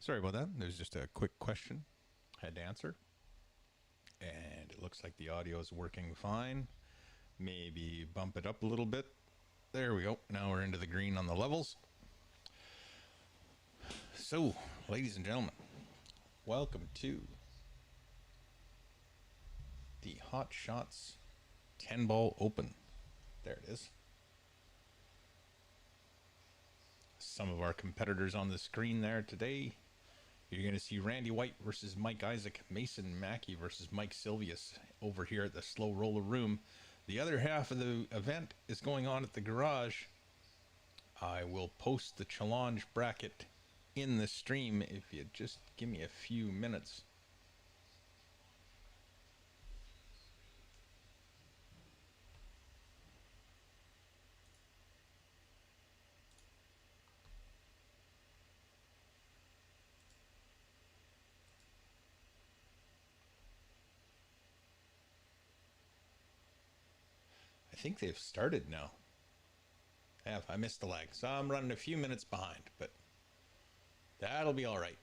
Sorry about that. There's just a quick question I had to answer. And it looks like the audio is working fine. Maybe bump it up a little bit. There we go. Now we're into the green on the levels. So, ladies and gentlemen, welcome to the Hotshots 10 Ball Open. There it is. Some of our competitors on the screen there today. You're going to see Randy White versus Mike Isaac, Mason Mackey versus Mike Silvius over here at the Slow Roller Room. The other half of the event is going on at the garage. I will post the challenge bracket in the stream if you just give me a few minutes. I think they've started now. I missed the lag, so I'm running a few minutes behind, but that'll be all right.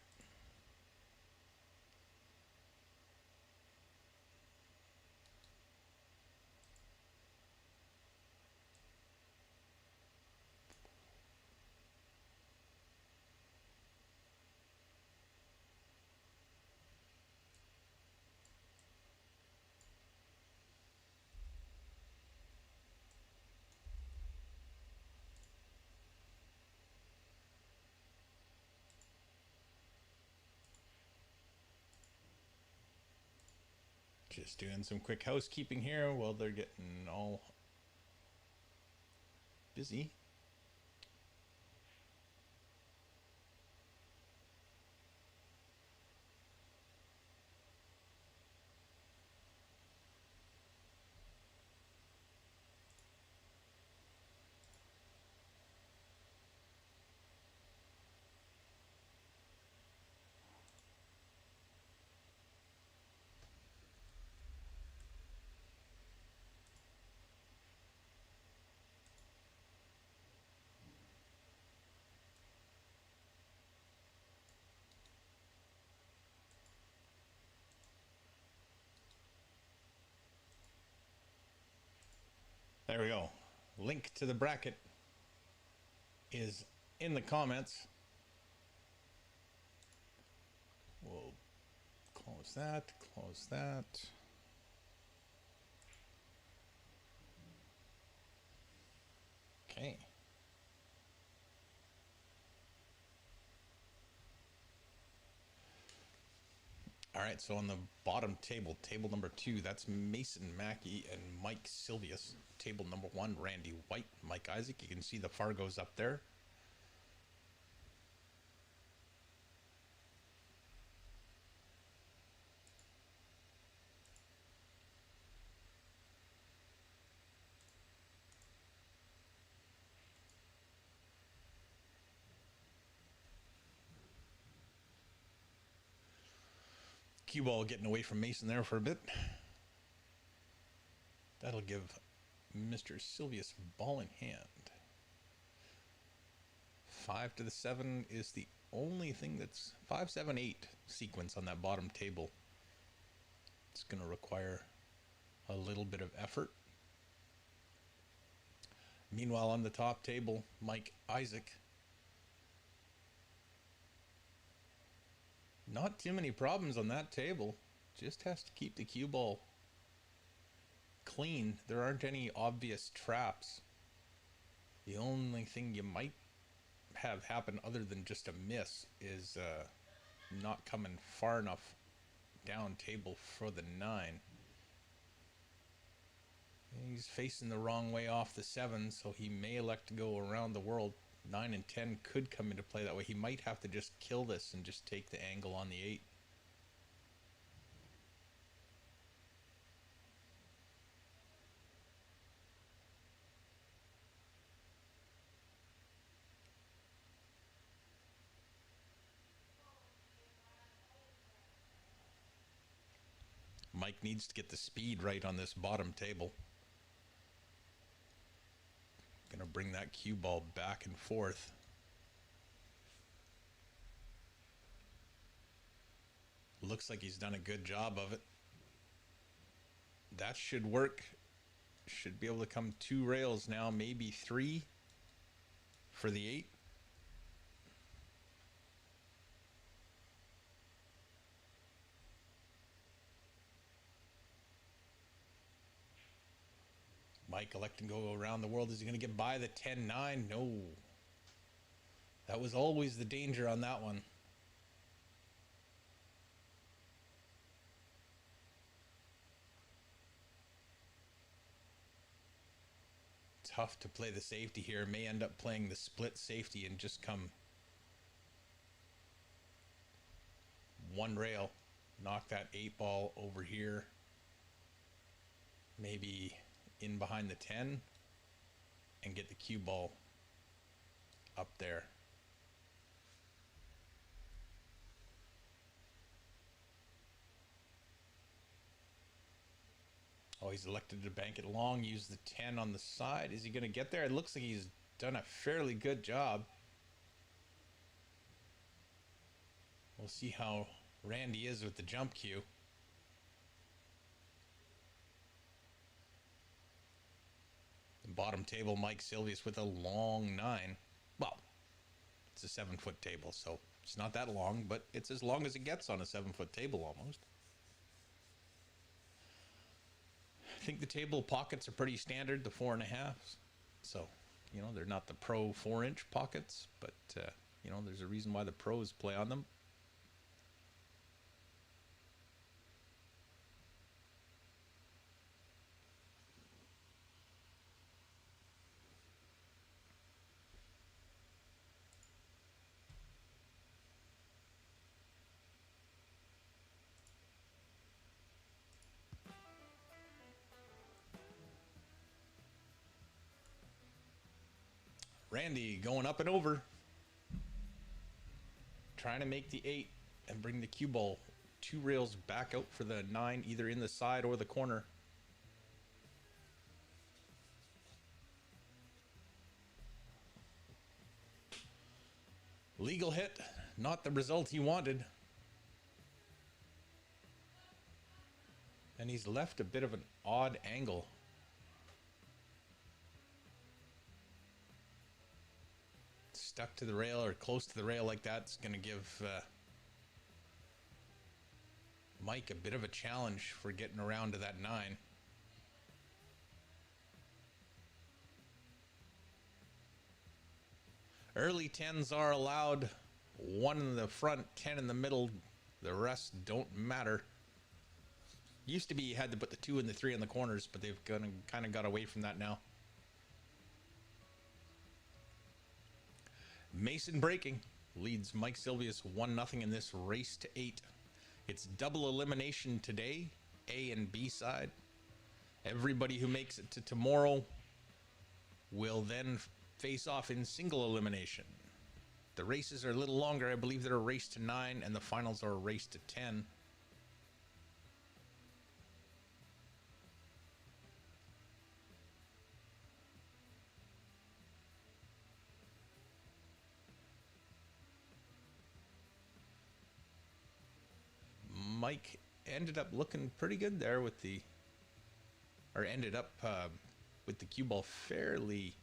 Just doing some quick housekeeping here while they're getting all busy. There we go. Link to the bracket is in the comments. We'll close that, close that. Okay. All right, so on the bottom table, table number 2, that's Mason Mackey and Mike Silvius. Table number 1, Randy White, Mike Isaac. You can see the Fargos up there. Cue ball getting away from Mason there for a bit. That'll give Mr. Silvius ball in hand. 5 to the 7 is the only thing that's 5, 7, 8 sequence on that bottom table. It's going to require a little bit of effort. Meanwhile, on the top table, Mike Isaac. Not too many problems on that table. Just has to keep the cue ball clean. There aren't any obvious traps. The only thing you might have happen other than just a miss is not coming far enough down table for the 9. He's facing the wrong way off the 7, so he may elect to go around the world. 9 and 10 could come into play that way. He might have to just kill this and just take the angle on the 8. Mike needs to get the speed right on this bottom table. Gonna bring that cue ball back and forth. Looks like he's done a good job of it. That should work. Should be able to come 2 rails now, maybe 3 for the 8. Mike electing to go around the world. Is he going to get by the 10-9? No. That was always the danger on that one. Tough to play the safety here. May end up playing the split safety and just come 1 rail. Knock that 8 ball over here. Maybe in behind the 10 and get the cue ball up there. Oh, he's elected to bank it long, use the 10 on the side. Is he going to get there? It looks like he's done a fairly good job. We'll see how Randy is with the jump cue. The bottom table, Mike Silvius with a long 9. Well, it's a 7-foot table, so it's not that long, but it's as long as it gets on a 7-foot table almost. I think the table pockets are pretty standard, the 4.5. So, you know, they're not the pro 4-inch pockets, but, you know, there's a reason why the pros play on them. Randy going up and over. Trying to make the 8 and bring the cue ball 2 rails back out for the 9, either in the side or the corner. Legal hit, not the result he wanted. And he's left a bit of an odd angle. Stuck to the rail or close to the rail like that's going to give Mike a bit of a challenge for getting around to that 9. Early 10s are allowed. 1 in the front, 10 in the middle. The rest don't matter. Used to be you had to put the 2 and the 3 in the corners, but they've kind of got away from that now. Mason breaking leads Mike Silvius 1-0 in this race to 8. It's double elimination today, A and B side. Everybody who makes it to tomorrow will then face off in single elimination. The races are a little longer. I believe they're a race to 9 and the finals are a race to 10. Mike ended up looking pretty good there with the, or ended up with the cue ball fairly,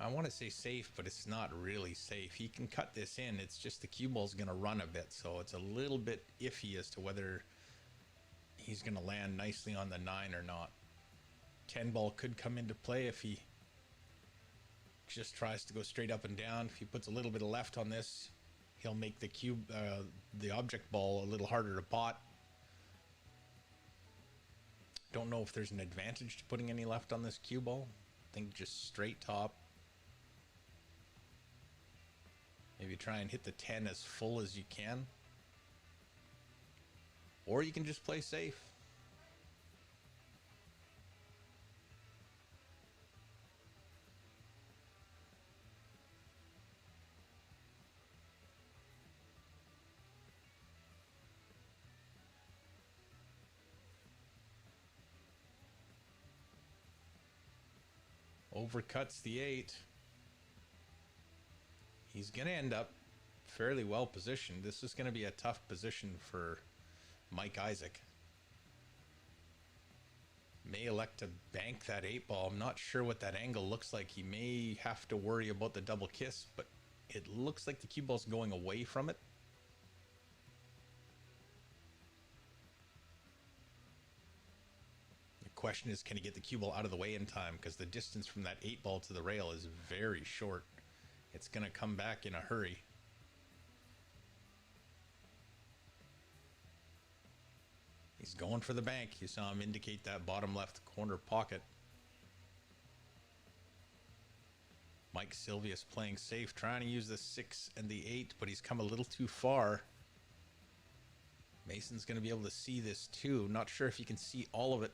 I want to say safe, but it's not really safe. He can cut this in. It's just the cue ball's going to run a bit, so it's a little bit iffy as to whether he's going to land nicely on the 9 or not. 10 ball could come into play if he just tries to go straight up and down. If he puts a little bit of left on this, he'll make the cube, the object ball a little harder to pot. Don't know if there's an advantage to putting any left on this cue ball. I think just straight top. Maybe try and hit the 10 as full as you can. Or you can just play safe. Overcuts the 8. He's going to end up fairly well positioned. This is going to be a tough position for Mike Isaac. May elect to bank that 8-ball. I'm not sure what that angle looks like. He may have to worry about the double kiss, but it looks like the cue ball's going away from it. The question is, can he get the cue ball out of the way in time? Because the distance from that 8-ball to the rail is very short. It's going to come back in a hurry. He's going for the bank. You saw him indicate that bottom left corner pocket. Mike Silvius playing safe, trying to use the 6 and the 8, but he's come a little too far. Mason's going to be able to see this too. Not sure if you can see all of it.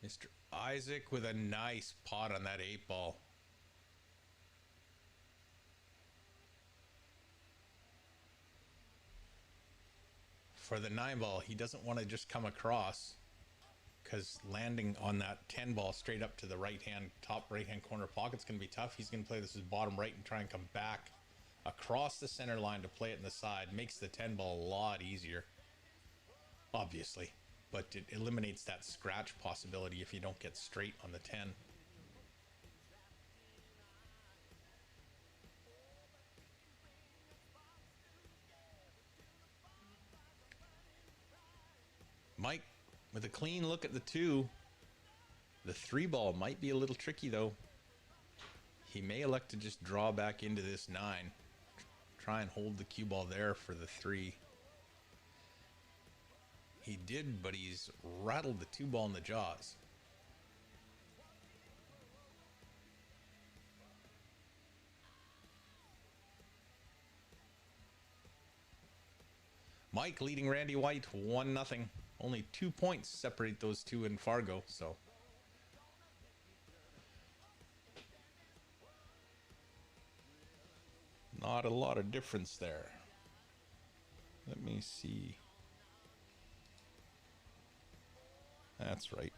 Mr. Isaac with a nice pot on that 8-ball. For the 9-ball, he doesn't want to just come across, because landing on that 10-ball straight up to the top right-hand corner pocket's going to be tough. He's going to play this as bottom right and try and come back across the center line to play it in the side. Makes the 10-ball a lot easier, obviously, but it eliminates that scratch possibility if you don't get straight on the 10. Mike with a clean look at the 2. The 3-ball might be a little tricky though. He may elect to just draw back into this 9. Try and hold the cue ball there for the 3. He did, but he's rattled the 2-ball in the jaws. Mike leading Randy White 1-0. Only 2 points separate those two in Fargo, so. Not a lot of difference there. Let me see. That's right.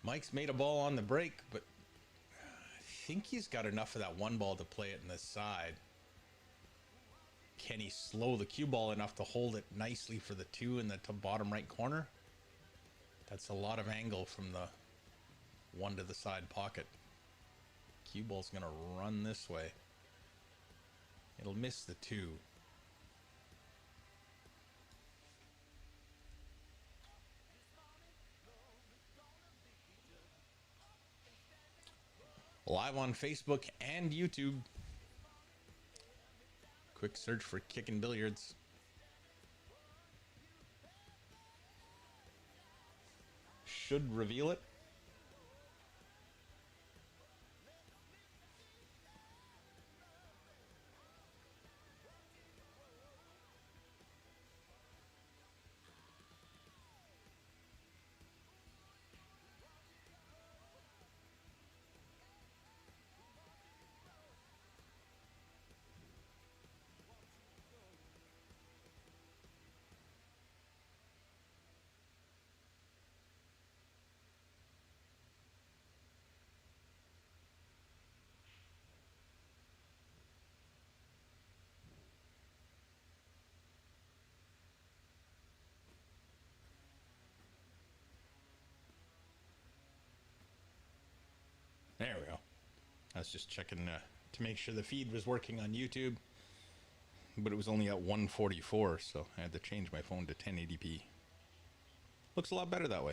Mike's made a ball on the break, but I think he's got enough of that 1-ball to play it in the side. Can he slow the cue ball enough to hold it nicely for the 2 in the bottom right corner? That's a lot of angle from the 1 to the side pocket. Cue ball's going to run this way. It'll miss the 2. Live on Facebook and YouTube. Quick search for Kickin' Billiards. Should reveal it. There we go. I was just checking to make sure the feed was working on YouTube, but it was only at 144, so I had to change my phone to 1080p. Looks a lot better that way.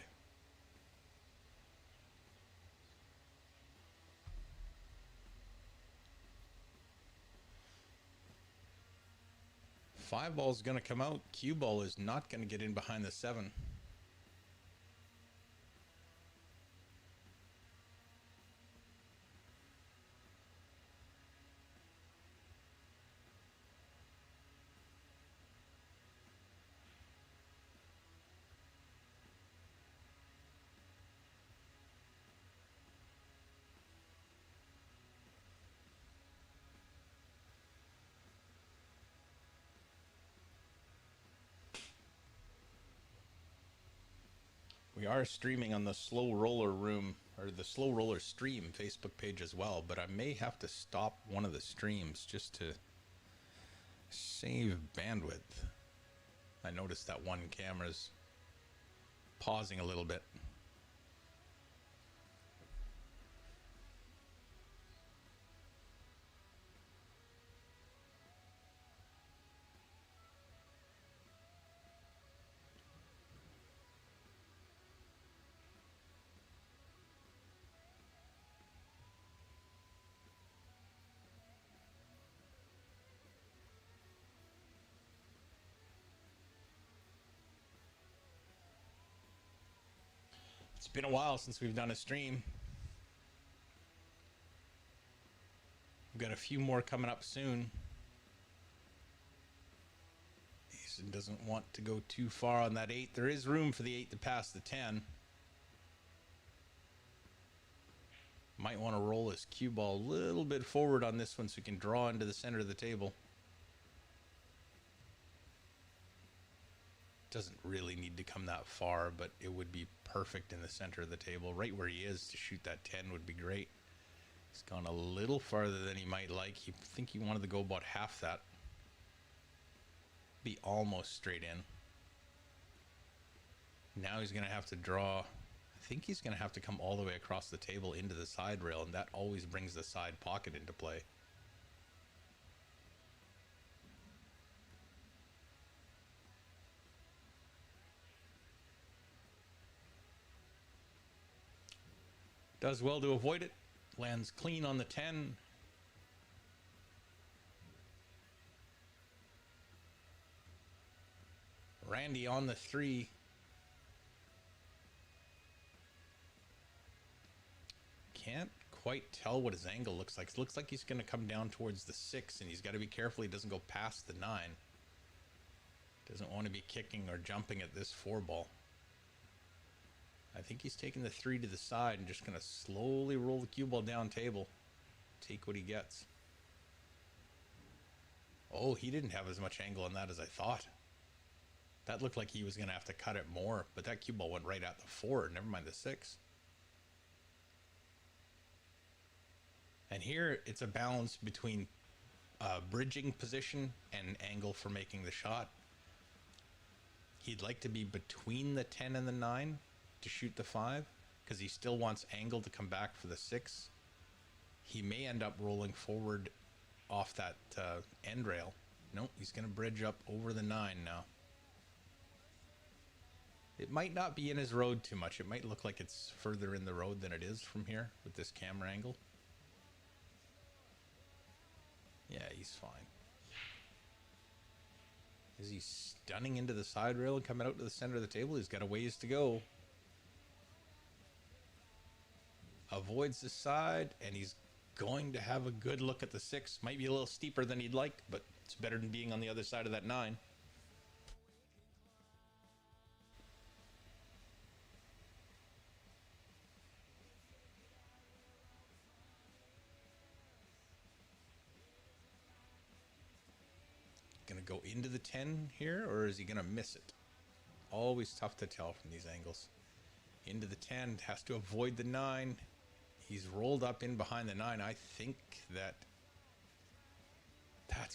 Five ball's going to come out. Cue ball is not going to get in behind the 7. are streaming on the Slow Roller Room, or the Slow Roller Stream Facebook page as well, but I may have to stop one of the streams just to save bandwidth. I noticed that one camera's pausing a little bit. It's been a while since we've done a stream. We've got a few more coming up soon. Jason doesn't want to go too far on that 8. There is room for the 8 to pass the 10. Might want to roll his cue ball a little bit forward on this one so he can draw into the center of the table. Doesn't really need to come that far, but it would be perfect in the center of the table. Right where he is to shoot that 10 would be great. He's gone a little farther than he might like. I think he wanted to go about half that. Be almost straight in. Now he's going to have to draw. I think he's going to have to come all the way across the table into the side rail, and that always brings the side pocket into play. Does well to avoid it. Lands clean on the 10. Randy on the 3. Can't quite tell what his angle looks like. It looks like he's going to come down towards the 6, and he's got to be careful he doesn't go past the 9. Doesn't want to be kicking or jumping at this 4 ball. I think he's taking the 3 to the side and just going to slowly roll the cue ball down table. Take what he gets. Oh, he didn't have as much angle on that as I thought. That looked like he was going to have to cut it more, but that cue ball went right at the 4, never mind the 6. And here it's a balance between bridging position and angle for making the shot. He'd like to be between the 10 and the 9 to shoot the 5, because he still wants angle to come back for the 6. He may end up rolling forward off that end rail. Nope, he's going to bridge up over the 9 now. It might not be in his road too much. It might look like it's further in the road than it is from here with this camera angle. Yeah, he's fine. Is he stunning into the side rail and coming out to the center of the table? He's got a ways to go. Avoids the side, and he's going to have a good look at the 6. Might be a little steeper than he'd like, but it's better than being on the other side of that 9. Gonna go into the 10 here, or is he gonna miss it? Always tough to tell from these angles. Into the 10, has to avoid the 9. He's rolled up in behind the 9. I think that's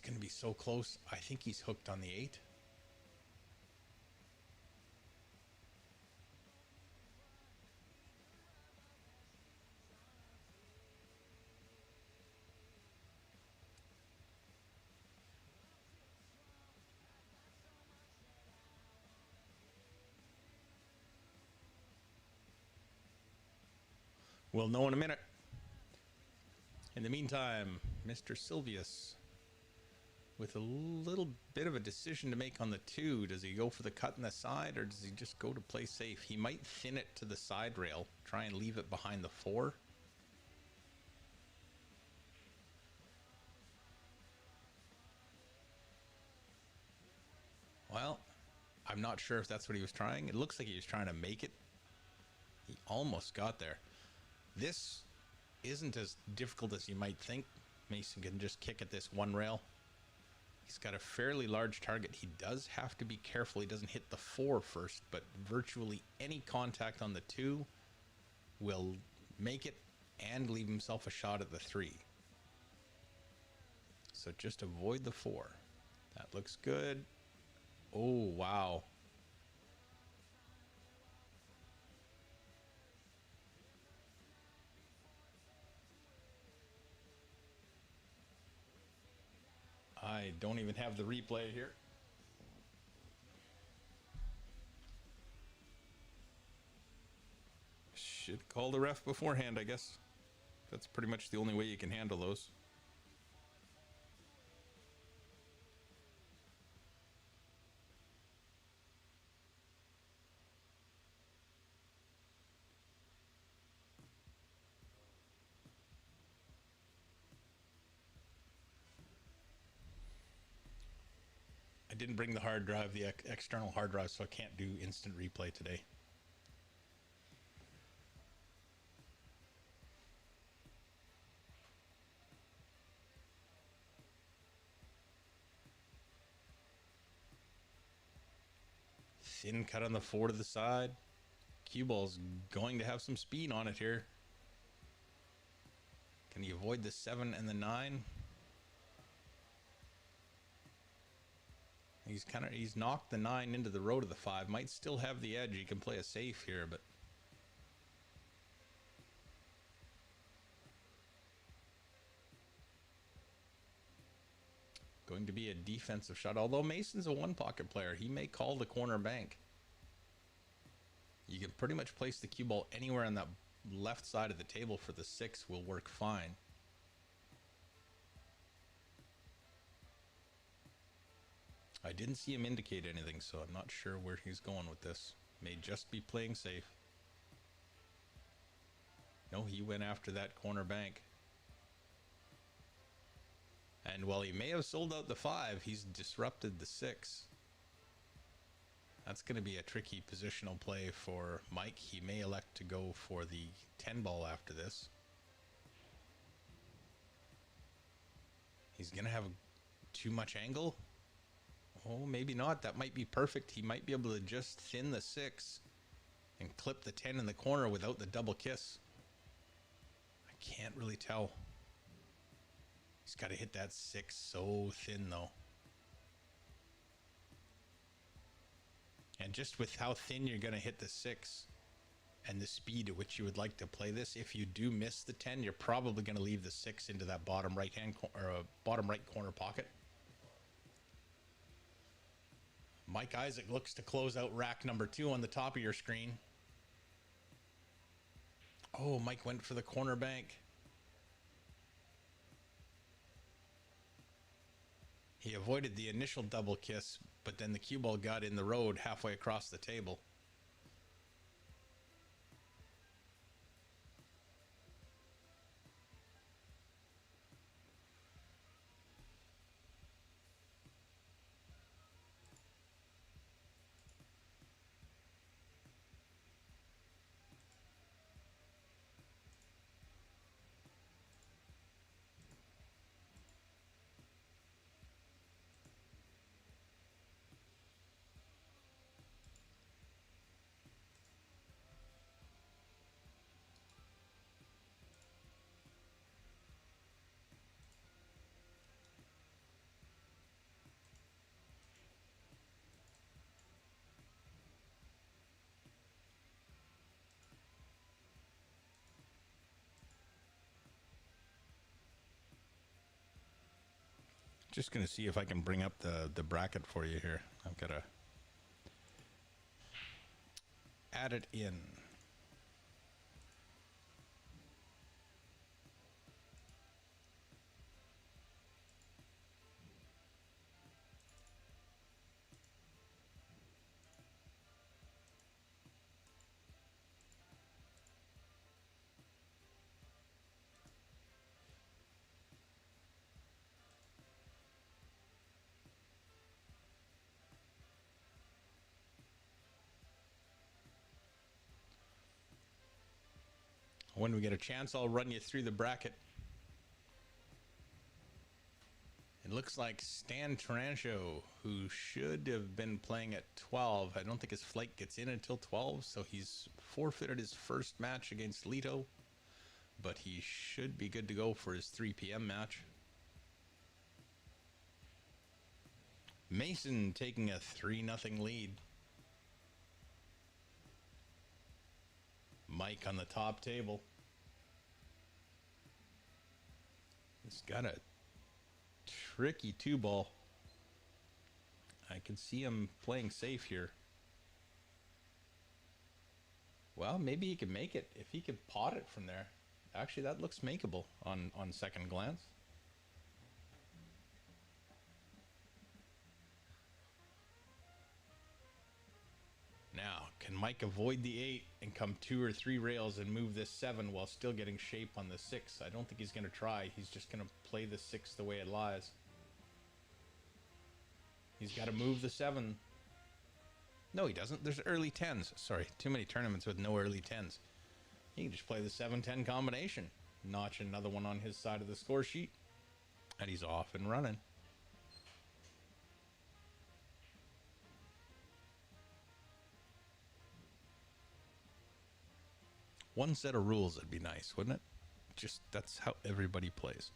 gonna be so close. I think he's hooked on the 8. We'll know in a minute. In the meantime, Mr. Silvius with a little bit of a decision to make on the 2. Does he go for the cut in the side, or does he just go to play safe? He might thin it to the side rail, try and leave it behind the 4. Well, I'm not sure if that's what he was trying. It looks like he was trying to make it. He almost got there. This isn't as difficult as you might think. Mason can just kick at this 1 rail. He's got a fairly large target. He does have to be careful he doesn't hit the 4 first, but virtually any contact on the 2 will make it and leave himself a shot at the 3. So just avoid the 4. That looks good. Oh, wow. I don't even have the replay here. Should call the ref beforehand, I guess. That's pretty much the only way you can handle those. I didn't bring the hard drive, the external hard drive, so I can't do instant replay today. Thin cut on the 4 to the side. Cue ball's going to have some speed on it here. Can he avoid the 7 and the 9? He's knocked the 9 into the row to the 5. Might still have the edge. He can play a safe here, but going to be a defensive shot. Although Mason's a one pocket player, he may call the corner bank. You can pretty much place the cue ball anywhere on that left side of the table for the 6 will work fine. I didn't see him indicate anything, so I'm not sure where he's going with this. May just be playing safe. No, he went after that corner bank. And while he may have sold out the 5, he's disrupted the 6. That's going to be a tricky positional play for Mike. He may elect to go for the 10 ball after this. He's going to have too much angle. Oh, maybe not. That might be perfect. He might be able to just thin the 6 and clip the 10 in the corner without the double kiss. I can't really tell. He's got to hit that 6 so thin, though. And just with how thin you're going to hit the 6 and the speed at which you would like to play this, if you do miss the 10, you're probably going to leave the 6 into that bottom right corner pocket. Mike Isaac looks to close out rack number 2 on the top of your screen. Oh, Mike went for the corner bank. He avoided the initial double kiss, but then the cue ball got in the road halfway across the table. Just going to see if I can bring up the bracket for you here. I've got to add it in. When we get a chance, I'll run you through the bracket in looks like Stan Tarancho, who should have been playing at 12. I don't think his flight gets in until 12, so he's forfeited his first match against Leto. But he should be good to go for his 3 p.m. match. Mason taking a 3-0 lead. Mike on the top table. He's got a tricky 2-ball. I can see him playing safe here. Well, maybe he can make it if he can pot it from there. Actually, that looks makeable on second glance. Now, can Mike avoid the 8 and come 2 or 3 rails and move this 7 while still getting shape on the 6? I don't think he's going to try. He's just going to play the 6 the way it lies. He's got to move the 7. No, he doesn't. There's early 10s. Sorry, too many tournaments with no early 10s. He can just play the 7-10 combination. Notch another one on his side of the score sheet. And he's off and running. One set of rules would be nice, wouldn't it? Just that's how everybody plays.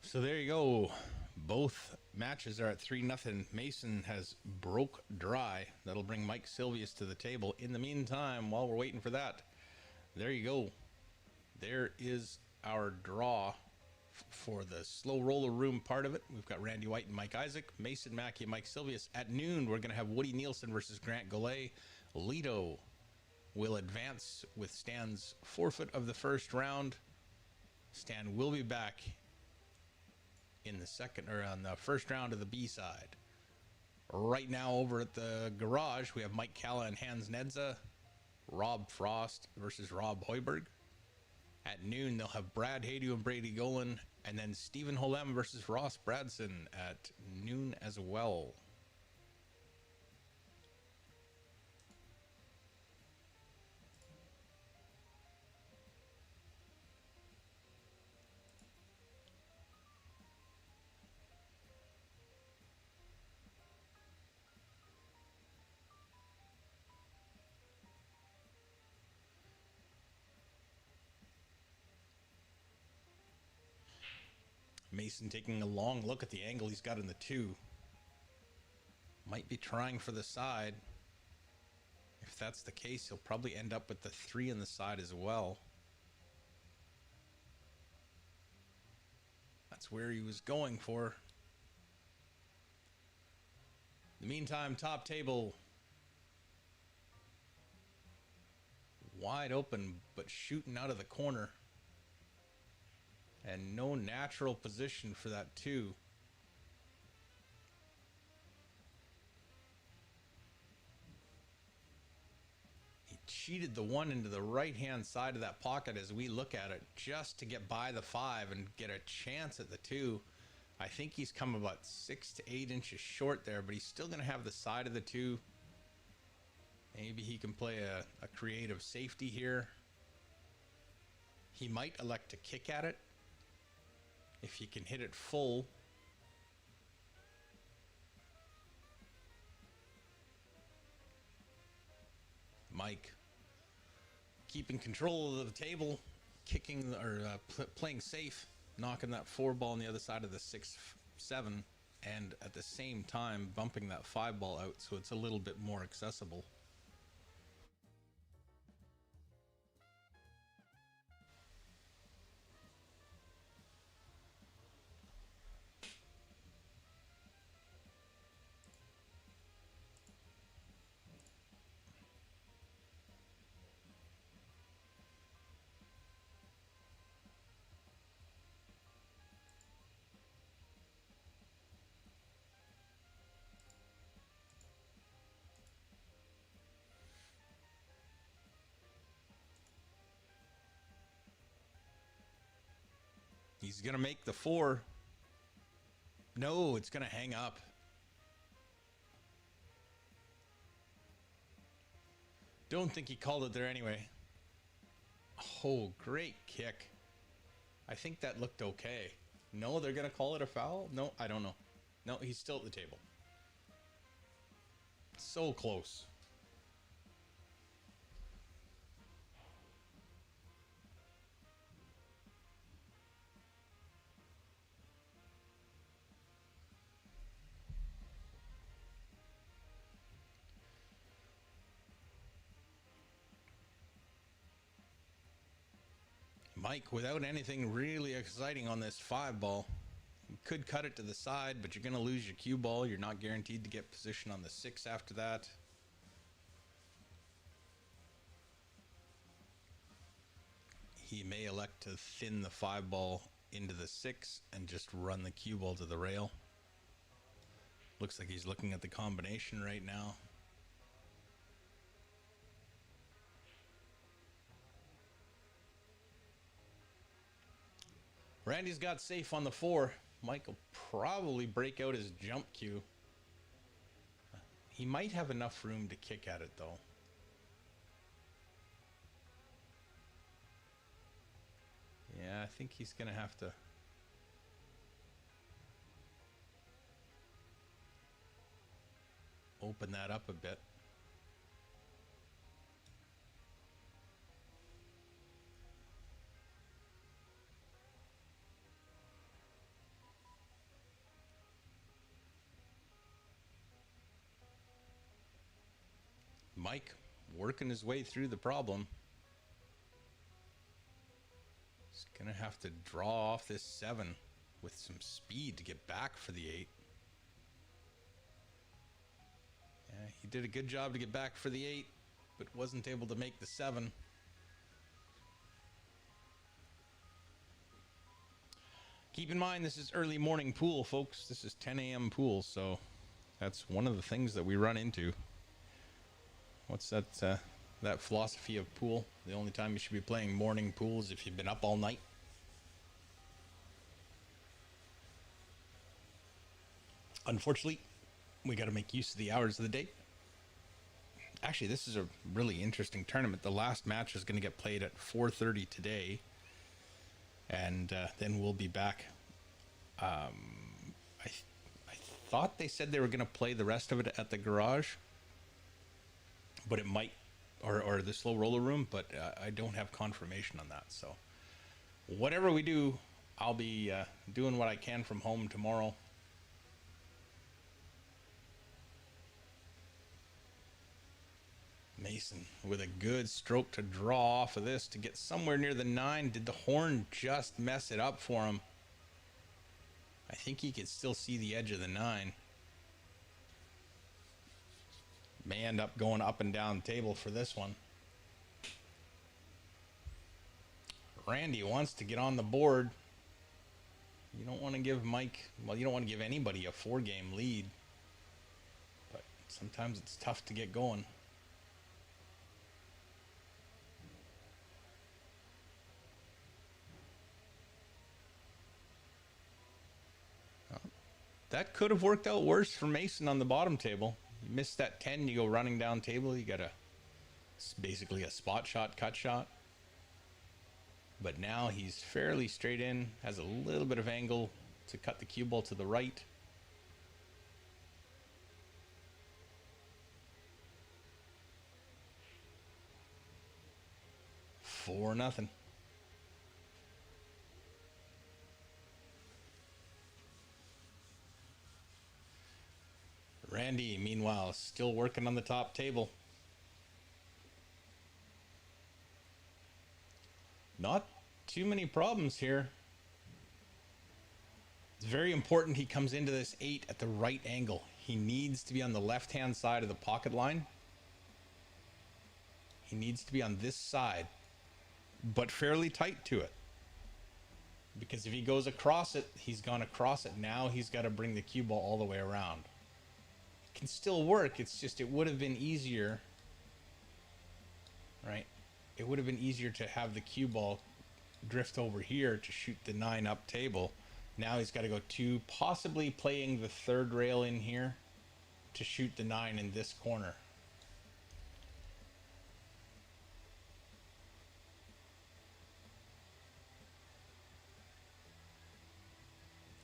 So there you go. Both matches are at 3-0. Mason has broke dry. That'll bring Mike Silvius to the table. In the meantime, while we're waiting for that, there you go. There is our draw for the slow roller room part of it. We've got Randy White and Mike Isaac, Mason Mackey and Mike Silvius. At noon, we're going to have Woody Nielsen versus Grant Goulet. Leto will advance with Stan's forfeit of the first round. Stan will be back in the second or on the first round of the B side. Right now over at the garage, we have Mike Calla and Hans Nedza. Rob Frost versus Rob Hoiberg. At noon, they'll have Brad Haydu and Brady Golan, and then Stephen Holem versus Ross Bradson at noon as well. Mason taking a long look at the angle he's got in the 2. Might be trying for the side. If that's the case, he'll probably end up with the 3 in the side as well. That's where he was going for. In the meantime, top table. Wide open, but shooting out of the corner. And no natural position for that 2. He cheated the 1 into the right-hand side of that pocket as we look at it, just to get by the 5 and get a chance at the 2. I think he's come about 6 to 8 inches short there, but he's still going to have the side of the 2. Maybe he can play a creative safety here. He might elect to kick at it. If you can hit it full. Mike keeping control of the table, kicking or playing safe, knocking that 4 ball on the other side of the 6-7, and at the same time bumping that 5 ball out so it's a little bit more accessible. He's going to make the 4. No, it's going to hang up. Don't think he called it there anyway. Oh, great kick. I think that looked okay. No, they're going to call it a foul? No, I don't know. No, he's still at the table. So close. Mike, without anything really exciting on this 5-ball, you could cut it to the side, but you're going to lose your cue ball. You're not guaranteed to get position on the 6 after that. He may elect to thin the 5-ball into the 6 and just run the cue ball to the rail. Looks like he's looking at the combination right now. Randy's got safe on the 4. Mike will probably break out his jump cue. He might have enough room to kick at it, though. Yeah, I think he's going to have to open that up a bit. Mike working his way through the problem. He's going to have to draw off this 7 with some speed to get back for the 8. Yeah, he did a good job to get back for the 8, but wasn't able to make the 7. Keep in mind, this is early morning pool, folks. This is 10 a.m. pool, so that's one of the things that we run into. What's that that philosophy of pool? The only time you should be playing morning pool is if you've been up all night. Unfortunately, we got to make use of the hours of the day. Actually, this is a really interesting tournament. The last match is going to get played at 4:30 today, and then we'll be back. I thought they said they were going to play the rest of it at the garage, but it might, or the slow roller room, but I don't have confirmation on that. So whatever we do, I'll be doing what I can from home tomorrow. Mason with a good stroke to draw off of this to get somewhere near the 9. Did the horn just mess it up for him? I think he could still see the edge of the 9. May end up going up and down table for this one. Randy wants to get on the board. You don't want to give Mike, well, you don't want to give anybody a 4-game lead, but sometimes it's tough to get going. That could have worked out worse for Mason on the bottom table. You missed that 10, you go running down table, you got basically a spot shot, cut shot. But now he's fairly straight in, has a little bit of angle to cut the cue ball to the right. For nothing. Randy, meanwhile, still working on the top table. Not too many problems here. It's very important he comes into this 8 at the right angle. He needs to be on the left-hand side of the pocket line. He needs to be on this side, but fairly tight to it. Because if he goes across it, he's gone across it. Now he's got to bring the cue ball all the way around. Can still work, it's just it would have been easier, right? It would have been easier to have the cue ball drift over here to shoot the 9 up table Now he's got to go 2, possibly playing the 3rd rail in here to shoot the 9 in this corner.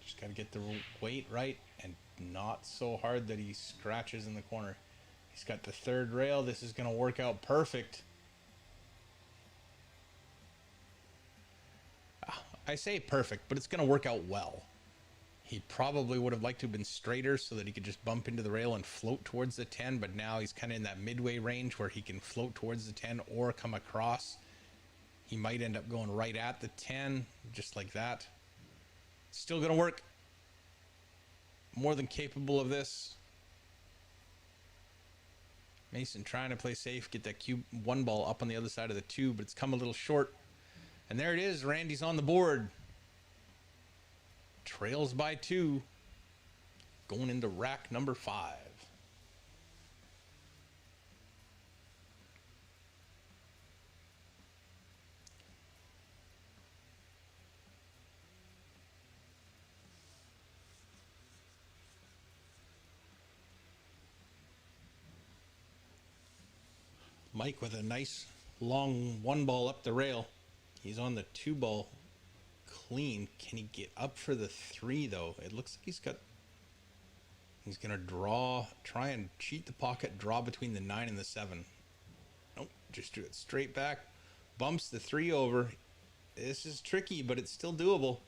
Just got to get the weight right and not so hard that he scratches in the corner. He's got the 3rd rail. This is going to work out perfect. I say perfect, but it's going to work out well. He probably would have liked to have been straighter so that he could just bump into the rail and float towards the 10, but now he's kind of in that midway range where he can float towards the 10 or come across. He might end up going right at the 10, just like that. Still going to work. More than capable of this. Mason trying to play safe, get that cube 1 ball up on the other side of the 2, but it's come a little short. And there it is. Randy's on the board. Trails by 2. Going into rack number 5. Mike with a nice long 1 ball up the rail. He's on the 2 ball clean. Can he get up for the 3 though? It looks like he's going to draw, try and cheat the pocket, draw between the 9 and the 7. Nope, just do it straight back. Bumps the 3 over. This is tricky, but it's still doable.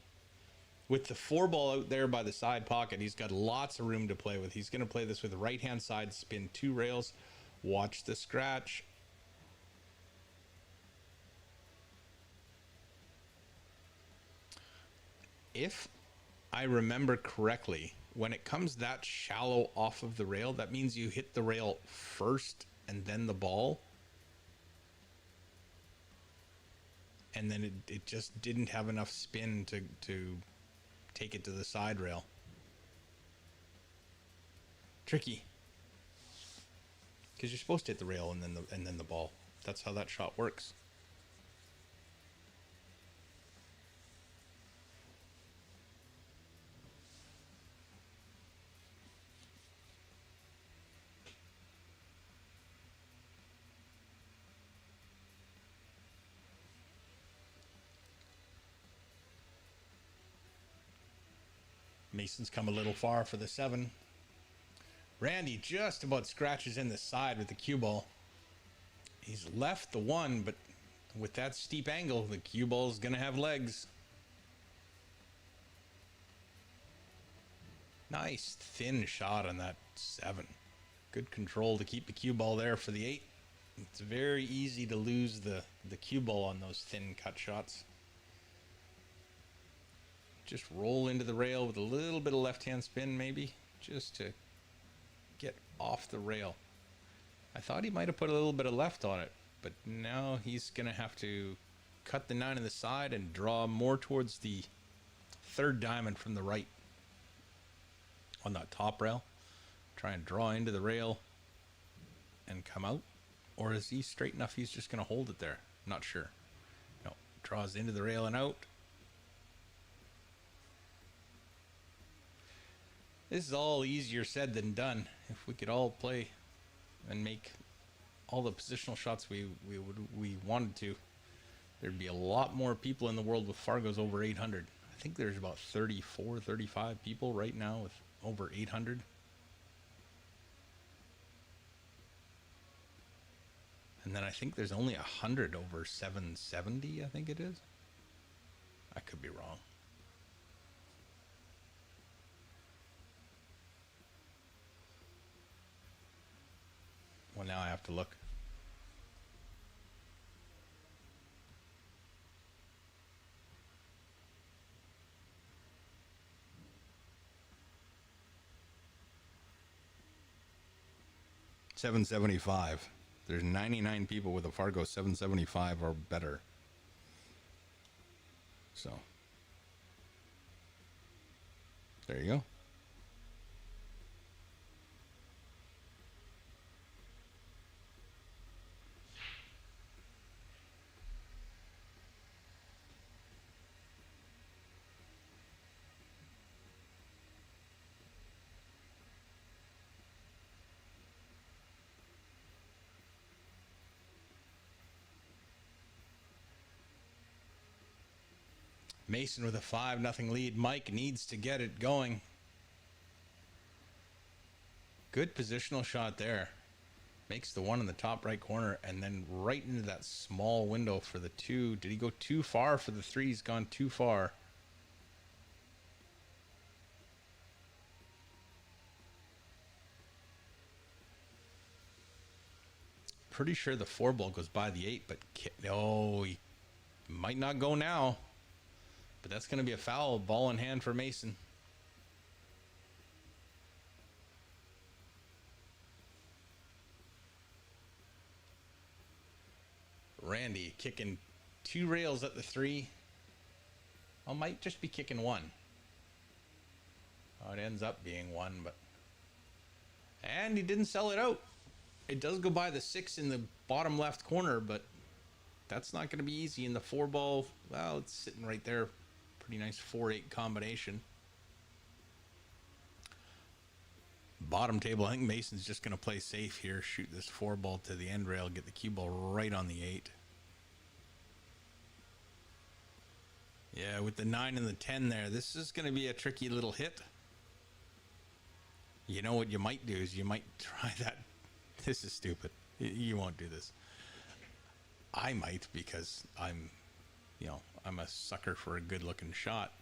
With the 4 ball out there by the side pocket, he's got lots of room to play with. He's going to play this with the right-hand side, spin 2 rails. Watch the scratch. If I remember correctly, when it comes that shallow off of the rail, that means you hit the rail first and then the ball. And then it just didn't have enough spin to take it to the side rail. Tricky. Because you're supposed to hit the rail and then the ball. That's how that shot works. Mason's come a little far for the 7. Randy just about scratches in the side with the cue ball. He's left the 1, but with that steep angle, the cue ball is going to have legs. Nice thin shot on that 7. Good control to keep the cue ball there for the 8. It's very easy to lose the cue ball on those thin cut shots. Just roll into the rail with a little bit of left-hand spin, maybe, just to get off the rail. I thought he might have put a little bit of left on it, but now he's going to have to cut the 9 on the side and draw more towards the 3rd diamond from the right on that top rail. Try and draw into the rail and come out. Or is he straight enough he's just going to hold it there? Not sure. No, draws into the rail and out. This is all easier said than done. If we could all play and make all the positional shots we wanted to, there'd be a lot more people in the world with Fargos over 800. I think there's about 34, 35 people right now with over 800. And then I think there's only 100 over 770, I think it is. I could be wrong. Well, now I have to look. $775. There's 99 people with a Fargo 775 or better. So there you go. Mason with a 5-0 lead. Mike needs to get it going. Good positional shot there. Makes the one in the top right corner and then right into that small window for the 2. Did he go too far for the 3? He's gone too far. Pretty sure the 4 ball goes by the 8, but no, he might not go now. But that's going to be a foul. Ball in hand for Mason. Randy kicking 2 rails at the 3. I might just be kicking 1. Oh, it ends up being 1, but... And he didn't sell it out. It does go by the 6 in the bottom left corner, but that's not going to be easy in the 4 ball. Well, it's sitting right there. Pretty nice 4-8 combination. Bottom table, I think Mason's just going to play safe here. Shoot this 4 ball to the end rail. Get the cue ball right on the 8. Yeah, with the 9 and the 10 there, this is going to be a tricky little hit. You know what you might do is you might try that. This is stupid. You won't do this. I might, because I'm a sucker for a good looking shot.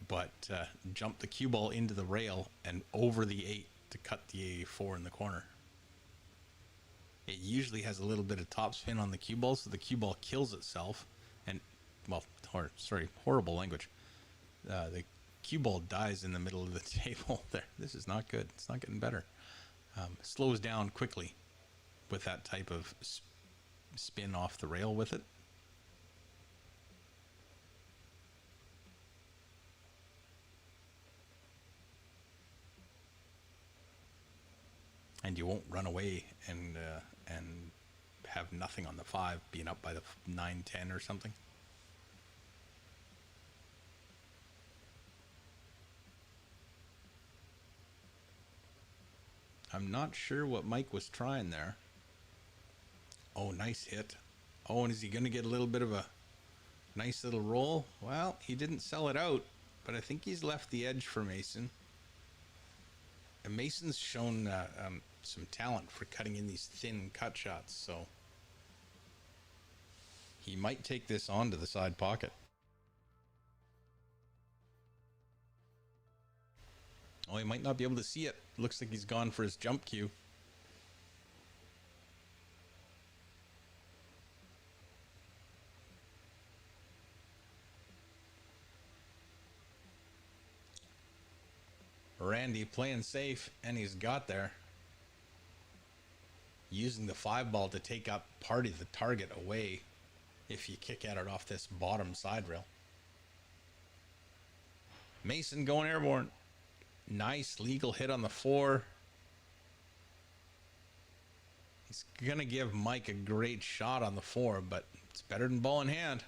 But jump the cue ball into the rail and over the 8 to cut the 4 in the corner. It usually has a little bit of topspin on the cue ball, so the cue ball kills itself. And, well, sorry, horrible language. The cue ball dies in the middle of the table there. This is not good. It's not getting better. Slows down quickly with that type of spin off the rail with it. And you won't run away and have nothing on the 5, being up by the 9-10 or something. I'm not sure what Mike was trying there. Oh, nice hit. Oh, and is he going to get a little bit of a nice little roll? Well, he didn't sell it out, but I think he's left the edge for Mason. And Mason's shown some talent for cutting in these thin cut shots, so he might take this on to the side pocket. Oh, he might not be able to see it. Looks like he's gone for his jump cue. Randy playing safe, and he's got there. Using the 5 ball to take up part of the target away if you kick at it off this bottom side rail. Mason going airborne. Nice legal hit on the 4. He's going to give Mike a great shot on the 4, but it's better than ball in hand.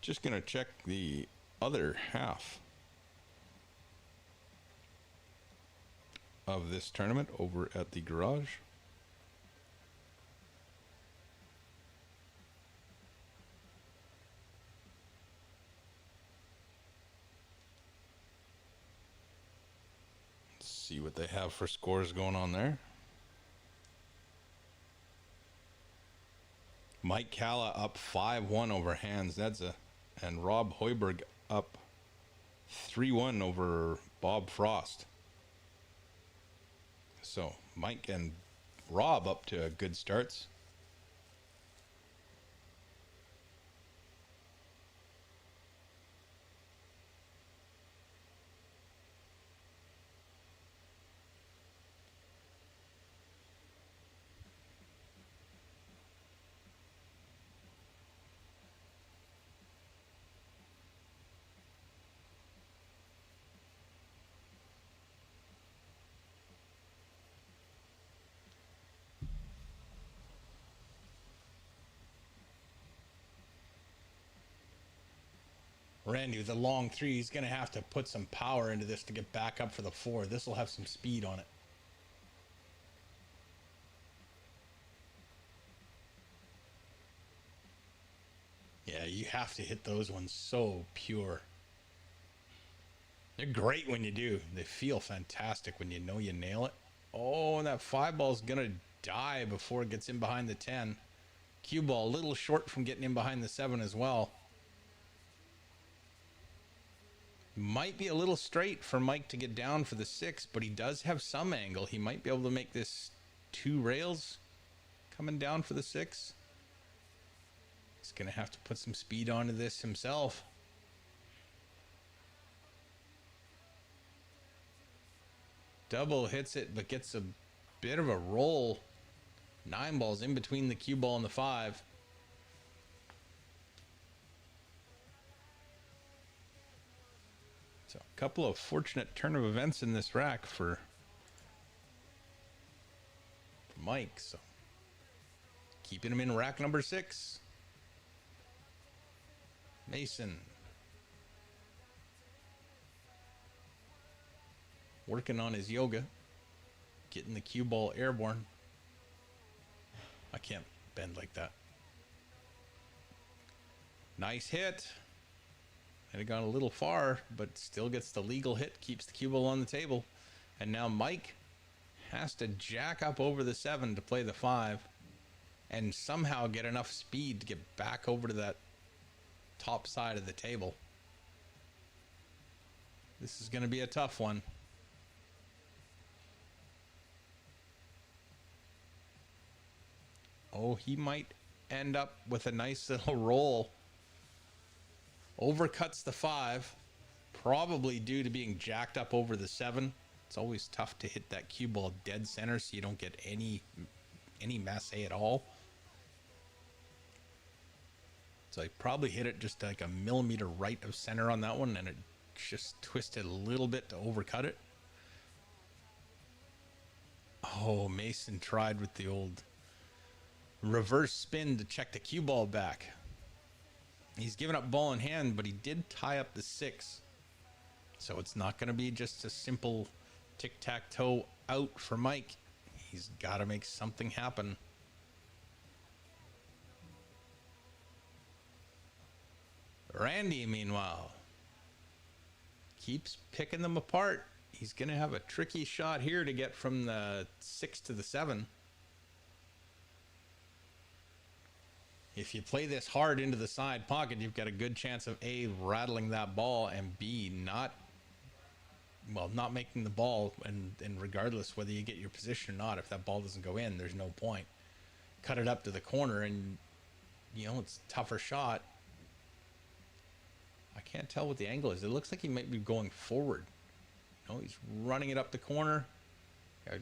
Just going to check the other half of this tournament over at the garage. Let's see what they have for scores going on there. Mike Calla up 5-1 over Hans. And Rob Hoiberg up 3-1 over Bob Frost. So Mike and Rob up to good starts. Randy with the long three, he's going to have to put some power into this to get back up for the 4. This will have some speed on it. Yeah, you have to hit those ones so pure. They're great when you do. They feel fantastic when you know you nail it. Oh, and that 5 ball's going to die before it gets in behind the 10. Cue ball a little short from getting in behind the 7 as well. Might be a little straight for Mike to get down for the 6, but he does have some angle. He might be able to make this 2 rails coming down for the 6. He's going to have to put some speed onto this himself. Double hits it, but gets a bit of a roll. 9 balls in between the cue ball and the 5. So a couple of fortunate turn of events in this rack for Mike. So keeping him in rack number 6. Mason working on his yoga, getting the cue ball airborne. I can't bend like that. Nice hit. Might have gone a little far, but still gets the legal hit, keeps the cue ball on the table. And now Mike has to jack up over the 7 to play the 5 and somehow get enough speed to get back over to that top side of the table. This is going to be a tough one. Oh, he might end up with a nice little roll. Overcuts the 5, probably due to being jacked up over the 7. It's always tough to hit that cue ball dead center so you don't get any masse at all. So I probably hit it just like a millimeter right of center on that one, and it just twisted a little bit to overcut it. Oh, Mason tried with the old reverse spin to check the cue ball back. He's given up ball in hand, but he did tie up the 6. So it's not going to be just a simple tic-tac-toe out for Mike. He's got to make something happen. Randy, meanwhile, keeps picking them apart. He's going to have a tricky shot here to get from the 6 to the 7. If you play this hard into the side pocket, you've got a good chance of A, rattling that ball, and B, not making the ball, and regardless whether you get your position or not, if that ball doesn't go in, there's no point. Cut it up to the corner and, it's a tougher shot. I can't tell what the angle is. It looks like he might be going forward. He's running it up the corner. Got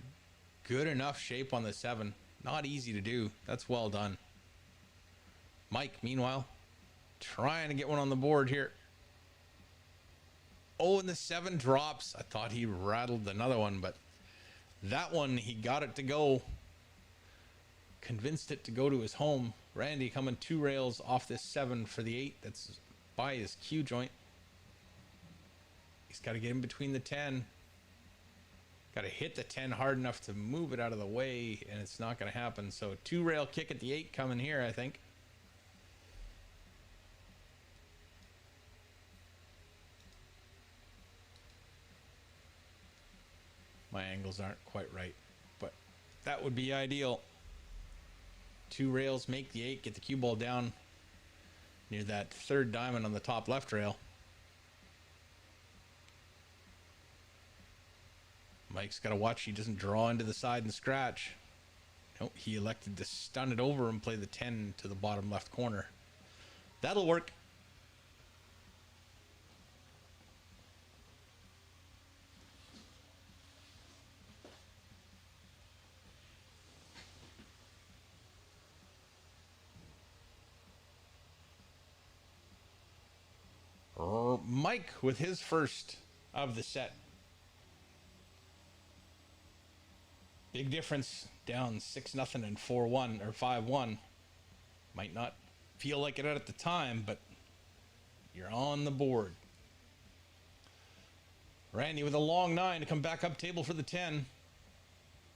good enough shape on the 7. Not easy to do. That's well done. Mike, meanwhile, trying to get one on the board here. Oh, and the 7 drops. I thought he rattled another one, but that one, he got it to go. Convinced it to go to his home. Randy coming 2 rails off this 7 for the 8. That's by his cue joint. He's got to get in between the 10. Got to hit the 10 hard enough to move it out of the way, and it's not going to happen. So 2 rail kick at the 8 coming here, I think. My angles aren't quite right, but that would be ideal. 2 rails, make the 8, get the cue ball down near that 3rd diamond on the top left rail. Mike's got to watch he doesn't draw into the side and scratch. Nope, he elected to stun it over and play the 10 to the bottom left corner. That'll work. Mike with his first of the set. Big difference, down 6-0 and 4-1 or 5-1. Might not feel like it at the time, but You're on the board. Randy with a long 9 to come back up table for the 10.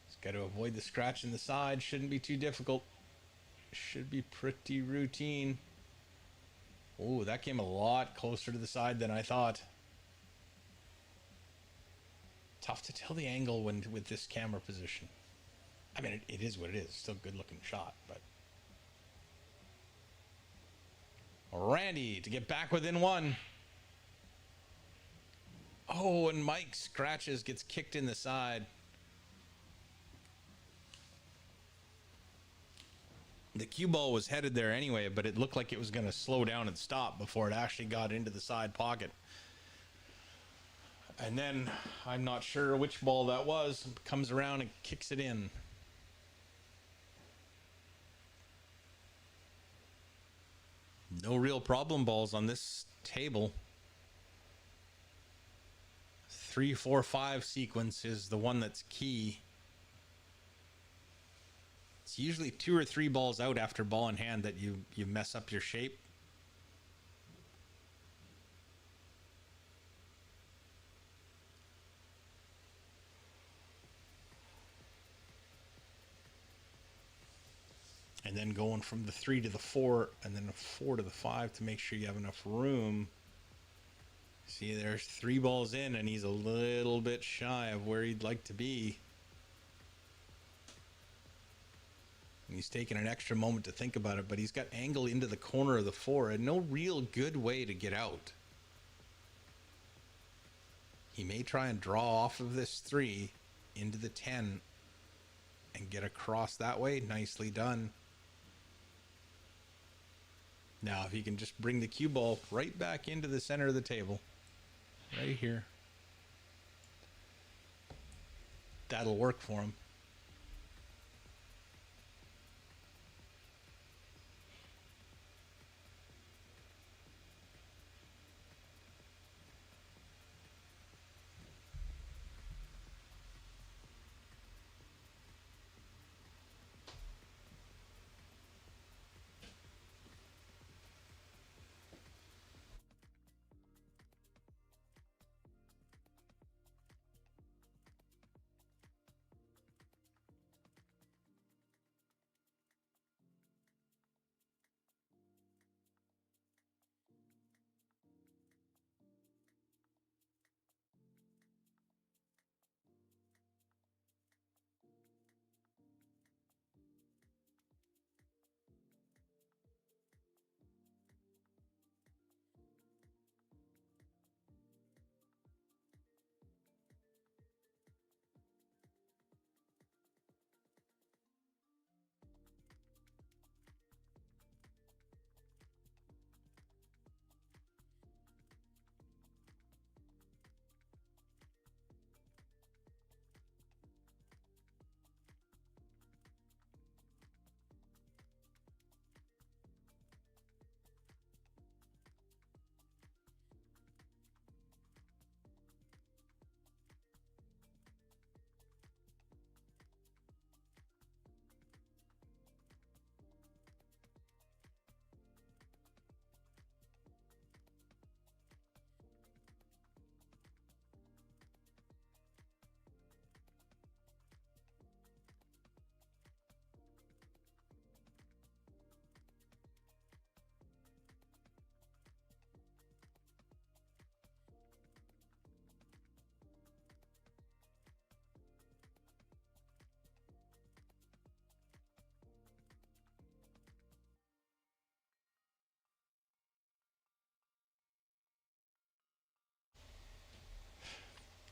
He's got to avoid the scratch in the side. Shouldn't be too difficult. Should be pretty routine. Oh, that came a lot closer to the side than I thought. Tough to tell the angle when with this camera position. I mean, it is what it is. Still a good looking shot, but. Randy to get back within 1. Oh, and Mike scratches, gets kicked in the side. The cue ball was headed there anyway, but it looked like it was going to slow down and stop before it actually got into the side pocket. And then, I'm not sure which ball that was, comes around and kicks it in. No real problem balls on this table. 3, 4, 5 sequence is the one that's key. It's usually 2 or 3 balls out after ball in hand that you mess up your shape. And then going from the 3 to the 4 and then a 4 to the 5 to make sure you have enough room. See, there's 3 balls in and he's a little bit shy of where he'd like to be. And he's taking an extra moment to think about it, but he's got angle into the corner of the 4 and no real good way to get out. He may try and draw off of this 3 into the 10 and get across that way. Nicely done. Now, if he can just bring the cue ball right back into the center of the table, right here, that'll work for him.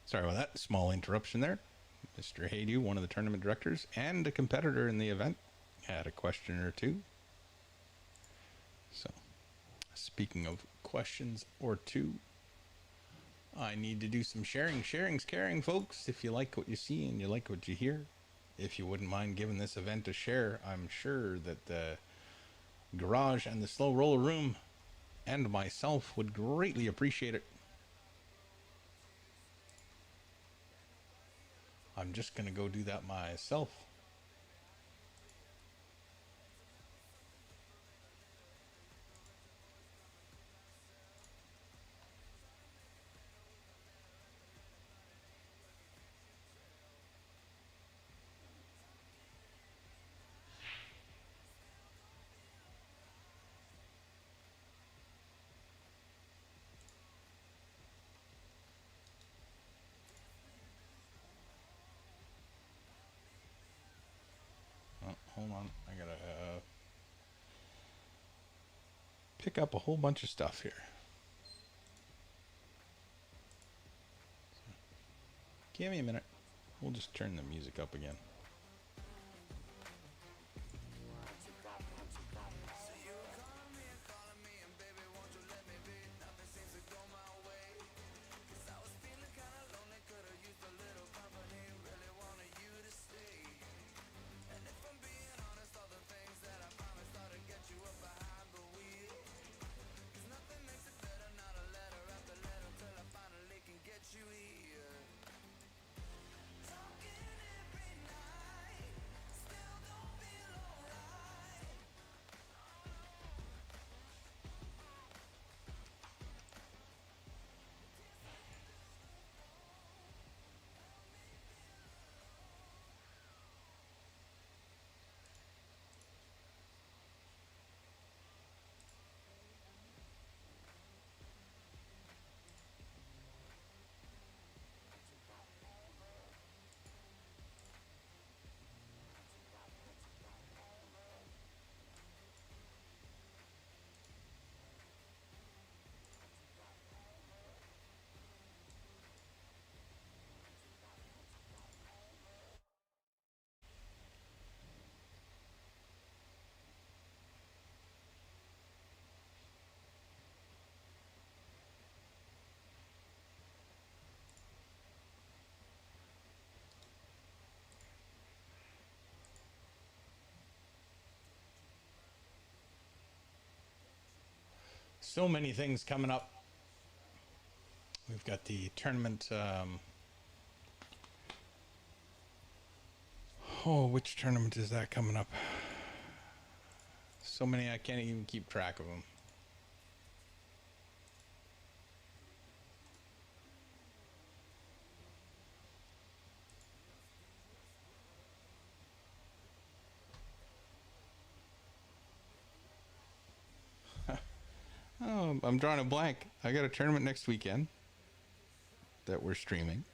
Sorry about that small interruption there. Mr. Haydu, one of the tournament directors and a competitor in the event, had a question or two. So, speaking of questions or two, I need to do some sharing. Sharing's caring, folks. If you like what you see and you like what you hear, if you wouldn't mind giving this event a share, I'm sure that the garage and the slow roller room and myself would greatly appreciate it. I'm just going to go do that myself. pick up a whole bunch of stuff here. Give me a minute. We'll just turn the music up again. So many things coming up. We've got the tournament. Which tournament is that coming up? So many I can't even keep track of them. Oh, I'm drawing a blank. I got a tournament next weekend that we're streaming.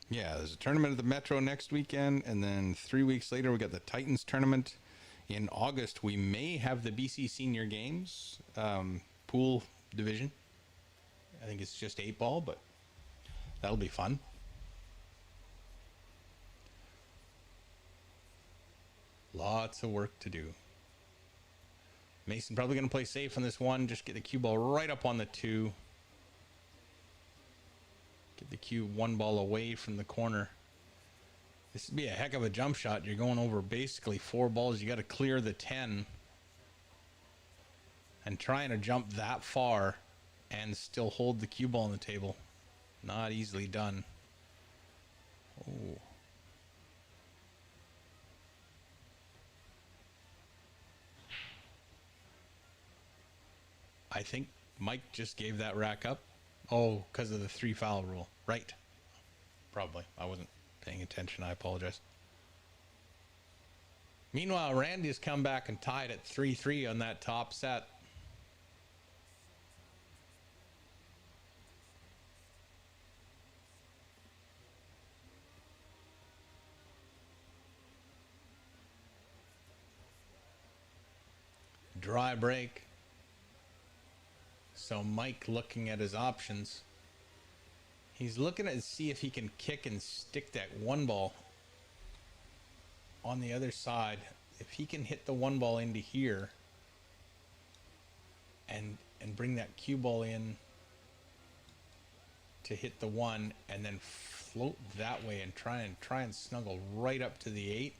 Yeah, there's a tournament at the Metro next weekend, and then 3 weeks later we got the Titans tournament. In August we may have the BC Senior Games pool division. I think it's just 8-ball, but that'll be fun. Lots of work to do. Mason probably going to play safe on this one. Just get the cue ball right up on the 2. Get the cue 1 ball away from the corner. This would be a heck of a jump shot. You're going over basically 4 balls. You got to clear the 10. And trying to jump that far and still hold the cue ball on the table. Not easily done. Oh. I think Mike just gave that rack up. Oh, because of the 3 foul rule. Right. Probably. I wasn't paying attention. I apologize. Meanwhile, Randy has come back and tied at 3-3 on that top set. Dry break. So Mike looking at his options. He's looking to see if he can kick and stick that 1 ball on the other side. If he can hit the 1 ball into here and bring that cue ball in to hit the 1 and then float that way and try and snuggle right up to the 8.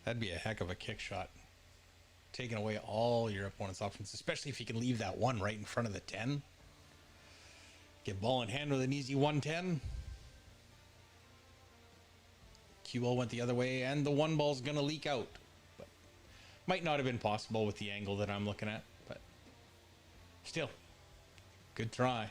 That'd be a heck of a kick shot. Taking away all your opponent's options, especially if you can leave that 1 right in front of the 10. Get ball in hand with an easy 110. Cue ball went the other way, and the 1 ball's gonna leak out. But might not have been possible with the angle that I'm looking at, but still, good try.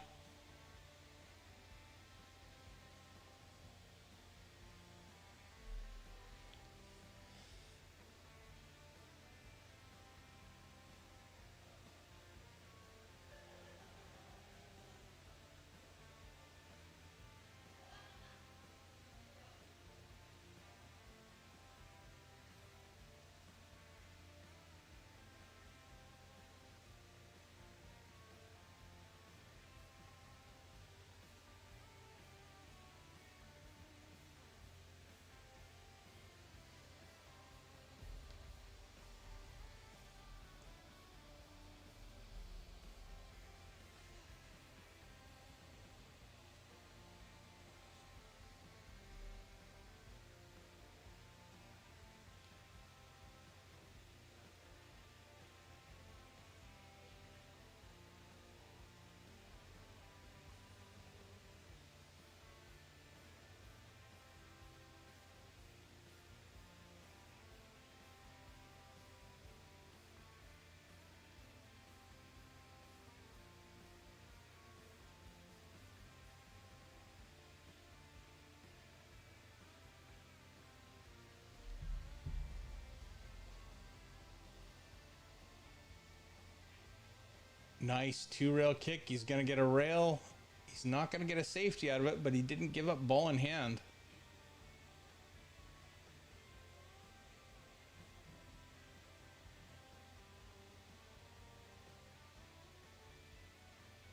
Nice 2-rail kick. He's going to get a rail. He's not going to get a safety out of it, but he didn't give up ball in hand.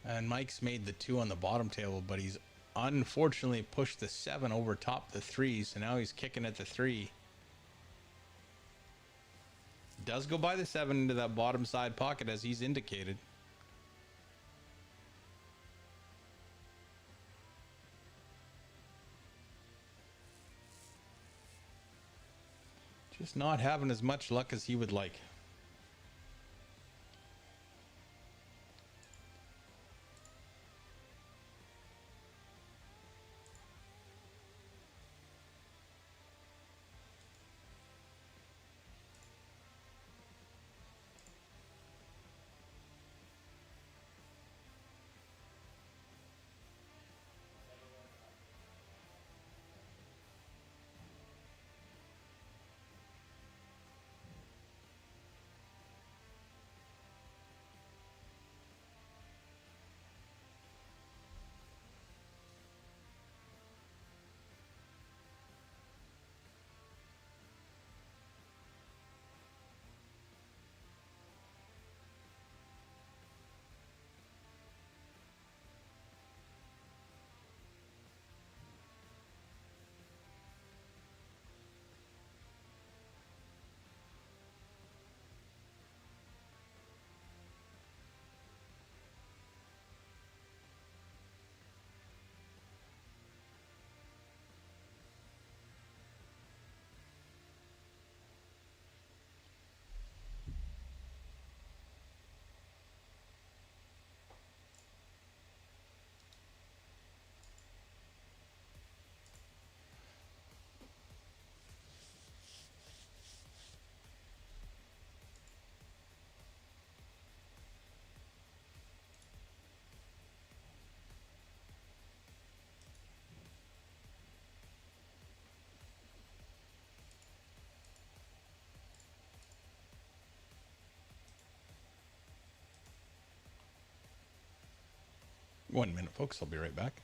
And Mike's made the 2 on the bottom table, but he's unfortunately pushed the 7 over top the 3, so now he's kicking at the 3. Does go by the 7 into that bottom side pocket as he's indicated. Just not having as much luck as he would like. One minute, folks. I'll be right back.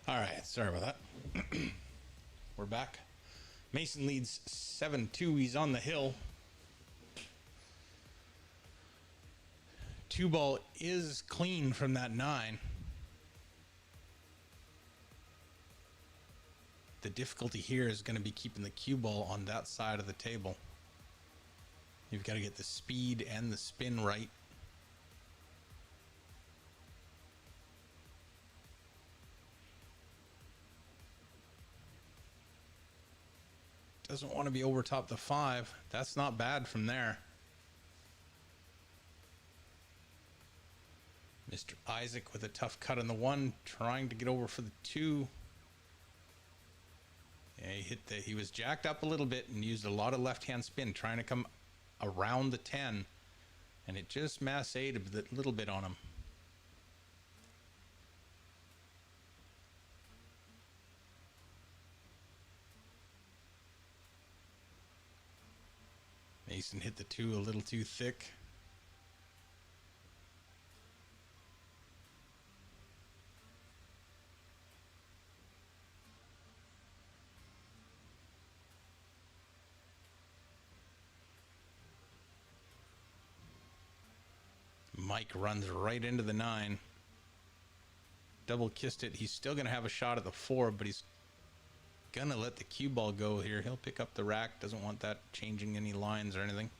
All right, sorry about that. We're back. Mason leads 7-2. He's on the hill. Two ball is clean from that 9. The difficulty here is going to be keeping the cue ball on that side of the table. You've got to get the speed and the spin right. Doesn't want to be over top the 5. That's not bad from there. Mr. Isaac with a tough cut on the 1, trying to get over for the 2. Yeah, he was jacked up a little bit and used a lot of left-hand spin, trying to come around the 10, and it just massaged a little bit on him. Mason hit the 2 a little too thick. Mike runs right into the 9. Double kissed it. He's still going to have a shot at the 4, but he's going to let the cue ball go here. He'll pick up the rack. Doesn't want that changing any lines or anything.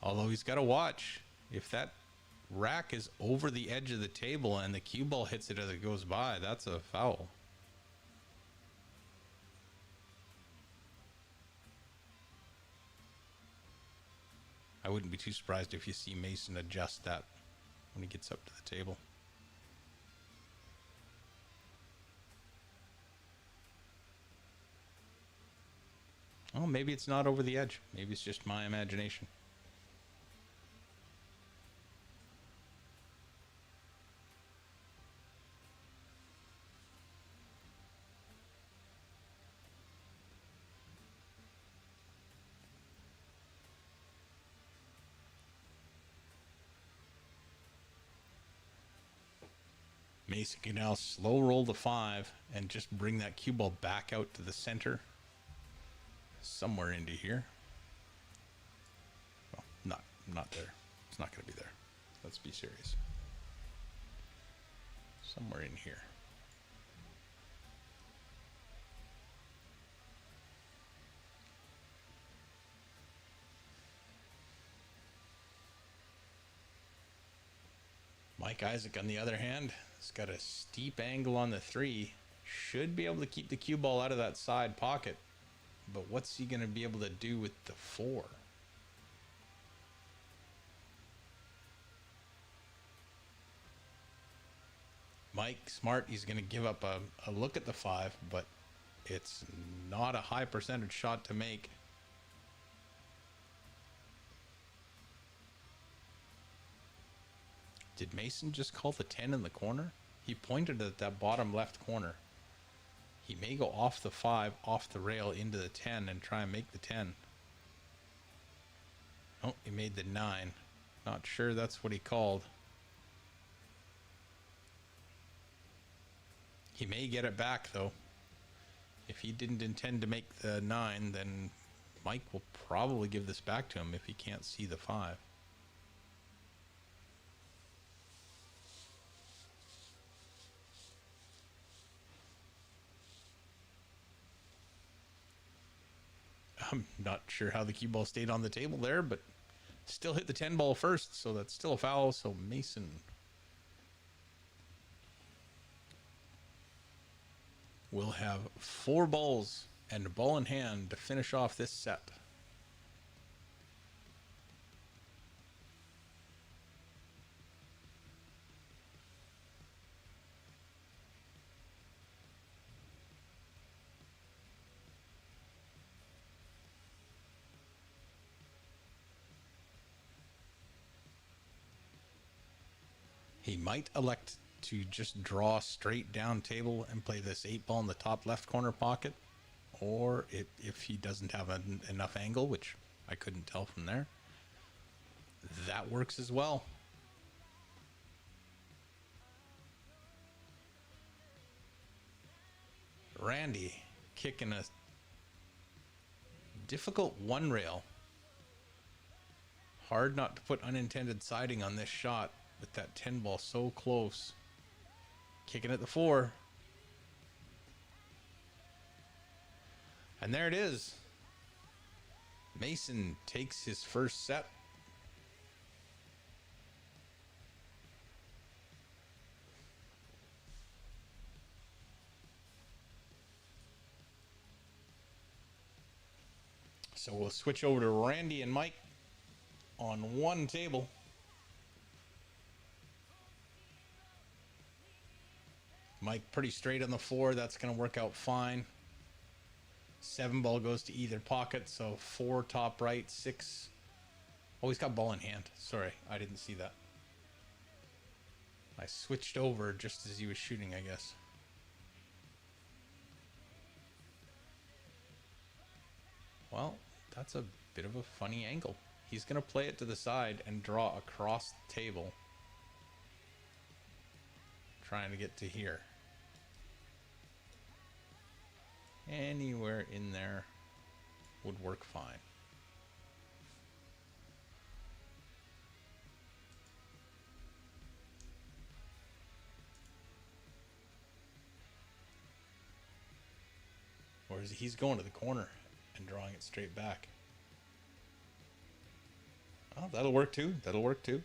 Although he's got to watch. If that rack is over the edge of the table and the cue ball hits it as it goes by, that's a foul. I wouldn't be too surprised if you see Mason adjust that when he gets up to the table. Oh, maybe it's not over the edge. Maybe it's just my imagination. Mason can now slow roll the 5 and just bring that cue ball back out to the center. Somewhere into here. Well, not there. It's not going to be there. Let's be serious. Somewhere in here. Mike Isaac, on the other hand, has got a steep angle on the 3. Should be able to keep the cue ball out of that side pocket. But what's he going to be able to do with the 4? Mike, smart. He's going to give up a look at the 5, but it's not a high percentage shot to make. Did Mason just call the 10 in the corner? He pointed at that bottom left corner. He may go off the 5, off the rail into the 10 and try and make the 10. Oh, he made the 9. Not sure that's what he called. He may get it back though. If he didn't intend to make the 9, then Mike will probably give this back to him if he can't see the 5. I'm not sure how the cue ball stayed on the table there, but still hit the 10 ball first, so that's still a foul. So Mason will have 4 balls and a ball in hand to finish off this set. He might elect to just draw straight down table and play this 8 ball in the top left corner pocket. Or if he doesn't have enough angle, which I couldn't tell from there, that works as well. Randy kicking a difficult one rail. Hard not to put unintended siding on this shot with that 10 ball so close. Kicking at the 4. And there it is. Mason takes his first set. So we'll switch over to Randy and Mike on one table. Mike pretty straight on the 4. That's going to work out fine. 7 ball goes to either pocket. So 4 top right, 6. Oh, he's got ball in hand. Sorry, I didn't see that. I switched over just as he was shooting, I guess. Well, that's a bit of a funny angle. He's going to play it to the side and draw across the table. Trying to get to here. Anywhere in there would work fine. Whereas he's going to the corner and drawing it straight back. Oh, that'll work too. That'll work too.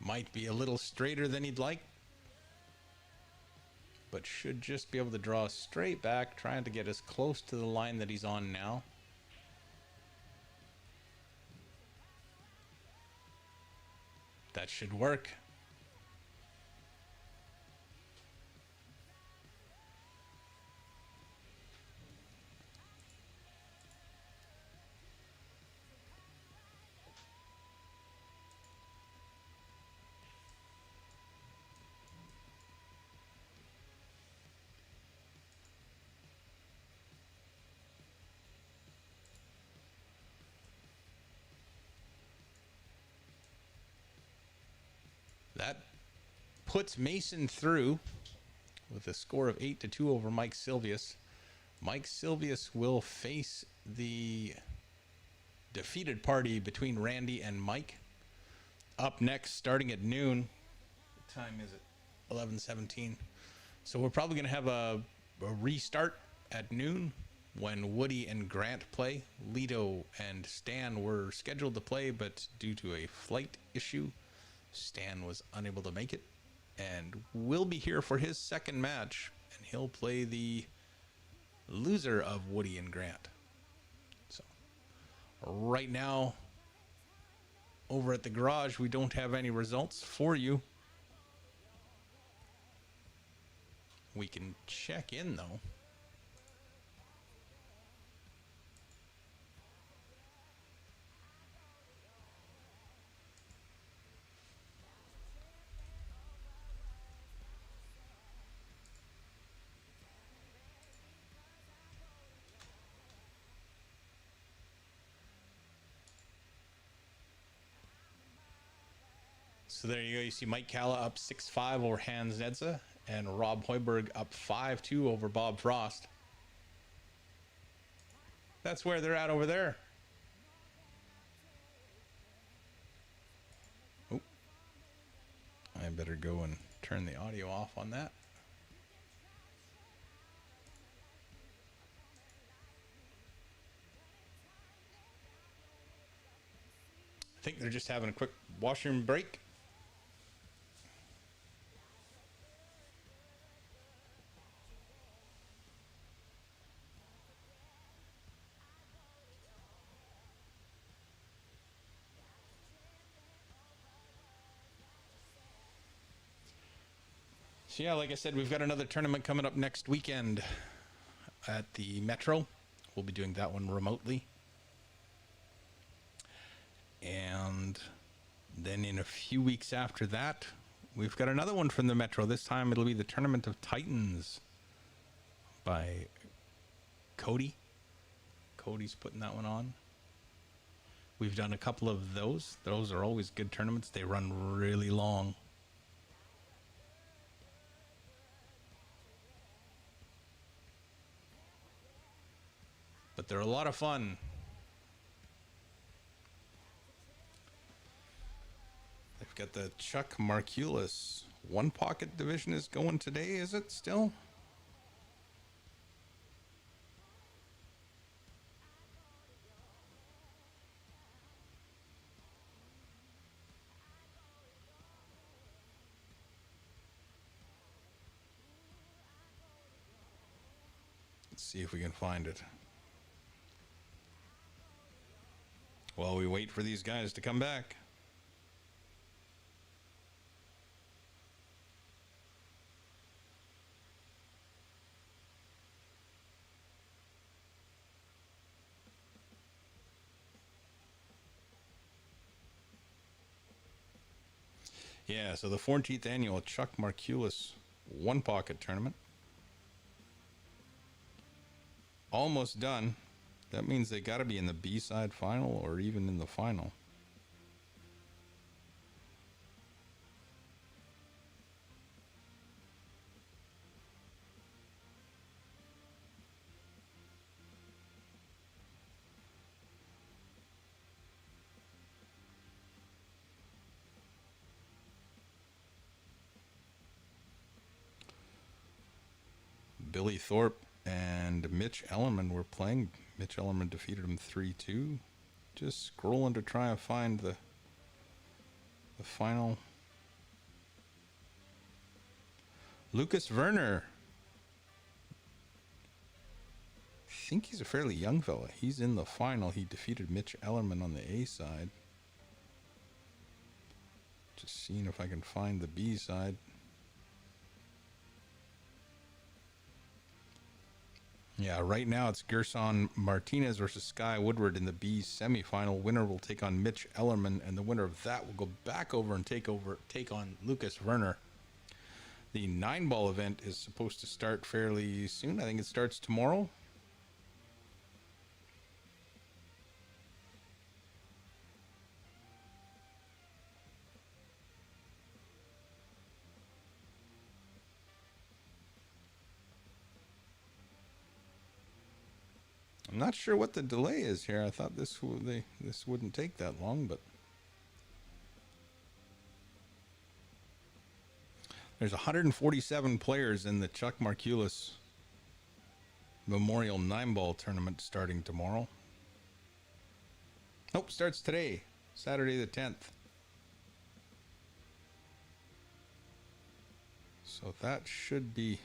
Might be a little straighter than he'd like, but should just be able to draw straight back, trying to get as close to the line that he's on now. That should work. That puts Mason through with a score of 8-2 over Mike Silvius. Mike Silvius will face the defeated party between Randy and Mike. Up next, starting at noon. What time is it? 11:17. So we're probably going to have a restart at noon when Woody and Grant play. Lito and Stan were scheduled to play, but due to a flight issue, Stan was unable to make it, and will be here for his second match, and he'll play the loser of Woody and Grant. So right now, over at the garage, we don't have any results for you. We can check in though. So there you go. You see Mike Calla up 6-5 over Hans Nedza, and Rob Hoiberg up 5-2 over Bob Frost. That's where they're at over there. Oh, I better go and turn the audio off on that. I think they're just having a quick washroom break. So yeah, like I said, we've got another tournament coming up next weekend at the Metro. We'll be doing that one remotely. And then in a few weeks after that, we've got another one from the Metro. This time it'll be the Tournament of Titans by Cody. Cody's putting that one on. We've done a couple of those. Those are always good tournaments. They run really long. But they're a lot of fun. They've got the Chuck Markulis one pocket division is going today, is it still? Let's see if we can find it. While we wait for these guys to come back. Yeah, so the 14th annual Chuck Markulis one pocket tournament. Almost done. That means they got to be in the B-side final or even in the final. Billy Thorpe and Mitch Ellerman were playing. Mitch Ellerman defeated him 3-2. Just scrolling to try and find the final. Lucas Werner. I think he's a fairly young fella. He's in the final. He defeated Mitch Ellerman on the A side. Just seeing if I can find the B side. Yeah, right now it's Gerson Martinez versus Sky Woodward in the B semifinal. Winner will take on Mitch Ellerman, and the winner of that will go back over and take on Lucas Werner. The 9-ball event is supposed to start fairly soon. I think it starts tomorrow. I'm not sure what the delay is here. I thought this wouldn't take that long, but there's 147 players in the Chuck Markulis Memorial 9-ball tournament starting tomorrow. Nope, starts today, Saturday the 10th. So that should be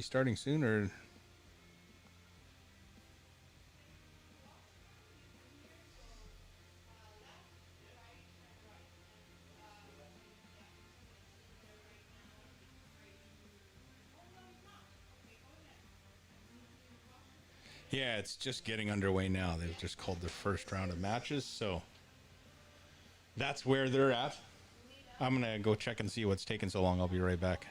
starting sooner. Yeah, it's just getting underway now. They've just called the first round of matches, so that's where they're at. I'm gonna go check and see what's taking so long. I'll be right back.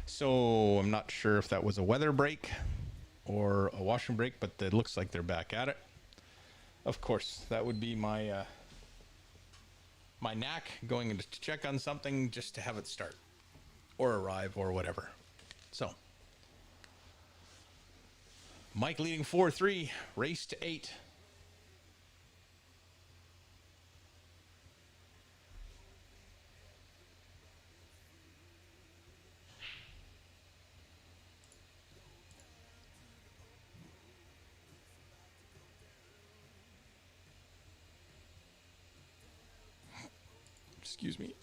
So I'm not sure if that was a weather break or a washroom break, but it looks like they're back at it. Of course, that would be my my knack, going in to check on something just to have it start or arrive or whatever. So Mike leading 4-3, race to 8. Excuse me.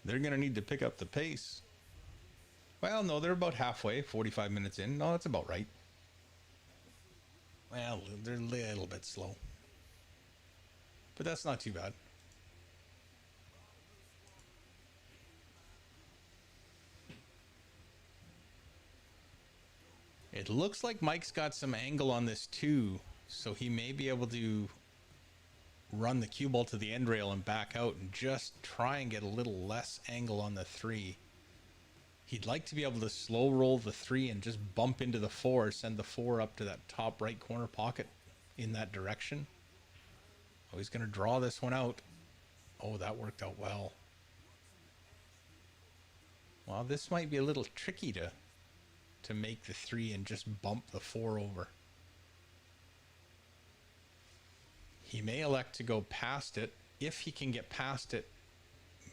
They're going to need to pick up the pace. Well, no, they're about halfway, 45 minutes in. No, that's about right. Well, they're a little bit slow. But that's not too bad. It looks like Mike's got some angle on this too, so he may be able to run the cue ball to the end rail and back out and just try and get a little less angle on the 3. He'd like to be able to slow roll the 3 and just bump into the 4, send the 4 up to that top right corner pocket in that direction. Oh, he's going to draw this one out. Oh, that worked out well. Well, this might be a little tricky to make the 3 and just bump the 4 over. He may elect to go past it. If he can get past it,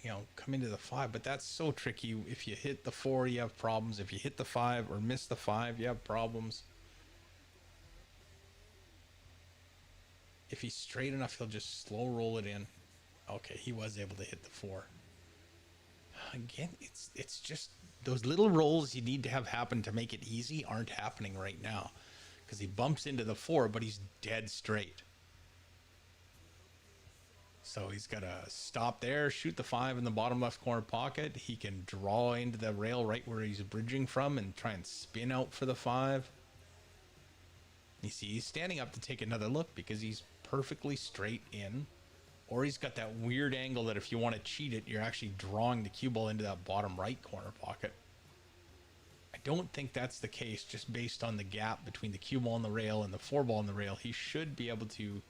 you know, come into the 5, but that's so tricky. If you hit the 4, you have problems. If you hit the 5 or miss the 5, you have problems. If he's straight enough, he'll just slow roll it in. Okay, he was able to hit the 4. Again, it's just those little rolls you need to have happen to make it easy aren't happening right now, because he bumps into the 4, but he's dead straight. So he's got to stop there, shoot the 5 in the bottom left corner pocket. He can draw into the rail right where he's bridging from and try and spin out for the 5. You see, he's standing up to take another look because he's perfectly straight in. Or he's got that weird angle that if you want to cheat it, you're actually drawing the cue ball into that bottom right corner pocket. I don't think that's the case, just based on the gap between the cue ball on the rail and the 4 ball on the rail. He should be able to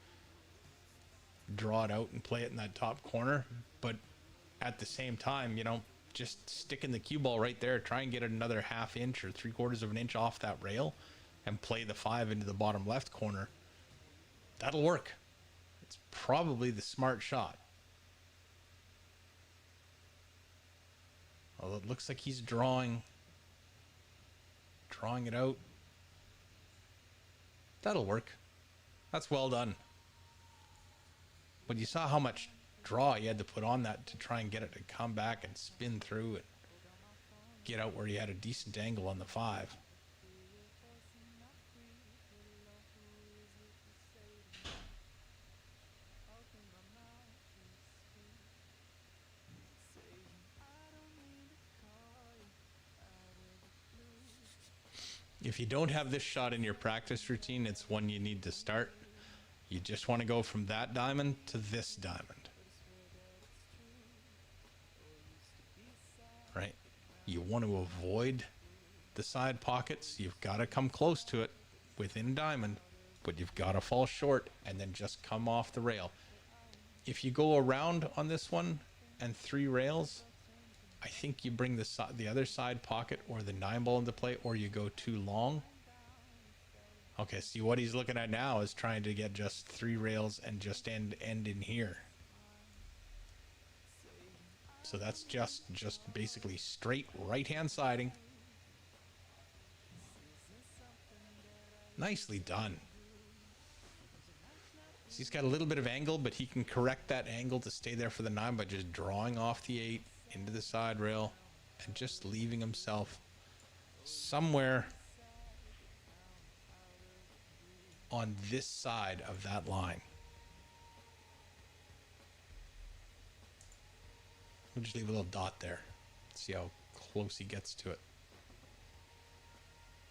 draw it out and play it in that top corner. But at the same time, you know, just sticking the cue ball right there, try and get it another ½ inch or 3/4 of an inch off that rail and play the 5 into the bottom left corner. That'll work. It's probably the smart shot. Although it looks like he's drawing it out. That'll work. That's well done. But you saw how much draw he had to put on that to try and get it to come back and spin through and get out where he had a decent angle on the 5. If you don't have this shot in your practice routine, it's one you need to start. You just want to go from that diamond to this diamond. Right? You want to avoid the side pockets. You've got to come close to it within diamond, but you've got to fall short and then just come off the rail. If you go around on this one and 3 rails, I think you bring the other side pocket or the 9 ball into play, or you go too long. Okay, see what he's looking at now is trying to get just 3 rails and just end in here. So that's just basically straight right-hand siding. Nicely done. So he's got a little bit of angle, but he can correct that angle to stay there for the 9 by just drawing off the 8 into the side rail and just leaving himself somewhere on this side of that line. We'll just leave a little dot there. See how close he gets to it.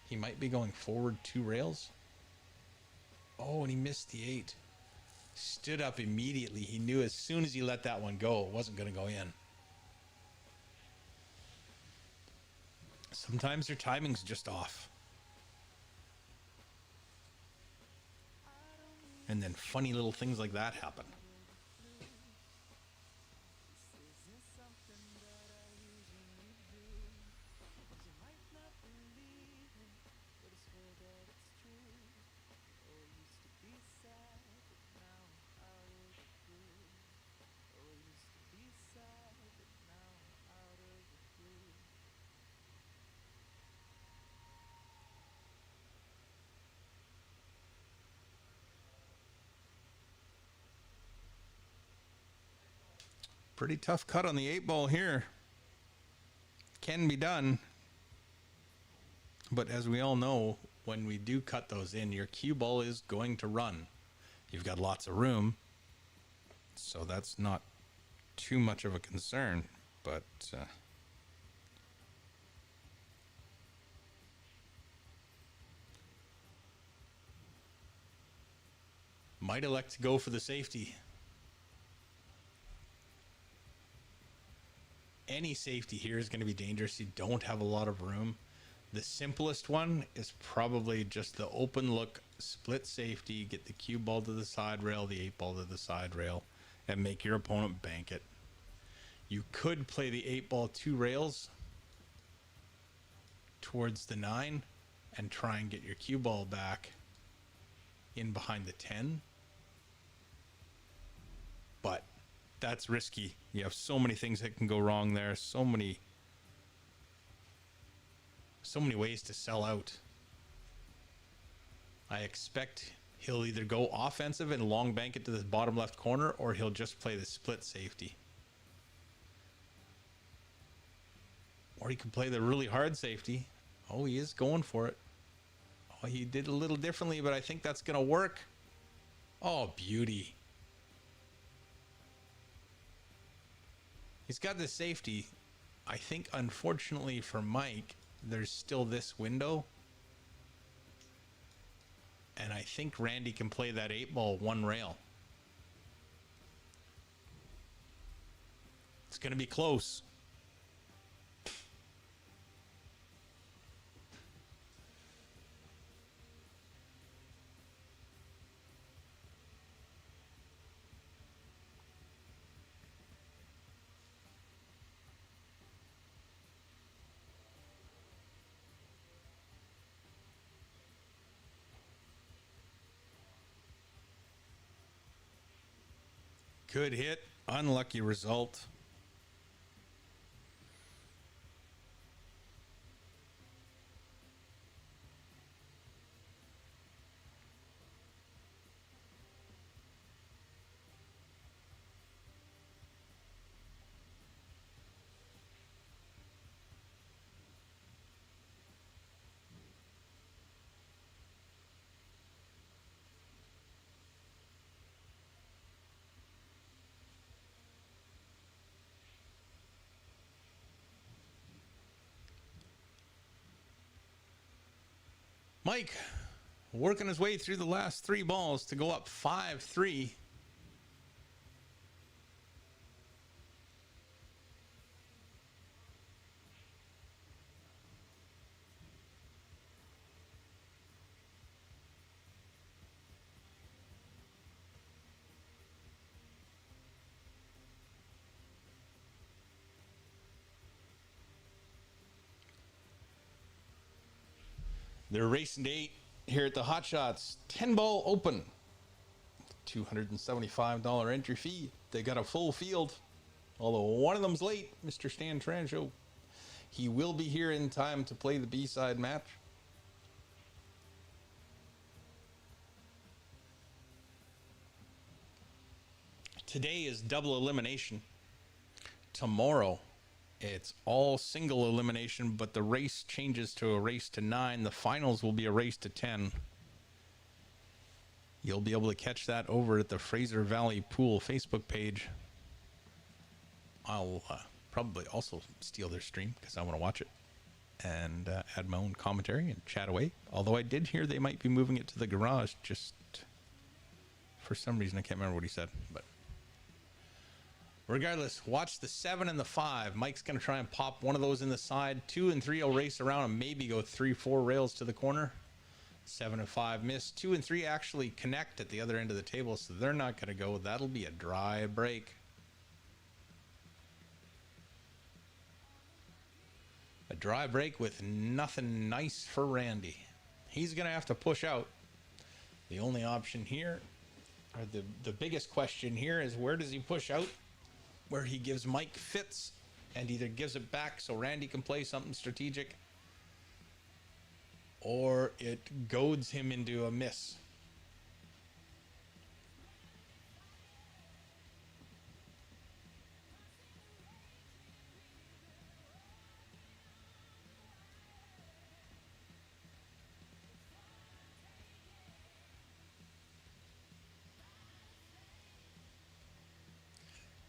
He might be going forward 2 rails. Oh, and he missed the 8. Stood up immediately. He knew as soon as he let that one go, it wasn't going to go in. Sometimes their timing's just off. And then funny little things like that happen. Pretty tough cut on the 8-ball here. Can be done. But as we all know, when we do cut those in, your cue ball is going to run. You've got lots of room, so that's not too much of a concern. But might elect to go for the safety. Any safety here is going to be dangerous. You don't have a lot of room. The simplest one is probably just the open look split safety, get the cue ball to the side rail, the 8-ball to the side rail, and make your opponent bank it. You could play the 8-ball 2 rails towards the 9 and try and get your cue ball back in behind the 10. But that's risky. You have so many things that can go wrong there. So many ways to sell out. I expect he'll either go offensive and long bank it to the bottom left corner, or he'll just play the split safety. Or he can play the really hard safety. Oh, he is going for it. Oh, he did a little differently, but I think that's going to work. Oh, beauty. He's got the safety. I think, unfortunately for Mike, there's still this window. And I think Randy can play that 8-ball 1 rail. It's going to be close. Good hit, unlucky result. Mike working his way through the last 3 balls to go up 5-3. They're racing to 8 here at the Hotshots. 10-ball open. $275 entry fee. They got a full field. Although one of them's late, Mr. Stan Trancho. He will be here in time to play the B-side match. Today is double elimination. Tomorrow, it's all single elimination, but the race changes to a race to 9. The finals will be a race to 10. You'll be able to catch that over at the Fraser Valley Pool Facebook page. I'll probably also steal their stream because I want to watch it and add my own commentary and chat away. Although I did hear they might be moving it to the garage, just for some reason. I can't remember what he said, but regardless, watch the 7 and the 5. Mike's going to try and pop one of those in the side. 2 and 3 will race around and maybe go 3-4 rails to the corner. 7 and 5 miss. 2 and 3 actually connect at the other end of the table, so they're not going to go. That'll be a dry break. A dry break with nothing nice for Randy. He's going to have to push out. The only option here, or the biggest question here, is where does he push out? Where he gives Mike fits and either gives it back so Randy can play something strategic, or it goads him into a miss.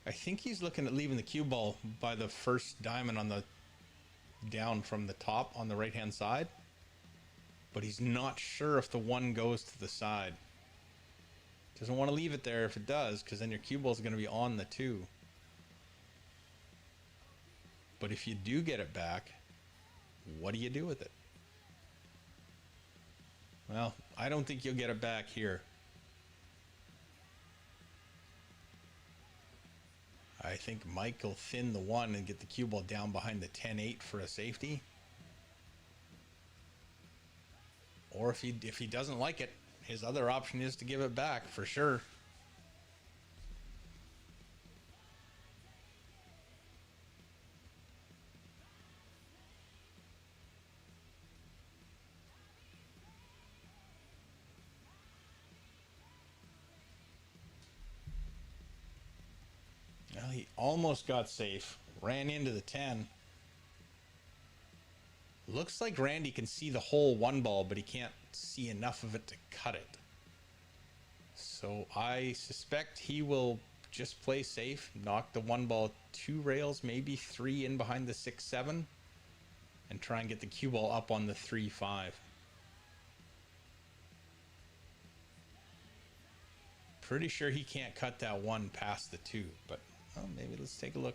I think he's looking at leaving the cue ball by the first diamond on the down from the top on the right hand side, but he's not sure if the one goes to the side. Doesn't want to leave it there if it does, because then your cue ball is going to be on the 2. But if you do get it back, what do you do with it? Well, I don't think you'll get it back here. I think Mike will thin the 1 and get the cue ball down behind the 10-8 for a safety. Or if he doesn't like it, his other option is to give it back for sure. Well, he almost got safe. Ran into the 10. Looks like Randy can see the whole 1 ball, but he can't see enough of it to cut it. So I suspect he will just play safe, knock the 1 ball 2 rails, maybe 3 in behind the 6-7, and try and get the cue ball up on the 3-5. Pretty sure he can't cut that 1 past the 2, but well, maybe let's take a look.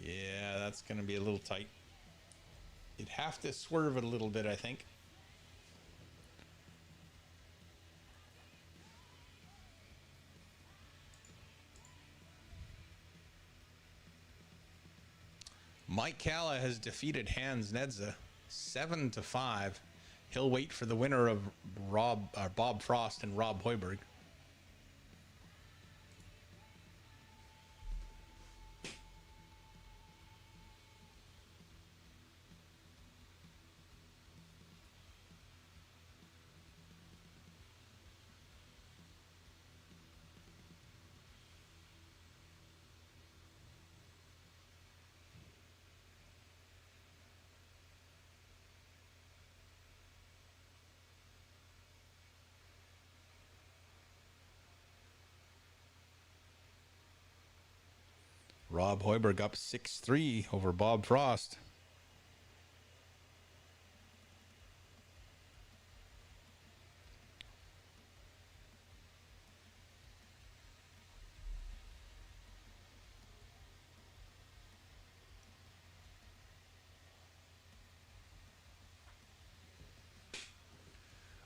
Yeah, that's going to be a little tight. You'd have to swerve it a little bit, I think. Mike Calla has defeated Hans Nedza 7-5. He'll wait for the winner of Bob Frost and Rob Hoiberg. Rob Hoiberg up 6-3 over Bob Frost.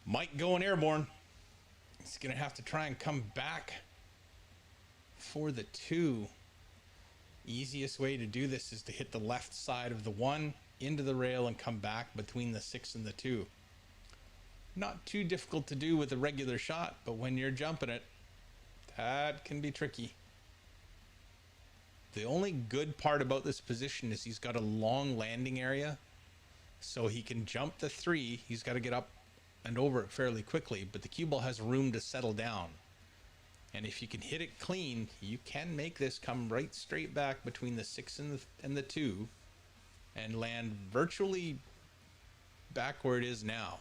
Mike going airborne. He's going to have to try and come back for the 2. Easiest way to do this is to hit the left side of the 1 into the rail and come back between the 6 and the 2. Not too difficult to do with a regular shot, but when you're jumping it, that can be tricky. The only good part about this position is he's got a long landing area, so he can jump the 3. He's got to get up and over it fairly quickly, but the cue ball has room to settle down. And if you can hit it clean, you can make this come right straight back between the 6 and the 2 and land virtually back where it is now.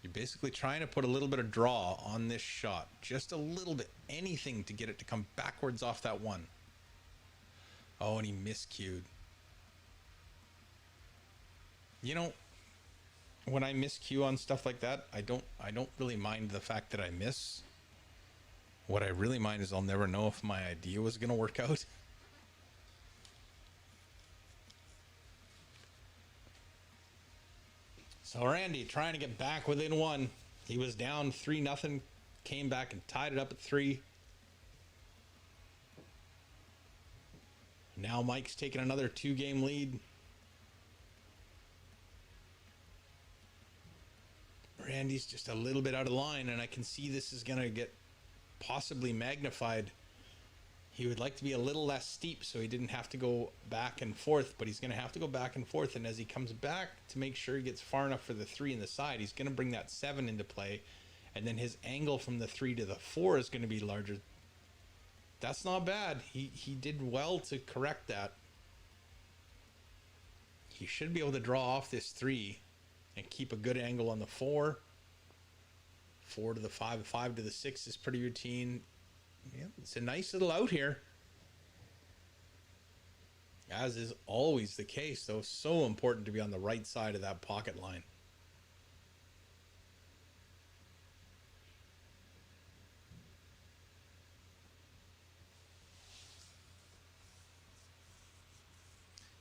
You're basically trying to put a little bit of draw on this shot. Just a little bit. Anything to get it to come backwards off that 1. Oh, and he miscued. You know, when I miscue on stuff like that, I don't really mind the fact that I miss. What I really mind is I'll never know if my idea was going to work out. So Randy trying to get back within 1. He was down 3-0, came back and tied it up at 3. Now Mike's taking another 2-game lead. Randy's just a little bit out of line, and I can see this is going to get possibly magnified. He would like to be a little less steep so he didn't have to go back and forth, but he's going to have to go back and forth. And as he comes back to make sure he gets far enough for the 3 in the side, he's going to bring that 7 into play. and then his angle from the 3 to the 4 is going to be larger. That's not bad. He did well to correct that. He should be able to draw off this 3 and keep a good angle on the 4. 4 to the 5, 5 to the 6 is pretty routine. Yeah, it's a nice little out here. As is always the case, though, so important to be on the right side of that pocket line.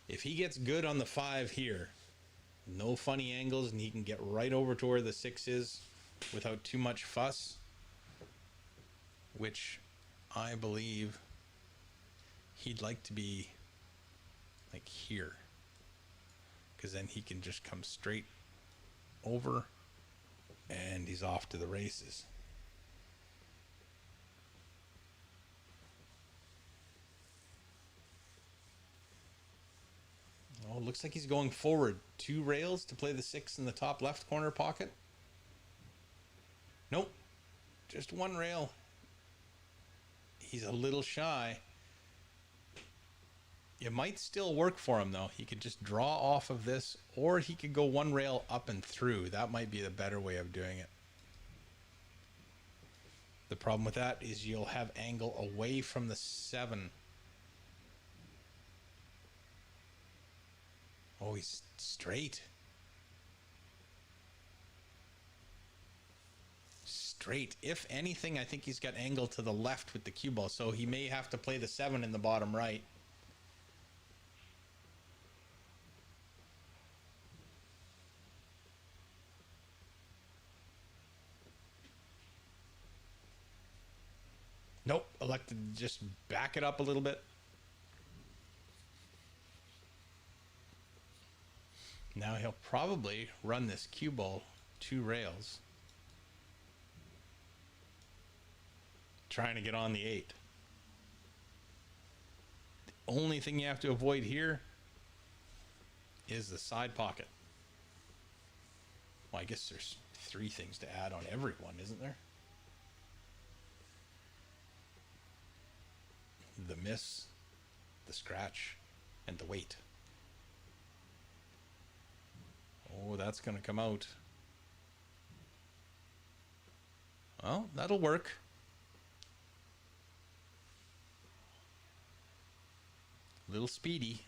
If he gets good on the 5 here, no funny angles, and he can get right over to where the 6 is without too much fuss, which I believe he'd like to be like here, because then he can just come straight over and he's off to the races. Oh, looks like he's going forward 2 rails to play the 6 in the top left corner pocket. Nope, just 1 rail. He's a little shy. It might still work for him, though. He could just draw off of this, or he could go 1 rail up and through. That might be the better way of doing it. The problem with that is you'll have angle away from the 7. Oh, he's straight. Straight. If anything, I think he's got angle to the left with the cue ball, so he may have to play the 7 in the bottom right. Nope, elected to just back it up a little bit. Now he'll probably run this cue ball 2 rails, trying to get on the 8. The only thing you have to avoid here is the side pocket. Well, I guess there's 3 things to add on every one, isn't there? The miss, the scratch, and the weight. Oh, that's going to come out. Well, that'll work. A little speedy.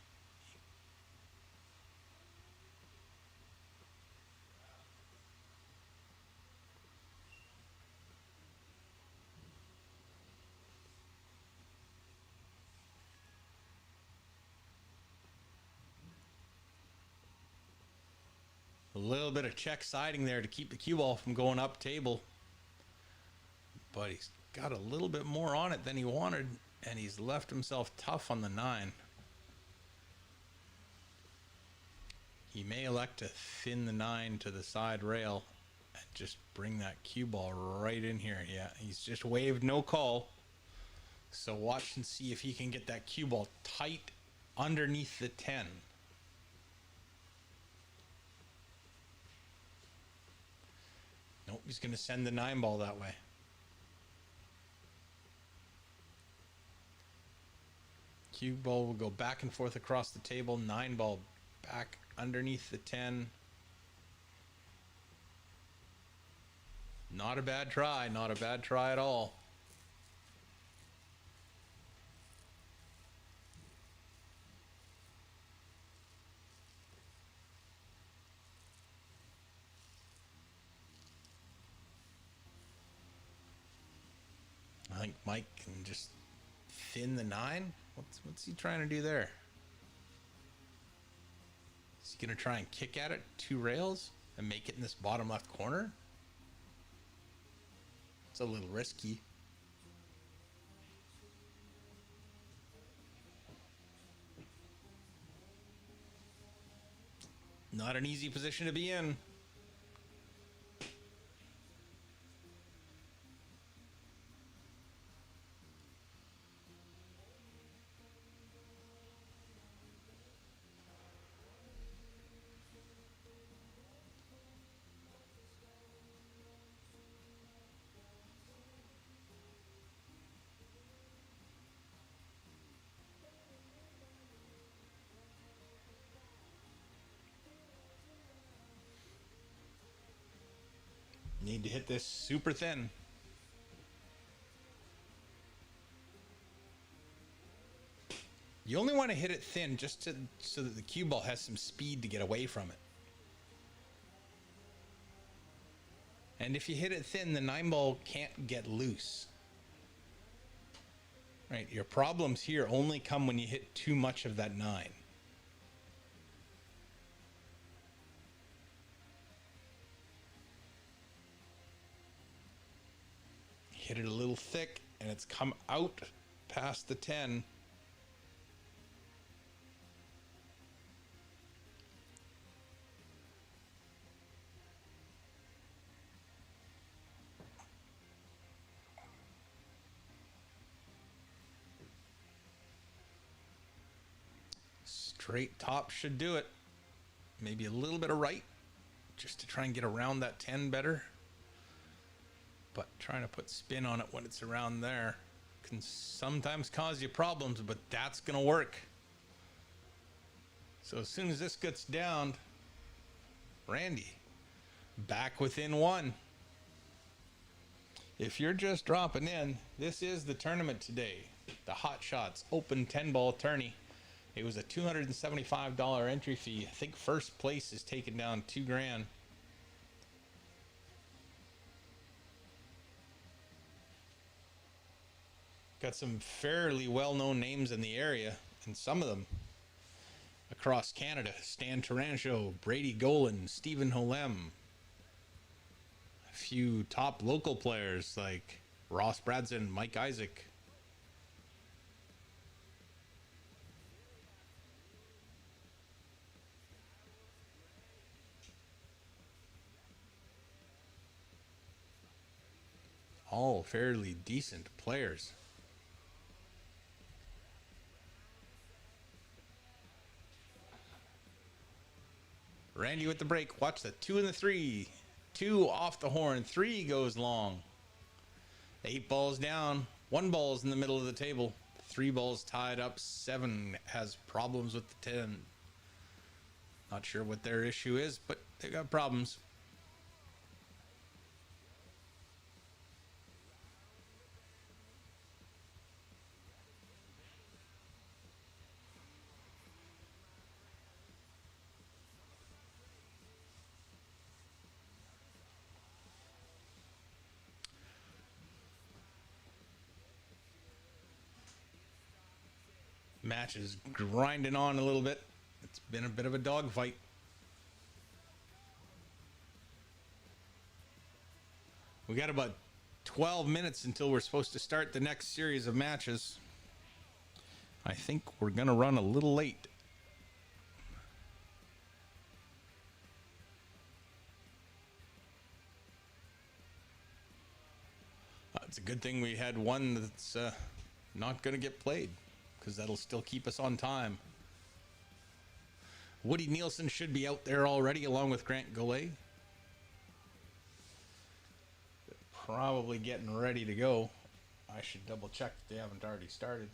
A little bit of check siding there to keep the cue ball from going up table. But he's got a little bit more on it than he wanted, and he's left himself tough on the 9. He may elect to thin the 9 to the side rail and just bring that cue ball right in here. Yeah, he's just waved no call. So watch and see if he can get that cue ball tight underneath the 10. Nope, he's going to send the 9 ball that way. Cue ball will go back and forth across the table. 9 ball back underneath the 10. Not a bad try. Not a bad try at all. I think Mike can just thin the 9. What's he trying to do there? Is he going to try and kick at it 2 rails and make it in this bottom left corner? It's a little risky. Not an easy position to be in. Need to hit this super thin. You only want to hit it thin just so that the cue ball has some speed to get away from it. And if you hit it thin, the 9-ball can't get loose. Right, your problems here only come when you hit too much of that 9. Hit it a little thick, and it's come out past the 10. Straight top should do it. Maybe a little bit of right, just to try and get around that 10 better. But trying to put spin on it when it's around there can sometimes cause you problems, but that's going to work. So as soon as this gets down, Randy, back within 1. If you're just dropping in, this is the tournament today. The Hotshots Open 10-ball tourney. It was a $275 entry fee. I think first place is taking down $2,000. Got some fairly well-known names in the area, and some of them across Canada. Stan Tarancho, Brady Golan, Stephen Holem. A few top local players like Ross Bradson, Mike Isaac. All fairly decent players. Randy with the break. Watch the 2 and the 3. 2 off the horn. 3 goes long. 8 balls down. 1 ball's in the middle of the table. 3 balls tied up. 7 has problems with the 10. Not sure what their issue is, but they got problems. Match is grinding on a little bit. It's been a bit of a dogfight. We got about 12 minutes until we're supposed to start the next series of matches. I think we're going to run a little late. It's a good thing we had one that's not going to get played, because that'll still keep us on time. Woody Nielsen should be out there already, along with Grant Goulet. Probably getting ready to go. I should double check if they haven't already started.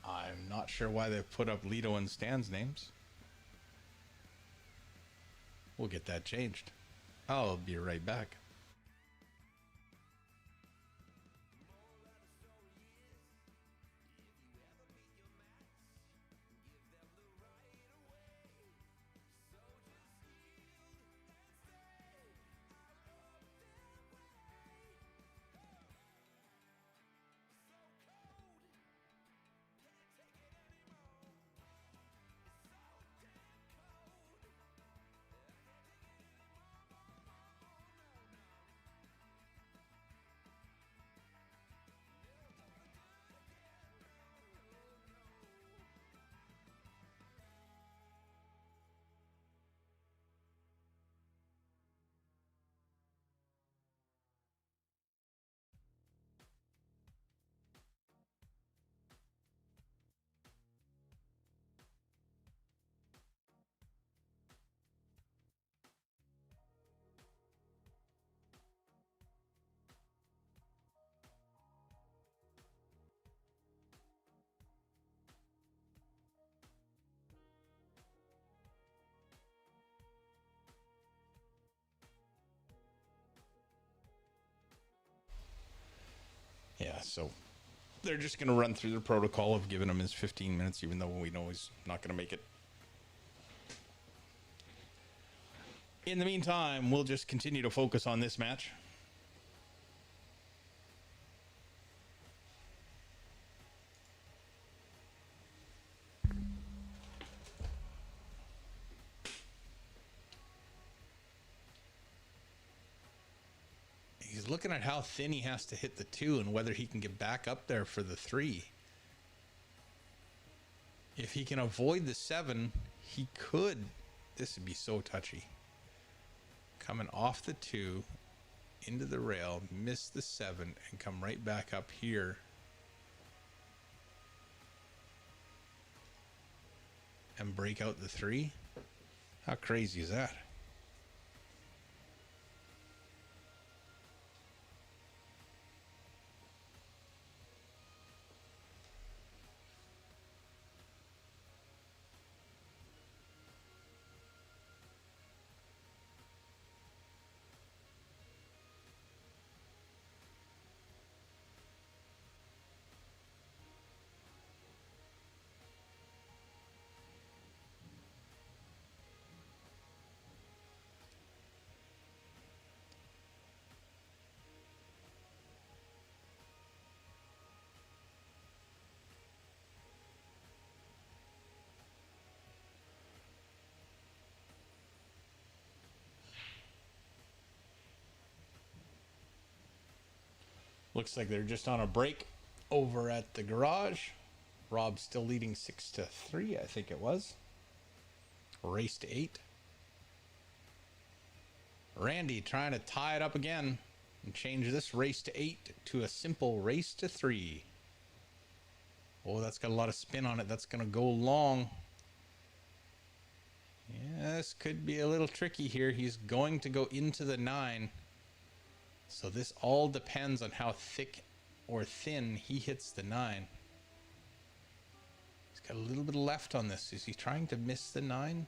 I'm not sure why they've put up Lito and Stan's names. We'll get that changed. I'll be right back. Yeah, so they're just going to run through the protocol of giving him his 15 minutes, even though we know he's not going to make it. In the meantime, we'll just continue to focus on this match. He's looking at how thin he has to hit the 2 and whether he can get back up there for the 3. If he can avoid the 7, he could. This would be so touchy. Coming off the 2 into the rail, miss the 7, and come right back up here. And break out the 3. How crazy is that? Looks like they're just on a break over at the garage. Rob's still leading 6-3, I think it was. Race to 8. Randy trying to tie it up again and change this race to 8 to a simple race to 3. Oh, that's got a lot of spin on it. That's going to go long. Yeah, this could be a little tricky here. He's going to go into the 9. So this all depends on how thick or thin he hits the 9. He's got a little bit left on this. Is he trying to miss the 9?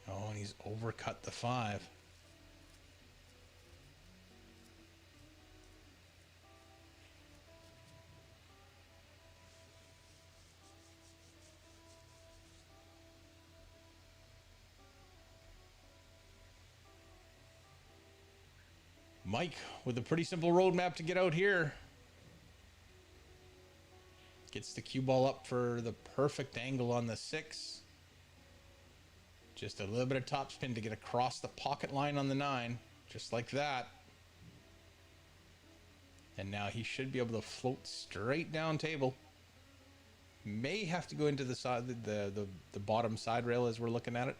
Oh, and he's overcut the 5. Mike with a pretty simple roadmap to get out here. Gets the cue ball up for the perfect angle on the 6. Just a little bit of topspin to get across the pocket line on the 9. Just like that. And now he should be able to float straight down table. May have to go into the side, the bottom side rail as we're looking at it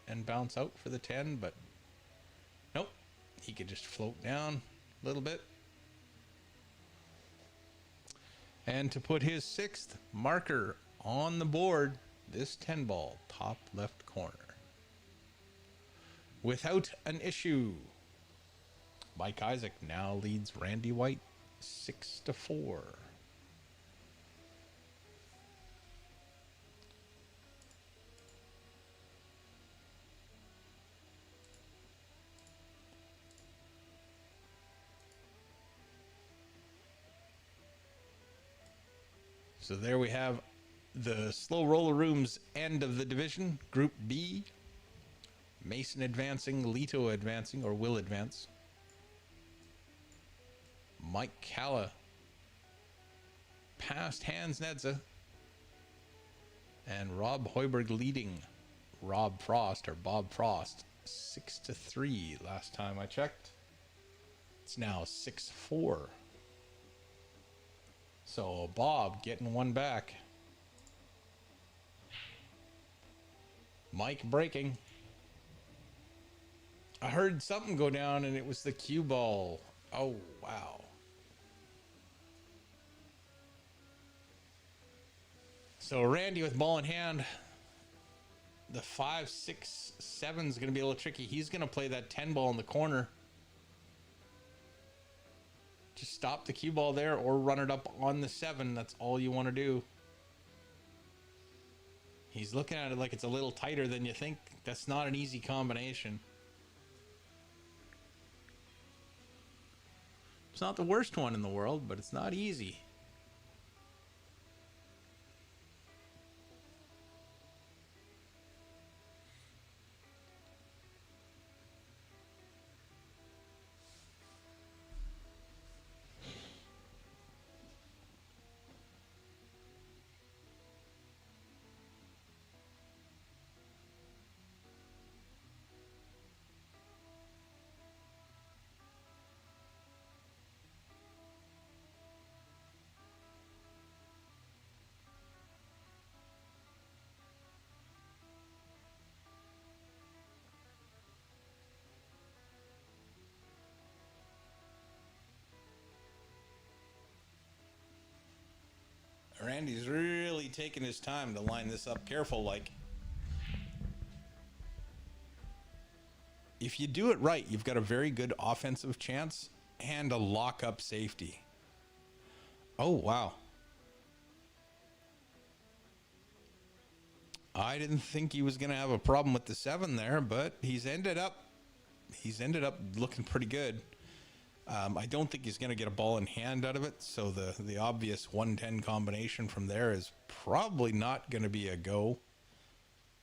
and bounce out for the 10, but nope. He could just float down a little bit. And to put his 6th marker on the board, this 10 ball, top left corner. Without an issue. Mike Isaac now leads Randy White 6-4. So there we have the Slow Roller Room's end of the division, Group B. Mason advancing, Lito advancing, or will advance. Mike Calla past Hans Nedza. And Rob Hoiberg leading Bob Frost 6-3 last time I checked. It's now 6-4. So Bob getting one back. Mike breaking. I heard something go down and it was the cue ball. Oh, wow. So Randy with ball in hand. The 5, 6, 7 is going to be a little tricky. He's going to play that 10 ball in the corner. Just stop the cue ball there or run it up on the 7. That's all you want to do. He's looking at it like it's a little tighter than you think. That's not an easy combination. It's not the worst one in the world, but it's not easy. Randy's really taking his time to line this up careful, like. If you do it right, you've got a very good offensive chance and a lock-up safety. Oh, wow. I didn't think he was going to have a problem with the 7 there, but he's ended up looking pretty good. I don't think he's going to get a ball in hand out of it, so the obvious 110 combination from there is probably not going to be a go.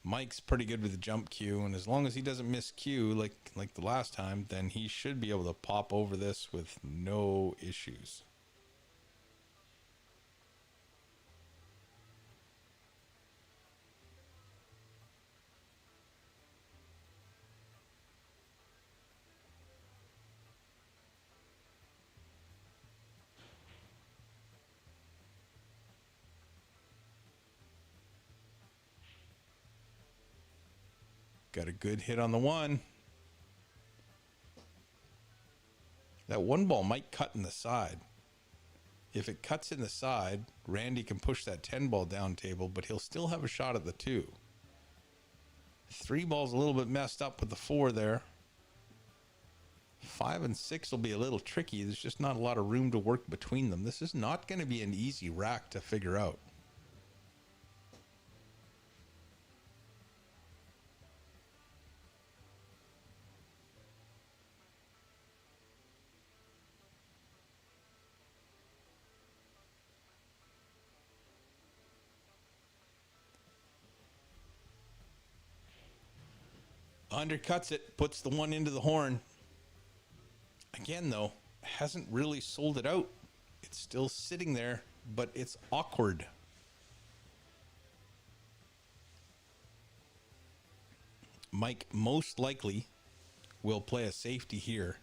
Mike's pretty good with the jump cue, and as long as he doesn't miss cue like the last time, then he should be able to pop over this with no issues. Got a good hit on the 1. That 1 ball might cut in the side. If it cuts in the side, Randy can push that 10 ball down table, but he'll still have a shot at the 2. 3 ball's a little bit messed up with the 4 there. 5 and 6 will be a little tricky. There's just not a lot of room to work between them. This is not going to be an easy rack to figure out. Undercuts it, puts the 1 into the horn. Again, though, hasn't really sold it out. It's still sitting there, but it's awkward. Mike most likely will play a safety here.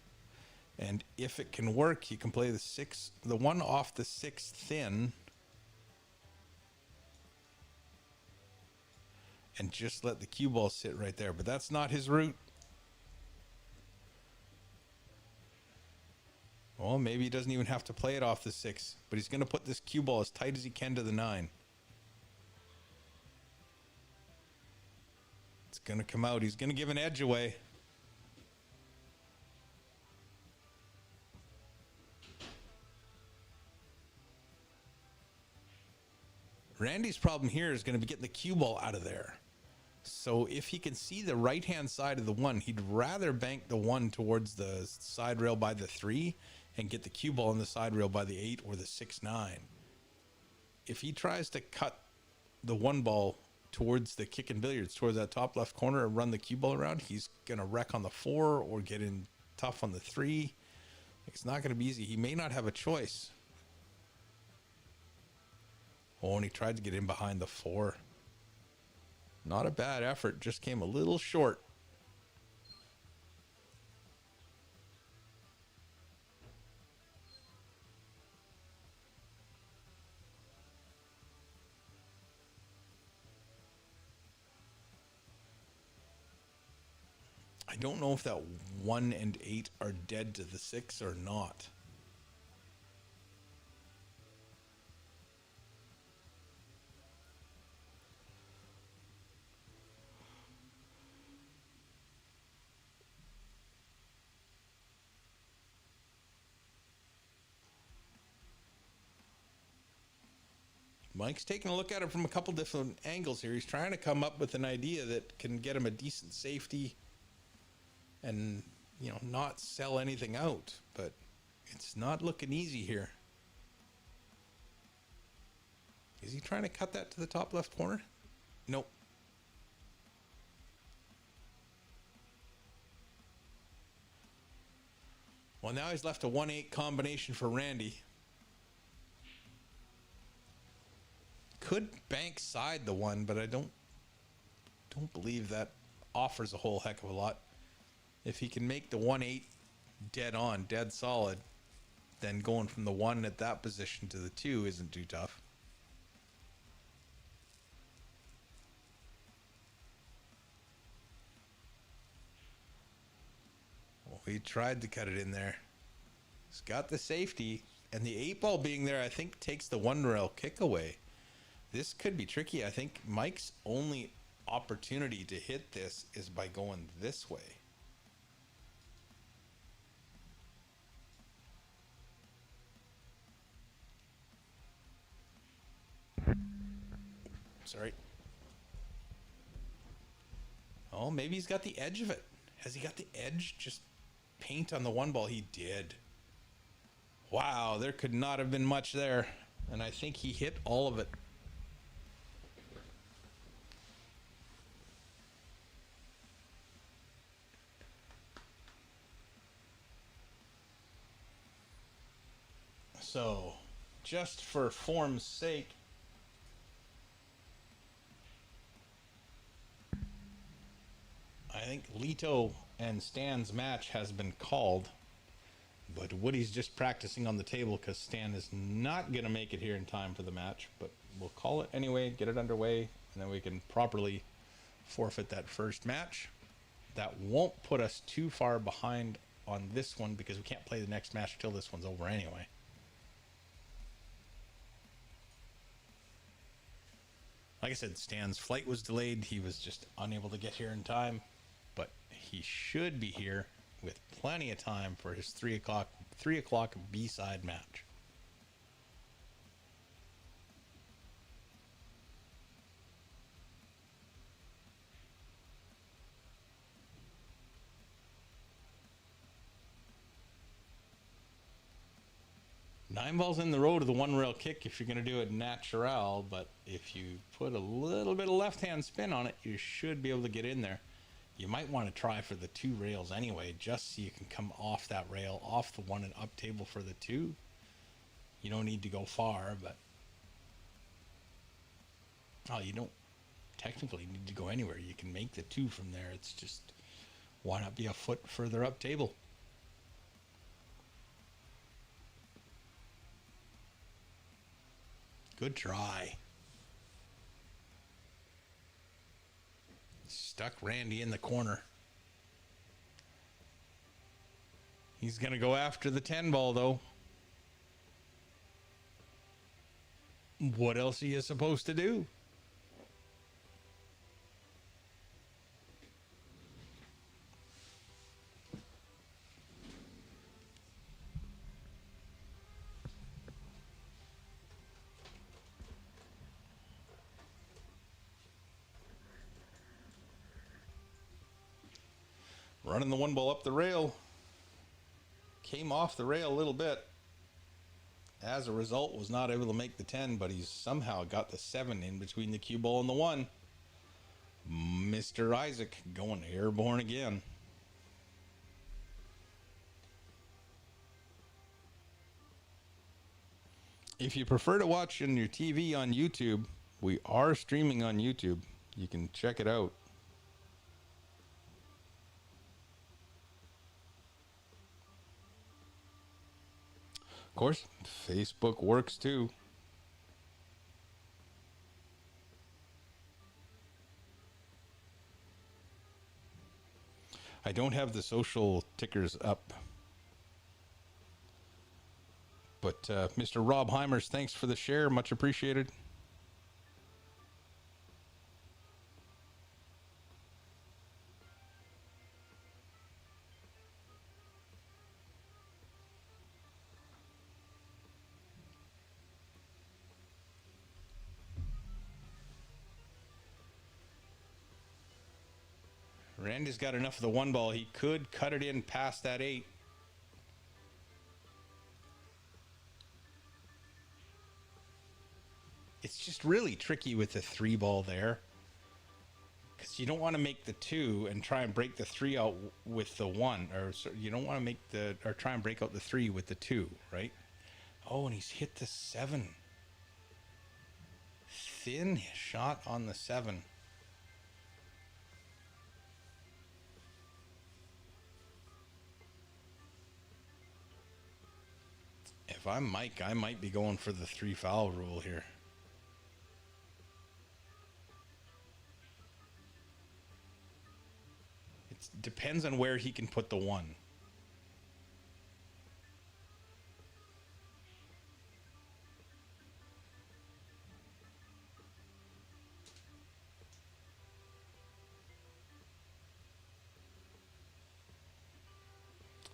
And if it can work, he can play the 1 off the 6 thin. And just let the cue ball sit right there. But that's not his route. Well, maybe he doesn't even have to play it off the 6. But he's going to put this cue ball as tight as he can to the 9. It's going to come out. He's going to give an edge away. Randy's problem here is going to be getting the cue ball out of there. So if he can see the right-hand side of the 1, he'd rather bank the 1 towards the side rail by the 3 and get the cue ball on the side rail by the 8 or the 6-9. If he tries to cut the 1 ball towards the kick and billiards, towards that top left corner and run the cue ball around, he's going to wreck on the 4 or get in tough on the 3. It's not going to be easy. He may not have a choice. Oh, and he tried to get in behind the 4. Not a bad effort, just came a little short. I don't know if that 1 and 8 are dead to the 6 or not. Mike's taking a look at it from a couple different angles here. He's trying to come up with an idea that can get him a decent safety and, not sell anything out. But It's not looking easy here. Is he trying to cut that to the top left corner? Nope. Well, now he's left a 1-8 combination for Randy. Could bank side the one, but I don't believe that offers a whole heck of a lot. If he can make the 1-8 dead on, dead solid, then going from the 1 at that position to the 2 isn't too tough. Well, he tried to cut it in there. He's got the safety, and the 8-ball being there, I think, takes the 1-rail kick away. This could be tricky. I think Mike's only opportunity to hit this is by going this way. Sorry. Oh, maybe he's got the edge of it. Has he got the edge? Just paint on the 1-ball. He did. Wow, there could not have been much there. And I think he hit all of it. So, just for form's sake, I think Lito and Stan's match has been called, but Woody's just practicing on the table because Stan is not going to make it here in time for the match, but we'll call it anyway, get it underway, and then we can properly forfeit that first match. That won't put us too far behind on this one because we can't play the next match till this one's over anyway. Like I said, Stan's flight was delayed. He was just unable to get here in time, but he should be here with plenty of time for his 3 o'clock B-side match. Nine balls in the row to the 1-rail kick if you're going to do it natural, but if you put a little bit of left-hand spin on it, you should be able to get in there. You might want to try for the 2 rails anyway, just so you can come off that rail, off the 1 and up table for the 2. You don't need to go far, but you don't technically need to go anywhere. You can make the 2 from there. It's just, why not be a foot further up table? Good try. Stuck Randy in the corner. He's going to go after the 10 ball, though. What else are you supposed to do? Running the 1 ball up the rail. Came off the rail a little bit. As a result, was not able to make the 10, but he's somehow got the 7 in between the cue ball and the 1. Mr. Isaac going airborne again. If you prefer to watch on your TV on YouTube, we are streaming on YouTube. You can check it out. Of course, Facebook works too. I don't have the social tickers up. But Mr. Rob Heimers, thanks for the share. Much appreciated. Randy's got enough of the 1 ball. He could cut it in past that 8. It's just really tricky with the 3 ball there. Because you don't want to make the 2 and try and break the 3 out with the 1. Or you don't want to make the, or try and break out the 3 with the 2, right? Oh, and he's hit the 7. Thin shot on the 7. If I'm Mike, I might be going for the 3 foul rule here. It depends on where he can put the 1.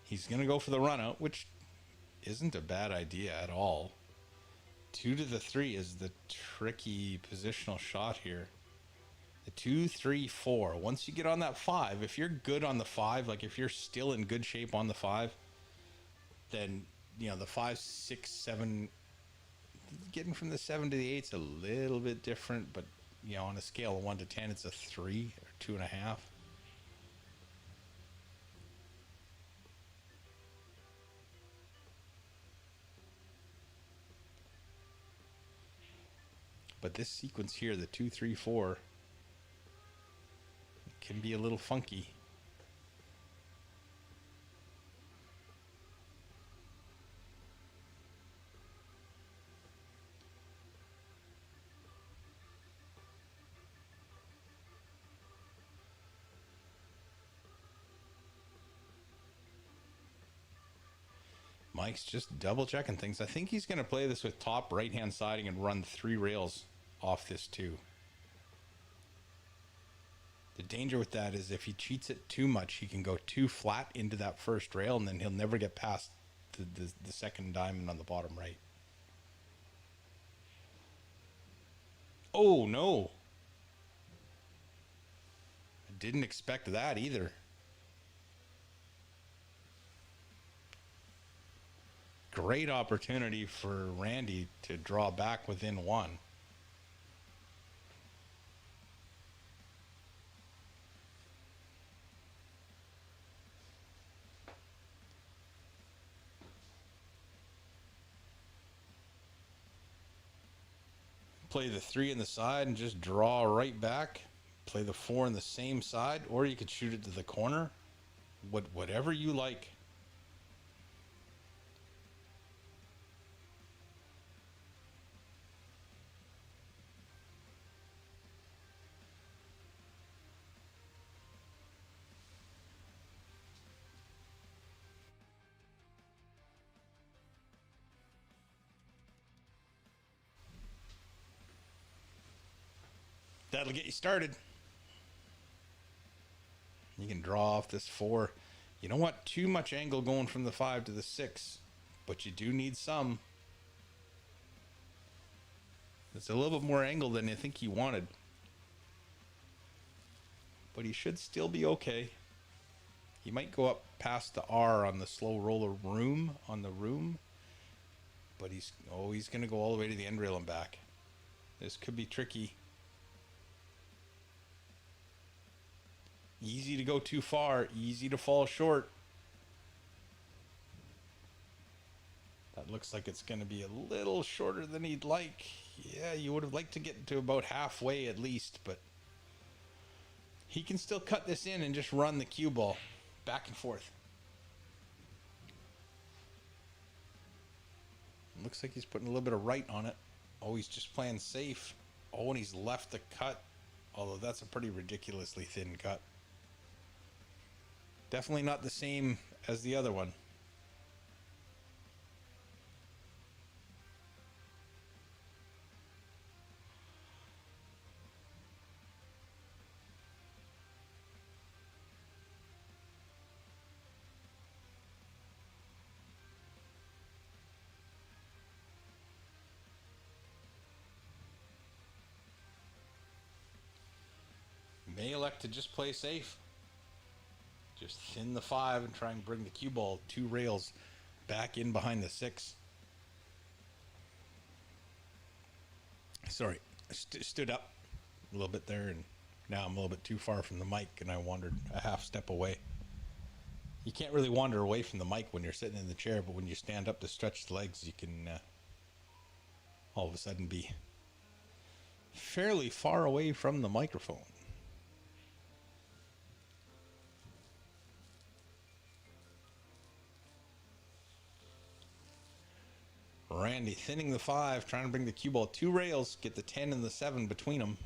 He's going to go for the run out, which isn't a bad idea at all. 2 to the 3 is the tricky positional shot here. The 2, 3, 4. Once you get on that 5, if you're good on the 5, like if you're still in good shape on the 5, then, you know, the 5, 6, 7, getting from the 7 to the 8 is a little bit different, but, you know, on a scale of 1 to 10, it's a 3 or 2.5. But this sequence here, the 2, 3, 4, can be a little funky. Mike's just double checking things. I think he's going to play this with top right hand siding and run 3 rails off this 2. The danger with that is if he cheats it too much, he can go too flat into that first rail, and then he'll never get past the second diamond on the bottom right. Oh, no. I didn't expect that either. Great opportunity for Randy to draw back within 1. Play the 3 in the side and just draw right back. Play the 4 in the same side, or you could shoot it to the corner. Whatever you like. That'll get you started. You can draw off this 4. You don't want too much angle going from the 5 to the 6, but you do need some. It's a little bit more angle than I think he wanted, but he should still be okay. He might go up past the R on the slow roller room, but he's going to go all the way to the end rail and back. This could be tricky. Easy to go too far, easy to fall short. That looks like it's going to be a little shorter than he'd like. Yeah, you would have liked to get to about halfway at least, but he can still cut this in and just run the cue ball back and forth. Looks like he's putting a little bit of right on it. Oh, he's just playing safe. Oh, and he's left the cut, although that's a pretty ridiculously thin cut. Definitely not the same as the other one. May elect to just play safe. Just thin the 5 and try and bring the cue ball 2 rails back in behind the 6. Sorry, I stood up a little bit there, and now I'm a little bit too far from the mic, and I wandered a half step away. You can't really wander away from the mic when you're sitting in the chair, but when you stand up to stretch the legs, you can all of a sudden be fairly far away from the microphone. Randy thinning the 5, trying to bring the cue ball 2 rails, get the 10 and the 7 between them.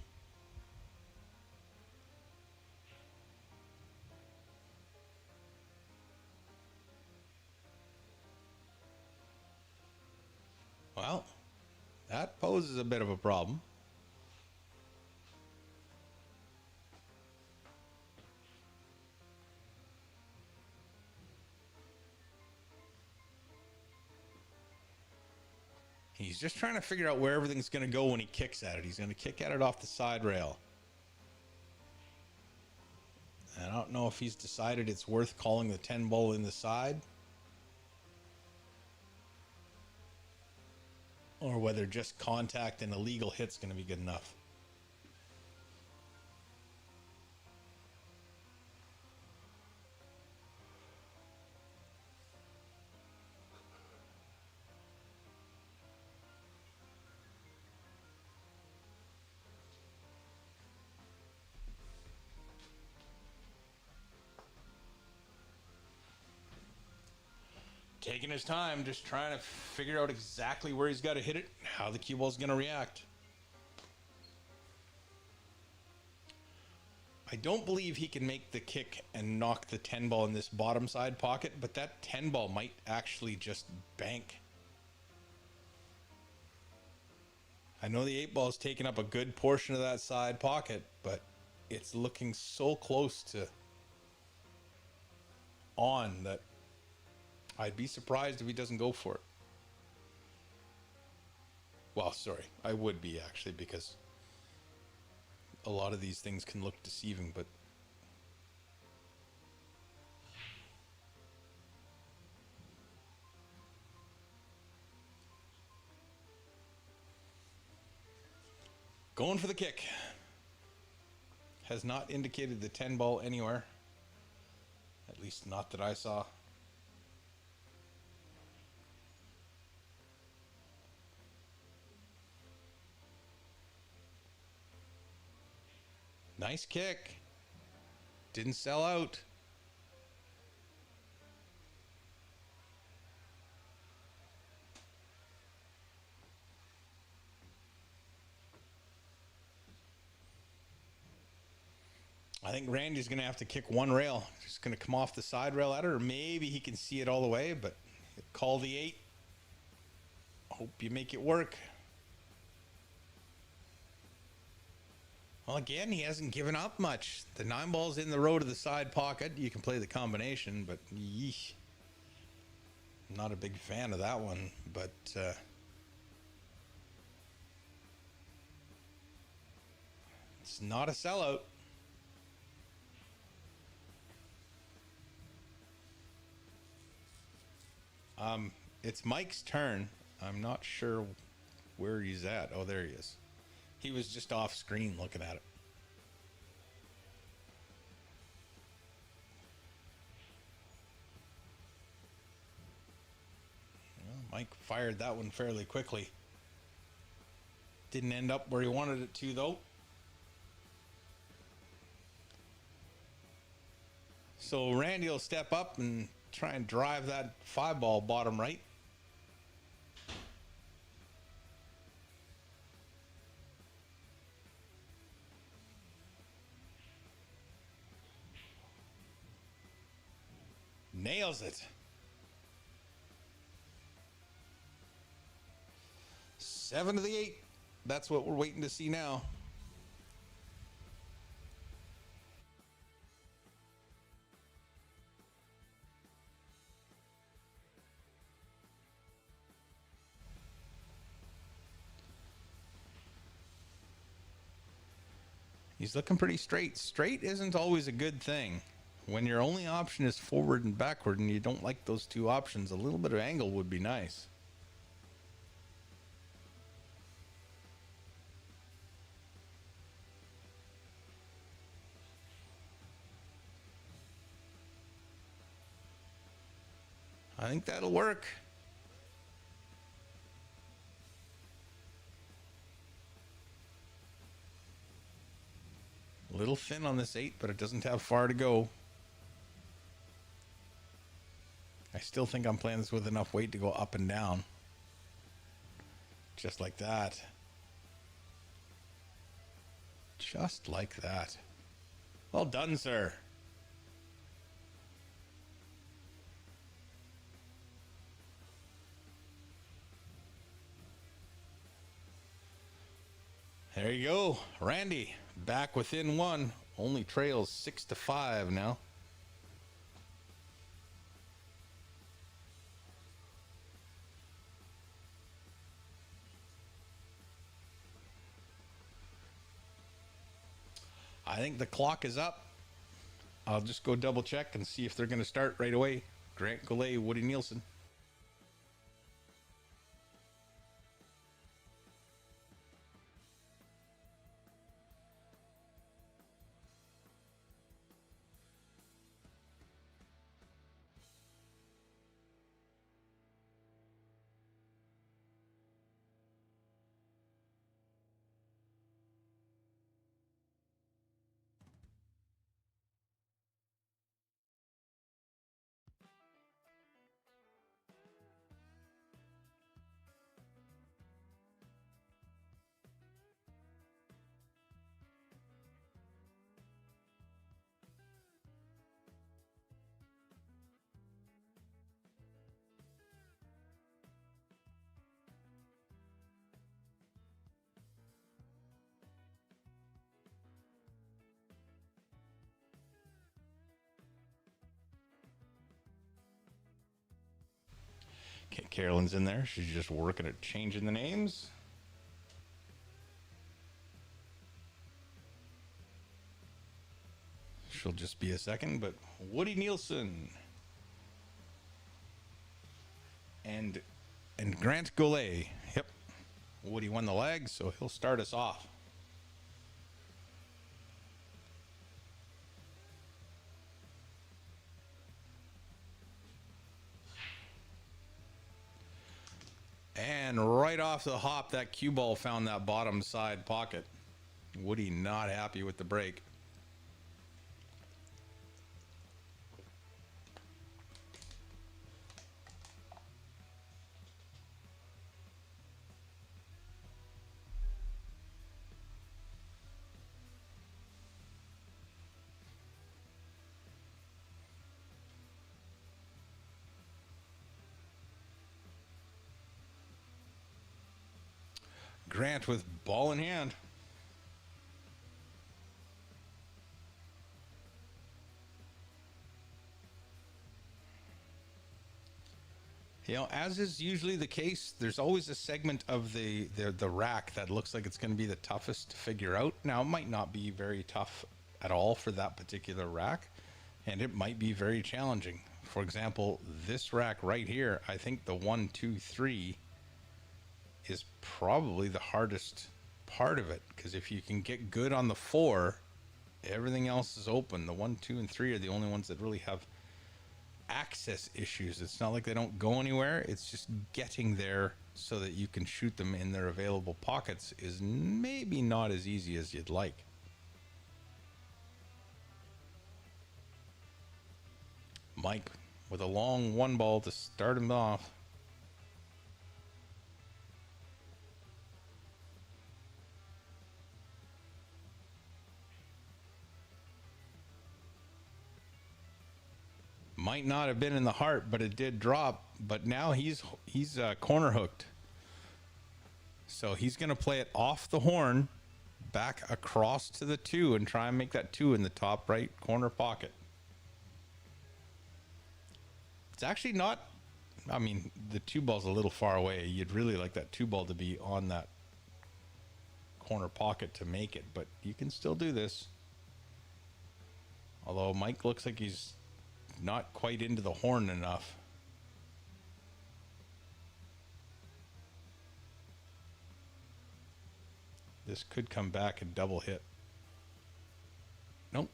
Well, that poses a bit of a problem. He's just trying to figure out where everything's going to go when he kicks at it. He's going to kick at it off the side rail. I don't know if he's decided it's worth calling the 10 ball in the side, or whether just contact and a legal hit's going to be good enough. Taking his time, just trying to figure out exactly where he's got to hit it, how the cue ball's going to react. I don't believe he can make the kick and knock the 10 ball in this bottom side pocket, but that 10 ball might actually just bank. I know the 8 ball's taking up a good portion of that side pocket, but it's looking so close to on that I'd be surprised if he doesn't go for it. Well, sorry, I would be actually, because a lot of these things can look deceiving, but going for the kick. Has not indicated the 10 ball anywhere. At least not that I saw. Nice kick. Didn't sell out. I think Randy's going to have to kick one rail. Just going to come off the side rail at it, or maybe he can see it all the way, but call the 8. Hope you make it work. Well, again, he hasn't given up much. The 9 ball's in the row to the side pocket. You can play the combination, but yeesh. I'm not a big fan of that one, but it's not a sellout. It's Mike's turn. I'm not sure where he's at. Oh, there he is. He was just off screen looking at it. Well, Mike fired that one fairly quickly. Didn't end up where he wanted it to, though. So Randy will step up and try and drive that 5 ball bottom right. Nails it. 7 to the 8. That's what we're waiting to see now. He's looking pretty straight. Straight isn't always a good thing. When your only option is forward and backward and you don't like those two options, a little bit of angle would be nice. I think that'll work. A little thin on this 8, but it doesn't have far to go. I still think I'm playing this with enough weight to go up and down. Just like that. Just like that. Well done, sir. There you go. Randy, back within one. Only trails 6-5 now. I think the clock is up. I'll just go double check and see if they're going to start right away. Grant Goulet, Woody Nielsen. Okay, Carolyn's in there. She's just working at changing the names. She'll just be a second, but Woody Nielsen and Grant Goulet. Yep. Woody won the leg, so he'll start us off. And right off the hop, that cue ball found that bottom side pocket. Woody not happy with the break. Grant with ball in hand. You know, as is usually the case, there's always a segment of the rack that looks like it's going to be the toughest to figure out. Now, it might not be very tough at all for that particular rack, and it might be very challenging. For example, this rack right here, I think the 1, 2, 3 is probably the hardest part of it, because if you can get good on the 4, everything else is open. The 1, 2, and 3 are the only ones that really have access issues. It's not like they don't go anywhere, it's just getting there so that you can shoot them in their available pockets is maybe not as easy as you'd like. Mike with a long 1 ball to start him off. Might not have been in the heart, but it did drop. But now he's corner hooked. So he's going to play it off the horn, back across to the 2, and try and make that 2 in the top right corner pocket. It's actually not, I mean, the 2 ball's a little far away. You'd really like that 2 ball to be on that corner pocket to make it, but you can still do this. Although Mike looks like he's not quite into the horn enough. This could come back and double hit. Nope.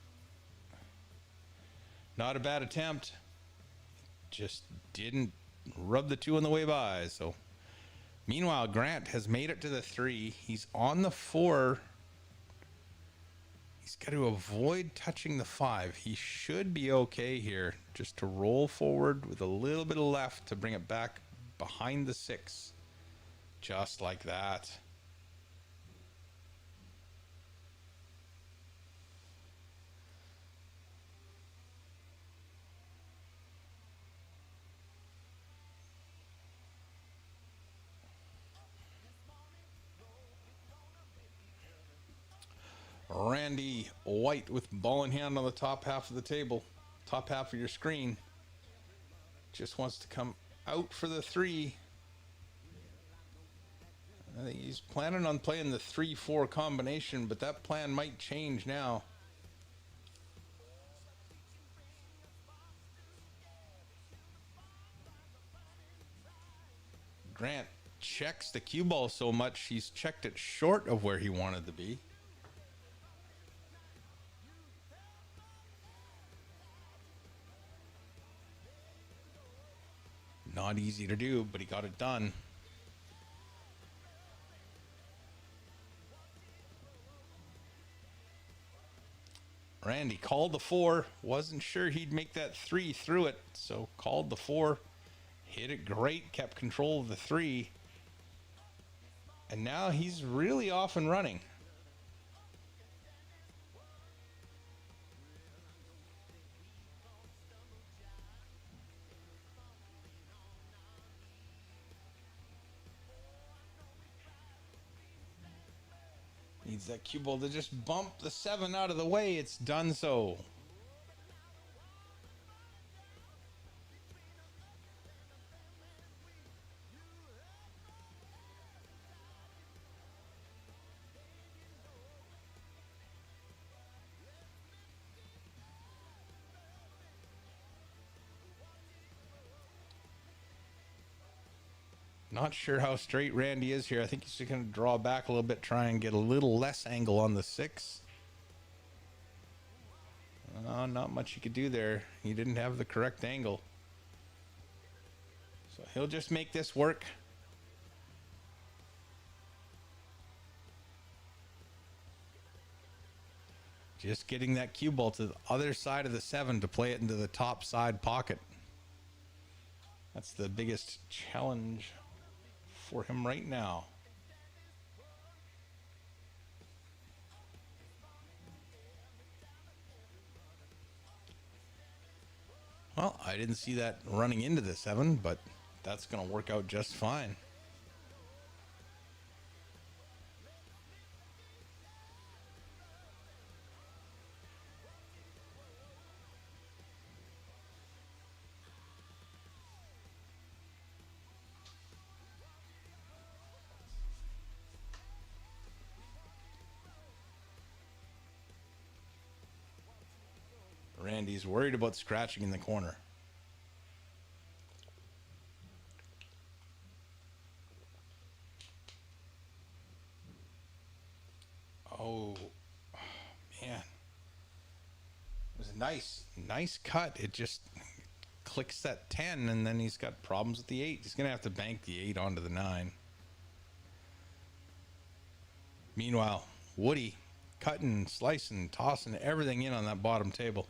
Not a bad attempt. just didn't rub the 2 on the way by. So meanwhile, Grant has made it to the 3. He's on the 4. He's got to avoid touching the 5. He should be okay here, just to roll forward with a little bit of left to bring it back behind the 6. Just like that. Randy White with ball in hand on the top half of the table, top half of your screen. Just wants to come out for the 3. I think he's planning on playing the 3-4 combination, but that plan might change now. Grant checks the cue ball so much, he's checked it short of where he wanted to be. Not easy to do, but he got it done. Randy called the 4. Wasn't sure he'd make that 3 through it, so called the 4. Hit it great, kept control of the 3. And now he's really off and running. Needs that cue ball to just bump the 7 out of the way. It's done so. Not sure how straight Randy is here. I think he's just going to draw back a little bit, try and get a little less angle on the 6. Not much he could do there. He didn't have the correct angle. So he'll just make this work. Just getting that cue ball to the other side of the 7 to play it into the top side pocket. That's the biggest challenge for him right now. Well, I didn't see that running into the 7, but that's going to work out just fine. Randy's worried about scratching in the corner. Oh, man. It was a nice cut. It just clicks that 10, and then he's got problems with the 8. He's going to have to bank the 8 onto the 9. Meanwhile, Woody cutting, slicing, tossing everything in on that bottom table.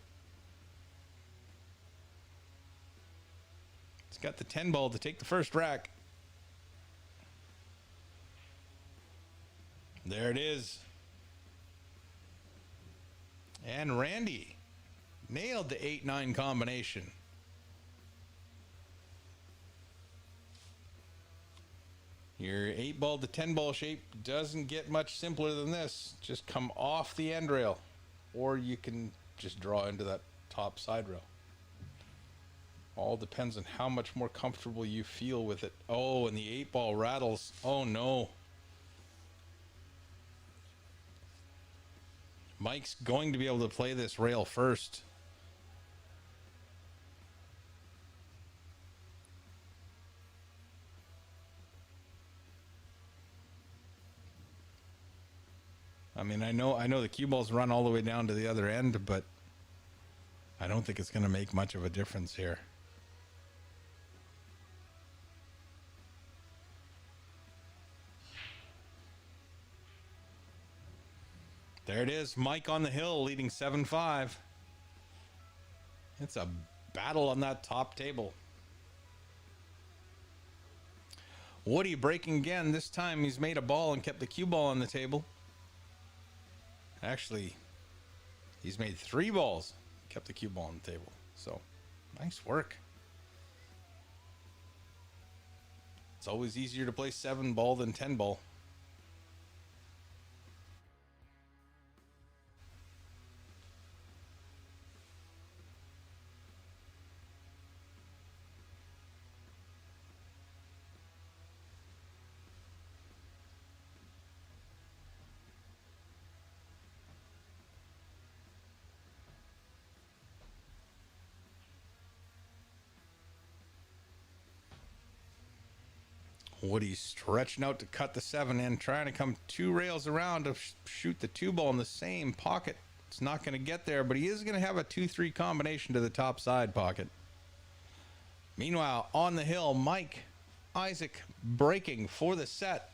He's got the 10 ball to take the first rack. There it is. And Randy nailed the 8-9 combination. Your 8 ball to 10 ball shape doesn't get much simpler than this. Just come off the end rail, or you can just draw into that top side rail. All depends on how much more comfortable you feel with it. Oh, and the 8 ball rattles. Oh no. Mike's going to be able to play this rail first. I mean, I know the cue balls run all the way down to the other end, but I don't think it's going to make much of a difference here. There it is. Mike on the hill leading 7-5. It's a battle on that top table. Woody breaking again. This time he's made a ball and kept the cue ball on the table. Actually, he's made 3 balls, kept the cue ball on the table. So, nice work. It's always easier to play 7 ball than 10 ball. Woody's stretching out to cut the 7 in, trying to come 2 rails around to shoot the 2 ball in the same pocket. It's not going to get there, but he is going to have a 2-3 combination to the top side pocket. Meanwhile, on the hill, Mike Isaac breaking for the set.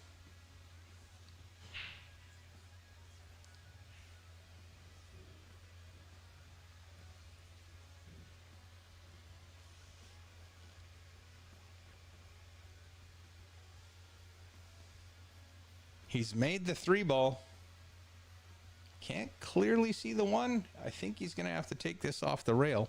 He's made the 3 ball. Can't clearly see the 1. I think he's going to have to take this off the rail.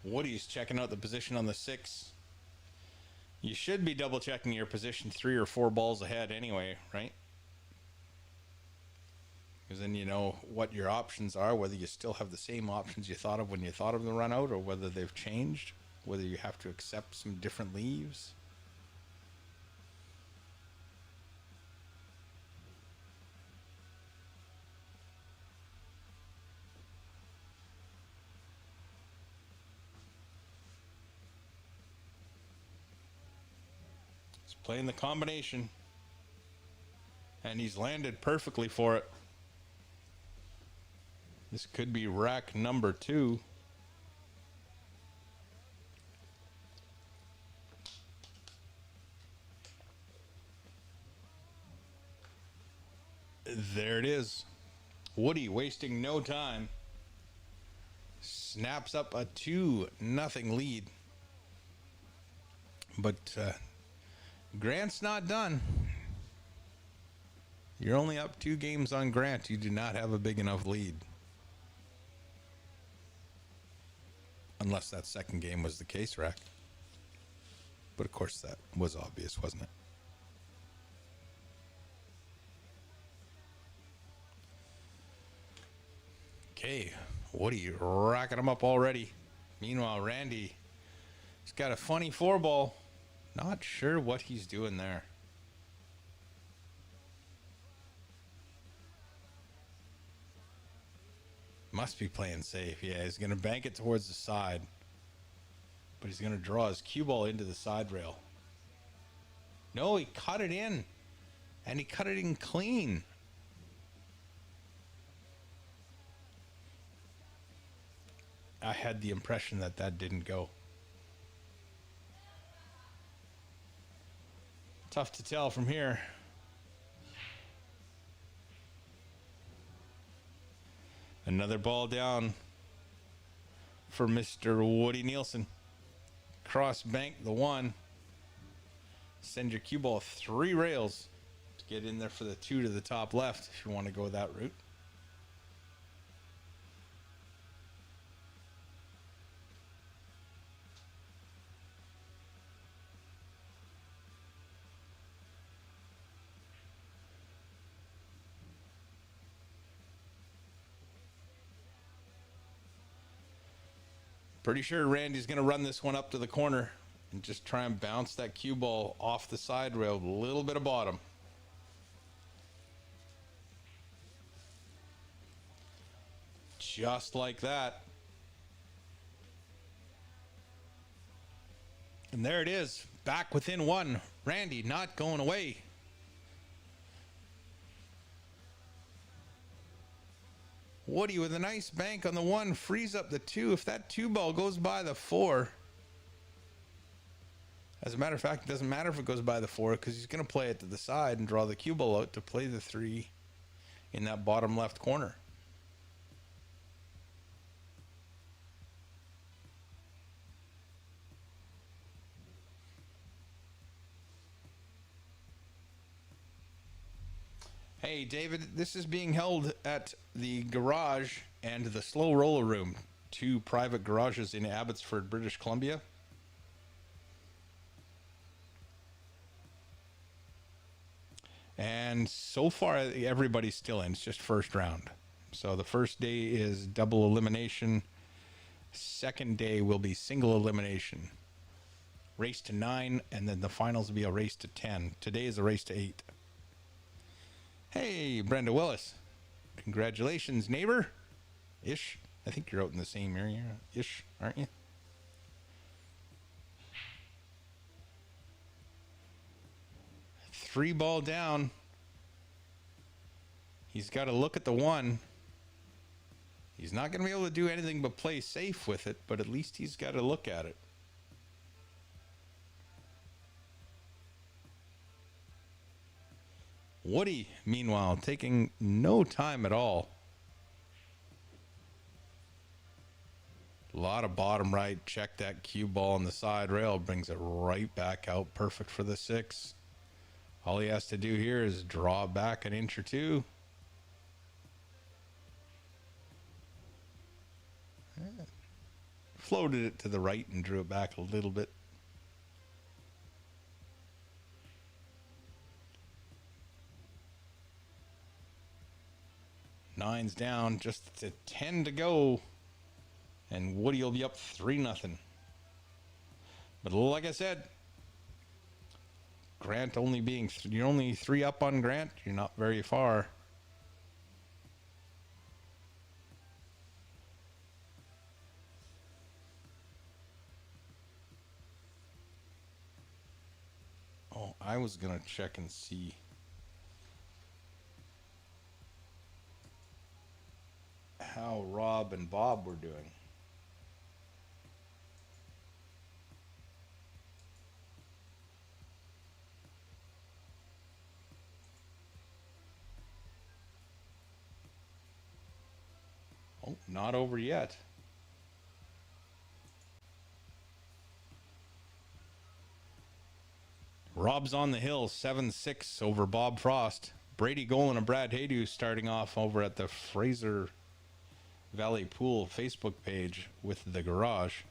Woody's checking out the position on the 6. You should be double checking your position 3 or 4 balls ahead anyway, right? Because then you know what your options are, whether you still have the same options you thought of when you thought of the run out, or whether they've changed, whether you have to accept some different leaves. Playing the combination, and he's landed perfectly for it. This could be rack number 2. There it is. Woody wasting no time. Snaps up a 2-0 lead. But Grant's not done. You're only up 2 games on Grant. You do not have a big enough lead. Unless that second game was the case, Rack. But of course that was obvious, wasn't it? Okay, Woody racking him up already. Meanwhile, Randy, he's got a funny 4 ball. Not sure what he's doing there. Must be playing safe. Yeah, he's going to bank it towards the side. But he's going to draw his cue ball into the side rail. No, he cut it in. And he cut it in clean. I had the impression that that didn't go. Tough to tell from here. Another ball down for Mr. Woody Nielsen. Cross bank the 1. Send your cue ball 3 rails to get in there for the 2 to the top left if you want to go that route. Pretty sure Randy's going to run this one up to the corner and just try and bounce that cue ball off the side rail, a little bit of bottom. Just like that. And there it is, back within one. Randy not going away. Woody with a nice bank on the one, frees up the two. If that two ball goes by the four, as a matter of fact, it doesn't matter if it goes by the four because he's going to play it to the side and draw the cue ball out to play the three in that bottom left corner. Hey, David, this is being held at the garage and the slow roller room, two private garages in Abbotsford, British Columbia. And so far, everybody's still in. It's just first round. So the first day is double elimination. Second day will be single elimination. Race to 9, and then the finals will be a race to 10. Today is a race to 8. Hey, Brenda Willis. Congratulations, neighbor. Ish. I think you're out in the same area. Ish, aren't you? Three ball down. He's got to look at the one. He's not going to be able to do anything but play safe with it, but at least he's got to look at it. Woody, meanwhile, taking no time at all. A lot of bottom right. Check that cue ball on the side rail. Brings it right back out. Perfect for the 6. All he has to do here is draw back an inch or two. Floated it to the right and drew it back a little bit. Nine's down, just to 10 to go. And Woody will be up 3-0. But like I said, Grant only being, you're only 3 up on Grant. You're not very far. Oh, I was going to check and see. How Rob and Bob were doing. Oh, not over yet. Rob's on the hill, 7-6 over Bob Frost. Brady Golan and Brad Haydu starting off over at the Fraser Valley Pool Facebook page with the garage.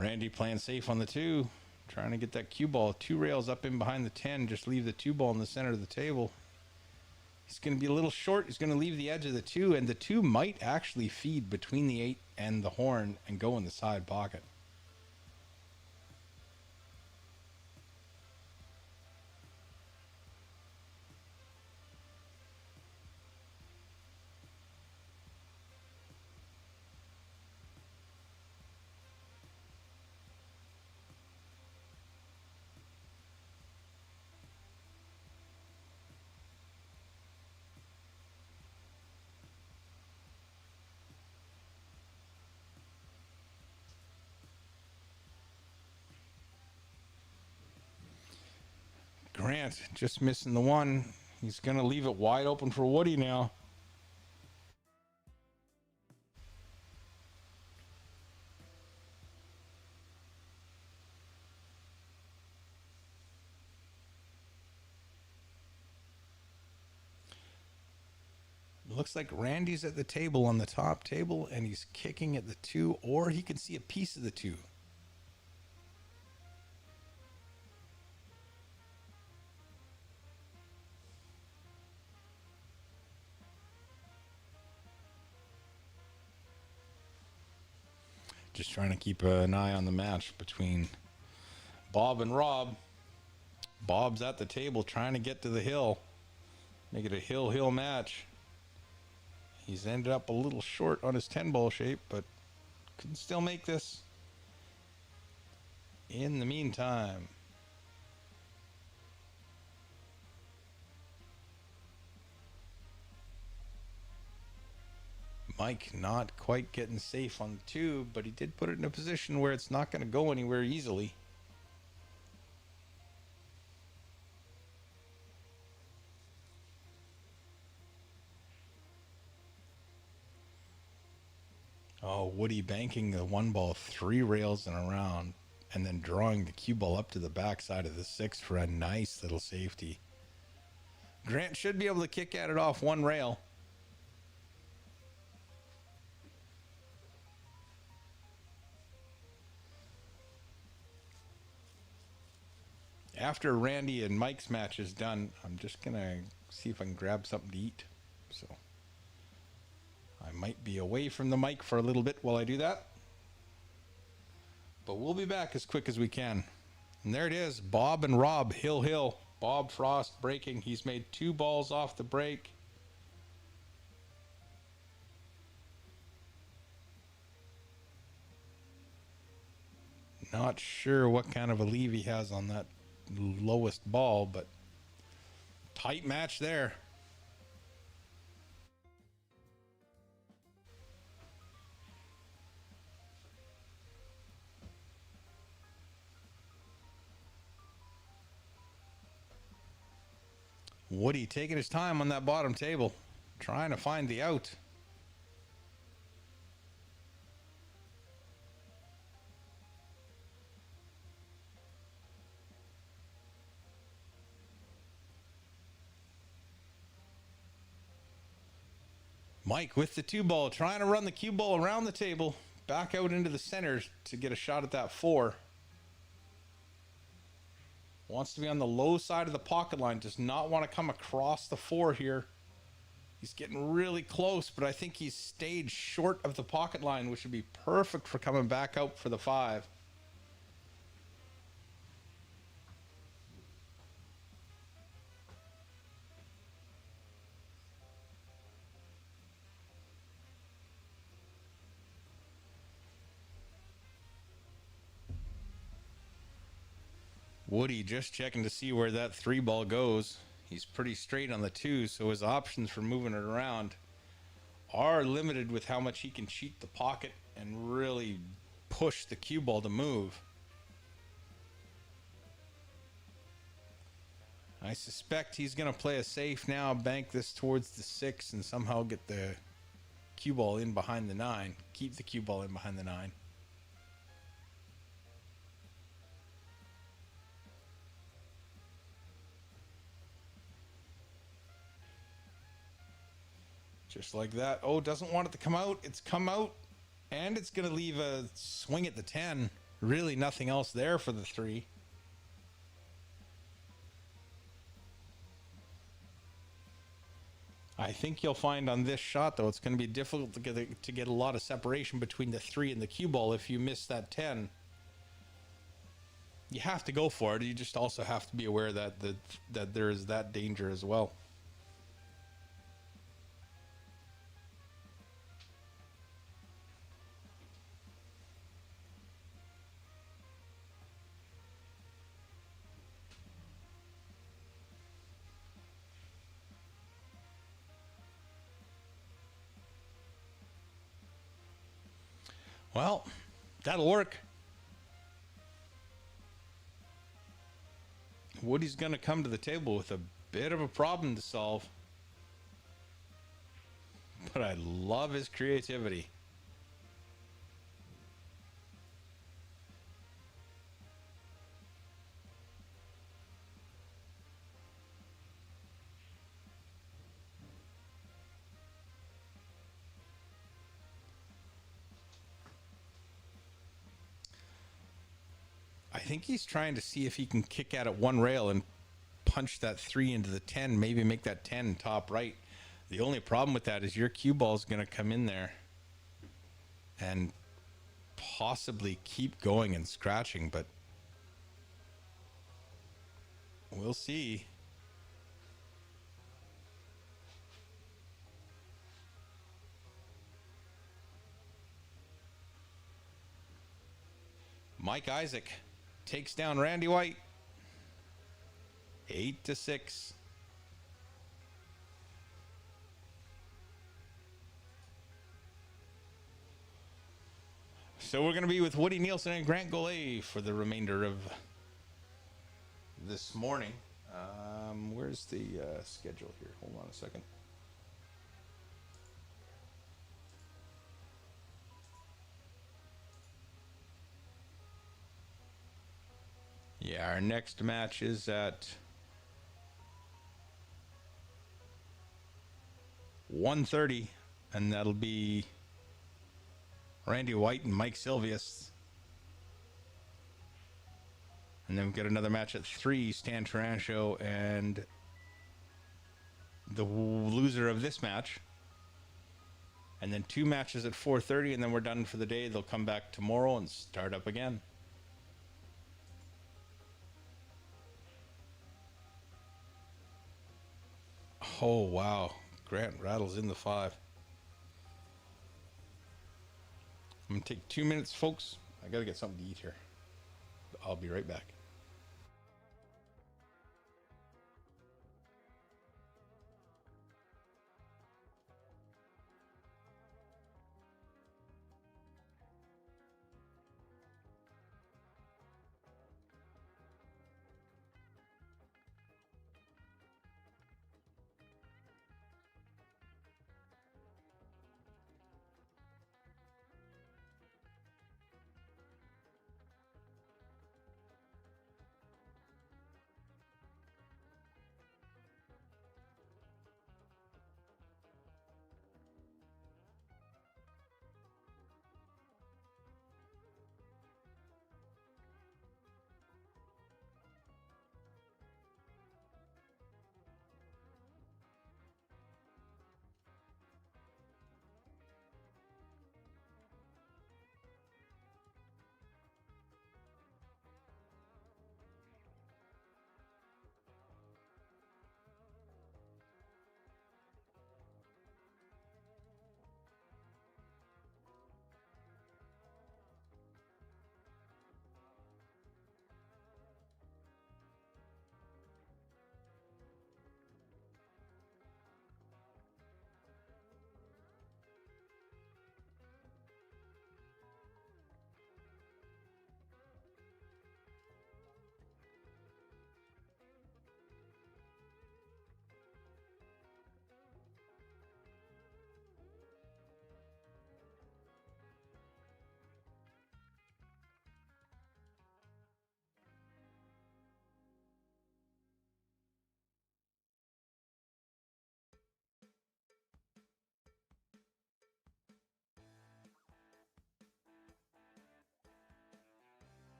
Randy playing safe on the 2, trying to get that cue ball 2 rails up in behind the 10. Just leave the 2 ball in the center of the table. He's going to be a little short. He's going to leave the edge of the 2, and the 2 might actually feed between the 8 and the horn and go in the side pocket. Grant just missing the 1. He's going to leave it wide open for Woody now. looks like Randy's at the table on the top table, and he's kicking at the 2, or he can see a piece of the 2. Just trying to keep an eye on the match between Bob and Rob. Bob's at the table trying to get to the hill. Make it a hill match. He's ended up a little short on his 10-ball shape, but can still make this. In the meantime, Mike not quite getting safe on the 2, but he did put it in a position where it's not going to go anywhere easily. Oh, Woody banking the 1 ball 3 rails and around, and then drawing the cue ball up to the backside of the 6 for a nice little safety. Grant should be able to kick at it off 1 rail. After Randy and Mike's match is done, I'm just going to see if I can grab something to eat. So I might be away from the mic for a little bit while I do that. But we'll be back as quick as we can. And there it is, Bob and Rob, hill. Bob Frost breaking. He's made 2 balls off the break. Not sure what kind of a leave he has on that lowest ball, but tight match there. Woody taking his time on that bottom table, trying to find the out. Mike with the 2 ball, trying to run the cue ball around the table, back out into the center to get a shot at that 4. Wants to be on the low side of the pocket line, does not want to come across the 4 here. He's getting really close, but I think he's stayed short of the pocket line, which would be perfect for coming back out for the 5. Woody just checking to see where that 3 ball goes. He's pretty straight on the 2, so his options for moving it around are limited with how much he can cheat the pocket and really push the cue ball to move. I suspect he's going to play a safe now, bank this towards the 6, and somehow get the cue ball in behind the 9. Keep the cue ball in behind the 9. Just like that. Oh, doesn't want it to come out. It's come out, and it's going to leave a swing at the 10. Really nothing else there for the 3. I think you'll find on this shot, though, it's going to be difficult to get a lot of separation between the 3 and the cue ball if you miss that 10. You have to go for it. You just also have to be aware that there is that danger as well. Well, that'll work. Woody's going to come to the table with a bit of a problem to solve. But I love his creativity. I think he's trying to see if he can kick out at one rail and punch that 3 into the 10, maybe make that 10 top right. The only problem with that is your cue ball is going to come in there and possibly keep going and scratching, but we'll see. Mike Isaac takes down Randy White 8-6. So we're going to be with Woody Nielsen and Grant Golay for the remainder of this morning. Where's the schedule here? Hold on a second. Yeah, our next match is at 1:30, and that'll be Randy White and Mike Silvius. And then we've got another match at 3, Stan Tarancho and the loser of this match. And then 2 matches at 4:30, and then we're done for the day. They'll come back tomorrow and start up again. Oh, wow. Grant rattles in the 5. I'm going to take 2 minutes, folks. I got to get something to eat here. I'll be right back.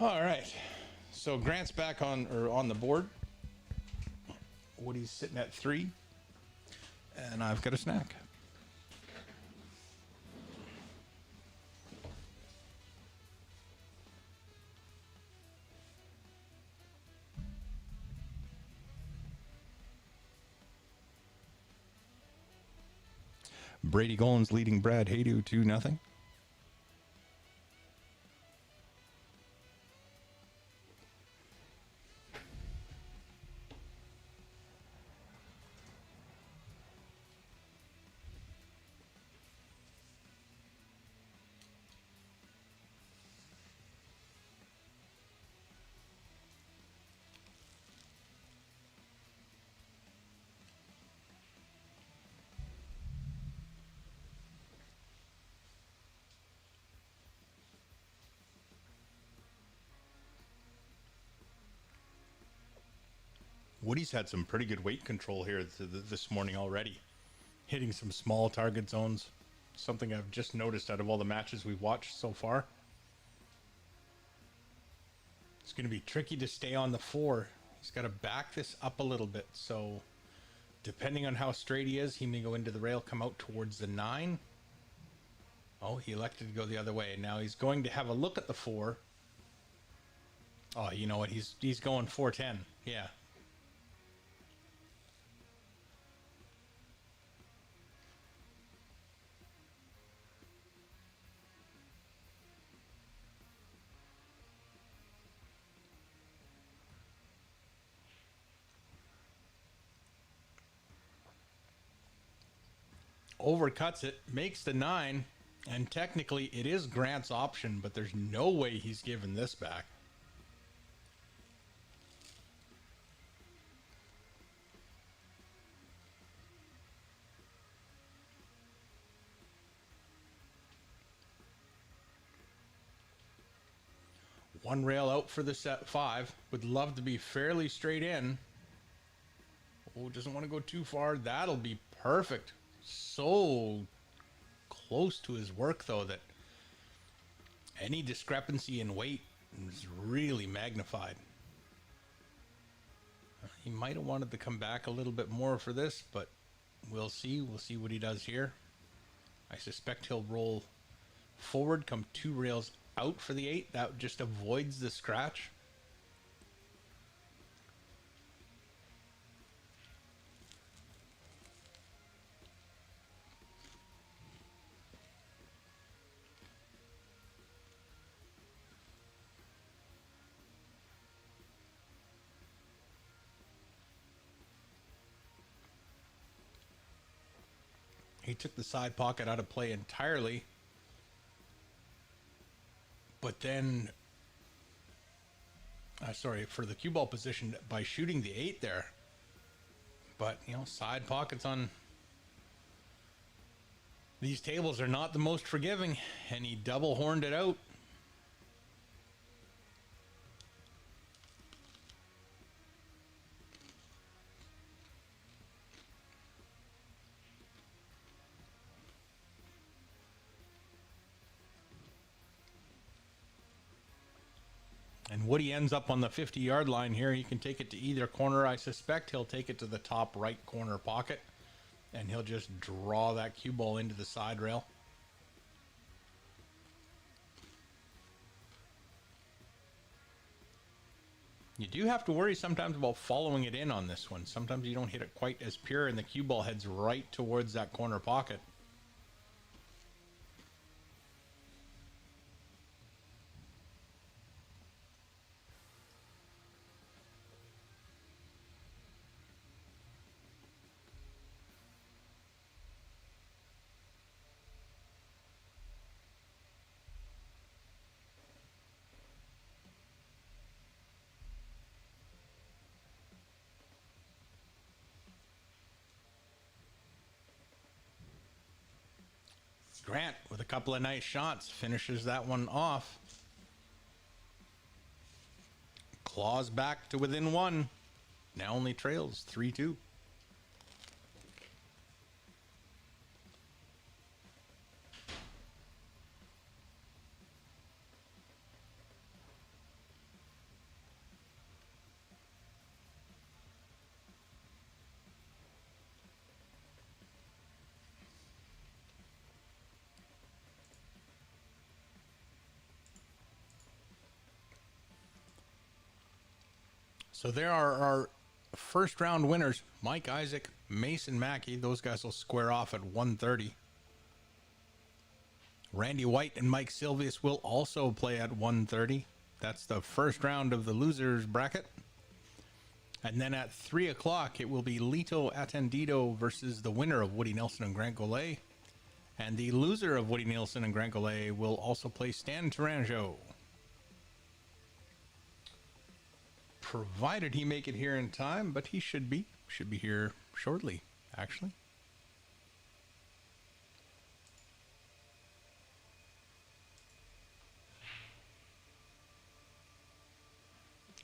All right. So Grant's back on the board. Woody's sitting at 3. And I've got a snack. Brady Goins leading Brad Haydu 2-0. Woody's had some pretty good weight control here this morning already. Hitting some small target zones. Something I've just noticed out of all the matches we've watched so far. It's going to be tricky to stay on the 4. He's got to back this up a little bit. So depending on how straight he is, he may go into the rail, come out towards the 9. Oh, he elected to go the other way. Now he's going to have a look at the 4. Oh, you know what? He's going 410. Yeah. Overcuts it, makes the 9, and technically it is Grant's option, but there's no way he's giving this back. One rail out for the set 5. Would love to be fairly straight in. Oh, doesn't want to go too far. That'll be perfect. So close to his work, though, that any discrepancy in weight is really magnified. He might have wanted to come back a little bit more for this, but we'll see. We'll see what he does here. I suspect he'll roll forward, come 2 rails out for the 8. That just avoids the scratch. He took the side pocket out of play entirely. But then, for the cue ball position by shooting the 8 there. But, you know, side pockets on these tables are not the most forgiving, and he double horned it out. And Woody ends up on the 50-yard line here. He can take it to either corner. I suspect he'll take it to the top right corner pocket, and he'll just draw that cue ball into the side rail. You do have to worry sometimes about following it in on this one. Sometimes you don't hit it quite as pure, and the cue ball heads right towards that corner pocket. Grant, with a couple of nice shots, finishes that one off. Claws back to within 1. Now only trails 3-2. So there are our first round winners: Mike Isaac, Mason Mackey. Those guys will square off at 1:30. Randy White and Mike Silvius will also play at 1:30. That's the first round of the losers bracket. And then at 3 o'clock, it will be Lito Attendido versus the winner of Woody Nelson and Grant Goulet. And the loser of Woody Nelson and Grant Goulet will also play Stan Taranjo. Provided he make it here in time, but he should be here shortly, actually.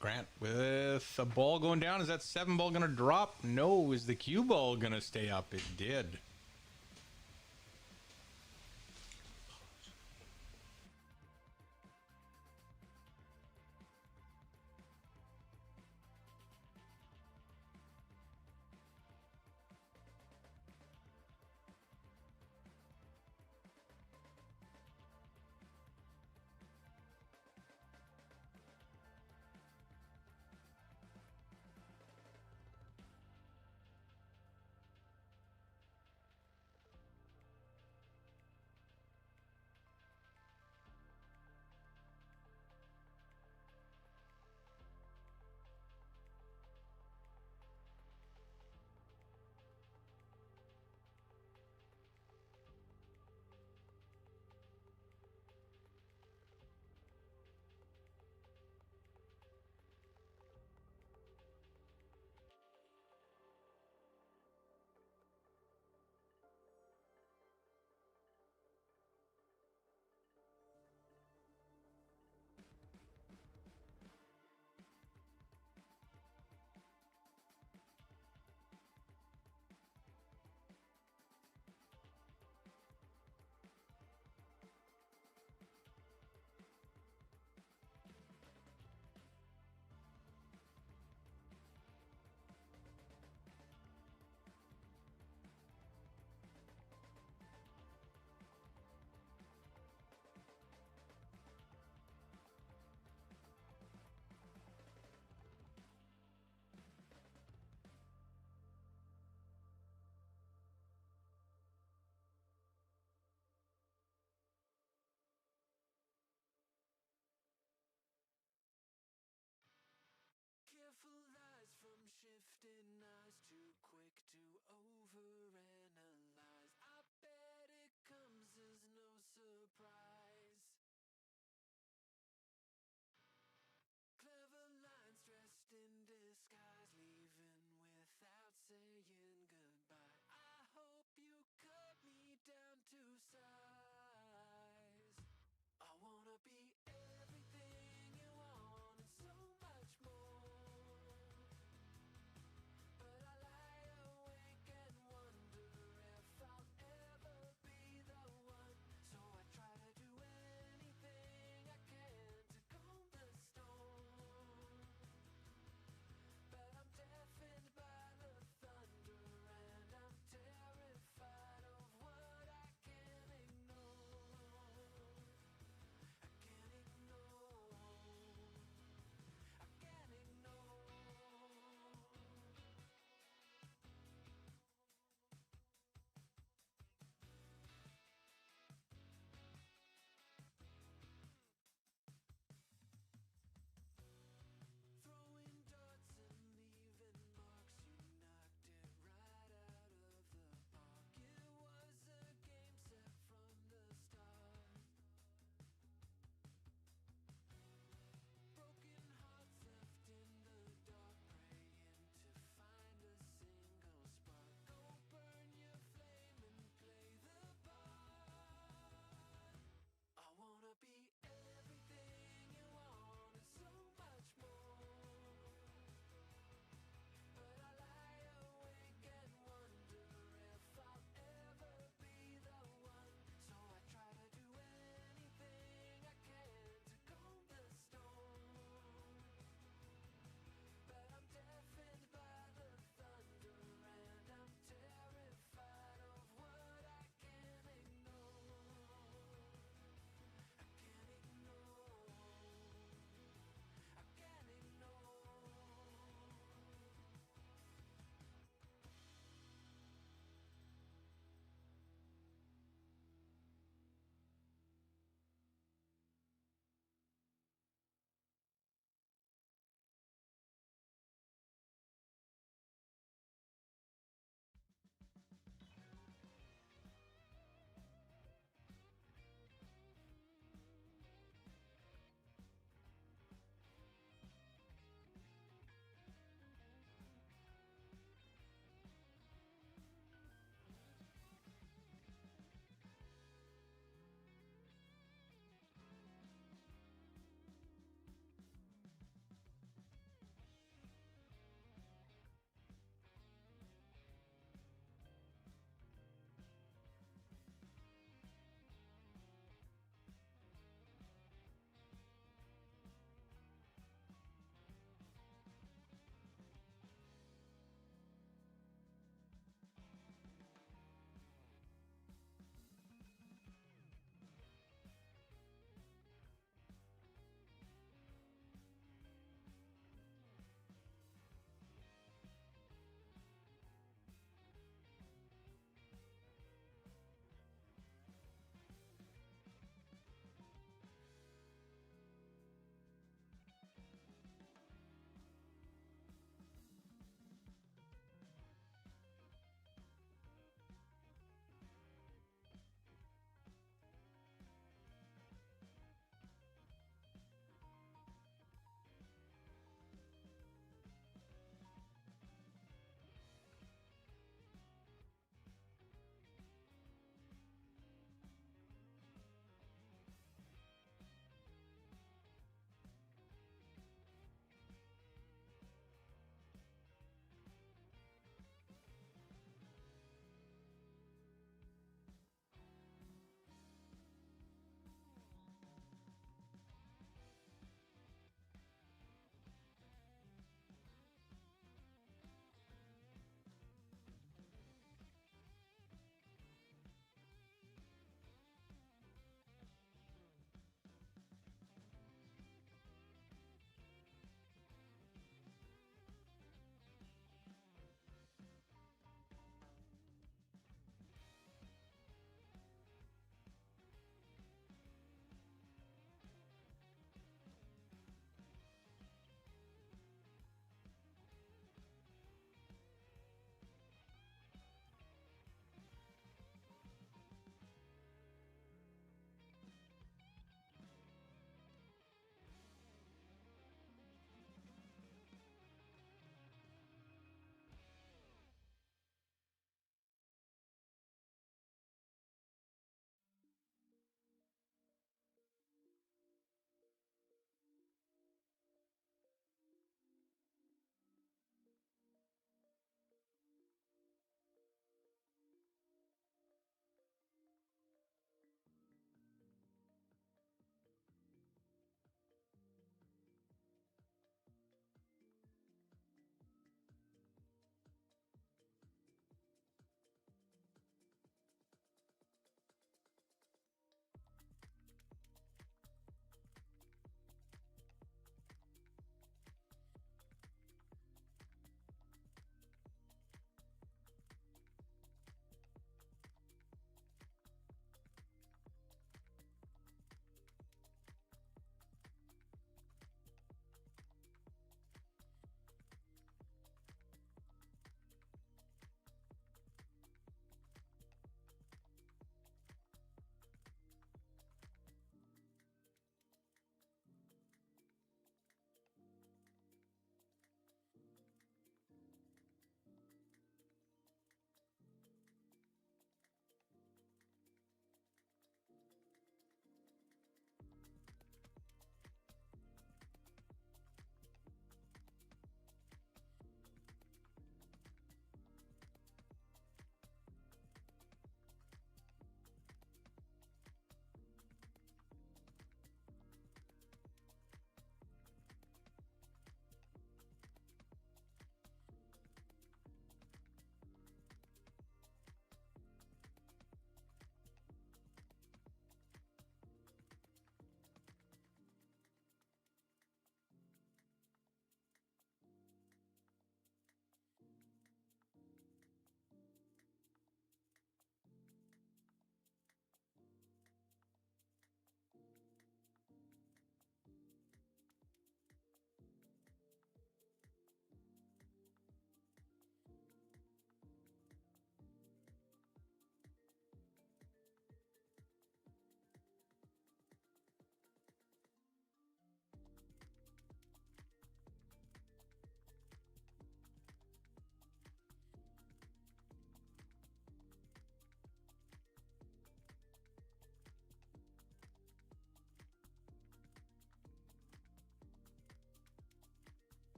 Grant with a ball going down. Is that 7 ball going to drop? No. Is the cue ball going to stay up? It did. Careful eyes from shifting eyes, too quick to overanalyze. I bet it comes as no surprise. Clever lines dressed in disguise, leaving without saying goodbye. I hope you cut me down to size. I wanna be everything you want and so much more. But I lie awake and wonder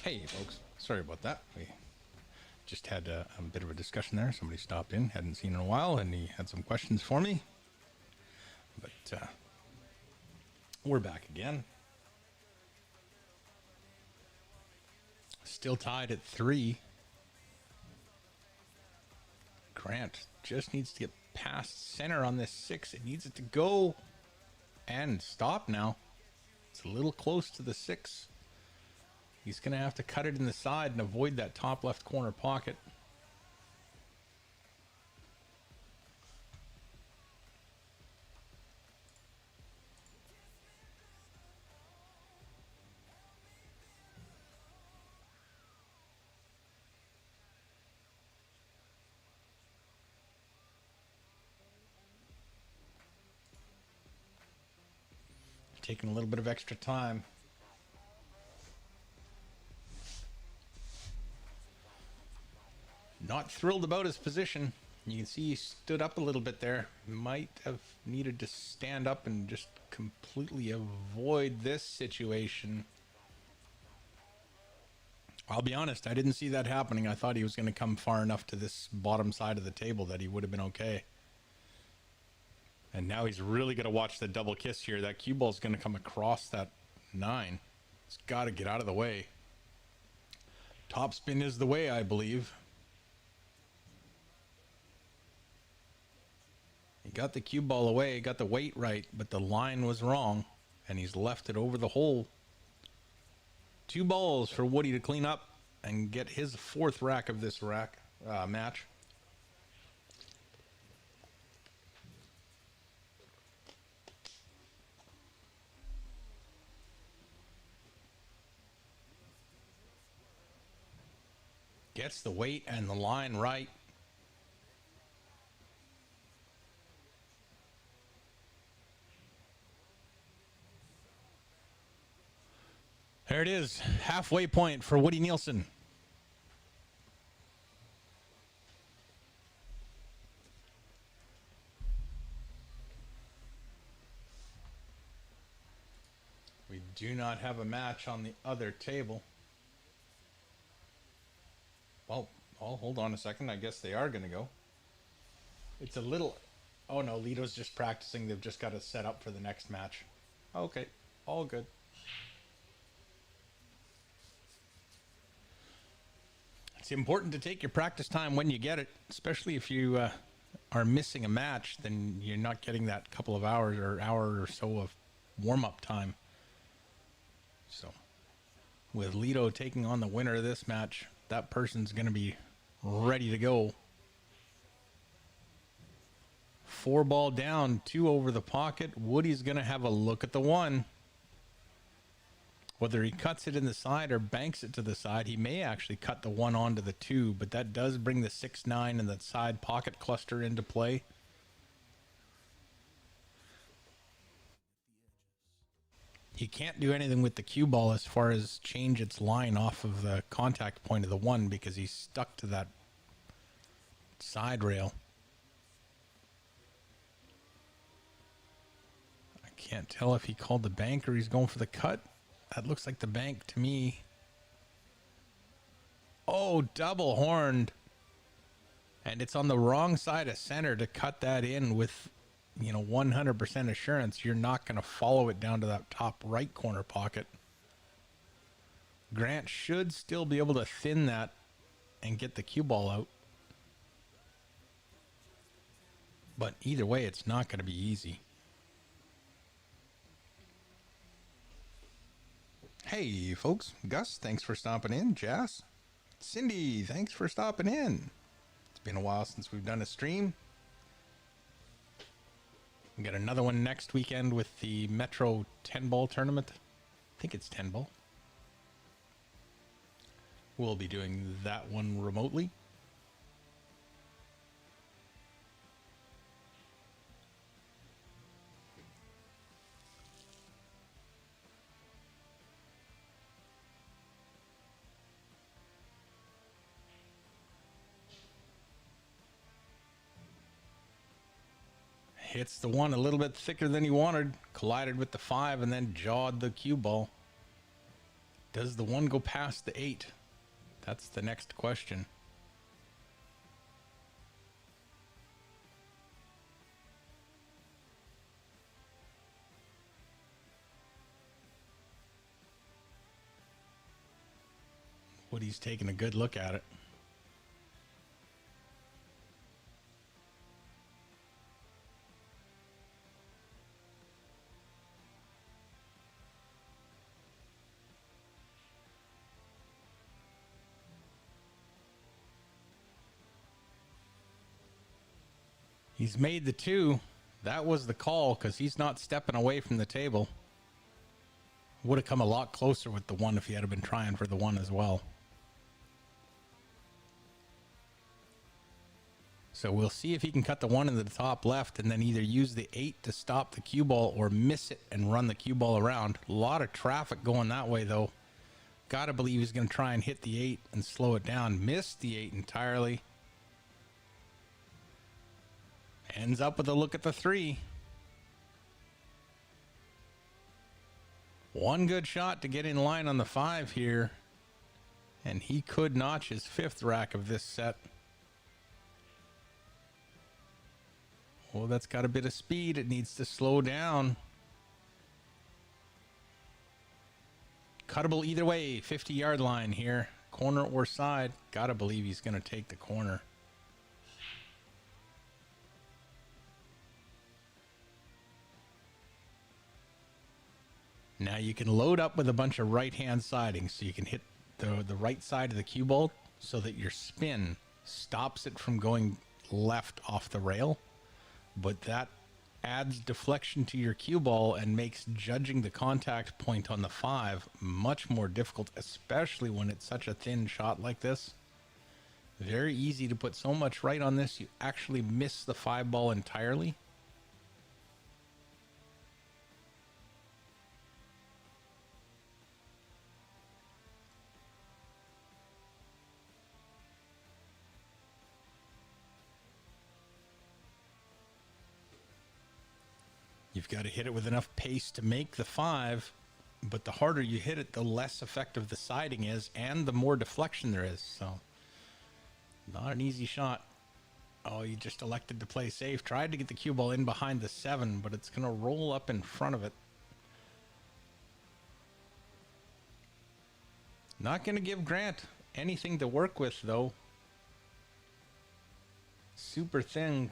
Hey, folks. Sorry about that. We just had a bit of a discussion there. Somebody stopped in, hadn't seen in a while, and he had some questions for me. But we're back again. Still tied at 3. Grant just needs to get past center on this 6. It needs it to go and stop now. It's a little close to the 6. He's going to have to cut it in the side and avoid that top left corner pocket. Taking a little bit of extra time. Not thrilled about his position. You can see he stood up a little bit there. Might have needed to stand up and just completely avoid this situation. I'll be honest, I didn't see that happening. I thought he was going to come far enough to this bottom side of the table that he would have been okay. And now he's really going to watch the double kiss here. That cue ball is going to come across that 9. It's got to get out of the way. Top spin is the way, I believe. He got the cue ball away, got the weight right, but the line was wrong, and he's left it over the hole. 2 balls for Woody to clean up and get his 4th rack of this match. Gets the weight and the line right. There it is. Halfway point for Woody Nielsen. We do not have a match on the other table. Well, hold on a second. I guess they are going to go. It's a little... Oh, no. Lito's just practicing. They've just got to set up for the next match. Okay. All good. It's important to take your practice time when you get it, especially if you are missing a match, then you're not getting that couple of hours or hour or so of warm-up time. So, with Lito taking on the winner of this match, that person's going to be ready to go. 4 ball down, 2 over the pocket. Woody's going to have a look at the 1. Whether he cuts it in the side or banks it to the side, he may actually cut the 1 onto the 2, but that does bring the 6-9 and the side pocket cluster into play. He can't do anything with the cue ball as far as change its line off of the contact point of the 1 because he's stuck to that side rail. I can't tell if he called the bank or he's going for the cut. That looks like the bank to me. Oh, double horned. And it's on the wrong side of center to cut that in with, 100% assurance. You're not going to follow it down to that top right corner pocket. Grant should still be able to thin that and get the cue ball out. But either way, it's not going to be easy. Hey, folks. Gus, thanks for stopping in. Jazz. Cindy, thanks for stopping in. It's been a while since we've done a stream. We got another one next weekend with the Metro 10-ball tournament. I think it's 10-ball. We'll be doing that one remotely. Hits the 1 a little bit thicker than he wanted. Collided with the 5 and then jawed the cue ball. Does the 1 go past the 8? That's the next question. Woody's taking a good look at it. He's made the 2. That was the call because he's not stepping away from the table. Would have come a lot closer with the 1 if he had been trying for the 1 as well. So we'll see if he can cut the 1 in the top left and then either use the 8 to stop the cue ball or miss it and run the cue ball around. A lot of traffic going that way though. Gotta believe he's going to try and hit the 8 and slow it down. Missed the 8 entirely. Ends up with a look at the 3. One good shot to get in line on the 5 here. And he could notch his 5th rack of this set. Oh, that's got a bit of speed. It needs to slow down. Cuttable either way. 50-yard line here. Corner or side. Gotta believe he's going to take the corner. Now you can load up with a bunch of right-hand siding so you can hit the right side of the cue ball so that your spin stops it from going left off the rail. But that adds deflection to your cue ball and makes judging the contact point on the 5 much more difficult, especially when it's such a thin shot like this. Very easy to put so much right on this, you actually miss the 5 ball entirely. You've got to hit it with enough pace to make the 5, but the harder you hit it, the less effective the siding is and the more deflection there is. So, not an easy shot. Oh, you just elected to play safe. Tried to get the cue ball in behind the 7, but it's going to roll up in front of it. Not going to give Grant anything to work with, though. Super thin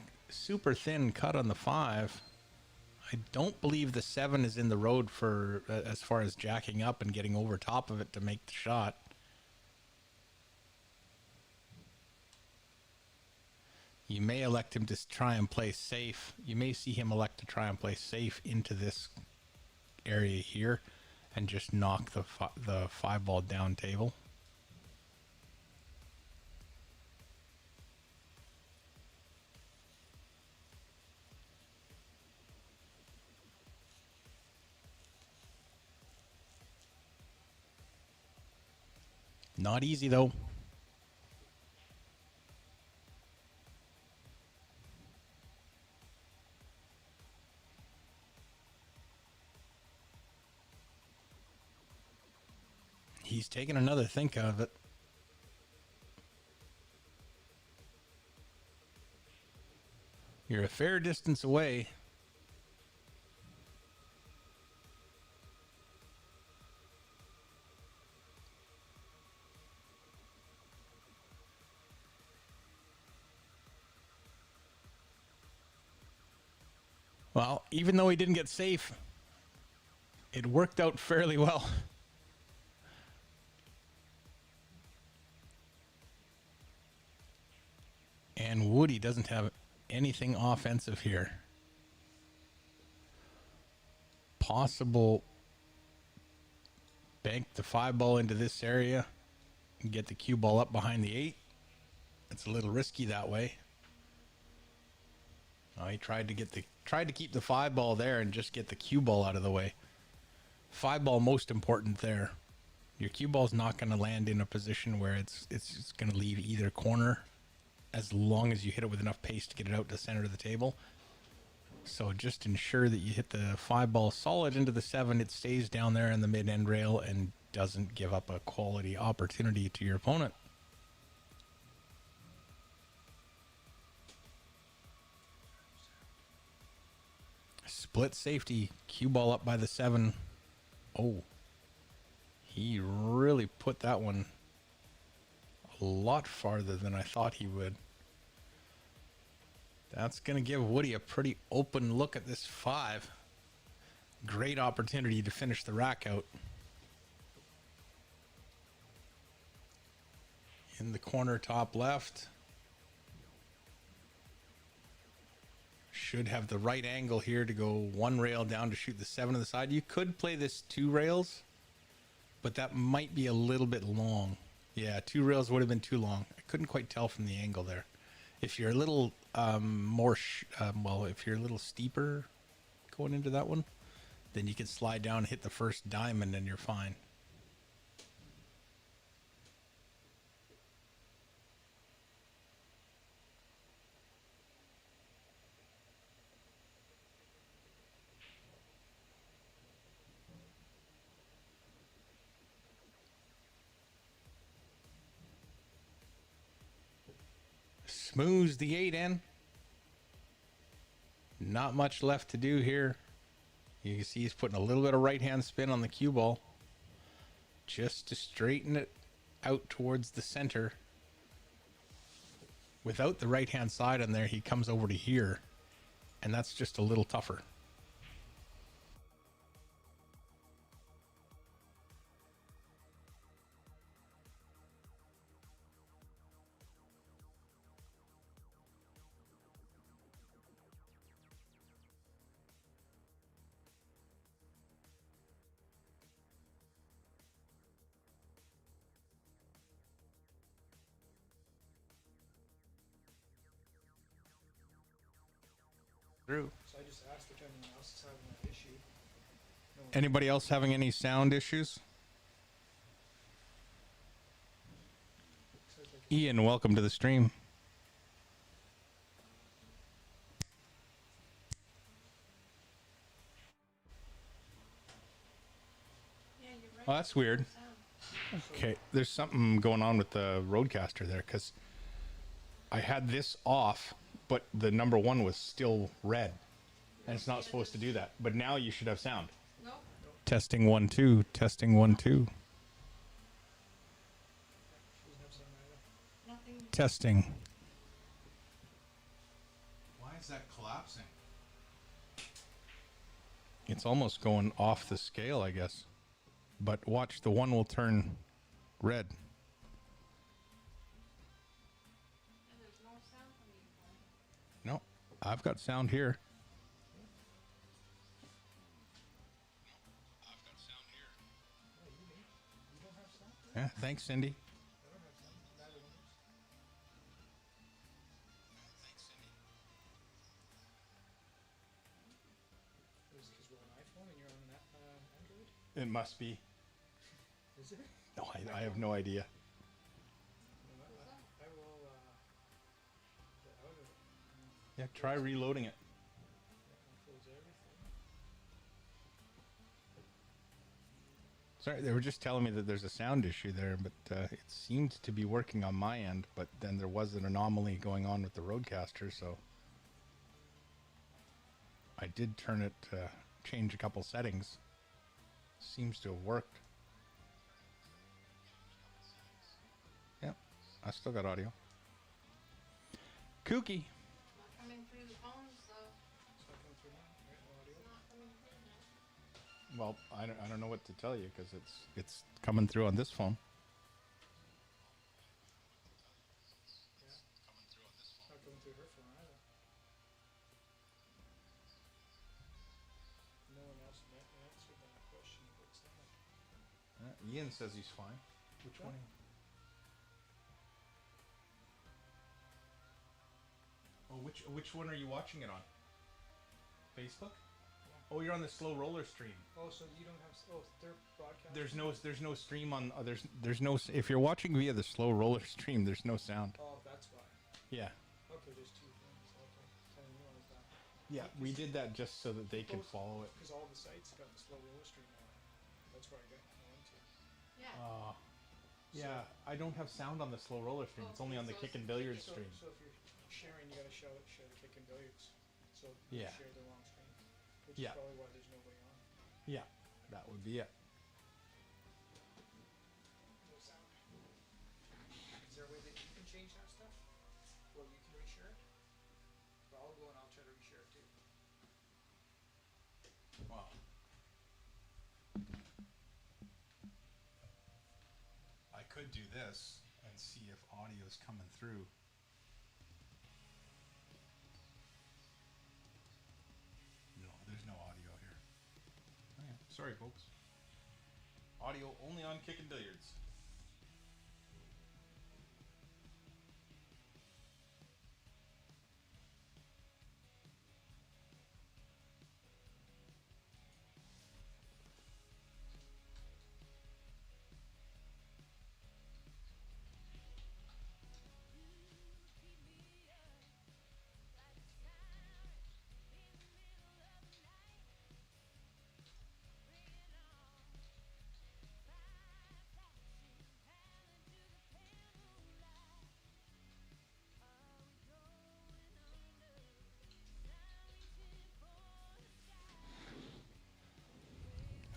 cut on the 5. I don't believe the 7 is in the road for as far as jacking up and getting over top of it to make the shot. You may elect him to try and play safe. You may see him elect to try and play safe into this area here and just knock the 5 ball down table. Not easy though. He's taking another think of it. You're a fair distance away. Well, even though he didn't get safe, it worked out fairly well. And Woody doesn't have anything offensive here. Possible bank the 5 ball into this area and get the cue ball up behind the 8. It's a little risky that way. Oh, he tried to keep the 5 ball there and just get the cue ball out of the way. 5 ball most important there. Your cue ball's not going to land in a position where it's just going to leave either corner as long as you hit it with enough pace to get it out to the center of the table. So just ensure that you hit the 5 ball solid into the 7. It stays down there in the mid end rail and doesn't give up a quality opportunity to your opponent. Split safety. Cue ball up by the 7. Oh. He really put that one a lot farther than I thought he would. That's going to give Woody a pretty open look at this 5. Great opportunity to finish the rack out. In the corner top left. Should have the right angle here to go 1 rail down to shoot the 7 on the side. You could play this 2 rails, but that might be a little bit long. Yeah, 2 rails would have been too long. I couldn't quite tell from the angle there. If you're a little if you're a little steeper going into that one, then you can slide down, hit the first diamond, and you're fine. Smooths the 8 in. Not much left to do here. You can see he's putting a little bit of right-hand spin on the cue ball just to straighten it out towards the center. Without the right-hand side on there, he comes over to here, and that's just a little tougher. Through. So I just asked if anyone else is having that issue. No one- Anybody else having any sound issues? says like Ian, welcome to the stream. Yeah, you're right. Oh, that's weird. Sound. Okay, there's something going on with the Roadcaster there, because I had this off, but the number 1 was still red. And it's not supposed to do that. But now you should have sound. Nope. Testing 1 2. Testing 1 2. she doesn't have sound either. Nothing. Testing. Why is that collapsing? It's almost going off the scale, I guess. But watch, the 1 will turn red. And there's no sound from you. No, I've got sound here. Yeah, you don't have sound? Yeah, thanks, Cindy. I don't have sound. Neither one of us. Is it because we're on iPhone and you're on an Android? It must be. Is it? No, I have no idea. No, I will get out of it. Yeah, try reloading it. Yeah, I'll close everything. Sorry, they were just telling me that there's a sound issue there, but it seemed to be working on my end, but then there was an anomaly going on with the Roadcaster, so I did turn it, change a couple settings. Seems to have worked. Yep, I still got audio. Kooky. Not coming through the phone, so It's not coming through now. Right, no audio. it's not coming through now. Well, I don't know what to tell you because it's coming through on this phone. Yeah. It's not coming through her phone either. No one else answered that question about sound. Ian says he's fine. Which Yeah. one? Oh, which one are you watching it on? Facebook? Oh, you're on the slow roller stream. Oh, so you don't have. Oh, they're broadcasting. There's no stream on. There's no. If you're watching via the slow roller stream, there's no sound. Oh, that's why. Yeah. Okay, there's 2 things. Okay, I didn't realize that. Yeah, we did that just so that they could follow it. Because all the sites got the slow roller stream on it. That's where I got into. Yeah. Yeah, I don't have sound on the slow roller stream. It's only on the kick and billiards So, stream. so if you're sharing, you gotta share the kick and billiards. So you Yeah. share the wrong screen, which Yeah. is probably why there's nobody on. Yeah, that would be it. No sound. Is there a way that you can change that stuff? Well, you can reshare it. But I'll go and I'll try to reshare it too. Wow. I could do this and see if audio's coming through. No, there's no audio here. Okay. Sorry, folks. Audio only on kick and billiards.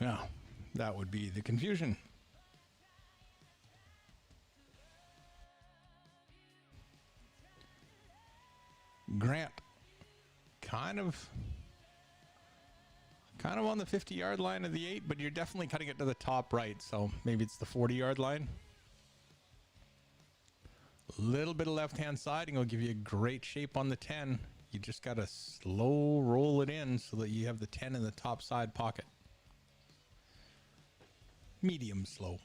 Yeah, that would be the confusion. Grant, kind of on the 50-yard line of the 8, but you're definitely cutting it to the top right, so maybe it's the 40-yard line. A little bit of left-hand side, and it'll give you a great shape on the 10. You just got to slow roll it in so that you have the 10 in the top side pocket. Medium slow.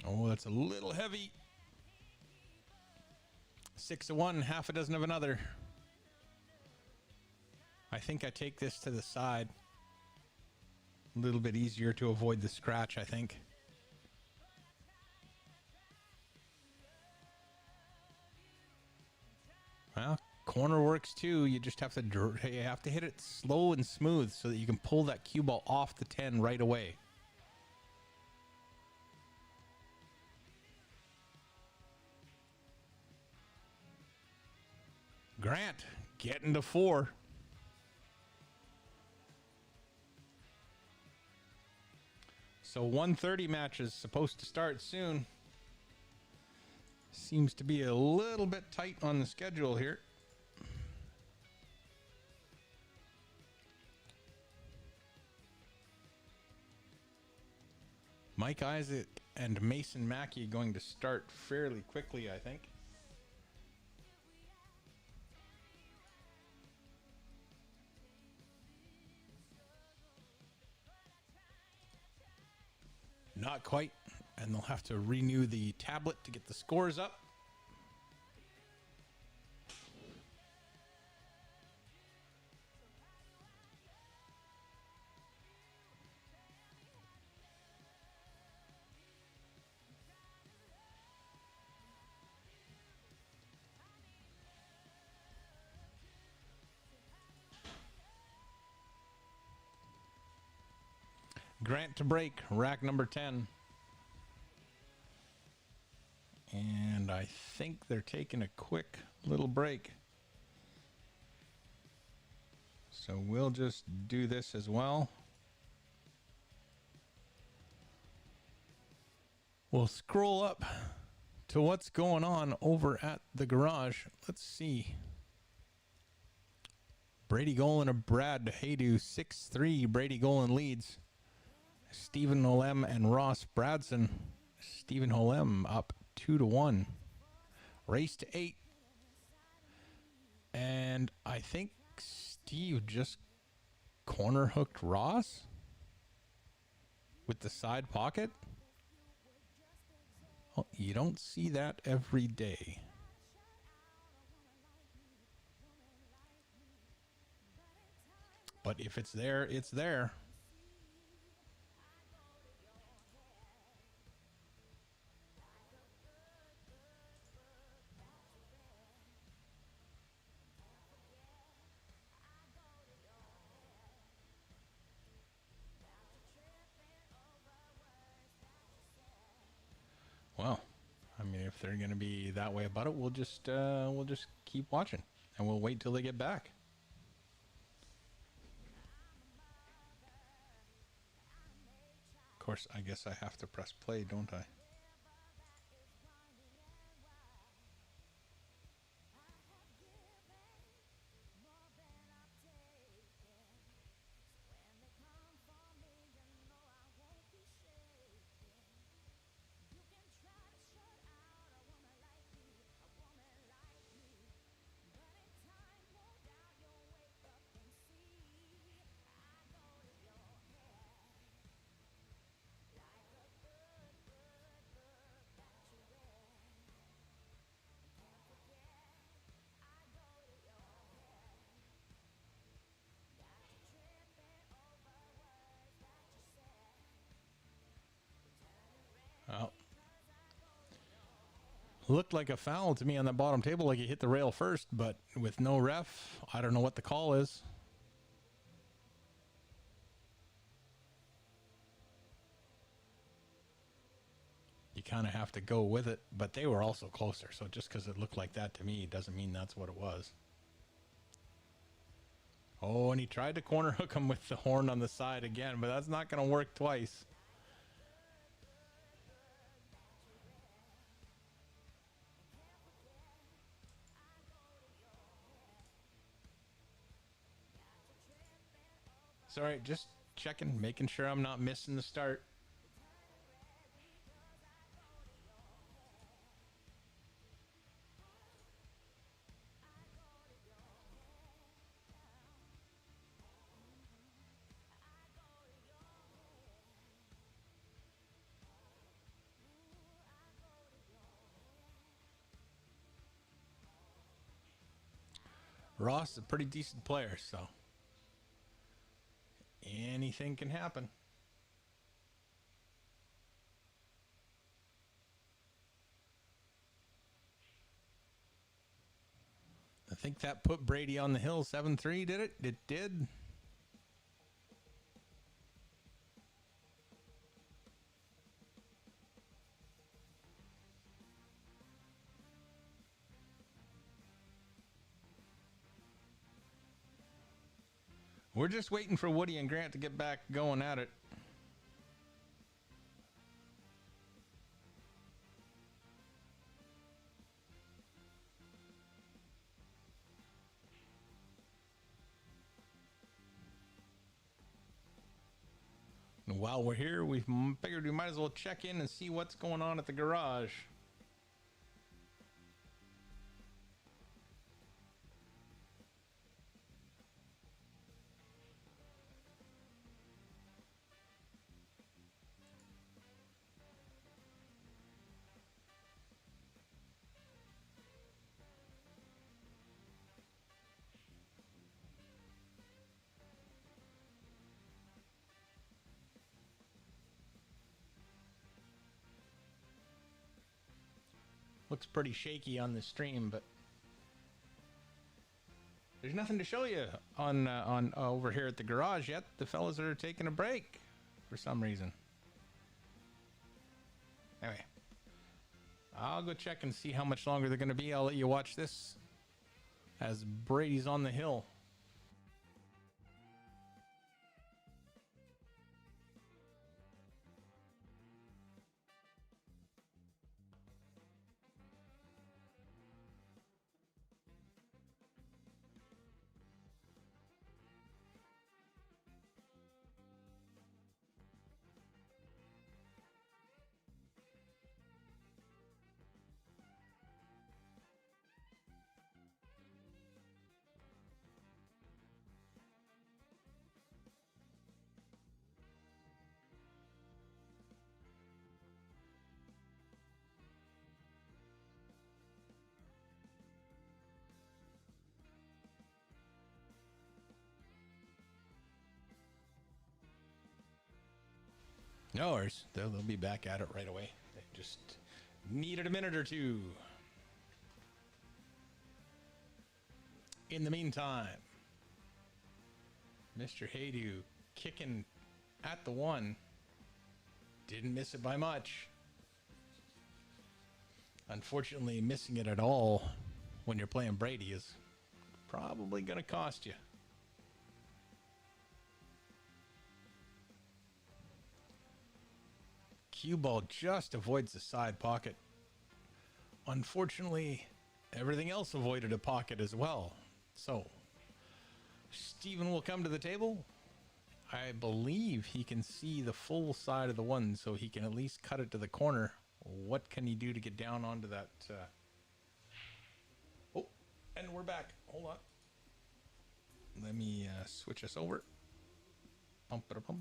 Oh, that's a little heavy. 6 of one, half a dozen of another. I think I take this to the side. A little bit easier to avoid the scratch, I think. Well, corner works too. You just have to hit it slow and smooth so that you can pull that cue ball off the 10 right away. Grant getting to 4. So 1:30 match is supposed to start soon. Seems to be a little bit tight on the schedule here. Mike Isaac and Mason Mackey going to start fairly quickly, I think. Not quite. And they'll have to renew the tablet to get the scores up. Grant to break, rack number 10. And I think they're taking a quick little break. So we'll just do this as well. We'll scroll up to what's going on over at the garage. Let's see. Brady Golan and Brad Haydu, 6-3. Brady Golan leads. Stephen Holem and Ross Bradson. Stephen Holem up 2-1. Race to 8. And I think Steve just corner hooked Ross with the side pocket. Well, you don't see that every day. But if it's there, it's there. if they're going to be that way about it, we'll just keep watching, and we'll wait till they get back. Of course, I guess I have to press play, don't I? Well, looked like a foul to me on the bottom table, like he hit the rail first, but with no ref, I don't know what the call is. You kind of have to go with it, but they were also closer, so just because it looked like that to me doesn't mean that's what it was. Oh, and he tried to corner hook him with the horn on the side again, but that's not going to work twice. Sorry, just checking, making sure I'm not missing the start. Ross is a pretty decent player, so anything can happen. I think that put Brady on the hill 7-3, did it? It did. We're just waiting for Woody and Grant to get back going at it. And while we're here, we figured we might as well check in and see what's going on at the garage. Looks pretty shaky on the stream, but there's nothing to show you on over here at the garage yet. The fellas are taking a break for some reason. Anyway, I'll go check and see how much longer they're going to be. I'll let you watch this as Brady's on the hill. No worries. They'll be back at it right away. They just needed a minute or two. In the meantime, Mr. Haydu kicking at the one. Didn't miss it by much. Unfortunately, missing it at all when you're playing Brady is probably going to cost you. Cue ball just avoids the side pocket. Unfortunately, everything else avoided a pocket as well. So, Steven will come to the table. I believe he can see the full side of the one, so he can at least cut it to the corner. What can he do to get down onto that? Oh, and we're back. Hold on. Let me switch us over. Bum-ba-da-bum.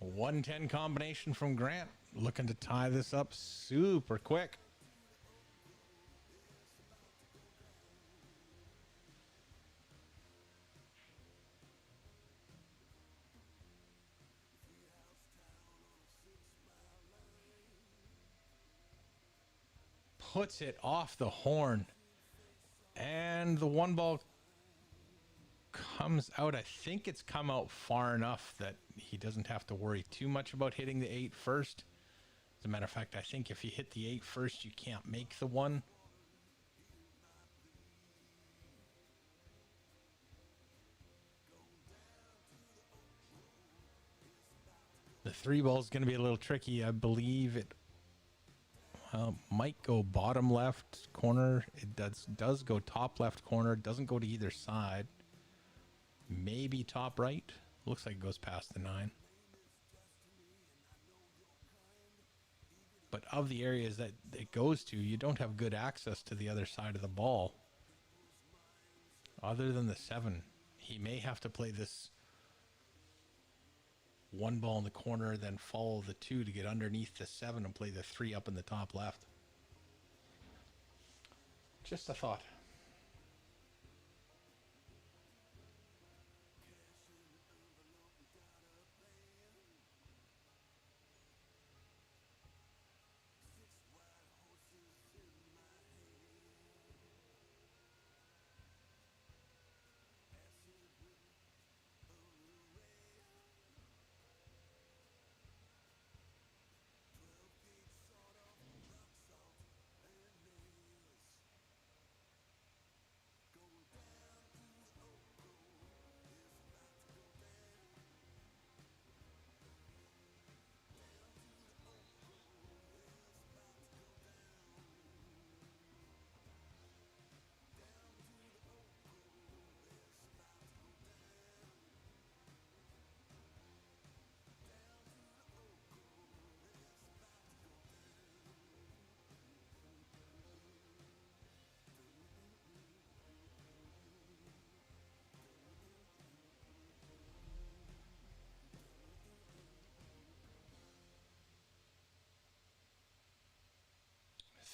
A 110 combination from Grant. Looking to tie this up super quick. Puts it off the horn. And the one ball comes out. I think it's come out far enough that he doesn't have to worry too much about hitting the 8 first. As a matter of fact, I think if you hit the 8 first, you can't make the 1. The 3 ball is going to be a little tricky. I believe it might go bottom left corner. It does go top left corner. It doesn't go to either side. Maybe top right. Looks like it goes past the 9. But of the areas that it goes to, you don't have good access to the other side of the ball. Other than the 7, he may have to play this 1 ball in the corner, then follow the 2 to get underneath the 7 and play the 3 up in the top left. Just a thought.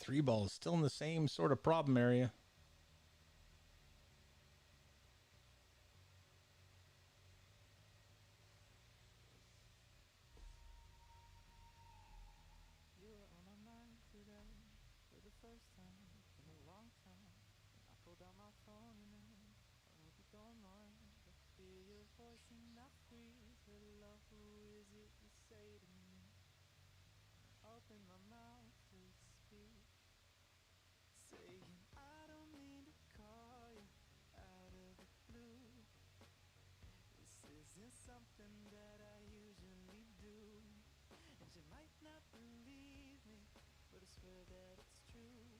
Three ball is still in the same sort of problem area. You were on my mind today for the first time in a long time. And I pulled out my phone and I hope you don't mind. I hear your voice and I freeze. Hello, who is it you say to me? I open my mouth to speak, saying I don't mean to call you out of the blue. This isn't something that I usually do. And you might not believe me, but I swear that it's true.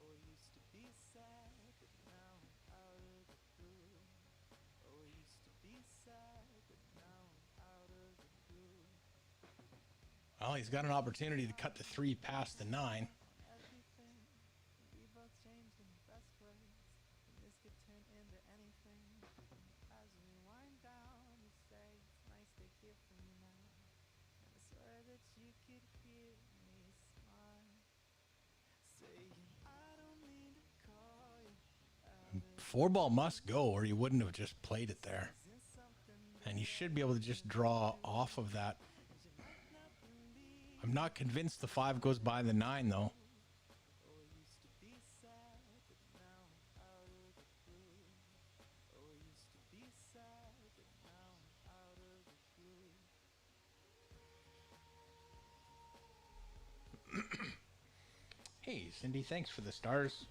Oh, I used to be sad, but now I'm out of the blue. Oh, I used to be sad, but now I'm out of the blue. Well, he's got an opportunity to cut the 3 past the 9. Everything, we both changed in the best ways, and this could turn into anything. As we wind down, you say it's nice to hear from you now, and I swear that you could hear me Four ball must go, or you wouldn't have just played it there. And you should be able to just draw off of that. I'm not convinced the 5 goes by the 9, though. Hey, Cindy, thanks for the stars.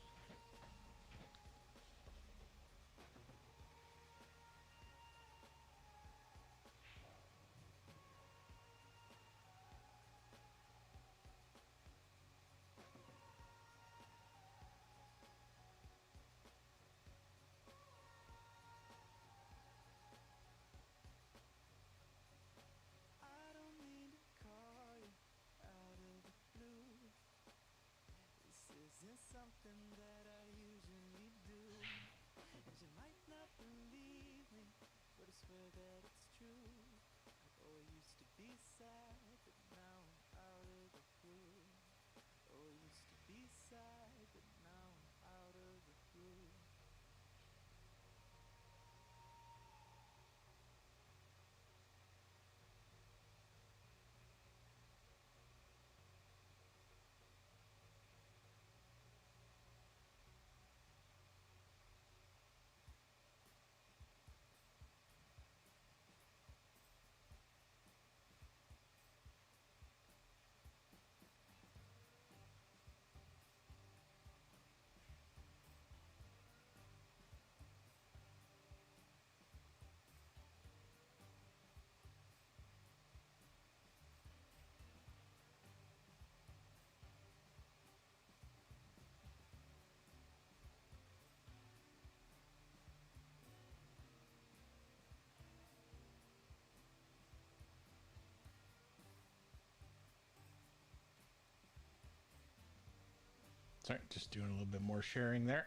Sorry, just doing a little bit more sharing there.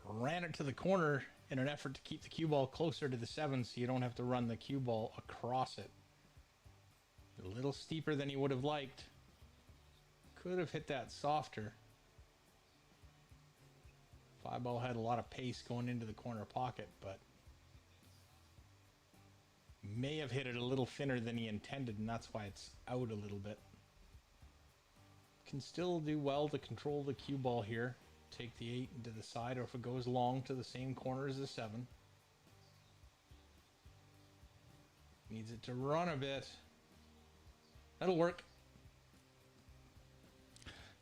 Ran it to the corner in an effort to keep the cue ball closer to the 7 so you don't have to run the cue ball across it. A little steeper than he would have liked. Could have hit that softer. 5 ball had a lot of pace going into the corner pocket, but may have hit it a little thinner than he intended, and that's why it's out a little bit. Can still do well to control the cue ball here. Take the 8 into the side, or if it goes long to the same corner as the 7. Needs it to run a bit. That'll work.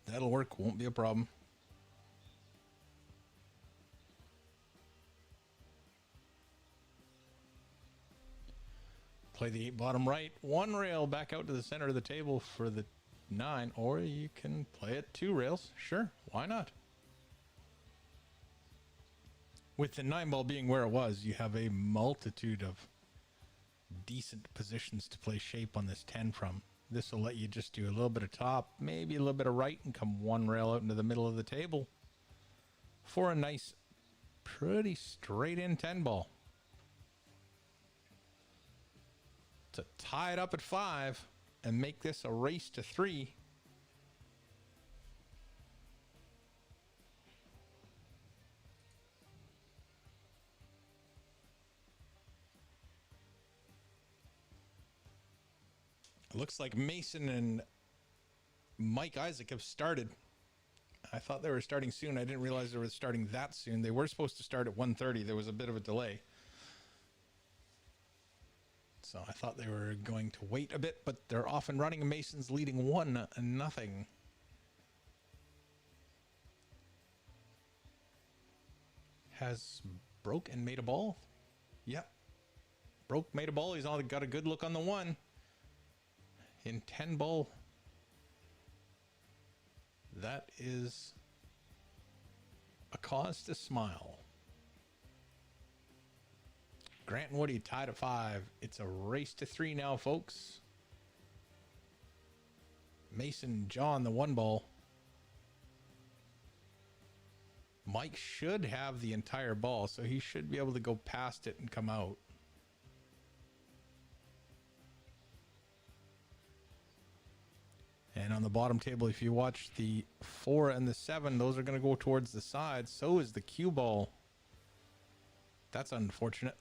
That'll work, won't be a problem. Play the 8 bottom right, 1 rail back out to the center of the table for the 9, or you can play it 2 rails. Sure, why not? With the 9 ball being where it was, you have a multitude of decent positions to play shape on this 10 from. This will let you just do a little bit of top, maybe a little bit of right, and come 1 rail out into the middle of the table for a nice, pretty straight in 10 ball. To tie it up at 5 and make this a race to 3. It looks like Mason and Mike Isaac have started. I thought they were starting soon. I didn't realize they were starting that soon. They were supposed to start at 1:30. There was a bit of a delay. So I thought they were going to wait a bit, but they're off and running. Mason's leading 1-0. Has broke and made a ball. Yep. Broke, made a ball. He's all got a good look on the 1. In 10 ball. That is a cause to smile. Grant and Woody tied at 5. It's a race to 3 now, folks. Mason, John, the 1 ball. Mike should have the entire ball, so he should be able to go past it and come out. And on the bottom table, if you watch the 4 and the 7, those are going to go towards the side. So is the cue ball. That's unfortunate.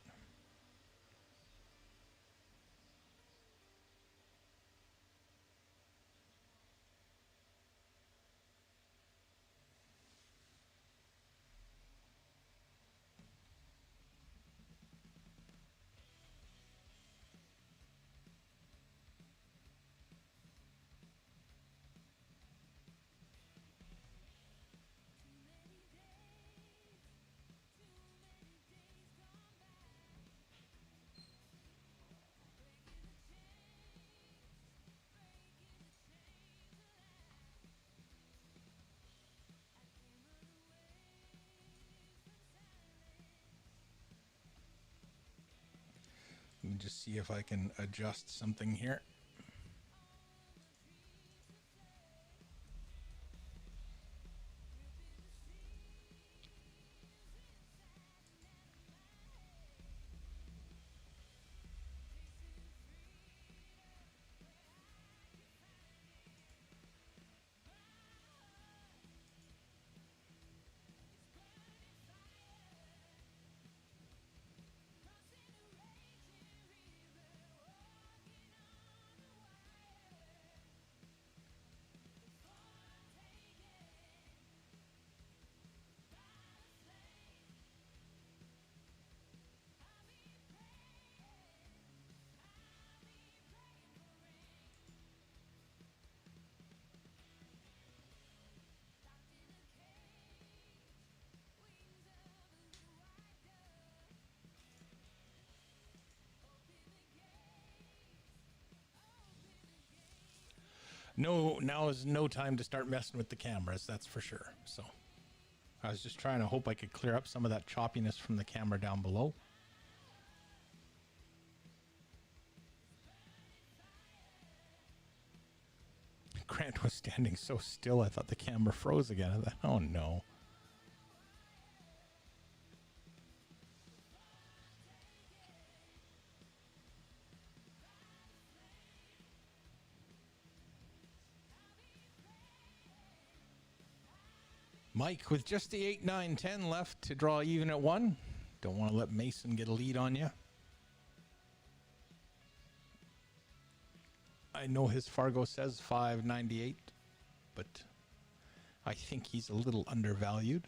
Let me just see if I can adjust something here. No, now is no time to start messing with the cameras, that's for sure. So I was just trying to hope I could clear up some of that choppiness from the camera down below. Grant was standing so still, I thought the camera froze again. I thought, oh no. Mike with just the 8, 9, 10 left to draw even at 1. Don't want to let Mason get a lead on you. I know his Fargo says 598, but I think he's a little undervalued.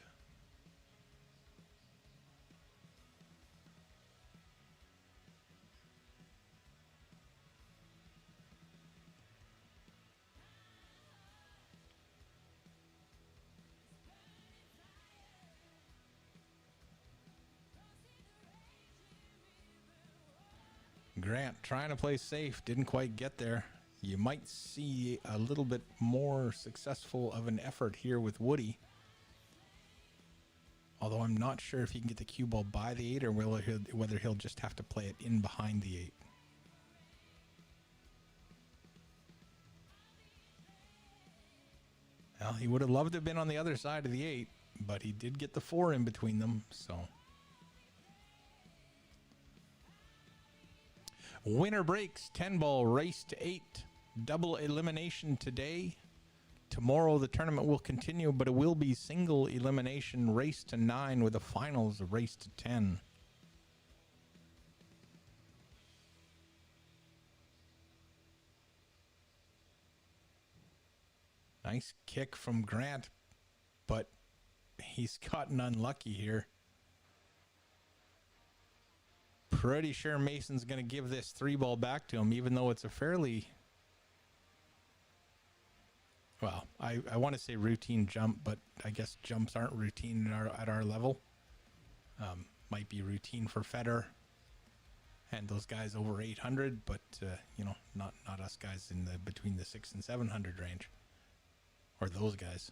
Grant trying to play safe, didn't quite get there. You might see a little bit more successful of an effort here with Woody. Although I'm not sure if he can get the cue ball by the 8 or whether he'll just have to play it in behind the 8. Well, he would have loved to have been on the other side of the 8, but he did get the 4 in between them, so. Winner breaks, 10 ball, race to 8. Double elimination today. Tomorrow the tournament will continue, but it will be single elimination, race to 9 with the finals of race to 10. Nice kick from Grant, but he's gotten unlucky here. Pretty sure Mason's going to give this 3 ball back to him, even though it's a fairly, well, I want to say routine jump, but I guess jumps aren't routine at our level. Might be routine for Federer and those guys over 800, but you know, not us guys in the between the 600 and 700 range, or those guys.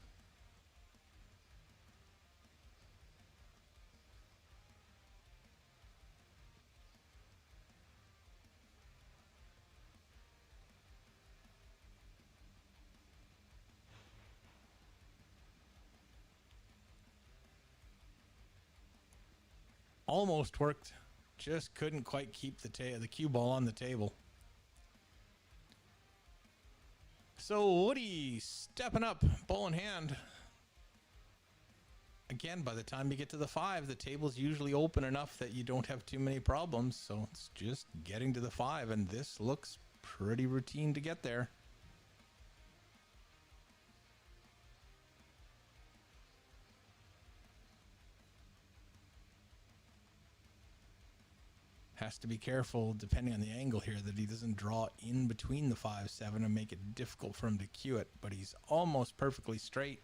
almost worked. Just couldn't quite keep the cue ball on the table. So Woody stepping up, ball in hand. Again, by the time you get to the 5, the table's usually open enough that you don't have too many problems. So it's just getting to the 5, and this looks pretty routine to get there. Has to be careful, depending on the angle here, that he doesn't draw in between the 5-7 and make it difficult for him to cue it. But he's almost perfectly straight.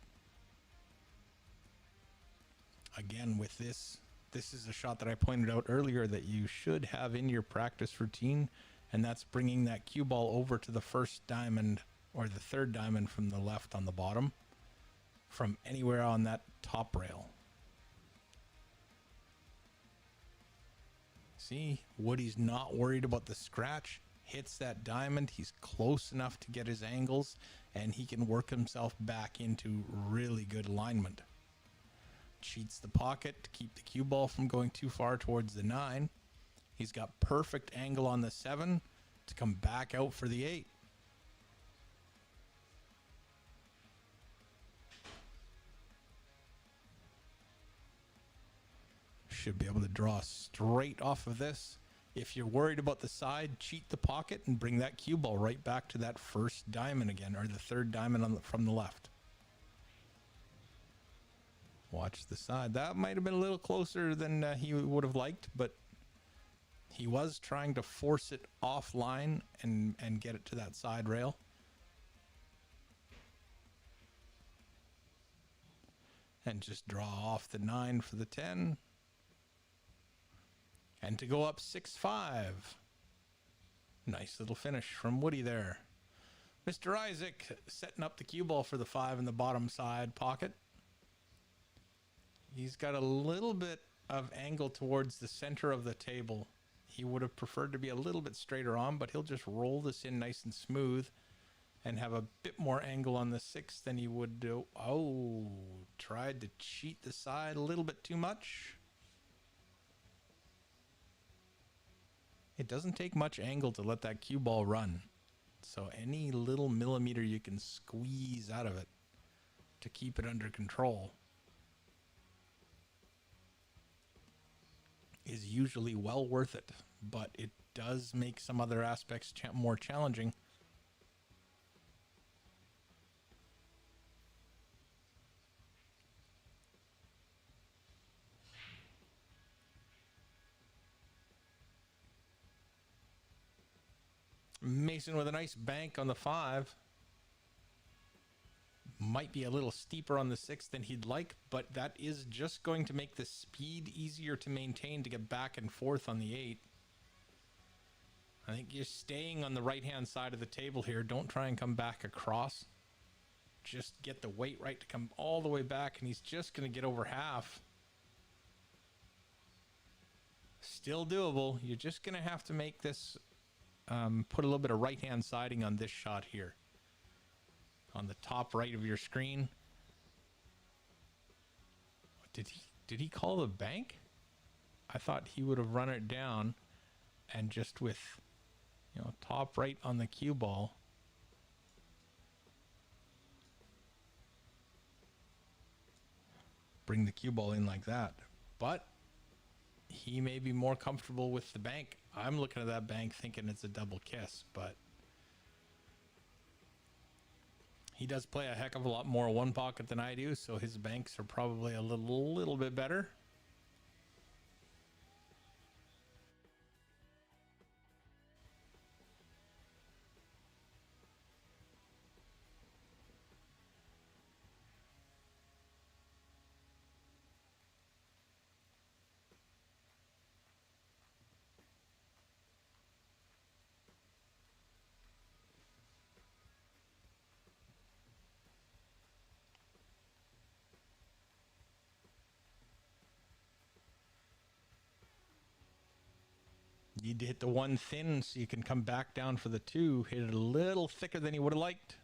Again, with this is a shot that I pointed out earlier that you should have in your practice routine, and that's bringing that cue ball over to the first diamond or the third diamond from the left on the bottom from anywhere on that top rail. See, Woody's not worried about the scratch. Hits that diamond. He's close enough to get his angles, and he can work himself back into really good alignment. Cheats the pocket to keep the cue ball from going too far towards the 9. He's got perfect angle on the 7 to come back out for the 8. Should be able to draw straight off of this. If you're worried about the side, cheat the pocket and bring that cue ball right back to that first diamond again, or the third diamond from the left. Watch the side. That might have been a little closer than he would have liked, but he was trying to force it offline and get it to that side rail. And just draw off the 9 for the 10. And to go up 6-5. Nice little finish from Woody there. Mr. Isaac setting up the cue ball for the 5 in the bottom side pocket. He's got a little bit of angle towards the center of the table. He would have preferred to be a little bit straighter on, but he'll just roll this in nice and smooth and have a bit more angle on the 6 than he would do. Oh, tried to cheat the side a little bit too much. It doesn't take much angle to let that cue ball run. So any little millimeter you can squeeze out of it to keep it under control is usually well worth it, but it does make some other aspects more challenging. Mason with a nice bank on the 5. Might be a little steeper on the 6 than he'd like, but that is just going to make the speed easier to maintain to get back and forth on the 8. I think you're staying on the right-hand side of the table here. Don't try and come back across. Just get the weight right to come all the way back, and he's just going to get over half. Still doable. You're just going to have to make this... put a little bit of right-hand siding on this shot here. On the top right of your screen. Did he call the bank? I thought he would have run it down and just with, top right on the cue ball. Bring the cue ball in like that. But he may be more comfortable with the bank. I'm looking at that bank thinking it's a double kiss, but he does play a heck of a lot more one pocket than I do, so his banks are probably a little bit better. Need to hit the 1 thin so you can come back down for the 2. Hit it a little thicker than he would have liked.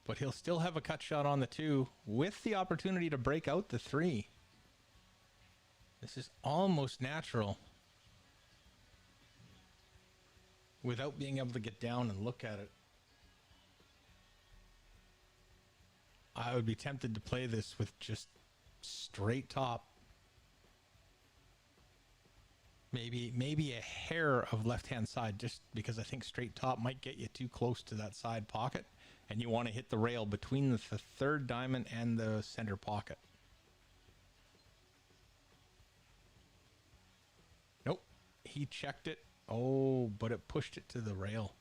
But he'll still have a cut shot on the 2 with the opportunity to break out the 3. This is almost natural without being able to get down and look at it. I would be tempted to play this with just straight top. Maybe a hair of left-hand side, just because I think straight top might get you too close to that side pocket, and you want to hit the rail between the third diamond and the center pocket. Nope, he checked it. Oh, but it pushed it to the rail.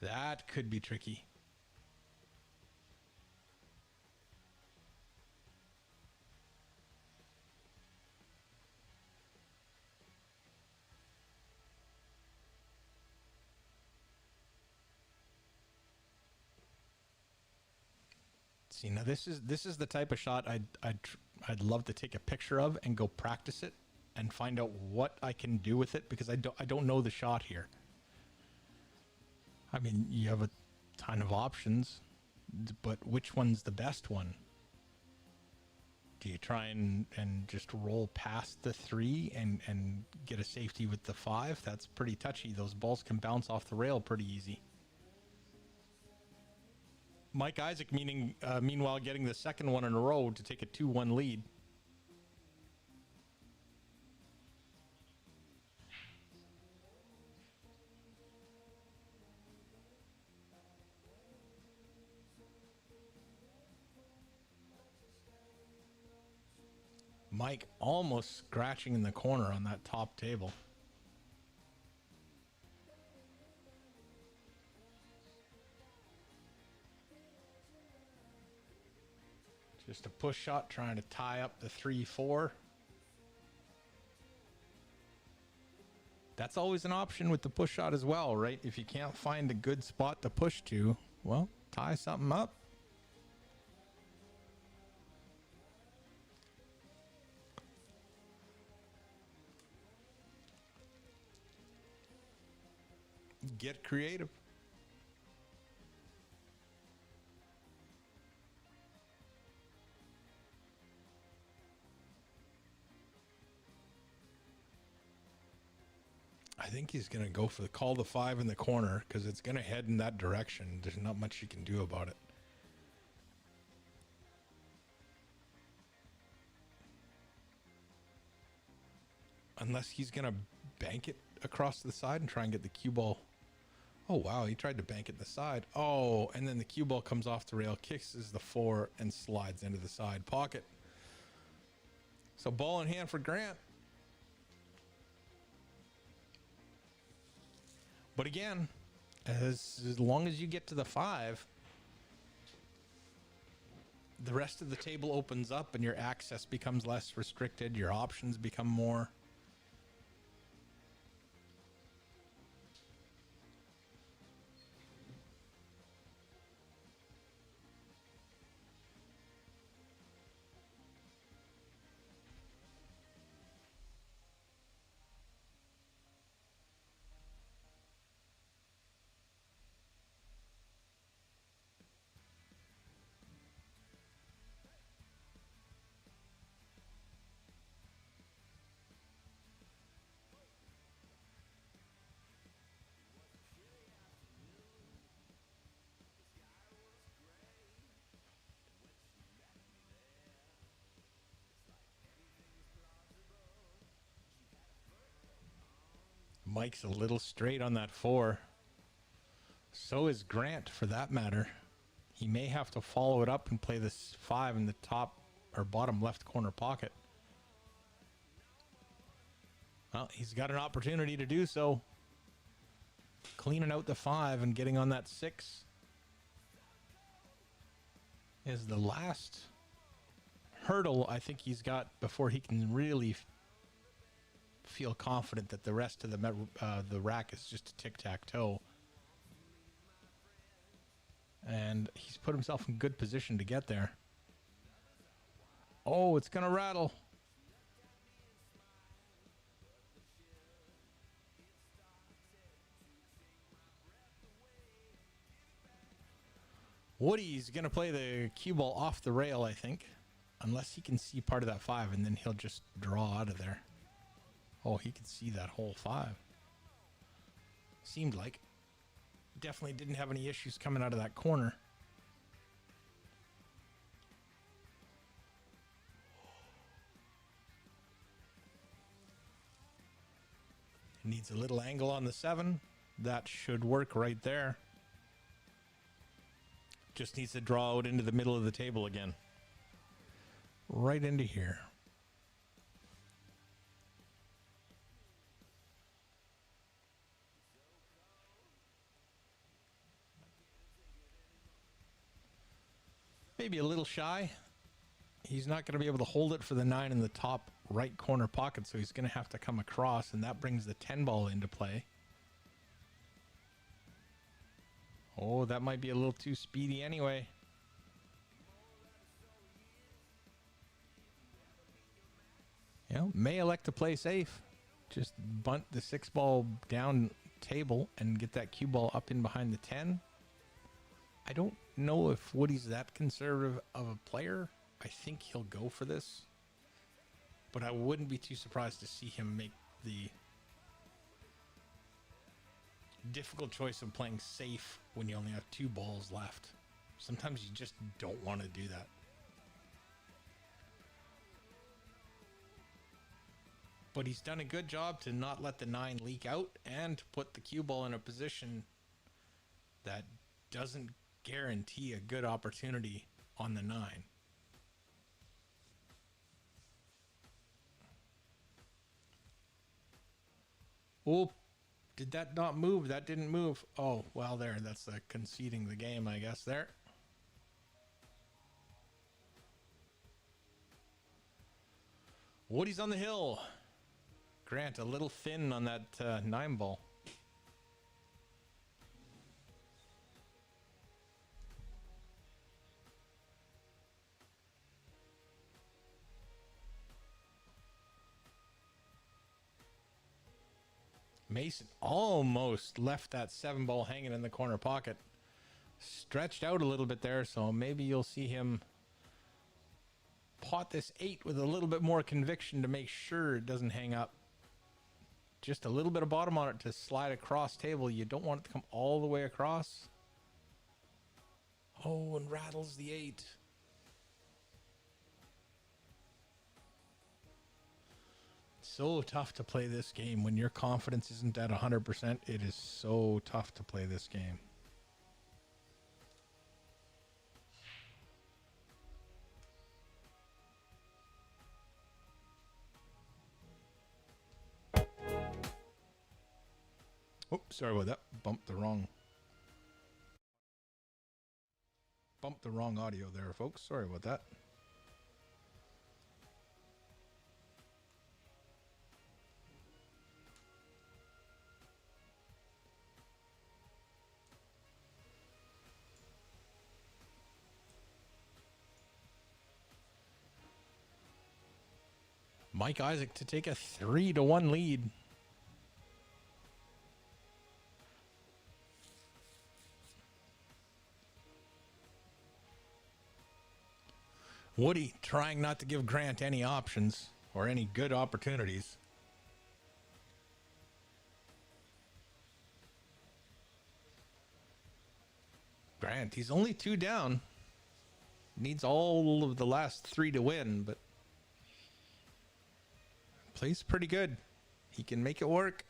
That could be tricky. See, now this is the type of shot I'd love to take a picture of and go practice it and find out what I can do with it, because I don't know the shot here. I mean, you have a ton of options, but which one's the best one? Do you try and just roll past the 3 and get a safety with the 5? That's pretty touchy. Those balls can bounce off the rail pretty easy. Mike Isaac, meanwhile, getting the second one in a row to take a 2-1 lead. Mike almost scratching in the corner on that top table. Just a push shot trying to tie up the 3-4. That's always an option with the push shot as well, right? If you can't find a good spot to push to, well, tie something up. Get creative. I think he's going to go for call the 5 in the corner, because it's going to head in that direction. There's not much you can do about it. Unless he's going to bank it across the side and try and get the cue ball. Oh, wow. He tried to bank it in the side. Oh, and then the cue ball comes off the rail, kisses the 4, and slides into the side pocket. So ball in hand for Grant. But again, as long as you get to the 5, the rest of the table opens up and your access becomes less restricted. Your options become more. Mike's a little straight on that 4. So is Grant, for that matter. He may have to follow it up and play this 5 in the top or bottom left corner pocket. Well, he's got an opportunity to do so. Cleaning out the 5 and getting on that 6 is the last hurdle I think he's got before he can really feel confident that the rest of the rack is just a tic-tac-toe. And he's put himself in good position to get there. Oh, it's going to rattle. Woody's going to play the cue ball off the rail, I think. Unless he can see part of that 5, and then he'll just draw out of there. Oh, he can see that whole 5. Seemed like. Definitely didn't have any issues coming out of that corner. Needs a little angle on the 7. That should work right there. Just needs to draw out into the middle of the table again. Right into here. Maybe a little shy. He's not going to be able to hold it for the 9 in the top right corner pocket, so he's going to have to come across, and that brings the 10 ball into play. Oh, that might be a little too speedy anyway. Yeah, may elect to play safe. Just bunt the 6 ball down table and get that cue ball up in behind the 10. I don't know if Woody's that conservative of a player. I think he'll go for this. But I wouldn't be too surprised to see him make the difficult choice of playing safe when you only have 2 balls left. Sometimes you just don't want to do that. But he's done a good job to not let the 9 leak out and to put the cue ball in a position that doesn't guarantee a good opportunity on the 9. Oh, did that not move? That didn't move. Oh, well, there. That's conceding the game, I guess, there. Woody's on the hill. Grant, a little thin on that 9 ball. Mason almost left that 7 ball hanging in the corner pocket. Stretched out a little bit there, so maybe you'll see him pot this 8 with a little bit more conviction to make sure it doesn't hang up. Just a little bit of bottom on it to slide across table. You don't want it to come all the way across. Oh, and rattles the 8. So tough to play this game when your confidence isn't at 100%. It is so tough to play this game. Oh, sorry about that. Bumped the wrong audio there, folks. Sorry about that. Mike Isaac to take a 3-1 lead. Woody trying not to give Grant any options or any good opportunities. Grant, he's only 2 down. Needs all of the last 3 to win, but plays pretty good. He can make it work.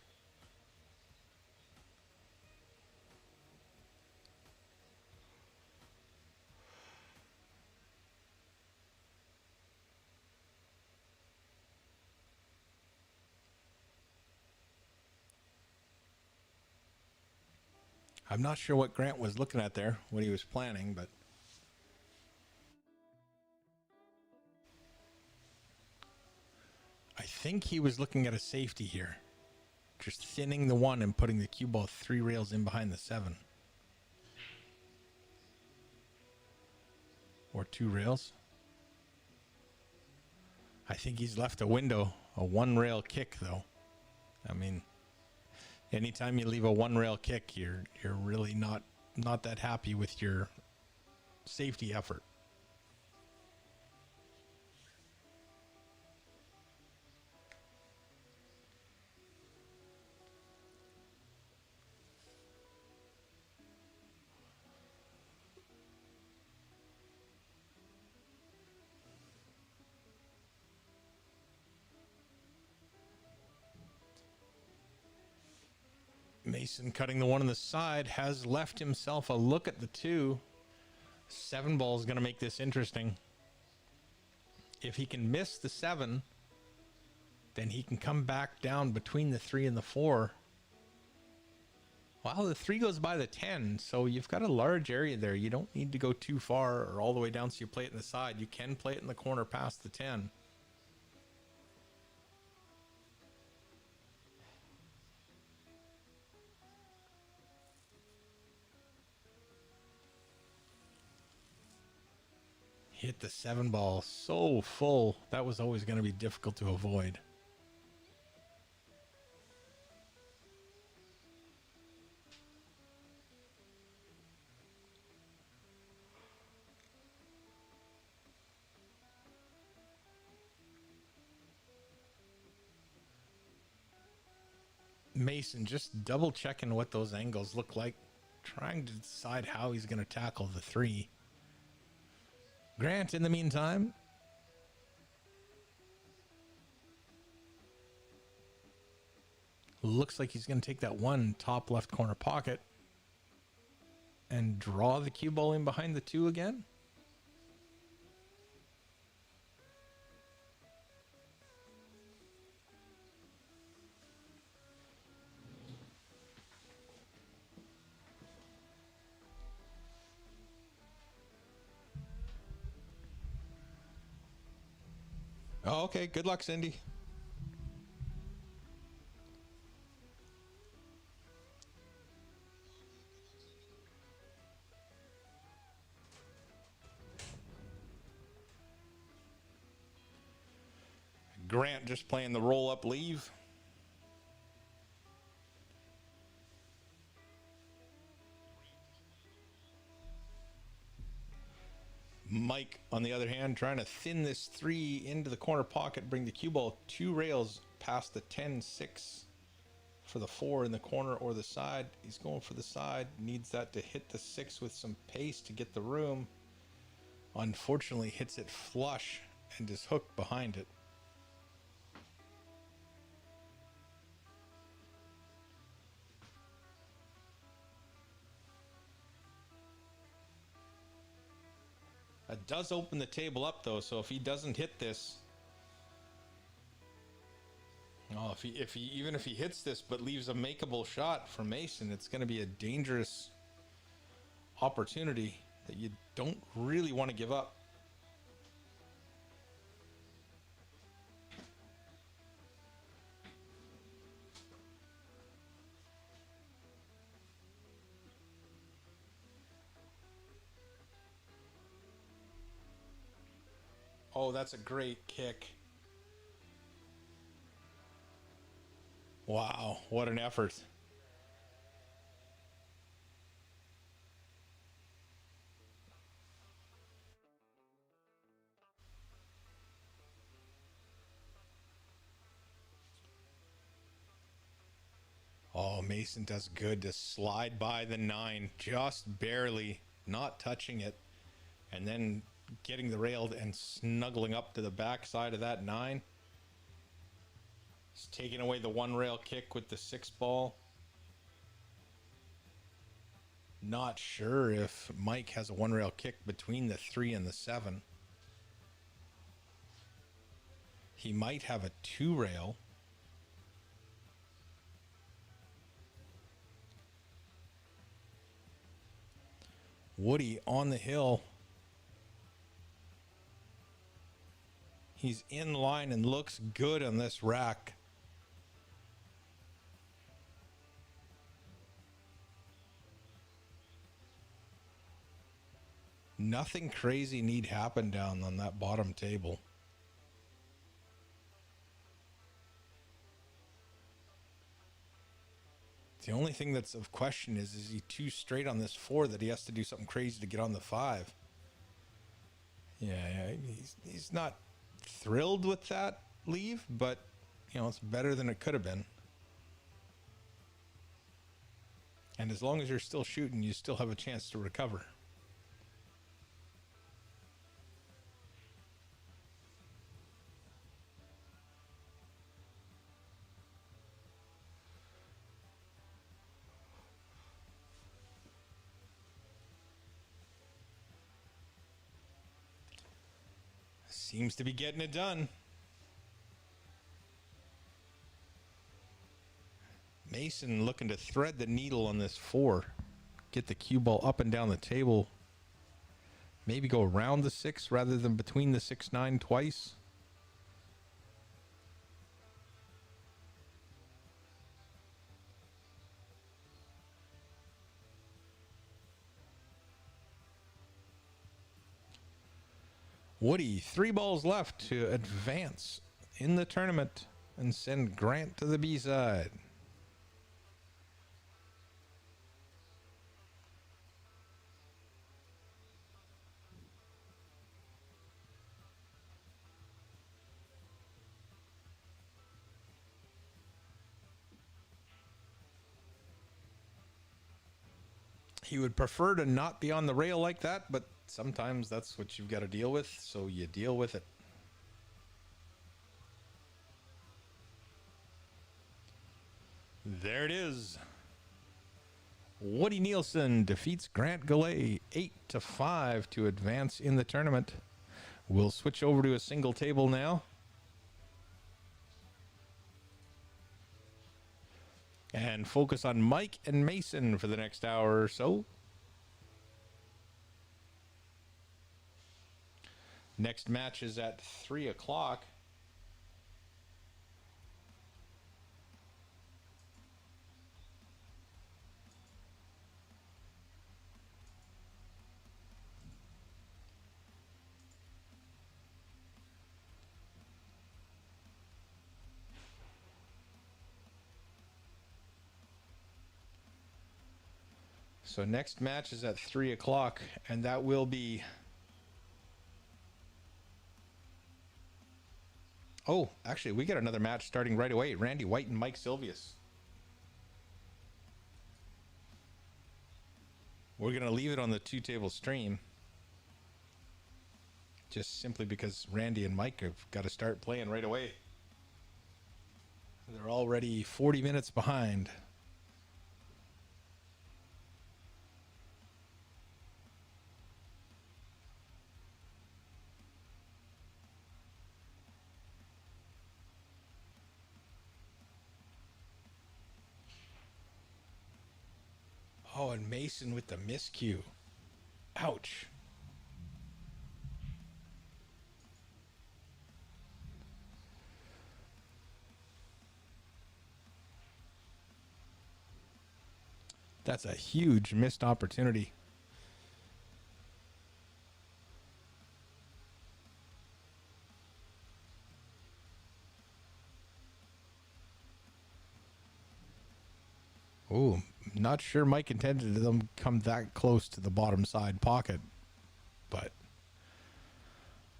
I'm not sure what Grant was looking at there, what he was planning, but I think he was looking at a safety here. Just thinning the 1 and putting the cue ball 3 rails in behind the 7. Or 2 rails. I think he's left a window, a 1 rail kick though. I mean, anytime you leave a 1 rail kick, you're really not that happy with your safety effort. Mason cutting the one on the side has left himself a look at the 2. 7 ball is going to make this interesting. If he can miss the 7, then he can come back down between the 3 and the 4. Well, the 3 goes by the 10, so you've got a large area there. You don't need to go too far or all the way down so you play it in the side. You can play it in the corner past the 10. Hit the 7 ball so full. That was always going to be difficult to avoid. Mason just double checking what those angles look like, trying to decide how he's going to tackle the 3. Grant, in the meantime, looks like he's going to take that 1 top left corner pocket and draw the cue ball in behind the 2 again. Oh, okay. Good luck, Cindy. Grant just playing the roll-up leave. Mike, on the other hand, trying to thin this 3 into the corner pocket, bring the cue ball 2 rails past the 10-6 for the 4 in the corner or the side. He's going for the side, needs that to hit the 6 with some pace to get the room. Unfortunately, hits it flush and is hooked behind it. It does open the table up though, so if he doesn't hit this, oh, even if he hits this but leaves a makeable shot for Mason, it's going to be a dangerous opportunity that you don't really want to give up. Oh, that's a great kick. Wow, what an effort. Oh, Mason does good to slide by the 9, just barely, not touching it, and then getting the rail and snuggling up to the back side of that 9. He's taking away the 1 rail kick with the 6 ball. Not sure if Mike has a 1 rail kick between the 3 and the 7. He might have a 2 rail. Woody on the hill. He's in line and looks good on this rack. Nothing crazy need happen down on that bottom table. The only thing that's of question is he too straight on this 4 that he has to do something crazy to get on the 5? Yeah, he's not thrilled with that leave, but you know, it's better than it could have been. And as long as you're still shooting, you still have a chance to recover. Seems to be getting it done. Mason looking to thread the needle on this 4. Get the cue ball up and down the table. Maybe go around the 6 rather than between the 6-9 twice. Woody, 3 balls left to advance in the tournament and send Grant to the B side. He would prefer to not be on the rail like that, but sometimes that's what you've got to deal with, so you deal with it. There it is. Woody Nielsen defeats Grant Goulet 8-5 to advance in the tournament. We'll switch over to a single table now. And focus on Mike and Mason for the next hour or so. Next match is at 3 o'clock. So next match is at 3 o'clock, and that will be... Oh, actually, we get another match starting right away. Randy White and Mike Silvius. We're going to leave it on the 2-table stream. Just simply because Randy and Mike have got to start playing right away. They're already 40 minutes behind. Oh, and Mason with the miscue. Ouch. That's a huge missed opportunity. Oh, not sure Mike intended them come that close to the bottom side pocket, but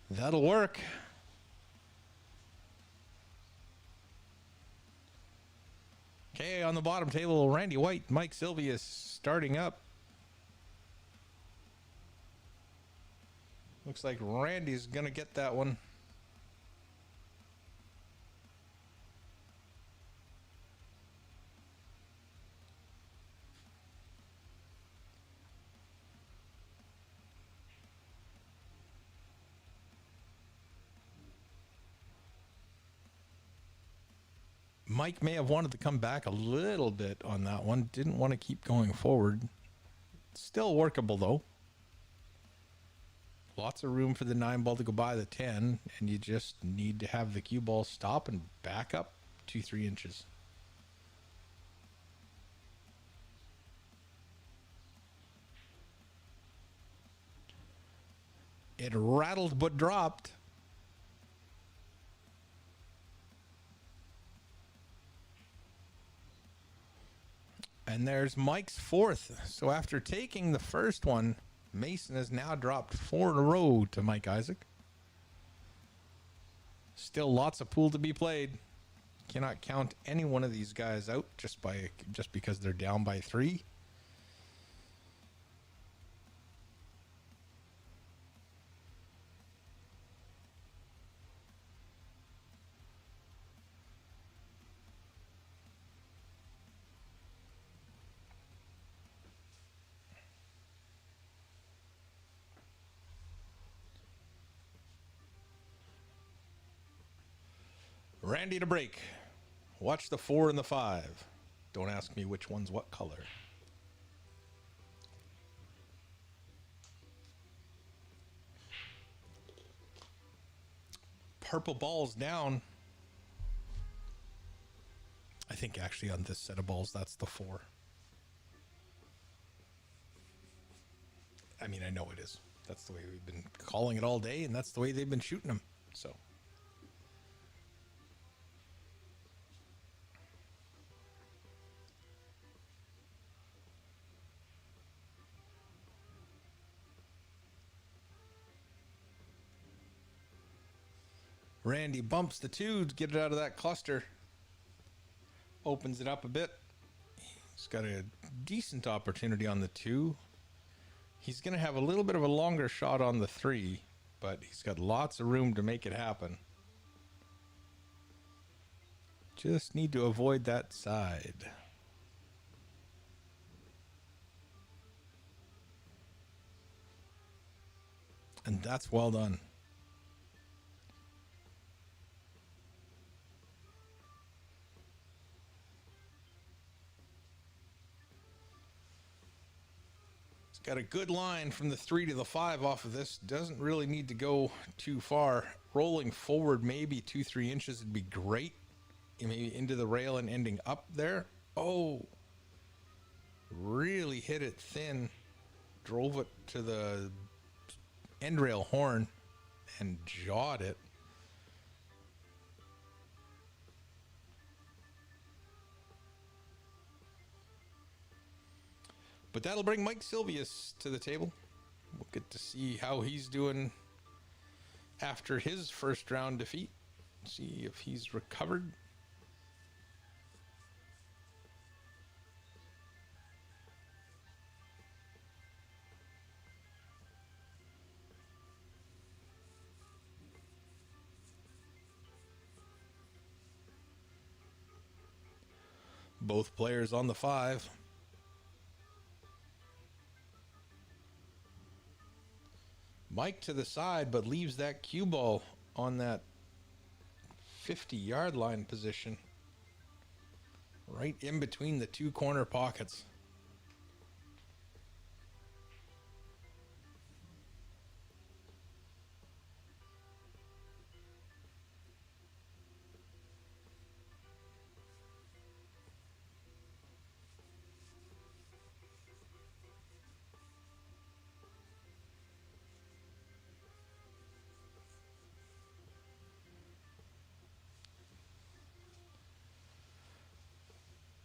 that'll work. Okay, on the bottom table, Randy White, Mike Silvius starting up. Looks like Randy's gonna get that one. Mike may have wanted to come back a little bit on that one. Didn't want to keep going forward. Still workable, though. Lots of room for the 9 ball to go by the 10, and you just need to have the cue ball stop and back up 2-3 inches. It rattled but dropped. And there's Mike's 4th. So after taking the first one, Mason has now dropped 4 in a row to Mike Isaac. Still lots of pool to be played. Cannot count any one of these guys out just because they're down by 3. Randy to break. Watch the 4 and the 5. Don't ask me which one's what color. Purple balls down. I think actually on this set of balls, that's the 4. I mean, I know it is. That's the way we've been calling it all day, and that's the way they've been shooting them. So. Randy bumps the 2 to get it out of that cluster. Opens it up a bit. He's got a decent opportunity on the 2. He's going to have a little bit of a longer shot on the 3, but he's got lots of room to make it happen. Just need to avoid that side. And that's well done. Got a good line from the 3 to the 5 off of this. Doesn't really need to go too far. Rolling forward maybe 2-3 inches would be great. Maybe into the rail and ending up there. Oh, really hit it thin. Drove it to the end rail horn and jawed it. But that'll bring Mike Silvius to the table. We'll get to see how he's doing after his first round defeat. See if he's recovered. Both players on the 5. Mike to the side, but leaves that cue ball on that 50-yard line position. Right in between the 2 corner pockets.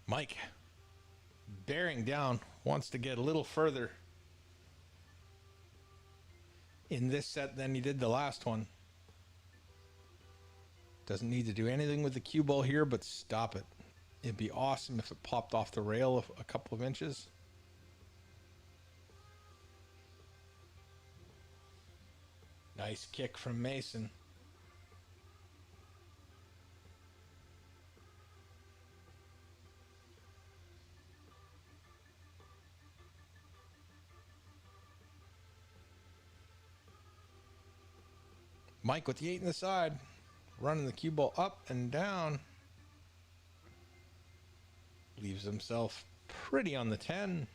Mike, bearing down, wants to get a little further in this set than he did the last one. Doesn't need to do anything with the cue ball here, but stop it. It'd be awesome if it popped off the rail a couple of inches. Nice kick from Mason. Mike with the 8 in the side, running the cue ball up and down. Leaves himself pretty on the 10.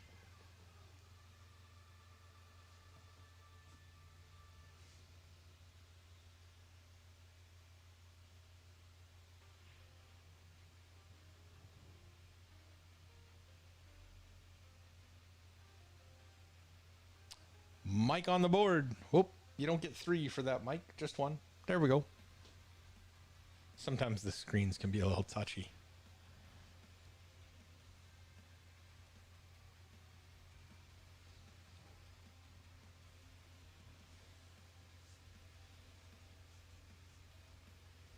Mike on the board. Whoop. You don't get 3 for that, Mike. Just 1. There we go. Sometimes the screens can be a little touchy.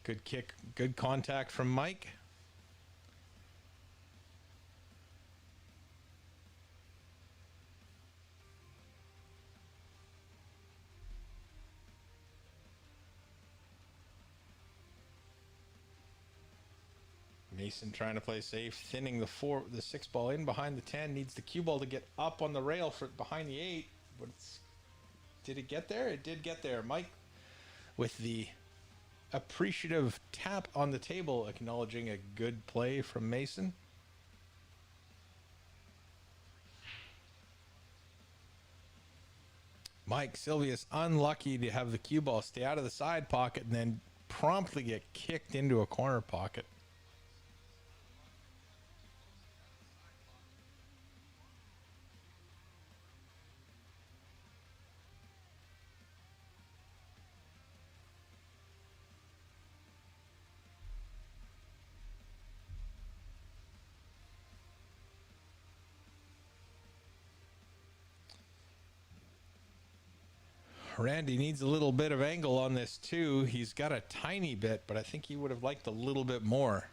Good kick. Good contact from Mike. Mason trying to play safe, thinning the 6 ball in behind the 10. Needs the cue ball to get up on the rail for behind the 8. But did it get there? It did get there. Mike with the appreciative tap on the table, acknowledging a good play from Mason. Mike Silvius unlucky to have the cue ball stay out of the side pocket and then promptly get kicked into a corner pocket. Randy needs a little bit of angle on this too. He's got a tiny bit, but I think he would have liked a little bit more.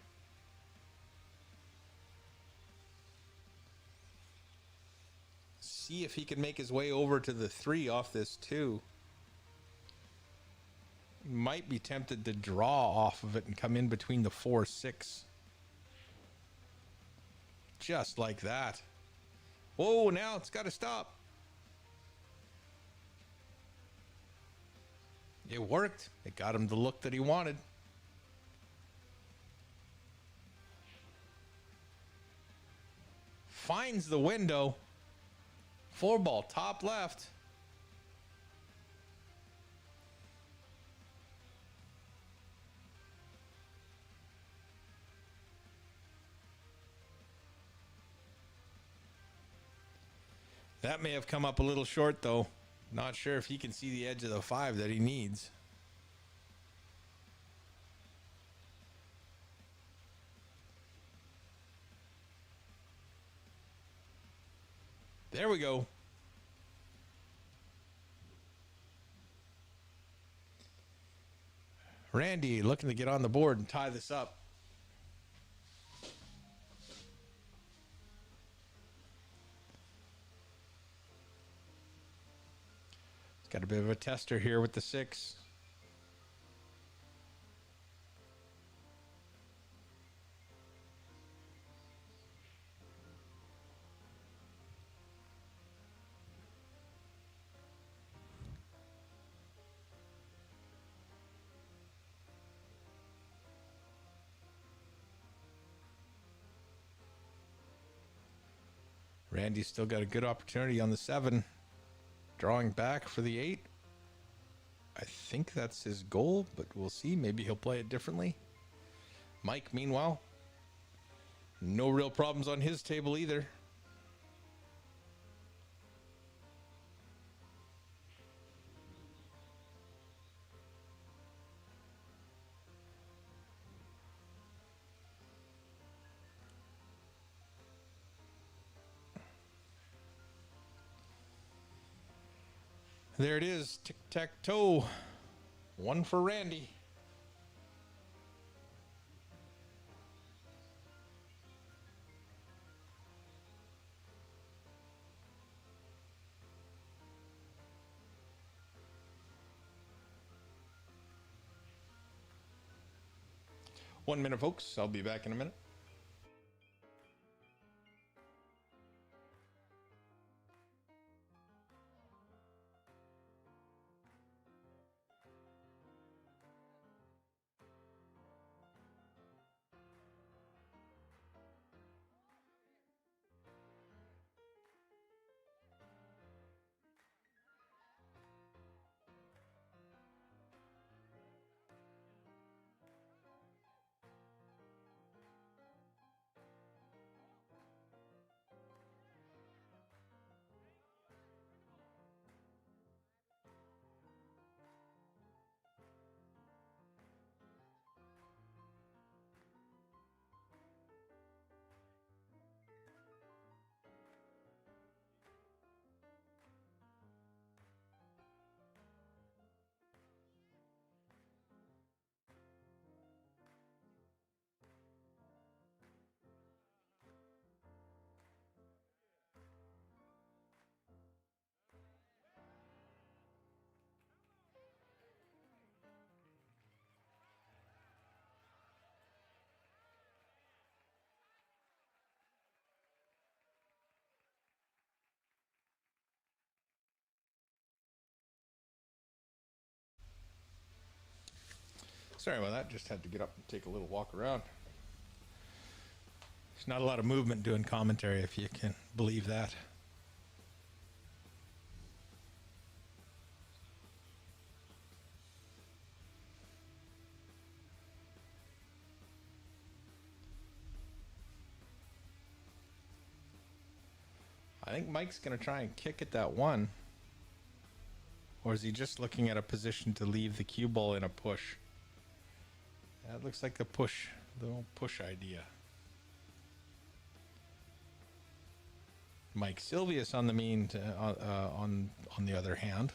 See if he can make his way over to the 3 off this 2. Might be tempted to draw off of it and come in between the 4-6. Just like that. Whoa, now it's got to stop. It worked. It got him the look that he wanted. Finds the window. 4-ball, top left. That may have come up a little short, though. Not sure if he can see the edge of the 5 that he needs. There we go. Randy looking to get on the board and tie this up. He's got a bit of a tester here with the 6. Randy's still got a good opportunity on the 7. Drawing back for the 8. I think that's his goal, but we'll see. Maybe he'll play it differently. Mike, meanwhile, no real problems on his table either. There it is, tic-tac-toe. 1 for Randy. One minute, folks. I'll be back in a minute. Sorry about that. Just had to get up and take a little walk around. There's not a lot of movement doing commentary, if you can believe that. I think Mike's going to try and kick at that one. Or is he just looking at a position to leave the cue ball in a push? That looks like the little push idea. Mike Silvius on the on the other hand.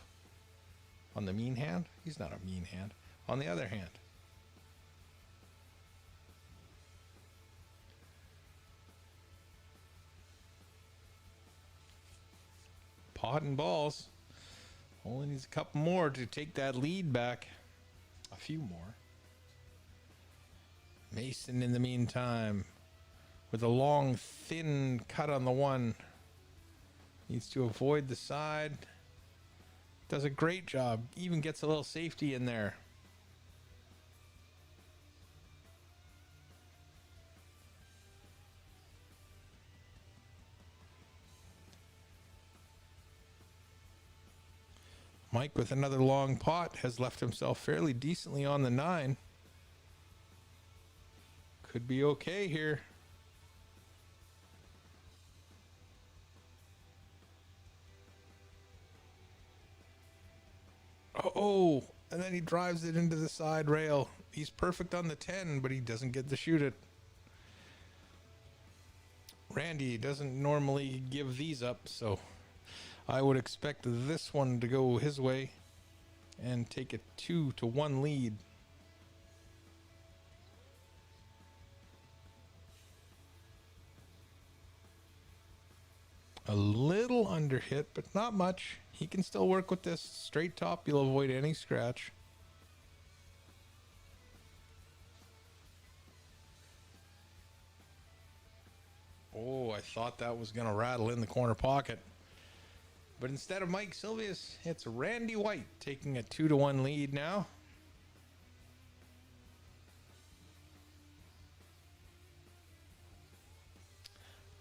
On the mean hand? He's not a mean hand. On the other hand. Pot and balls. Only needs a couple more to take that lead back. A few more. Mason in the meantime with a long thin cut on the one. Needs to avoid the side. Does a great job. Even gets a little safety in there. Mike with another long pot has left himself fairly decently on the 9. Could be okay here. Oh, and then he drives it into the side rail. He's perfect on the 10, but he doesn't get to shoot it. Randy doesn't normally give these up, so I would expect this one to go his way and take a 2-1 lead. A little under hit, but not much. He can still work with this. Straight top, you'll avoid any scratch. Oh, I thought that was going to rattle in the corner pocket. But instead of Mike Silvius, it's Randy White taking a 2-1 lead now.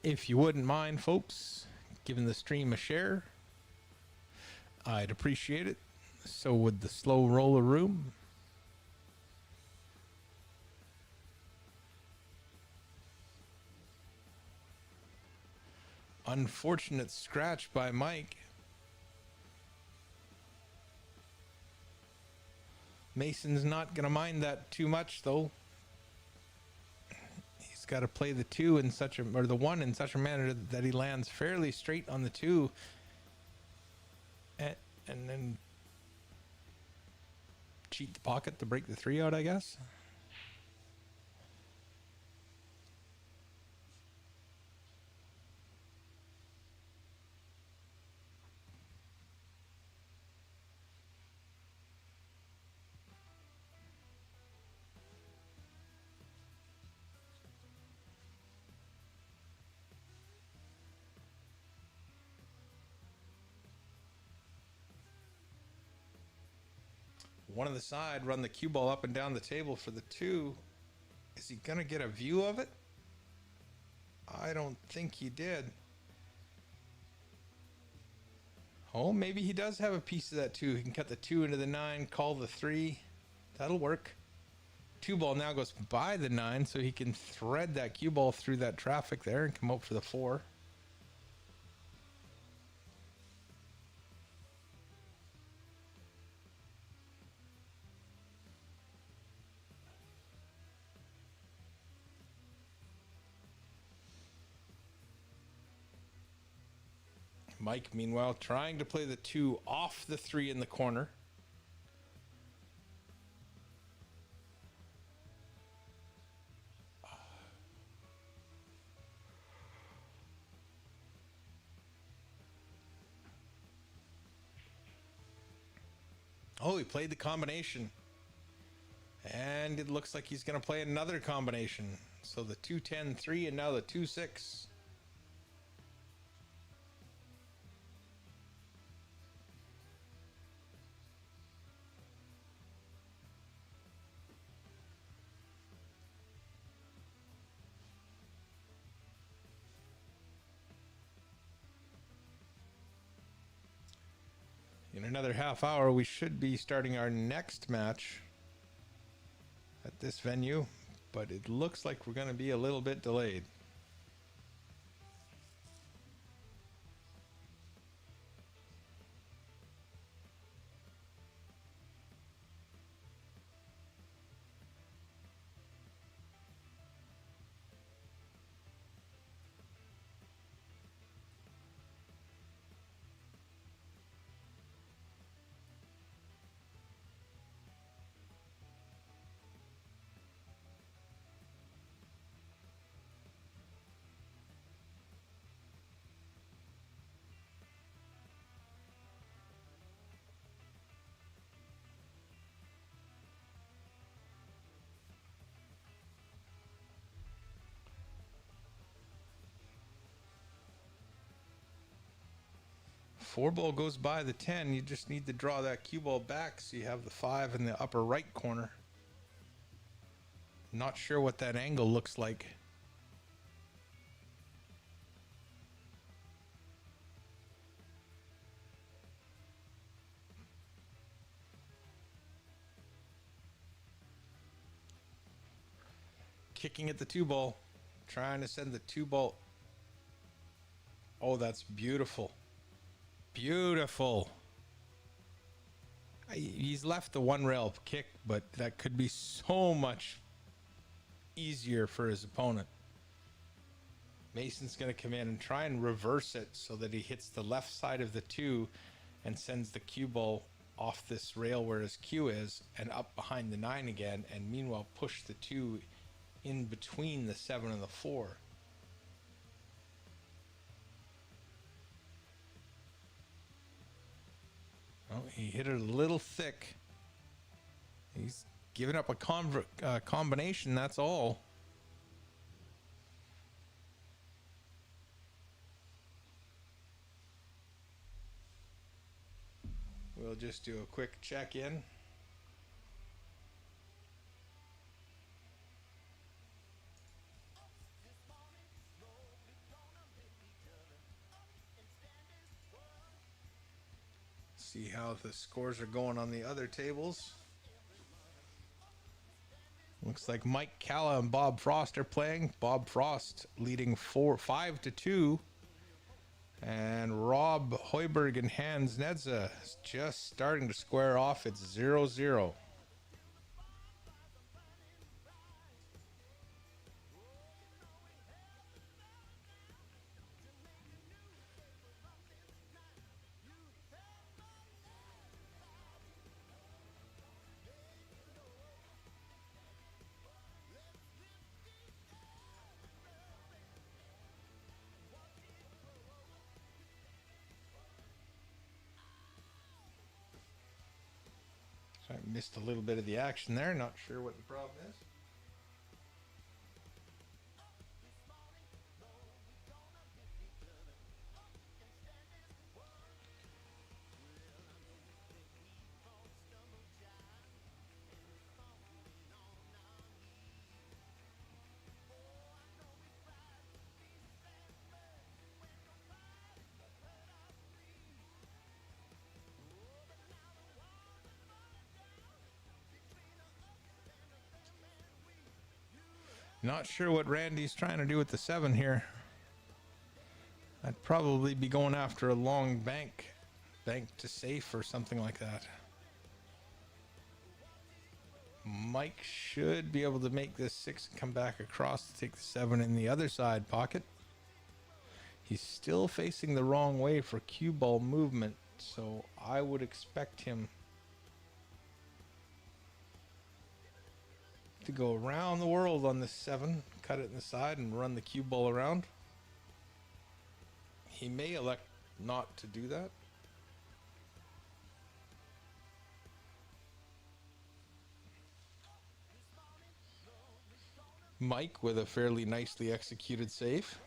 If you wouldn't mind, folks, giving the stream a share, I'd appreciate it. So would the slow roller room. Unfortunate scratch by Mike. Mason's not going to mind that too much, though. He's got to play the 2 in such a, or the 1 in such a manner that he lands fairly straight on the 2, and then cheat the pocket to break the 3 out, I guess. One on the side, run the cue ball up and down the table for the 2. Is he going to get a view of it? I don't think he did. Oh, maybe he does have a piece of that 2. He can cut the 2 into the 9, call the 3. That'll work. 2 ball now goes by the 9, so he can thread that cue ball through that traffic there and come out for the 4. Mike, meanwhile, trying to play the 2 off the 3 in the corner. Oh, he played the combination. And it looks like he's going to play another combination. So the 2-10-3 and now the 2-6. In another half hour, we should be starting our next match at this venue, but it looks like we're going to be a little bit delayed. Four ball goes by the 10. You just need to draw that cue ball back so you have the 5 in the upper right corner. Not sure what that angle looks like. Kicking at the 2 ball. Trying to send the 2 ball. Oh, that's beautiful. Beautiful. He's left the 1 rail kick, but that could be so much easier for his opponent. Mason's going to come in and try and reverse it so that he hits the left side of the 2 and sends the cue ball off this rail where his cue is and up behind the 9 again, and meanwhile push the 2 in between the 7 and the 4. Oh, he hit it a little thick. He's giving up a combination, that's all. We'll just do a quick check-in. See how the scores are going on the other tables. Looks like Mike Calla and Bob Frost are playing. Bob Frost leading 5-2. And Rob Hoiberg and Hans Nedza is just starting to square off. It's 0-0. I missed a little bit of the action there. Not sure what the problem is. Not sure what Randy's trying to do with the 7 here. I'd probably be going after a long bank to safe or something like that. Mike should be able to make this 6 and come back across to take the 7 in the other side pocket. He's still facing the wrong way for cue ball movement, so I would expect him to go around the world on this 7, cut it in the side and run the cue ball around. He may elect not to do that. Mike with a fairly nicely executed save,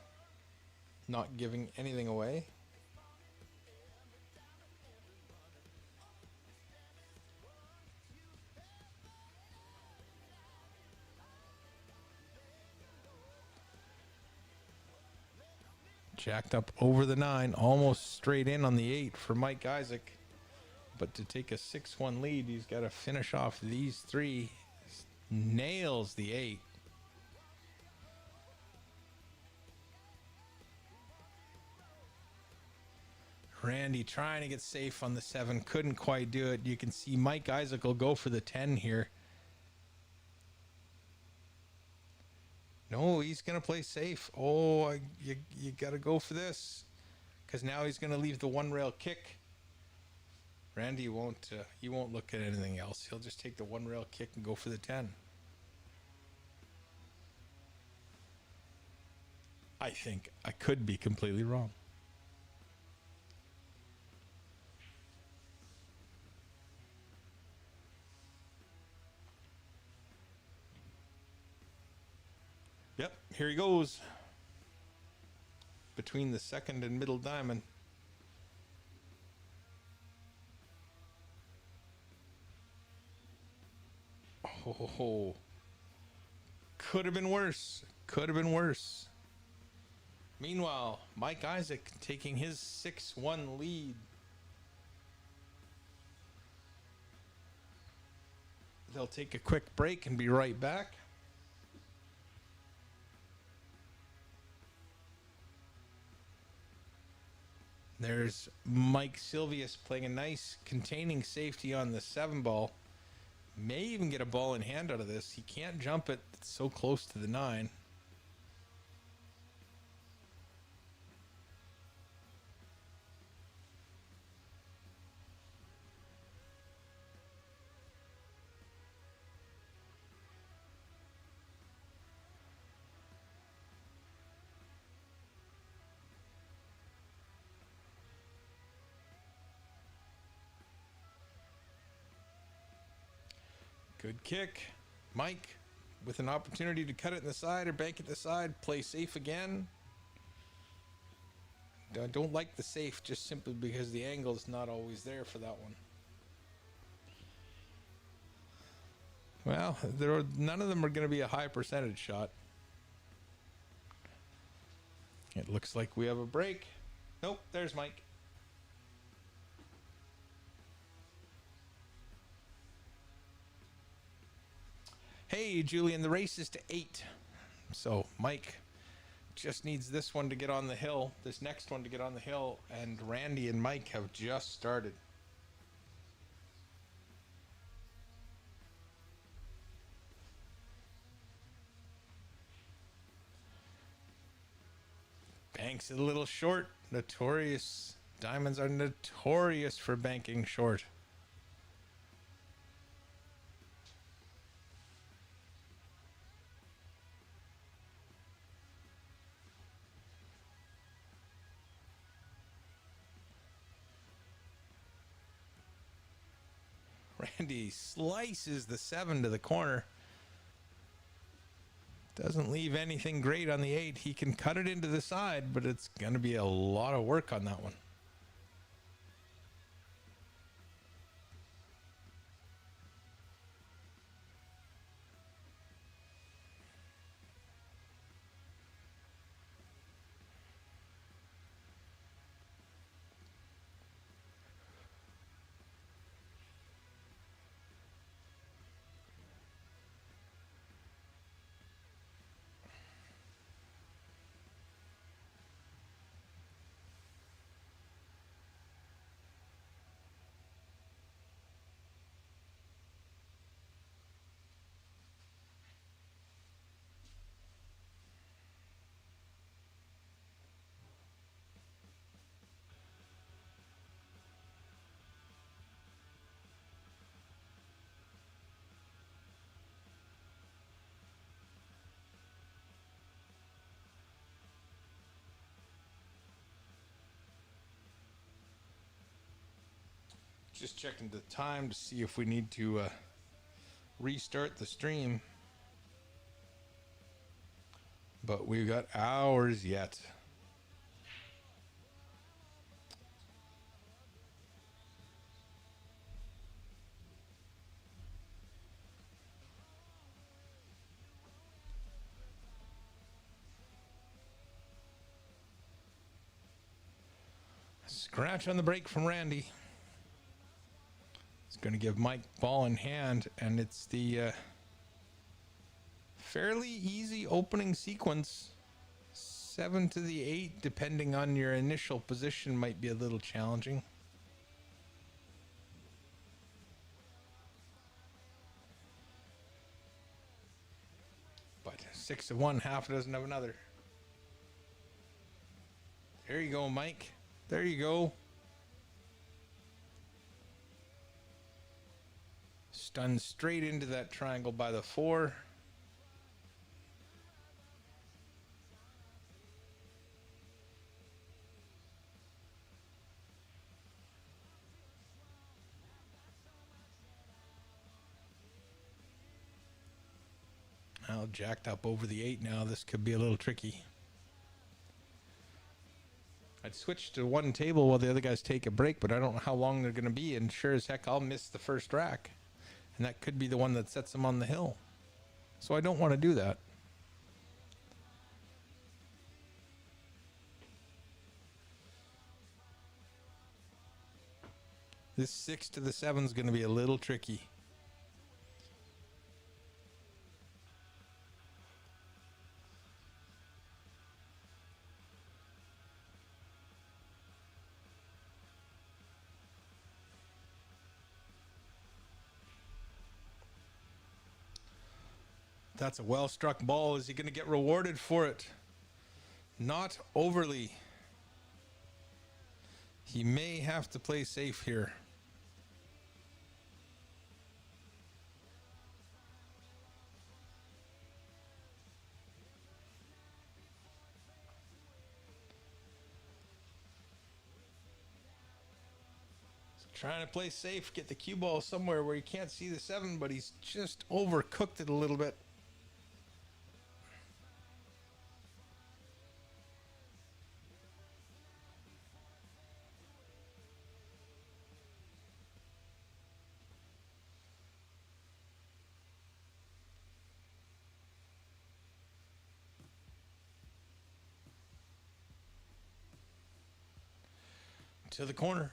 not giving anything away. Jacked up over the 9, almost straight in on the 8 for Mike Isaac. But to take a 6-1 lead, he's got to finish off these three. Nails the 8. Randy trying to get safe on the 7. Couldn't quite do it. You can see Mike Isaac will go for the 10 here. No, he's going to play safe. Oh, you got to go for this. Because now he's going to leave the 1-rail kick. Randy won't, he won't look at anything else. He'll just take the 1-rail kick and go for the 10. I think. I could be completely wrong. Yep, here he goes. Between the 2nd and middle diamond. Oh, could have been worse. Could have been worse. Meanwhile, Mike Isaac taking his 6-1 lead. They'll take a quick break and be right back. There's Mike Silvius playing a nice containing safety on the 7 ball. May even get a ball in hand out of this. He can't jump it. It's so close to the 9. Good kick. Mike with an opportunity to cut it in the side or bank it the side. Play safe again. I don't like the safe just simply because the angle is not always there for that one. Well, none of them are going to be a high percentage shot. It looks like we have a break. Nope, there's Mike. Hey, Julian, the race is to 8. So Mike just needs this one to get on the hill, this next one to get on the hill, and Randy and Mike have just started. Banks it a little short. Notorious. Diamonds are notorious for banking short. Randy slices the 7 to the corner. Doesn't leave anything great on the 8. He can cut it into the side, but it's going to be a lot of work on that one. Just checking the time to see if we need to restart the stream. But we've got hours yet. Scratch on the break from Randy. Going to give Mike ball in hand, and it's the fairly easy opening sequence. 7 to the 8, depending on your initial position, might be a little challenging. But 6 of one, half a dozen of another. There you go, Mike. There you go. Stunned straight into that triangle by the 4. Well, jacked up over the 8 now. This could be a little tricky. I'd switch to one table while the other guys take a break, but I don't know how long they're going to be, and sure as heck I'll miss the first rack. And that could be the one that sets them on the hill. So I don't want to do that. This 6 to the 7 is going to be a little tricky. That's a well-struck ball. Is he going to get rewarded for it? Not overly. He may have to play safe here. He's trying to play safe, get the cue ball somewhere where you can't see the 7, but he's just overcooked it a little bit. To the corner.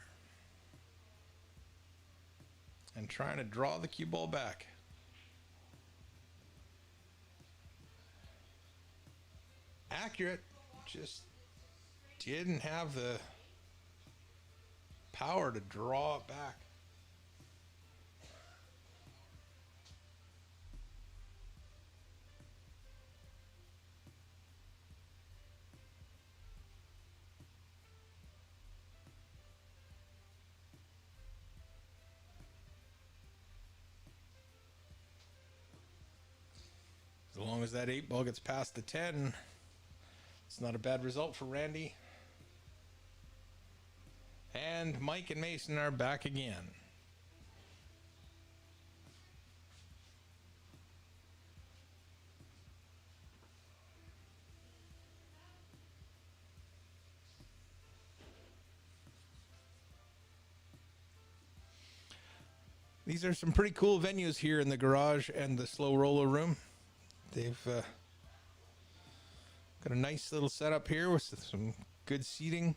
And trying to draw the cue ball back. Accurate. Just didn't have the power to draw it back. As long as that 8 ball gets past the 10, it's not a bad result for Randy. And Mike and Mason are back again. These are some pretty cool venues here in the garage and the slow roller room. They've got a nice little setup here with some good seating.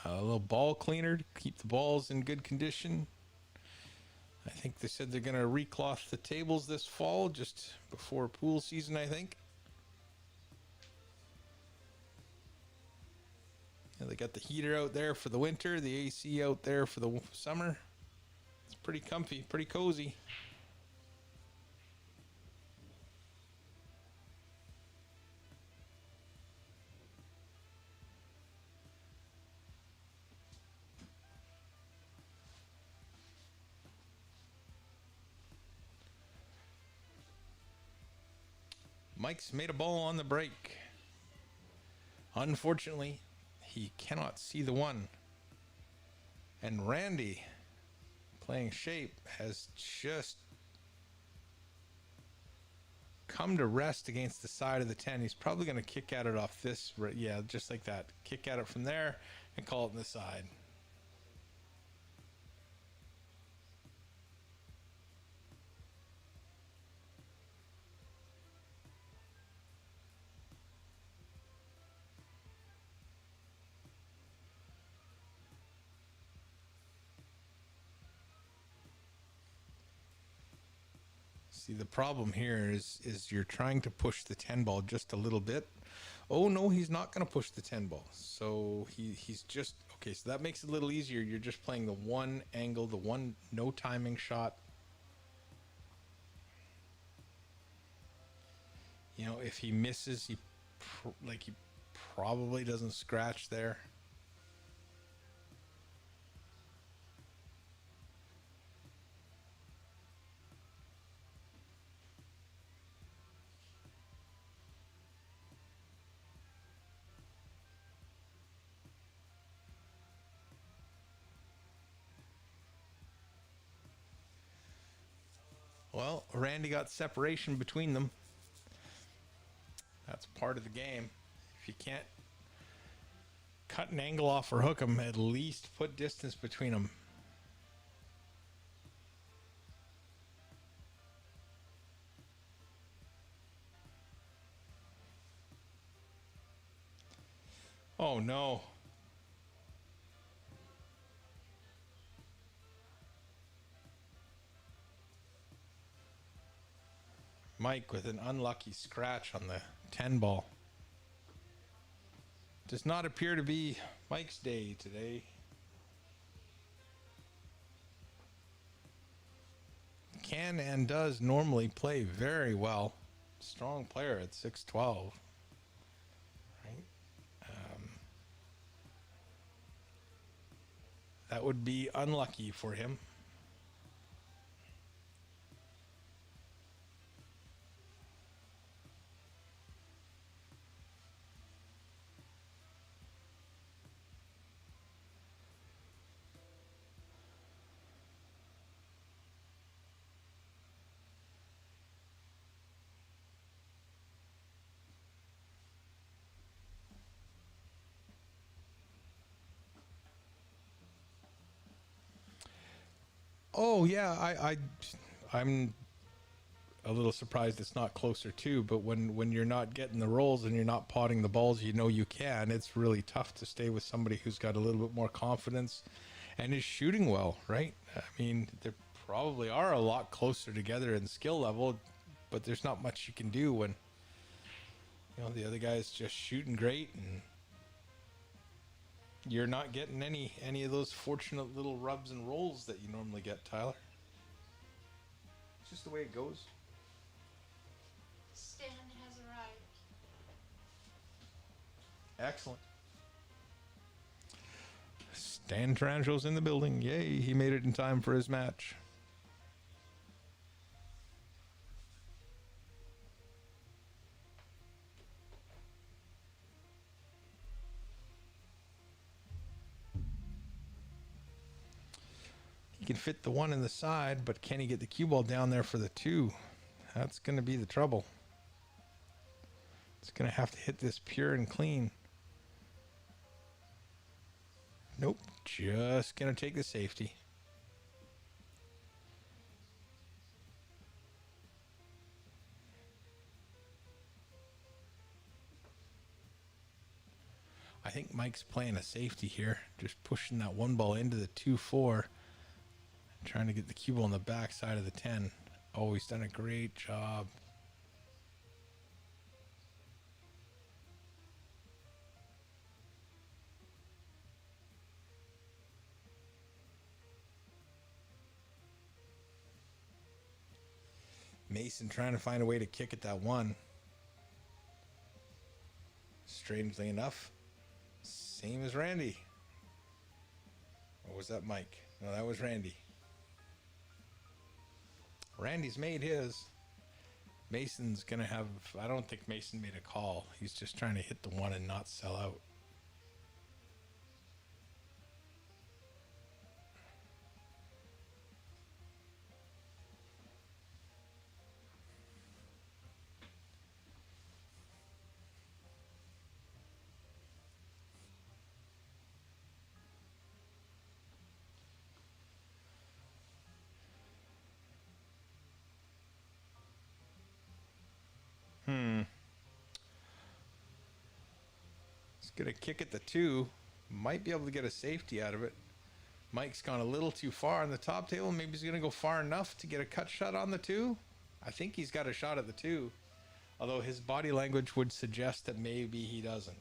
A little ball cleaner to keep the balls in good condition. I think they said they're going to recloth the tables this fall, just before pool season, I think. And they got the heater out there for the winter, the AC out there for the summer. It's pretty comfy, pretty cozy. Mike's made a ball on the break. Unfortunately, he cannot see the 1. And Randy, playing shape, has just come to rest against the side of the 10. He's probably going to kick at it off this, yeah, just like that. Kick at it from there and call it in the side. See, the problem here is you're trying to push the 10 ball just a little bit. Oh no, he's not going to push the 10 ball. So he's just okay. So that makes it a little easier. You're just playing the one angle, the one no timing shot. You know, if he misses, he probably doesn't scratch there. Well, Randy got separation between them. That's part of the game. If you can't cut an angle off or hook them, at least put distance between them. Oh no. Mike with an unlucky scratch on the 10 ball. Does not appear to be Mike's day today. Can and does normally play very well. Strong player at 6'12". Right? That would be unlucky for him. Oh yeah, I'm a little surprised it's not closer too. But when you're not getting the rolls and you're not potting the balls, you know you can. It's really tough to stay with somebody who's got a little bit more confidence and is shooting well, right? I mean, they probably are a lot closer together in skill level, but there's not much you can do when the other guy's just shooting great and you're not getting any of those fortunate little rubs and rolls that you normally get, Tyler. It's just the way it goes. Stan has arrived. Excellent. Stan Taranto's in the building. Yay, he made it in time for his match. He can fit the one in the side, but can he get the cue ball down there for the two? That's going to be the trouble. It's going to have to hit this pure and clean. Nope, just going to take the safety. I think Mike's playing a safety here, just pushing that one ball into the 2-4. Trying to get the cue ball on the back side of the 10. Oh, he's done a great job. Mason trying to find a way to kick at that one. Strangely enough, same as Randy. Or was that Mike? No, that was Randy. Randy's made his. Mason's going to have... I don't think Mason made a call. He's just trying to hit the one and not sell out. He's going to kick at the 2. Might be able to get a safety out of it. Mike's gone a little too far on the top table. Maybe he's going to go far enough to get a cut shot on the 2. I think he's got a shot at the 2, although his body language would suggest that maybe he doesn't.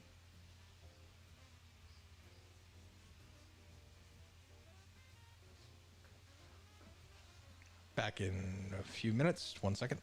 Back in a few minutes. 1 second.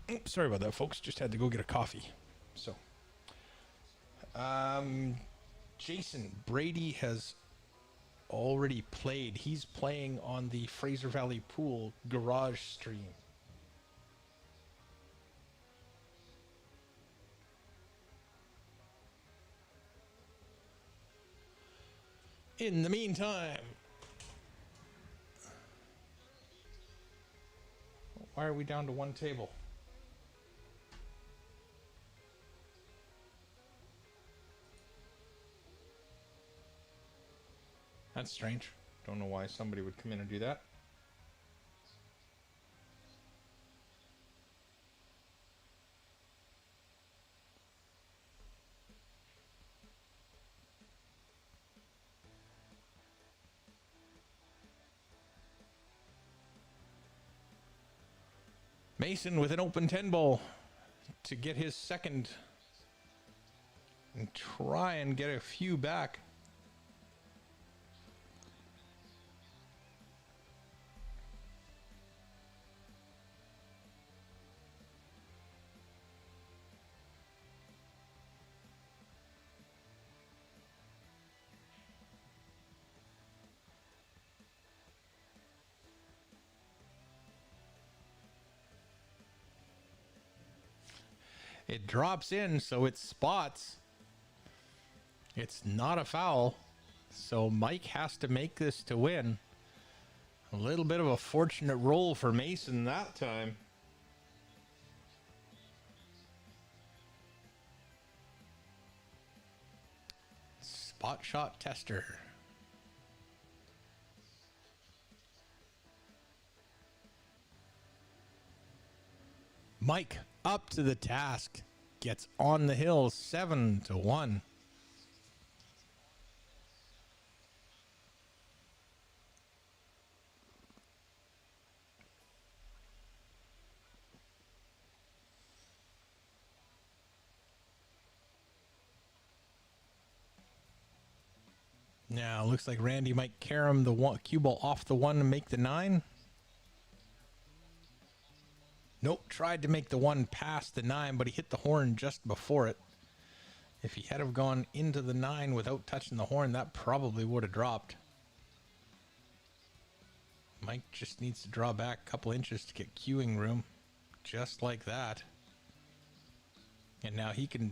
Oops, sorry about that, folks. Just had to go get a coffee. So, Jason Brady has already played. He's playing on the Fraser Valley Pool garage stream. In the meantime, why are we down to one table? That's strange. Don't know why somebody would come in and do that. Mason with an open 10 ball to get his second and try and get a few back. It drops in, so it spots. It's not a foul, so Mike has to make this to win. A little bit of a fortunate roll for Mason that time. Spot shot tester. Mike up to the task. Gets on the hill 7-1. Now looks like Randy might carry him the one cue ball off the one to make the 9. Nope, tried to make the 1 past the 9, but he hit the horn just before it. If he had have gone into the 9 without touching the horn, that probably would have dropped. Mike just needs to draw back a couple inches to get queuing room. Just like that. And now he can...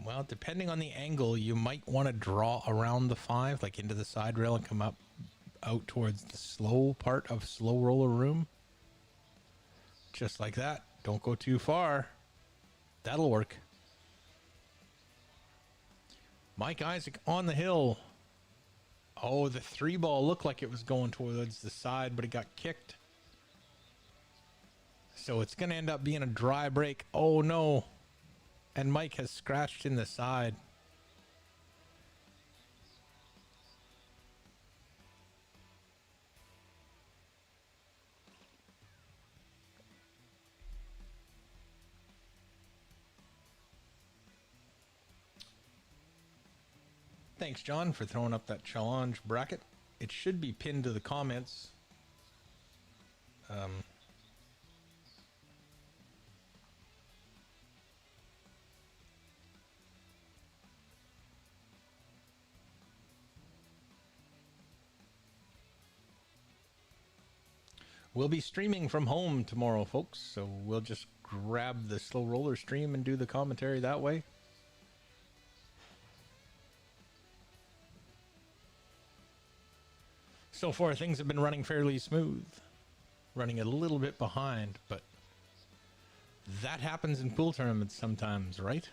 Well, depending on the angle, you might want to draw around the 5, like into the side rail and come up out towards the slow part of slow roller room. Just like that. Don't go too far. That'll work. Mike Isaac on the hill. Oh, the 3 ball looked like it was going towards the side, but it got kicked. So it's going to end up being a dry break. Oh, no. And Mike has scratched in the side. Thanks, John, for throwing up that challenge bracket. It should be pinned to the comments. We'll be streaming from home tomorrow, folks, so we'll just grab the slow roller stream and do the commentary that way. So far, things have been running fairly smooth. Running a little bit behind, but that happens in pool tournaments sometimes, right?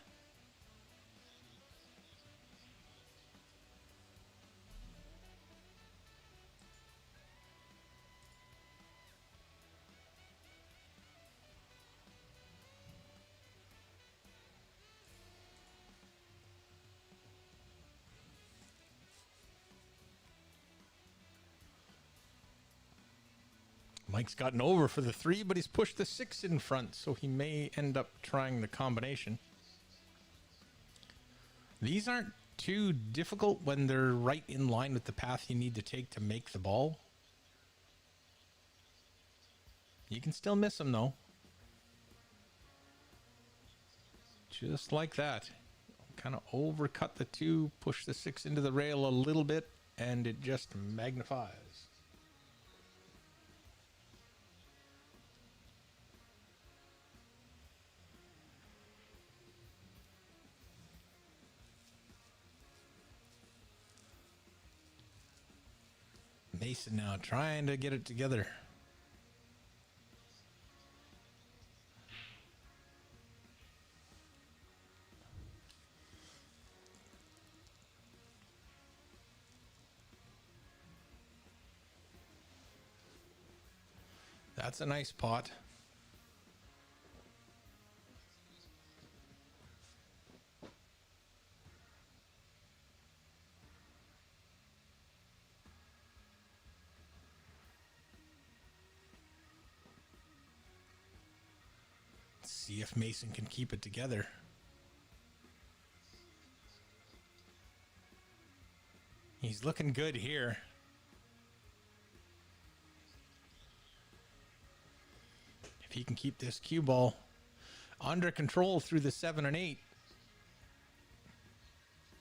Mike's gotten over for the 3, but he's pushed the 6 in front, so he may end up trying the combination. These aren't too difficult when they're right in line with the path you need to take to make the ball. You can still miss them, though. Just like that. Kind of overcut the 2, push the 6 into the rail a little bit, and it just magnifies. Mason now trying to get it together. That's a nice pot. Let's see if Mason can keep it together. He's looking good here. If he can keep this cue ball under control through the 7 and 8.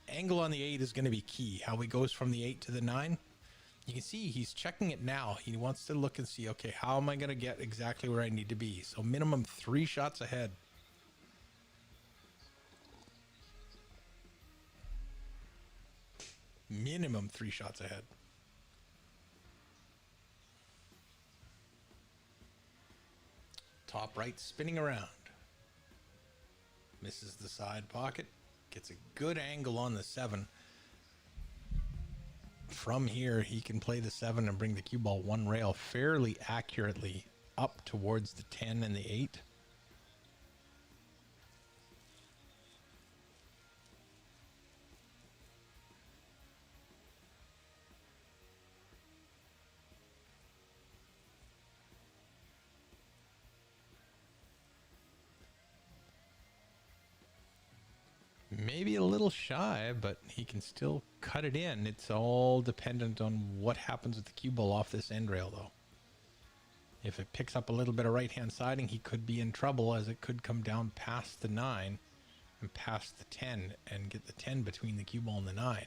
Angle on the 8 is going to be key. How he goes from the 8 to the 9. You can see he's checking it now. He wants to look and see, okay, how am I going to get exactly where I need to be? So minimum 3 shots ahead. Minimum 3 shots ahead. Top right spinning around. Misses the side pocket. Gets a good angle on the 7. From here, he can play the 7 and bring the cue ball 1 rail fairly accurately up towards the 10 and the 8. Maybe a little shy, but he can still cut it in. It's all dependent on what happens with the cue ball off this end rail, though. If it picks up a little bit of right-hand siding, he could be in trouble, as it could come down past the 9 and past the 10 and get the 10 between the cue ball and the 9.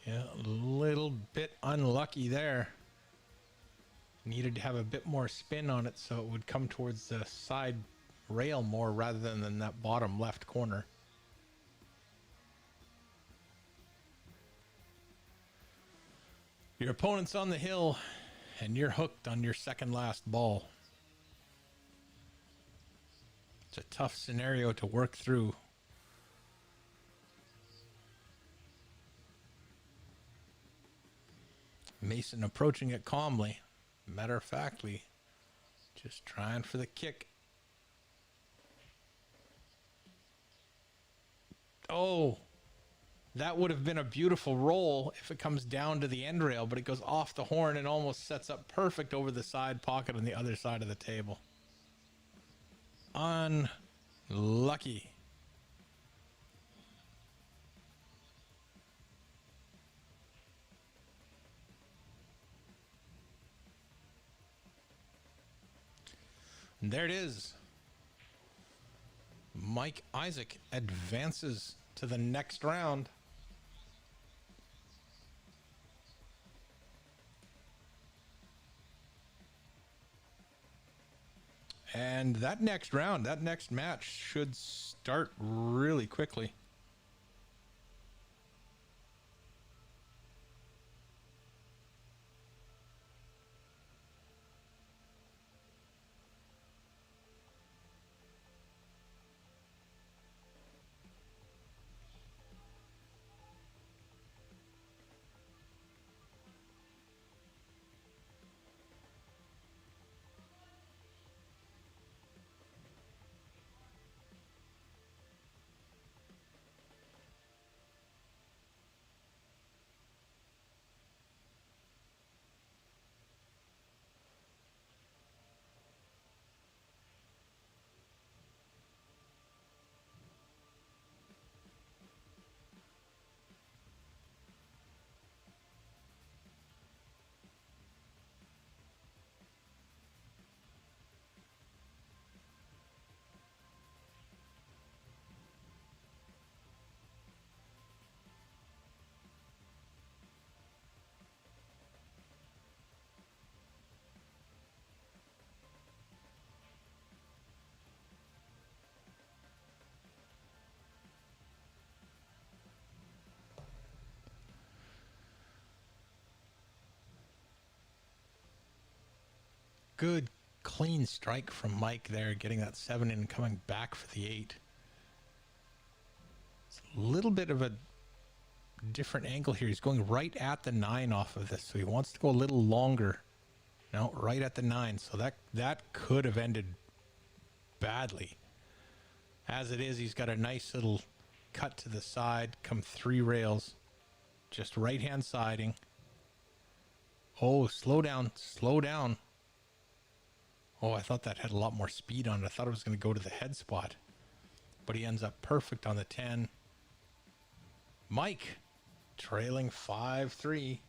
Yeah, a little bit unlucky there. Needed to have a bit more spin on it so it would come towards the side rail more rather than that bottom left corner. Your opponent's on the hill and you're hooked on your second last ball. It's a tough scenario to work through. Mason approaching it calmly, matter of factly, just trying for the kick. Oh, that would have been a beautiful roll if it comes down to the end rail, but it goes off the horn and almost sets up perfect over the side pocket on the other side of the table. Unlucky. And there it is. Mike Isaac advances to the next round. And that next round, that next match should start really quickly. good clean strike from Mike there, getting that 7 and coming back for the 8. It's a little bit of a different angle here. He's going right at the 9 off of this, so he wants to go a little longer. No, right at the 9. So that could have ended badly. As it is, he's got a nice little cut to the side, come 3 rails, just right-hand siding. Oh, slow down, slow down. Oh, I thought that had a lot more speed on it. I thought it was going to go to the head spot, but he ends up perfect on the 10. Mike trailing 5-3.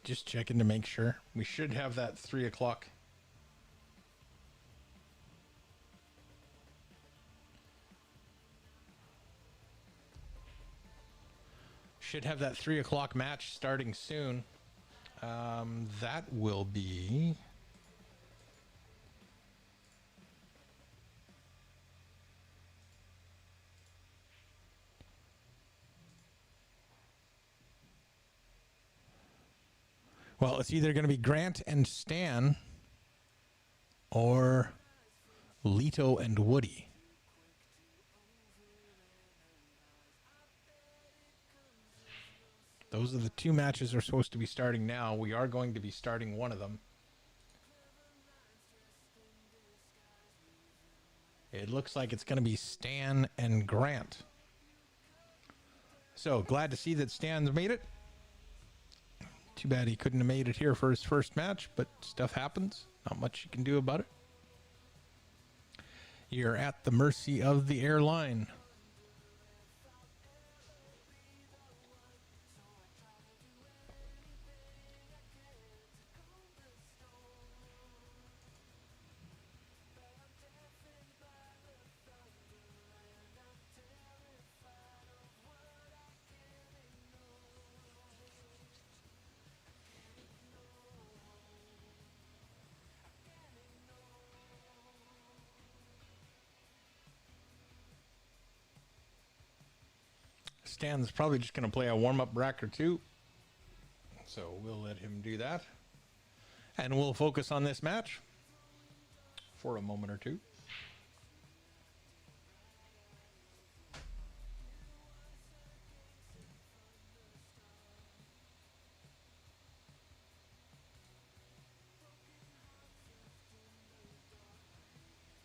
Just checking to make sure. We should have that 3 o'clock. Should have that 3 o'clock match starting soon. That will be... Well, it's either going to be Grant and Stan or Leto and Woody. Those are the 2 matches that are supposed to be starting now. We are going to be starting one of them. It looks like it's going to be Stan and Grant. So, glad to see that Stan's made it. Too bad he couldn't have made it here for his first match, but stuff happens. Not much you can do about it. You're at the mercy of the airline. Stan's probably just going to play a warm-up rack or 2. So we'll let him do that. And we'll focus on this match for a moment or 2.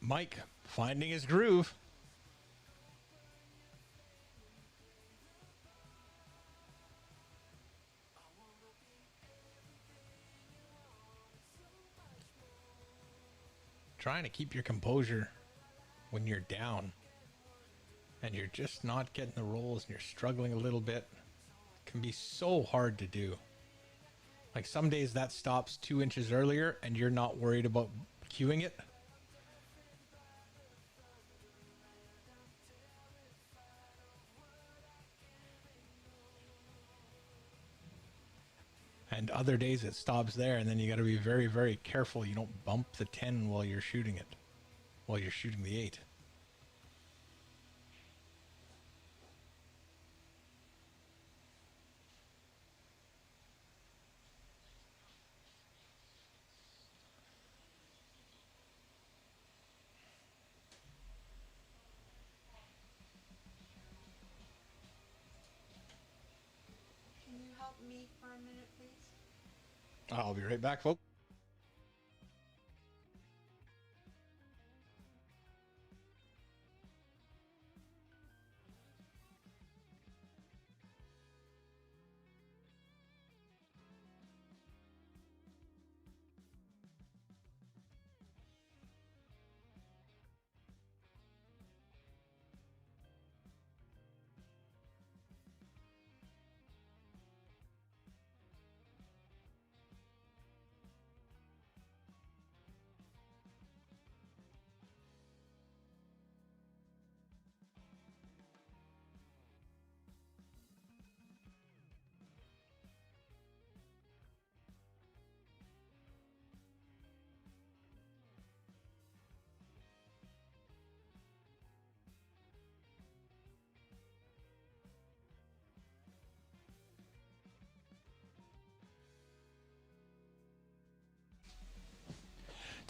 Mike finding his groove. Trying to keep your composure when you're down and you're just not getting the rolls and you're struggling a little bit can be so hard to do. Like some days that stops 2 inches earlier and you're not worried about cueing it. And other days it stops there, and then you got to be very, very careful you don't bump the 10 while you're shooting it, while you're shooting the 8. Can you help me for a minute, please? I'll be right back, folks.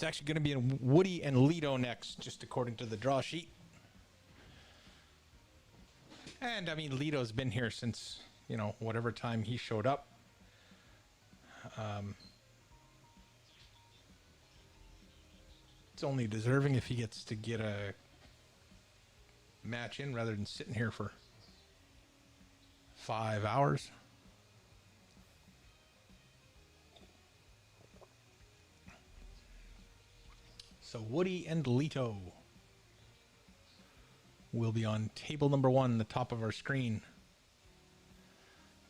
It's actually going to be in Woody and Lito next, just according to the draw sheet. And, I mean, Lito's been here since, you know, whatever time he showed up. It's only deserving if he gets to get a match in rather than sitting here for 5 hours. So Woody and Lito will be on table number 1, the top of our screen.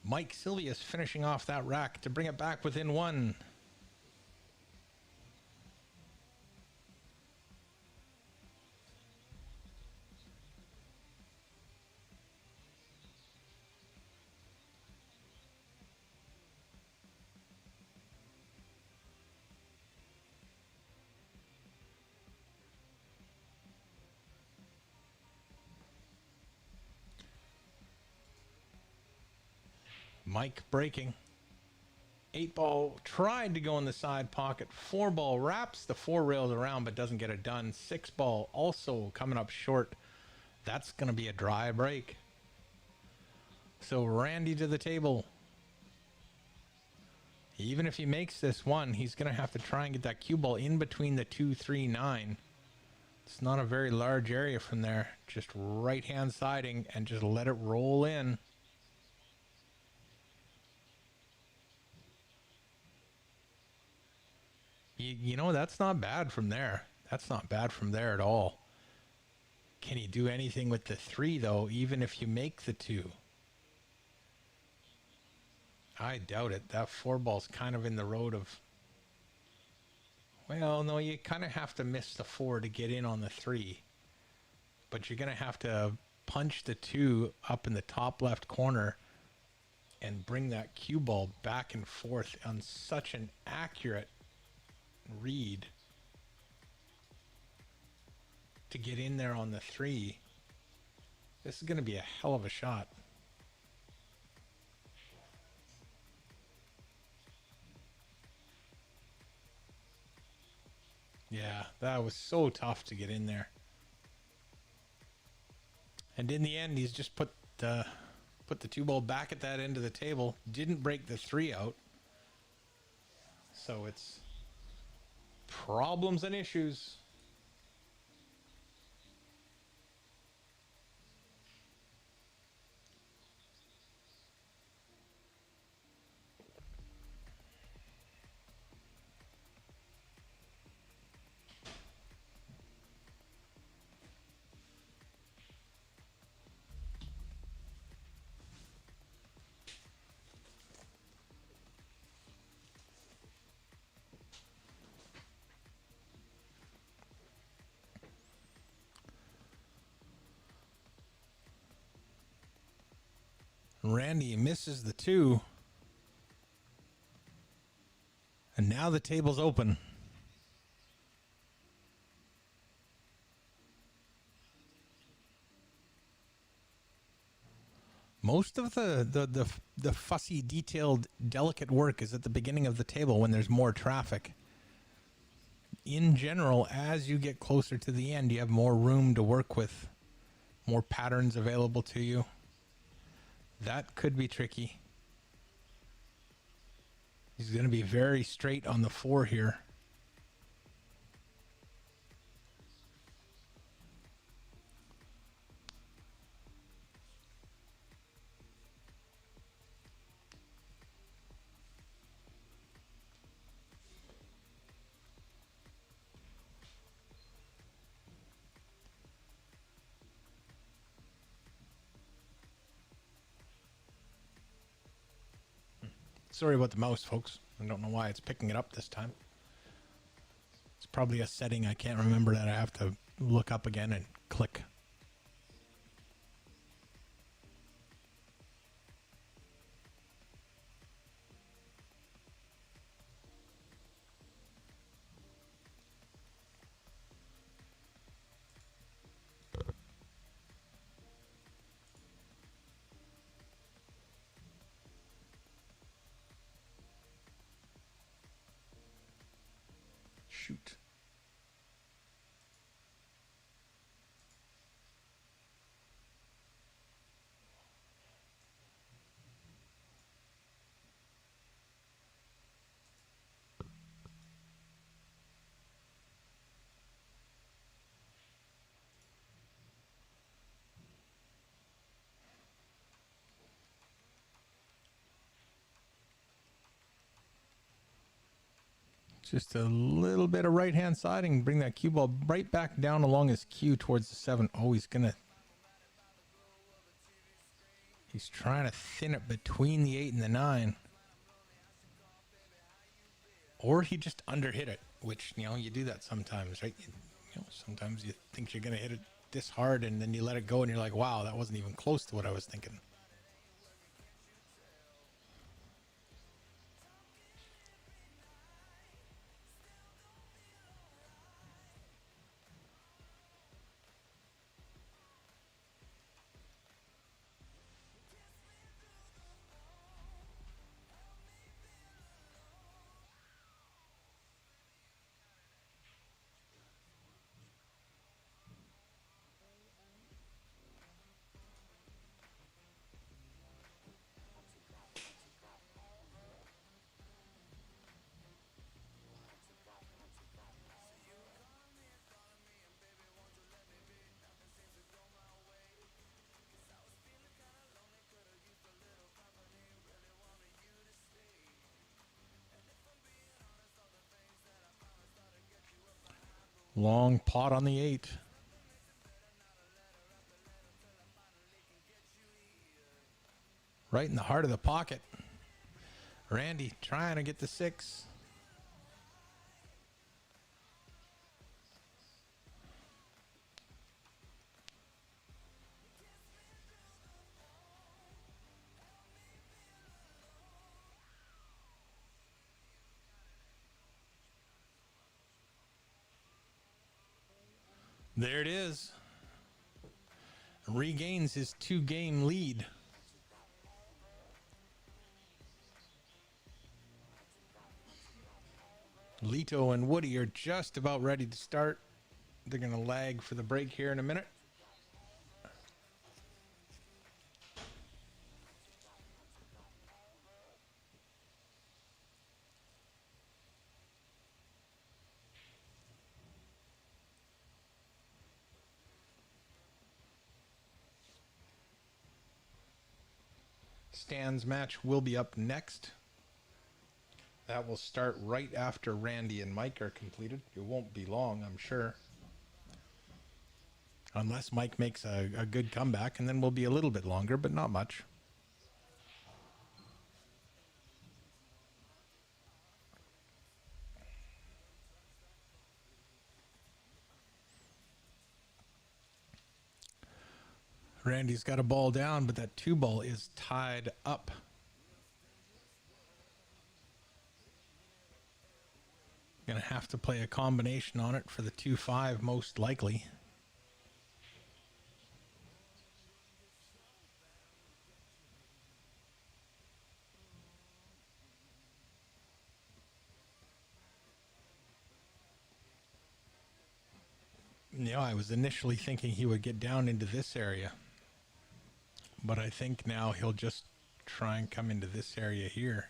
Mike Silvius finishing off that rack to bring it back within 1. Mike breaking. 8-ball tried to go in the side pocket. 4-ball wraps the 4 rails around but doesn't get it done. 6-ball also coming up short. That's going to be a dry break. So Randy to the table. Even if he makes this one, he's going to have to try and get that cue ball in between the 2, 3, 9. It's not a very large area from there. Just right hand siding and just let it roll in. You know, that's not bad from there. That's not bad from there at all. Can he do anything with the 3, though, even if you make the 2? I doubt it. That 4-ball's kind of in the road of... Well, no, you kind of have to miss the 4 to get in on the 3. But you're going to have to punch the 2 up in the top left corner and bring that cue ball back and forth on such an accurate read to get in there on the 3. This is going to be a hell of a shot. Yeah, that was so tough to get in there. And in the end, he's just put the 2-ball back at that end of the table. Didn't break the 3 out. So it's problems and issues. Randy misses the 2. And now the table's open. Most of the fussy, detailed, delicate work is at the beginning of the table when there's more traffic. In general, as you get closer to the end, you have more room to work with, more patterns available to you. That could be tricky. He's going to be very straight on the 4 here. Sorry about the mouse, folks. I don't know why it's picking it up this time. It's probably a setting I can't remember that I have to look up again and click. Shoot. Just a little bit of right hand side and bring that cue ball right back down along his cue towards the 7. Oh, he's trying to thin it between the 8 and the 9. Or he just underhit it, which, you do that sometimes, right? Sometimes you think you're going to hit it this hard and then you let it go and you're like, wow, that wasn't even close to what I was thinking. Long pot on the 8. Right in the heart of the pocket. Randy trying to get the 6. There it is. Regains his 2-game lead. Lito and Woody are just about ready to start. They're going to lag for the break here in a minute. Stan's match will be up next. That will start right after Randy and Mike are completed. It won't be long, I'm sure. Unless Mike makes a good comeback, and then we'll be a little bit longer, but not much. Randy's got a ball down, but that 2 ball is tied up. Gonna have to play a combination on it for the 2-5 most likely. I was initially thinking he would get down into this area, but I think now he'll just try and come into this area here.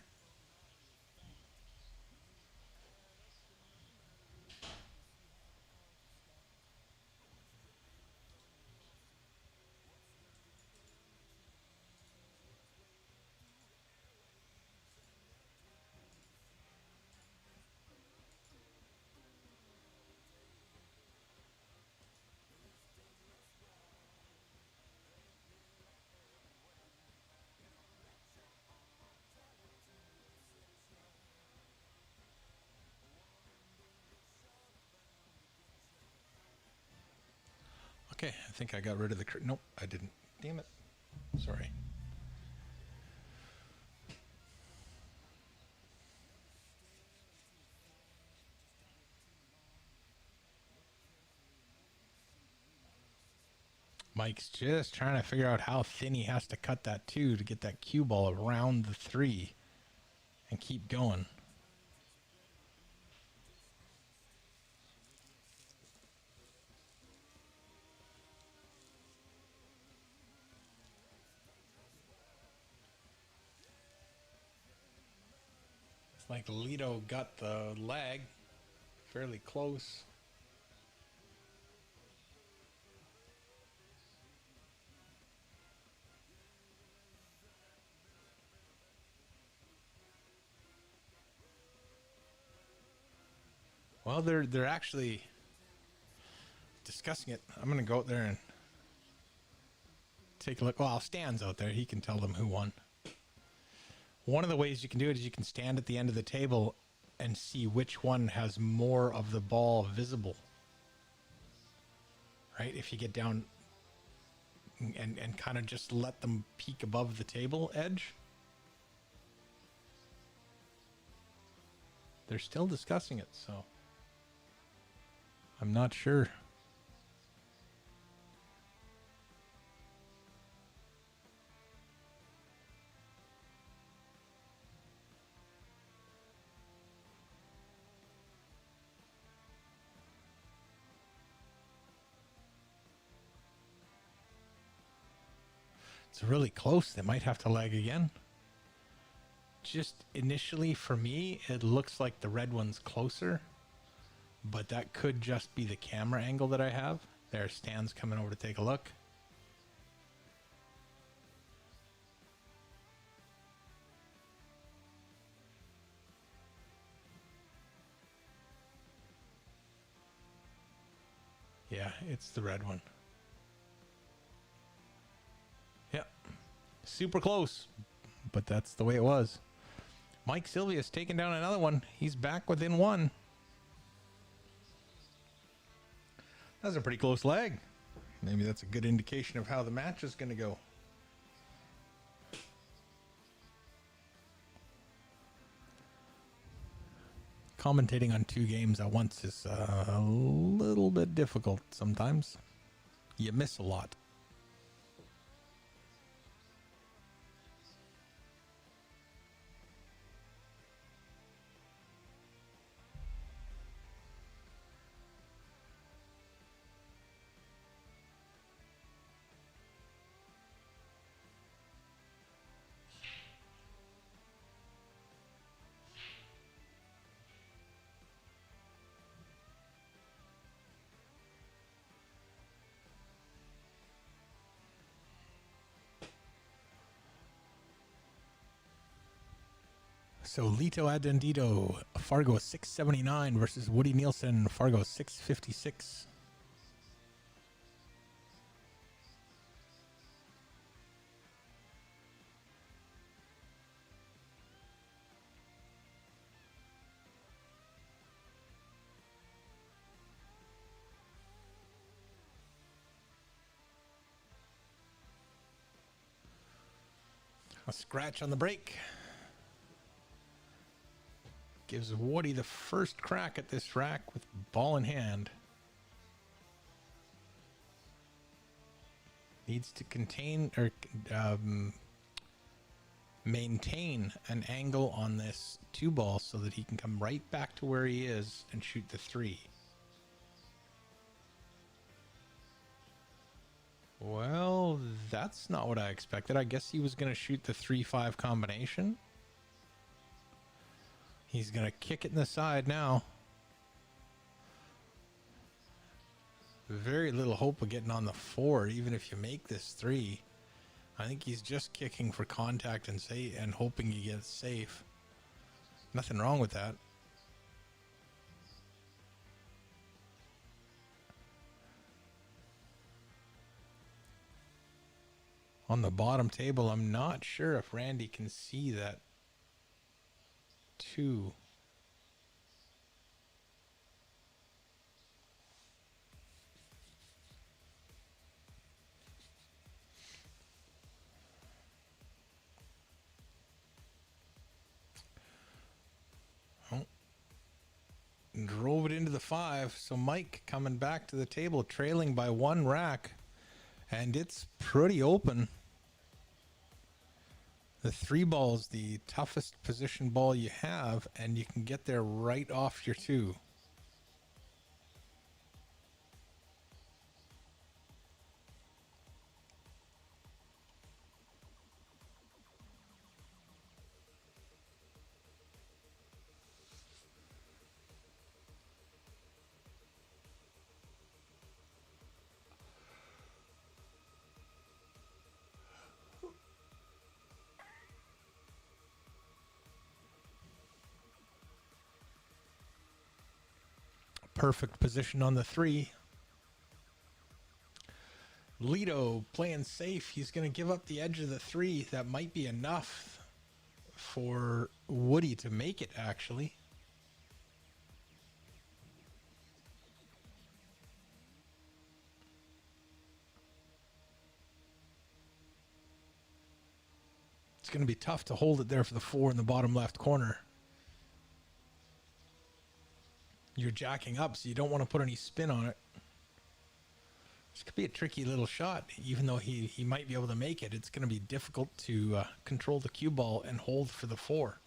Okay, I think I got rid of the... Nope, I didn't. Damn it. Sorry. Mike's just trying to figure out how thin he has to cut that 2 to get that cue ball around the 3 and keep going. It's like Lito got the lag fairly close. Well, they're actually discussing it. I'm gonna go out there and take a look. Well, Stan's out there. He can tell them who won. One of the ways you can do it is you can stand at the end of the table and see which one has more of the ball visible. Right? If you get down and kind of just let them peek above the table edge. They're still discussing it, so I'm not sure. It's really close. They might have to lag again. Just initially for me, it looks like the red one's closer, but that could just be the camera angle that I have. There, Stan's coming over to take a look. Yeah, it's the red one. Yep. Super close, but that's the way it was. Mike Silvius taking down another one. He's back within one. That's a pretty close leg. Maybe that's a good indication of how the match is going to go. Commentating on two games at once is a little bit difficult sometimes. You miss a lot. So Lito Adendito, Fargo 679 versus Woody Nielsen, Fargo 656. A scratch on the break. Gives Woody the first crack at this rack with ball in hand. Needs to contain or maintain an angle on this two ball so that he can come right back to where he is and shoot the three. Well, that's not what I expected. I guess he was going to shoot the 3-5 combination. He's going to kick it in the side now. Very little hope of getting on the 4, even if you make this 3. I think he's just kicking for contact and hoping he gets safe. Nothing wrong with that. On the bottom table, I'm not sure if Randy can see that 2. Oh. Drove it into the 5. So Mike coming back to the table, trailing by 1 rack. And it's pretty open. The 3 ball is the toughest position ball you have, and you can get there right off your 2. perfect position on the 3. Lido playing safe. He's going to give up the edge of the 3. That might be enough for Woody to make it, actually. It's going to be tough to hold it there for the 4 in the bottom left corner. You're jacking up, so you don't want to put any spin on it. This could be a tricky little shot. Even though he might be able to make it, it's going to be difficult to control the cue ball and hold for the 4.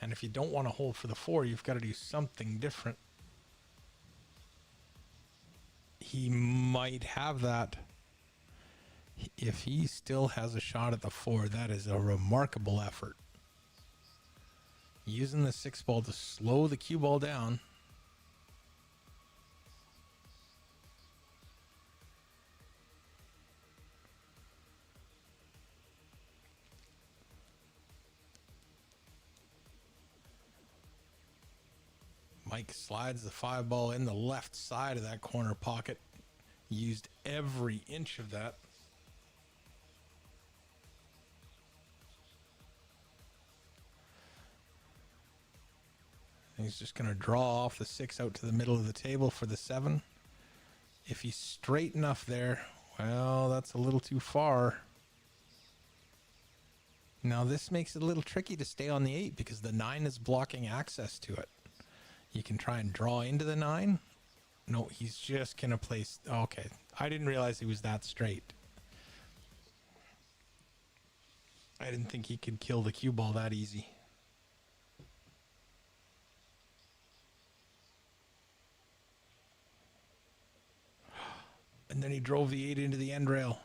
And if you don't want to hold for the 4, you've got to do something different. He might have that. If he still has a shot at the 4, that is a remarkable effort. Using the 6 ball to slow the cue ball down. Mike slides the 5 ball in the left side of that corner pocket. Used every inch of that. He's just going to draw off the 6 out to the middle of the table for the 7. If he's straight enough there, well, that's a little too far. Now this makes it a little tricky to stay on the 8 because the 9 is blocking access to it. You can try and draw into the 9. No, he's just going to place... Okay, I didn't realize he was that straight. I didn't think he could kill the cue ball that easy. And then he drove the 8 into the end rail.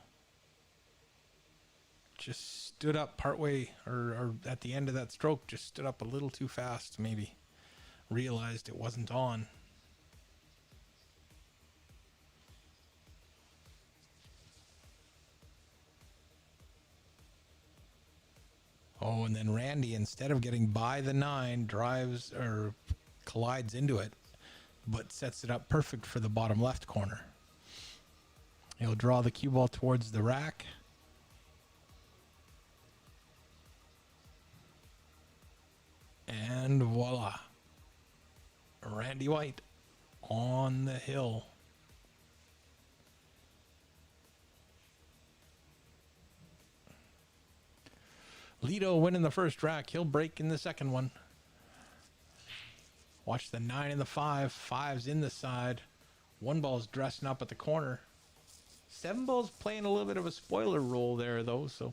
Just stood up partway, or at the end of that stroke, just stood up a little too fast, maybe. Realized it wasn't on. Oh, and then Randy, instead of getting by the 9, drives or collides into it, but sets it up perfect for the bottom left corner. He'll draw the cue ball towards the rack. And voila. Randy White on the hill. Lido winning the first rack. He'll break in the second one. Watch the 9 and the 5. 5's in the side. 1 ball's dressing up at the corner. 7 ball's playing a little bit of a spoiler role there, though. So,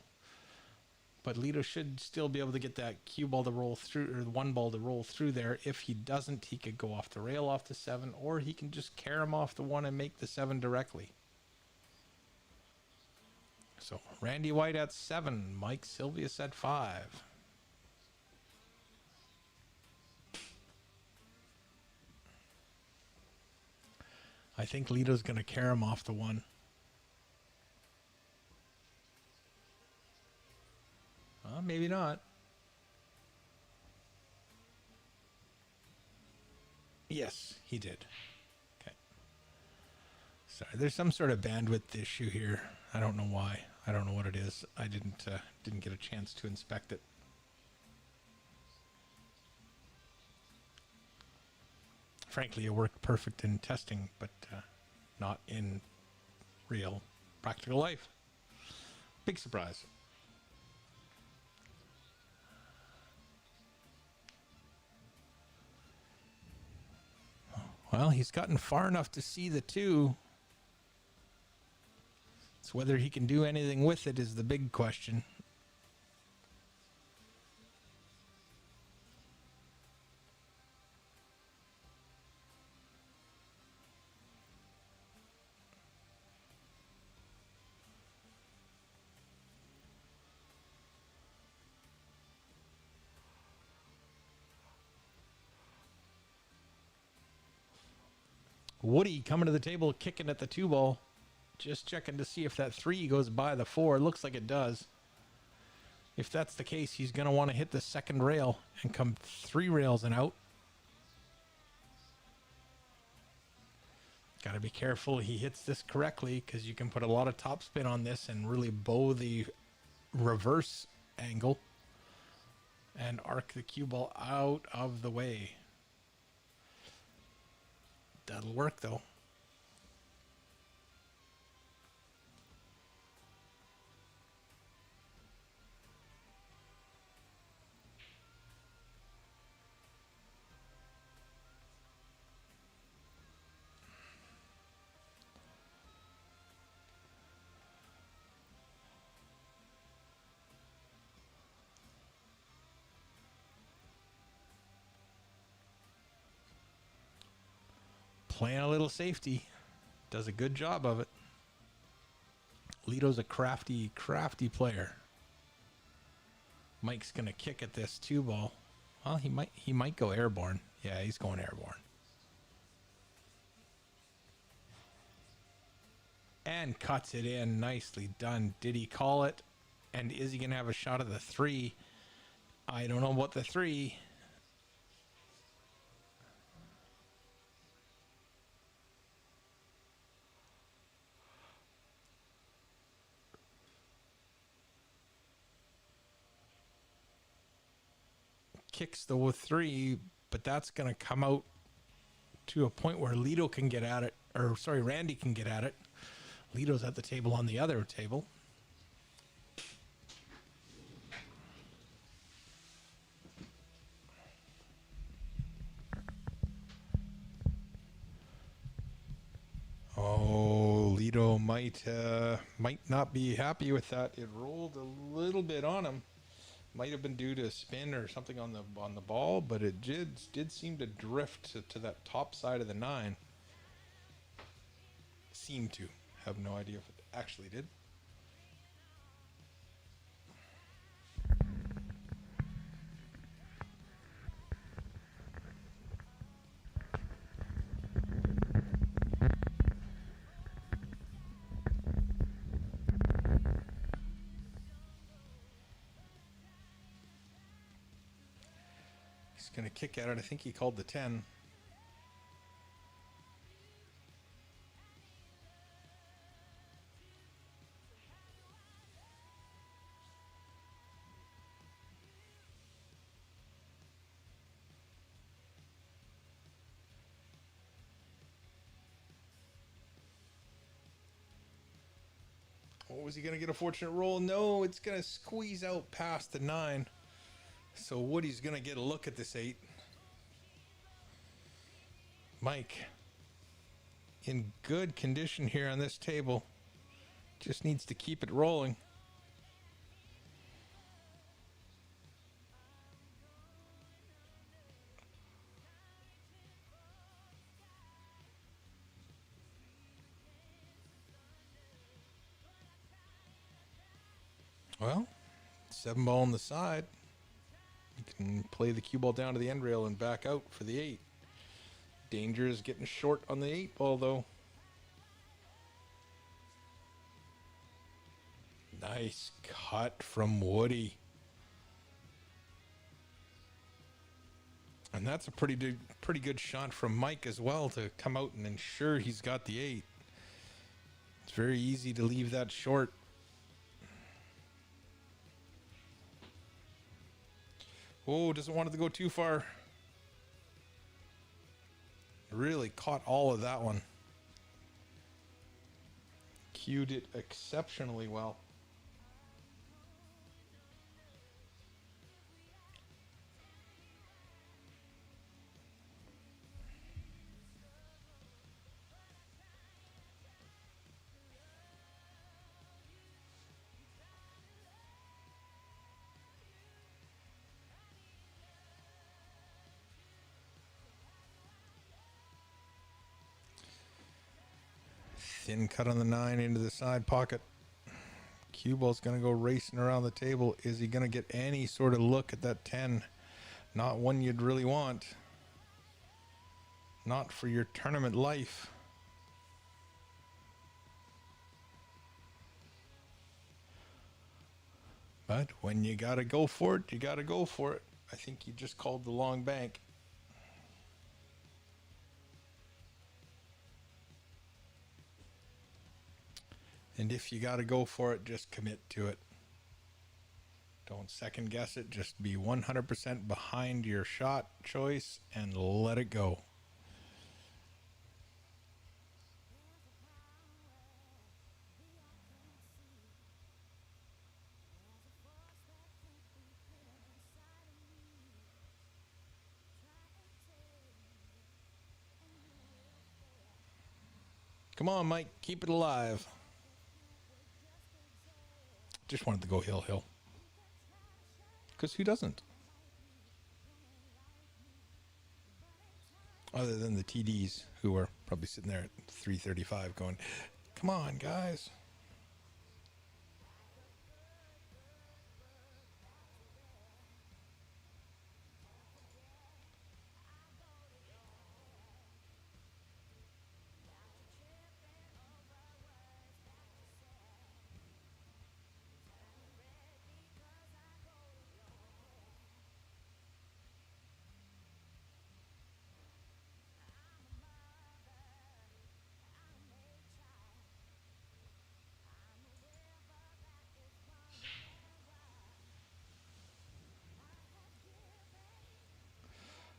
but Lido should still be able to get that cue ball to roll through, or the 1 ball to roll through there. If he doesn't, he could go off the rail off the 7, or he can just carry him off the 1 and make the 7 directly. So Randy White at 7, Mike Silvius at 5. I think Lido's going to carry him off the 1. Maybe not. Yes, he did. Okay. Sorry, there's some sort of bandwidth issue here. I don't know why. I don't know what it is. I didn't get a chance to inspect it. Frankly, it worked perfect in testing, but not in real practical life. Big surprise. Well, he's gotten far enough to see the 2. It's whether he can do anything with it is the big question. Woody coming to the table, kicking at the 2 ball. Just checking to see if that 3 goes by the 4. Looks like it does. If that's the case, he's going to want to hit the second rail and come 3 rails and out. got to be careful he hits this correctly, because you can put a lot of topspin on this and really bow the reverse angle and arc the cue ball out of the way. That'll work though. Playing a little safety. Does a good job of it. Lito's a crafty player. Mike's gonna kick at this 2-ball. Well, he might go airborne. Yeah, he's going airborne. And cuts it in. Nicely done. Did he call it? And is he gonna have a shot at the 3? I don't know about the 3. Kicks the 3, but that's going to come out to a point where Lito can get at it, or sorry, Randy can get at it. Lito's at the table on the other table. Oh, Lito might not be happy with that. It rolled a little bit on him. Might have been due to a spin or something on the ball, but it did seem to drift to that top side of the 9. Seemed to. Have no idea if it actually did. He's going to kick at it. I think he called the 10. Oh, was he going to get a fortunate roll? No, it's going to squeeze out past the 9. So Woody's going to get a look at this 8. Mike, in good condition here on this table. Just needs to keep it rolling. Well, 7-ball on the side. You can play the cue ball down to the end rail and back out for the 8. Danger is getting short on the 8-ball though. Nice cut from Woody. And that's a pretty good shot from Mike as well to come out and ensure he's got the 8. It's very easy to leave that short. Oh, doesn't want it to go too far. Really caught all of that one. Cued it exceptionally well. Thin cut on the 9 into the side pocket. Cue ball's going to go racing around the table. Is he going to get any sort of look at that 10? Not one you'd really want. Not for your tournament life. But when you got to go for it, you got to go for it. I think you just called the long bank. And if you got to go for it, just commit to it. Don't second guess it. Just be 100% behind your shot choice and let it go. Come on, Mike. Keep it alive. Just wanted to go hill, hill. Because who doesn't? Other than the TDs, who are probably sitting there at 335 going, come on, guys.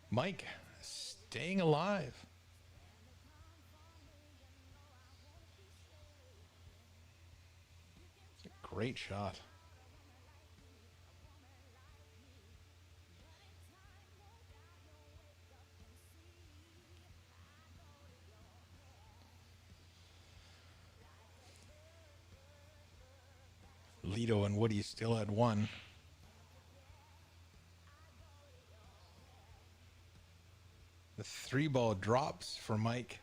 Mike, staying alive. Great shot. Lido and Woody still at 1. The 3-ball drops for Mike.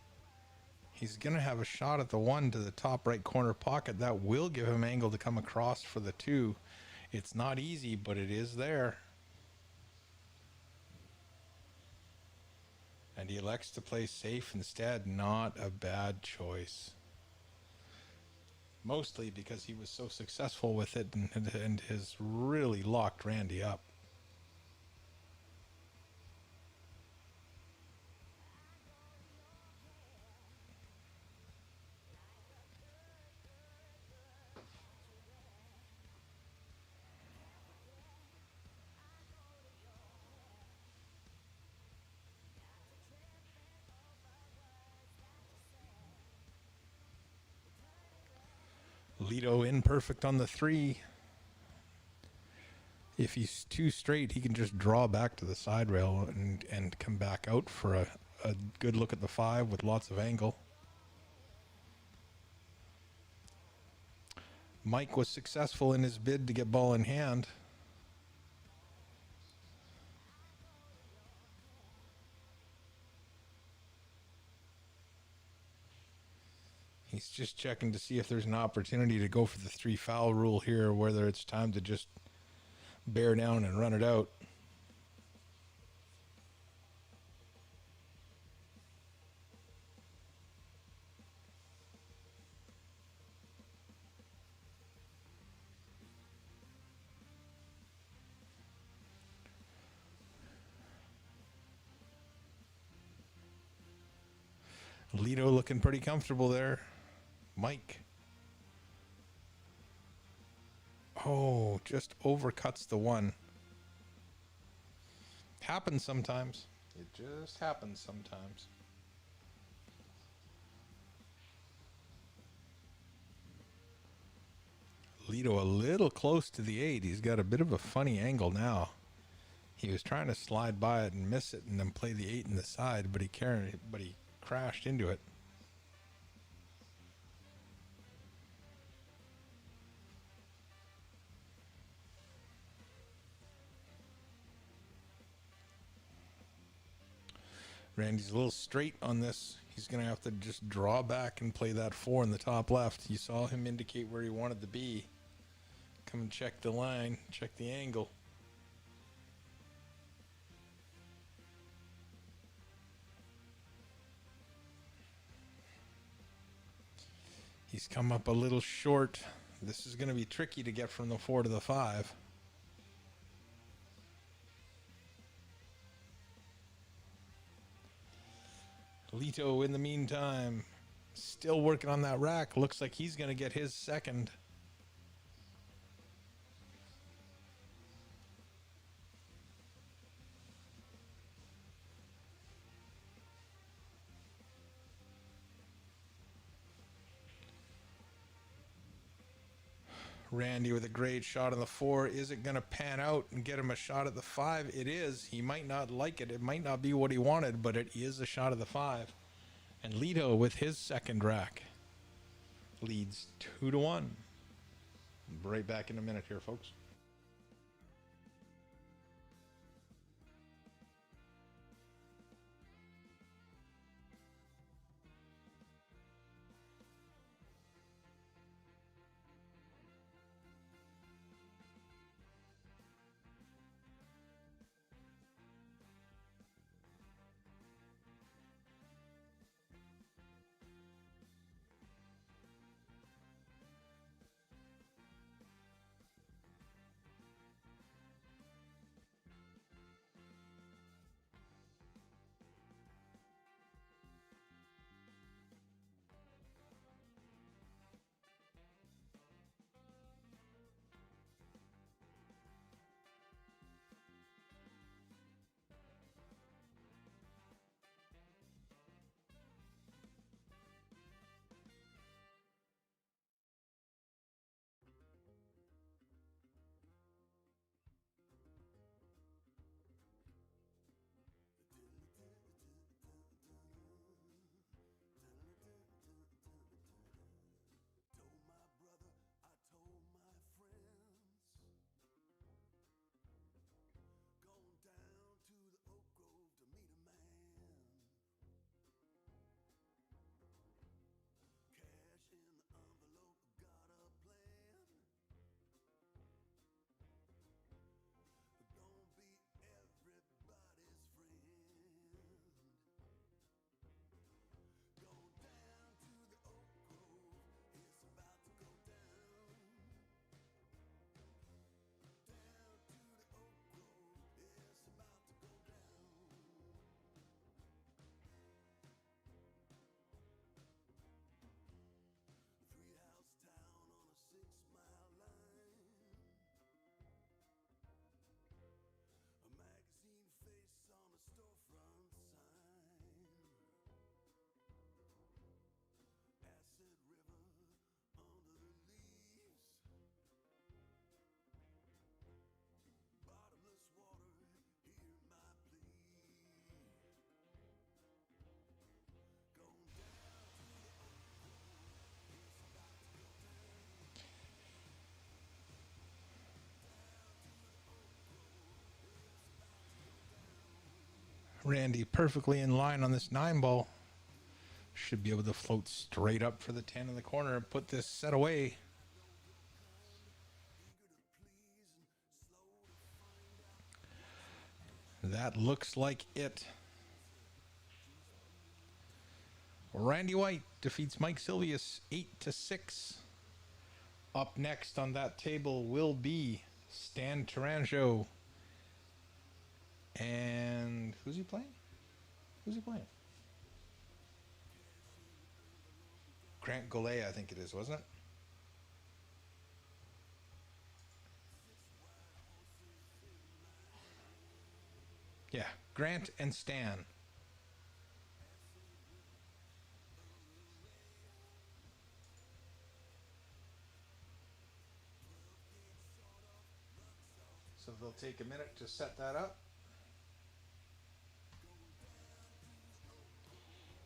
He's going to have a shot at the 1 to the top right corner pocket. That will give him angle to come across for the 2. It's not easy, but it is there. And he elects to play safe instead. Not a bad choice. Mostly because he was so successful with it and has really locked Randy up. Lido in perfect on the 3. If he's too straight, he can just draw back to the side rail and come back out for a good look at the 5 with lots of angle. Mike was successful in his bid to get ball in hand. He's just checking to see if there's an opportunity to go for the 3 foul rule here, whether it's time to just bear down and run it out. Lido looking pretty comfortable there. Mike. Oh, just overcuts the 1. Happens sometimes. It just happens sometimes. Lido a little close to the 8. He's got a bit of a funny angle now. He was trying to slide by it and miss it and then play the 8 in the side, but he crashed into it. Randy's a little straight on this. He's going to have to just draw back and play that 4 in the top left. You saw him indicate where he wanted to be. Come and check the line, check the angle. He's come up a little short. This is going to be tricky to get from the 4 to the 5. Lito in the meantime Still working on that rack. Looks like he's going to get his second. Randy with a great shot on the 4. Is it going to pan out and get him a shot at the 5? It is. He might not like it. It might not be what he wanted, but it is a shot at the 5. And Lito with his second rack leads 2-1. Right back in a minute here, folks. Randy perfectly in line on this 9 ball. Should be able to float straight up for the 10 in the corner and put this set away. That looks like it. Randy White defeats Mike Silvius 8-6. Up next on that table will be Stan Taranjo. And who's he playing? Who's he playing? Grant Golay, I think it is, wasn't it? Yeah, Grant and Stan. So they'll take a minute to set that up.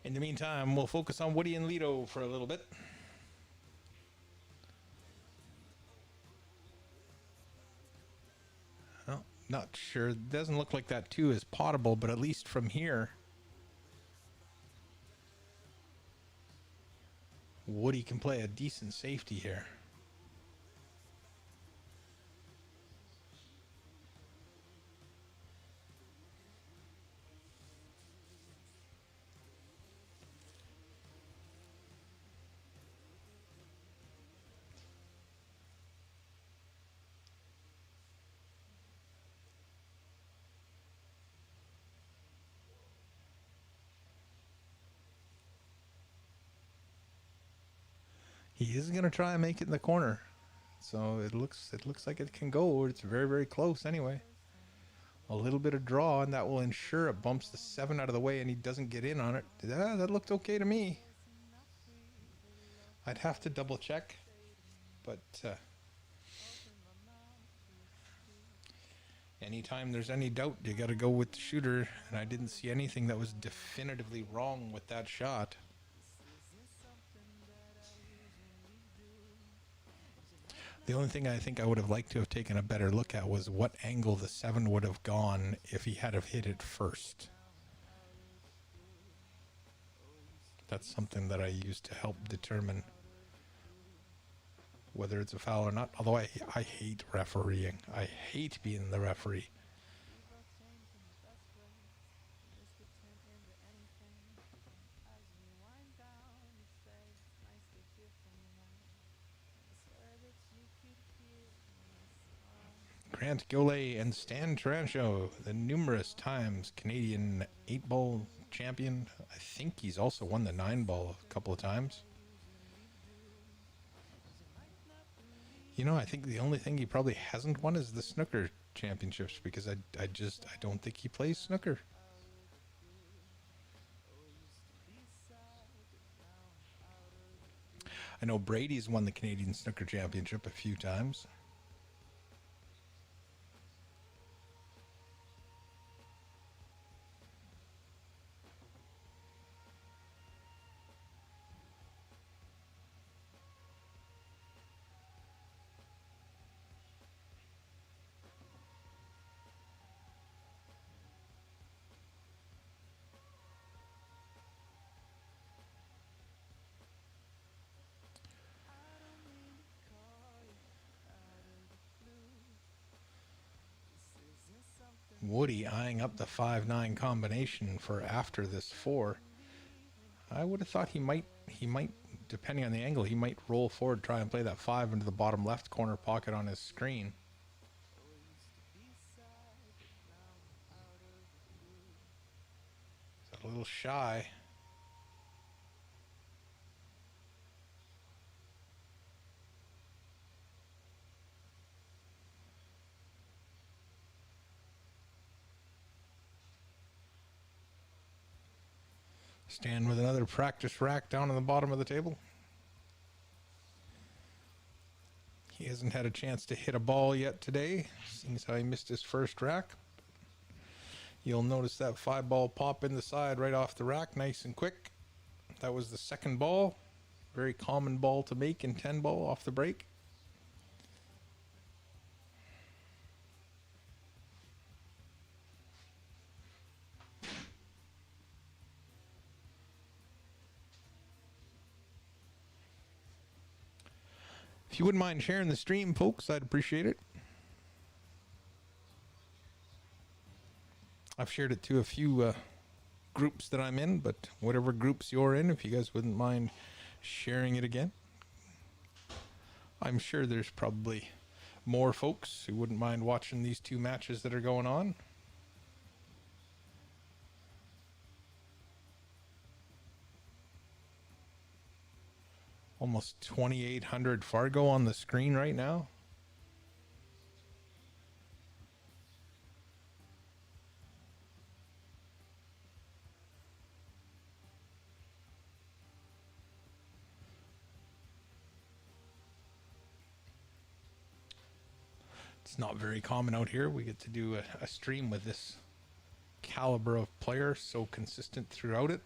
In the meantime, we'll focus on Woody and Lito for a little bit. Well, not sure. It doesn't look like that 2 is potable, but at least from here, Woody can play a decent safety here. He is going to try and make it in the corner. So it looks like it can go. It's very, very close anyway. A little bit of draw, and that will ensure it bumps the 7 out of the way, and he doesn't get in on it. That looked okay to me. I'd have to double check, but anytime there's any doubt, you got to go with the shooter, and I didn't see anything that was definitively wrong with that shot. The only thing I think I would have liked to have taken a better look at was what angle the 7 would have gone if he had have hit it first. That's something that I use to help determine whether it's a foul or not. Although I hate refereeing. I hate being the referee. Grant Goulet and Stan Tarancho, the numerous times Canadian 8-ball champion. I think he's also won the 9-ball a couple of times. You know, I think the only thing he probably hasn't won is the snooker championships, because I don't think he plays snooker. I know Brady's won the Canadian Snooker Championship a few times. Woody eyeing up the 5-9 combination for after this 4. I would have thought he might, depending on the angle, he might roll forward, try and play that 5 into the bottom left corner pocket on his screen. He's a little shy. Stan with another practice rack down on the bottom of the table. He hasn't had a chance to hit a ball yet today, seeing as how he missed his first rack. You'll notice that 5-ball pop in the side right off the rack, nice and quick. That was the second ball. Very common ball to make in 10-ball off the break. If you wouldn't mind sharing the stream, folks, I'd appreciate it. I've shared it to a few groups that I'm in, but whatever groups you're in, if you guys wouldn't mind sharing it again. I'm sure there's probably more folks who wouldn't mind watching these 2 matches that are going on. Almost 2,800 Fargo on the screen right now. It's not very common out here. We get to do a stream with this caliber of player, so consistent throughout it.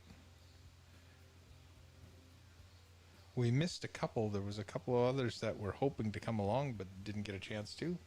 We missed a couple. There was a couple of others that were hoping to come along but didn't get a chance to.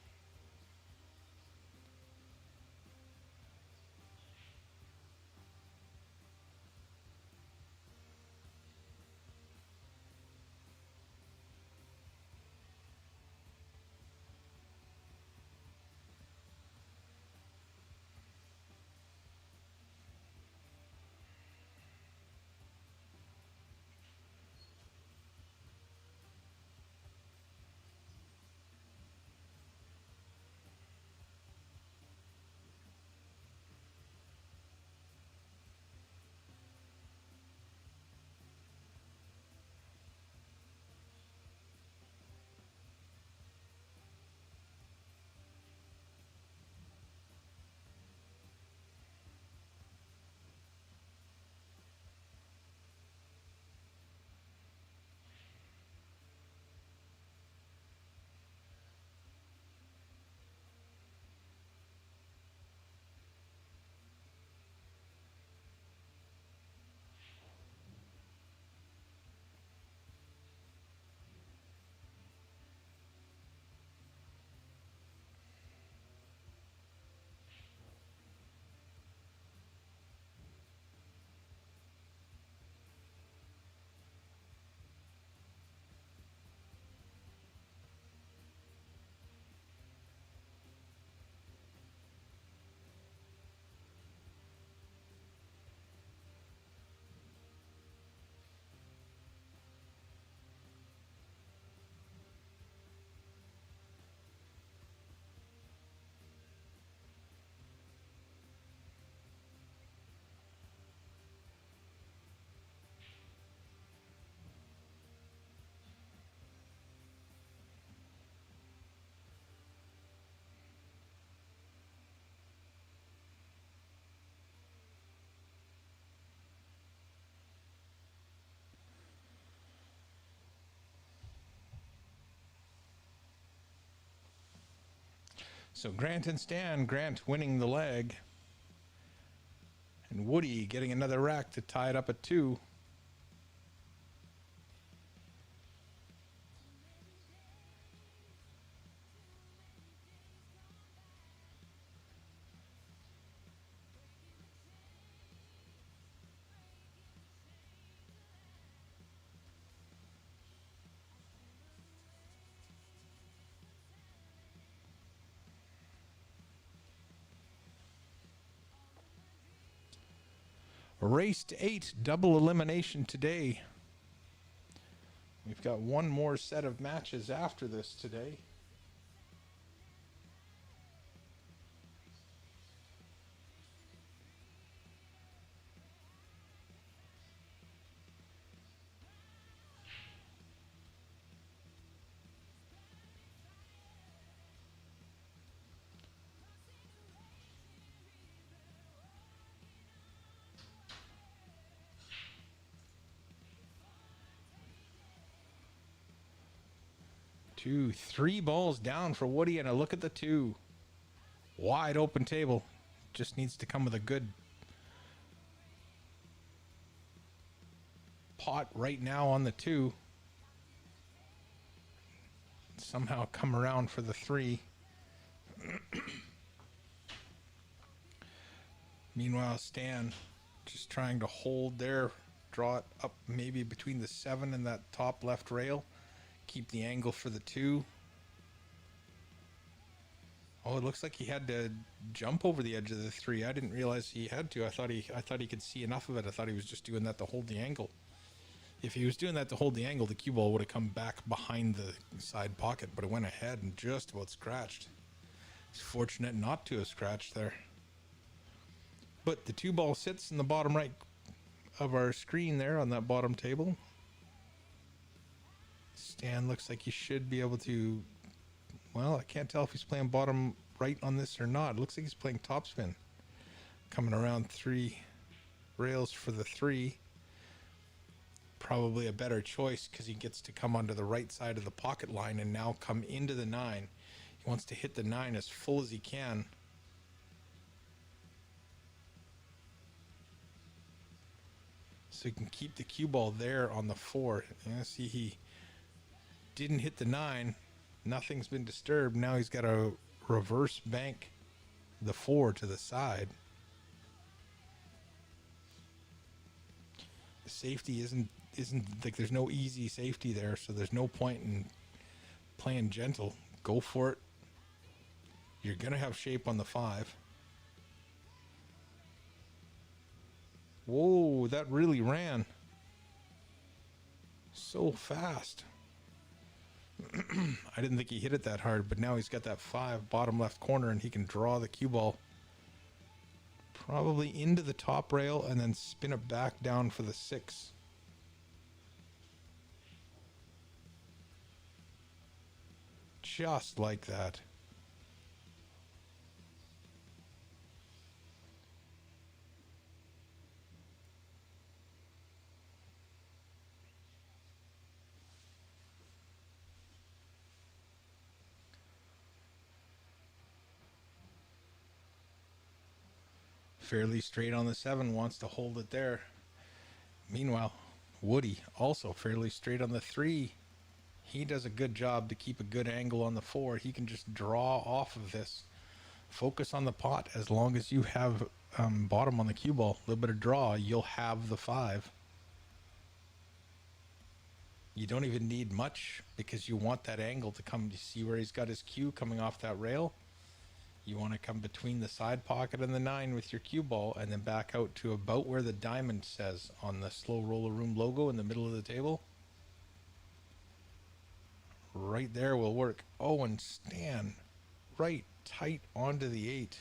So Grant and Stan, Grant winning the leg. And Woody getting another rack to tie it up at 2. Race to 8, double elimination today. We've got one more set of matches after this today. Two, 3 balls down for Woody, and a look at the 2. Wide open table. Just needs to come with a good pot right now on the 2. Somehow come around for the 3. Meanwhile, Stan just trying to hold there, draw it up maybe between the 7 and that top left rail. Keep the angle for the 2. Oh, it looks like he had to jump over the edge of the 3. I didn't realize he had to. I thought he could see enough of it. I thought he was just doing that to hold the angle. If he was doing that to hold the angle, the cue ball would have come back behind the side pocket, but it went ahead and just about scratched. It's fortunate not to have scratched there. But the 2 ball sits in the bottom right of our screen there on that bottom table. Stan looks like he should be able to, well, I can't tell if he's playing bottom right on this or not. It looks like he's playing topspin. Coming around 3 rails for the 3. Probably a better choice because he gets to come onto the right side of the pocket line and now come into the 9. He wants to hit the 9 as full as he can. So he can keep the cue ball there on the 4. Yeah, see, he didn't hit the 9. Nothing's been disturbed. Now he's got to reverse bank the 4 to the side. The safety isn't like, there's no easy safety there, so there's no point in playing gentle. Go for it. You're gonna have shape on the 5. Whoa, that really ran so fast. I didn't think he hit it that hard, but now he's got that 5 bottom left corner and he can draw the cue ball probably into the top rail and then spin it back down for the 6. Just like that. Fairly straight on the 7, wants to hold it there. Meanwhile, Woody also fairly straight on the 3. He does a good job to keep a good angle on the 4. He can just draw off of this. Focus on the pot. As long as you have bottom on the cue ball, a little bit of draw, you'll have the 5. You don't even need much because you want that angle to come. You see where he's got his cue coming off that rail? You want to come between the side pocket and the 9 with your cue ball and then back out to about where the diamond says on the Slow Roller Room logo in the middle of the table. Right there will work. Oh, and Stan right tight onto the 8.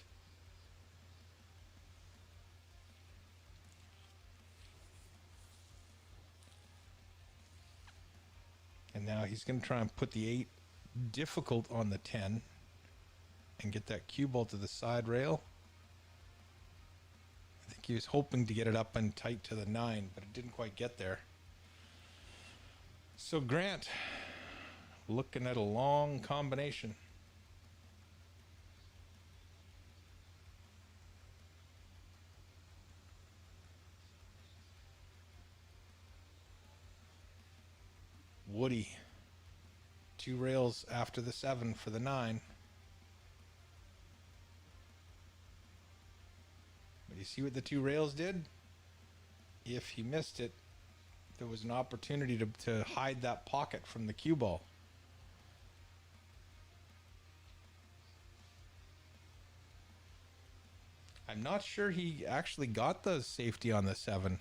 And now he's going to try and put the 8 difficult on the 10 and get that cue ball to the side rail. I think he was hoping to get it up and tight to the 9, but it didn't quite get there. So Grant looking at a long combination. Woody. 2 rails after the 7 for the 9. But you see what the 2 rails did? If he missed it, there was an opportunity to hide that pocket from the cue ball. I'm not sure he actually got the safety on the 7.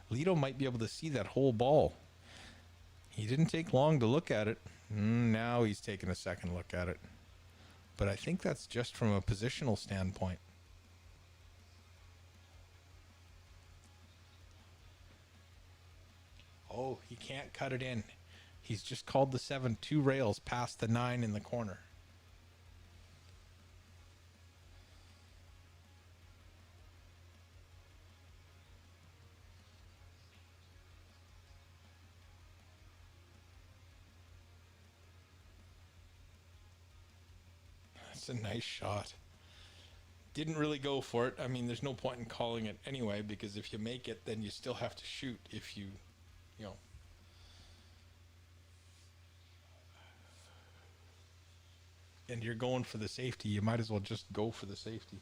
Lito might be able to see that whole ball. He didn't take long to look at it. Now he's taking a second look at it. But I think that's just from a positional standpoint. Oh, he can't cut it in. He's just called the 7 2 rails past the 9 in the corner. That's a nice shot. Didn't really go for it. I mean, there's no point in calling it anyway, because if you make it, then you still have to shoot if you know. And you're going for the safety, you might as well just go for the safety.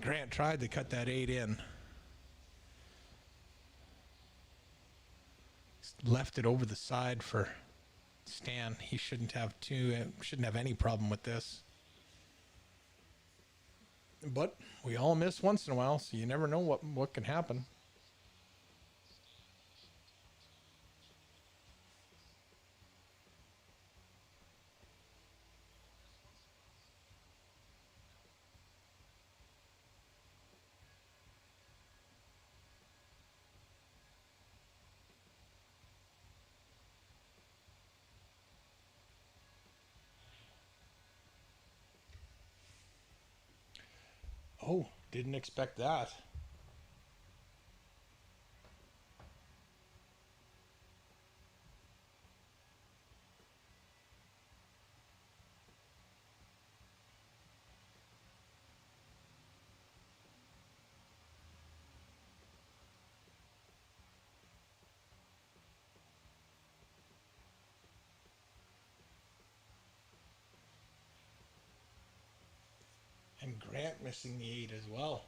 Grant tried to cut that 8 in. Left it over the side for Stan. He shouldn't have any problem with this. But we all miss once in a while, so you never know what can happen. Oh, didn't expect that. And Grant missing the 8 as well.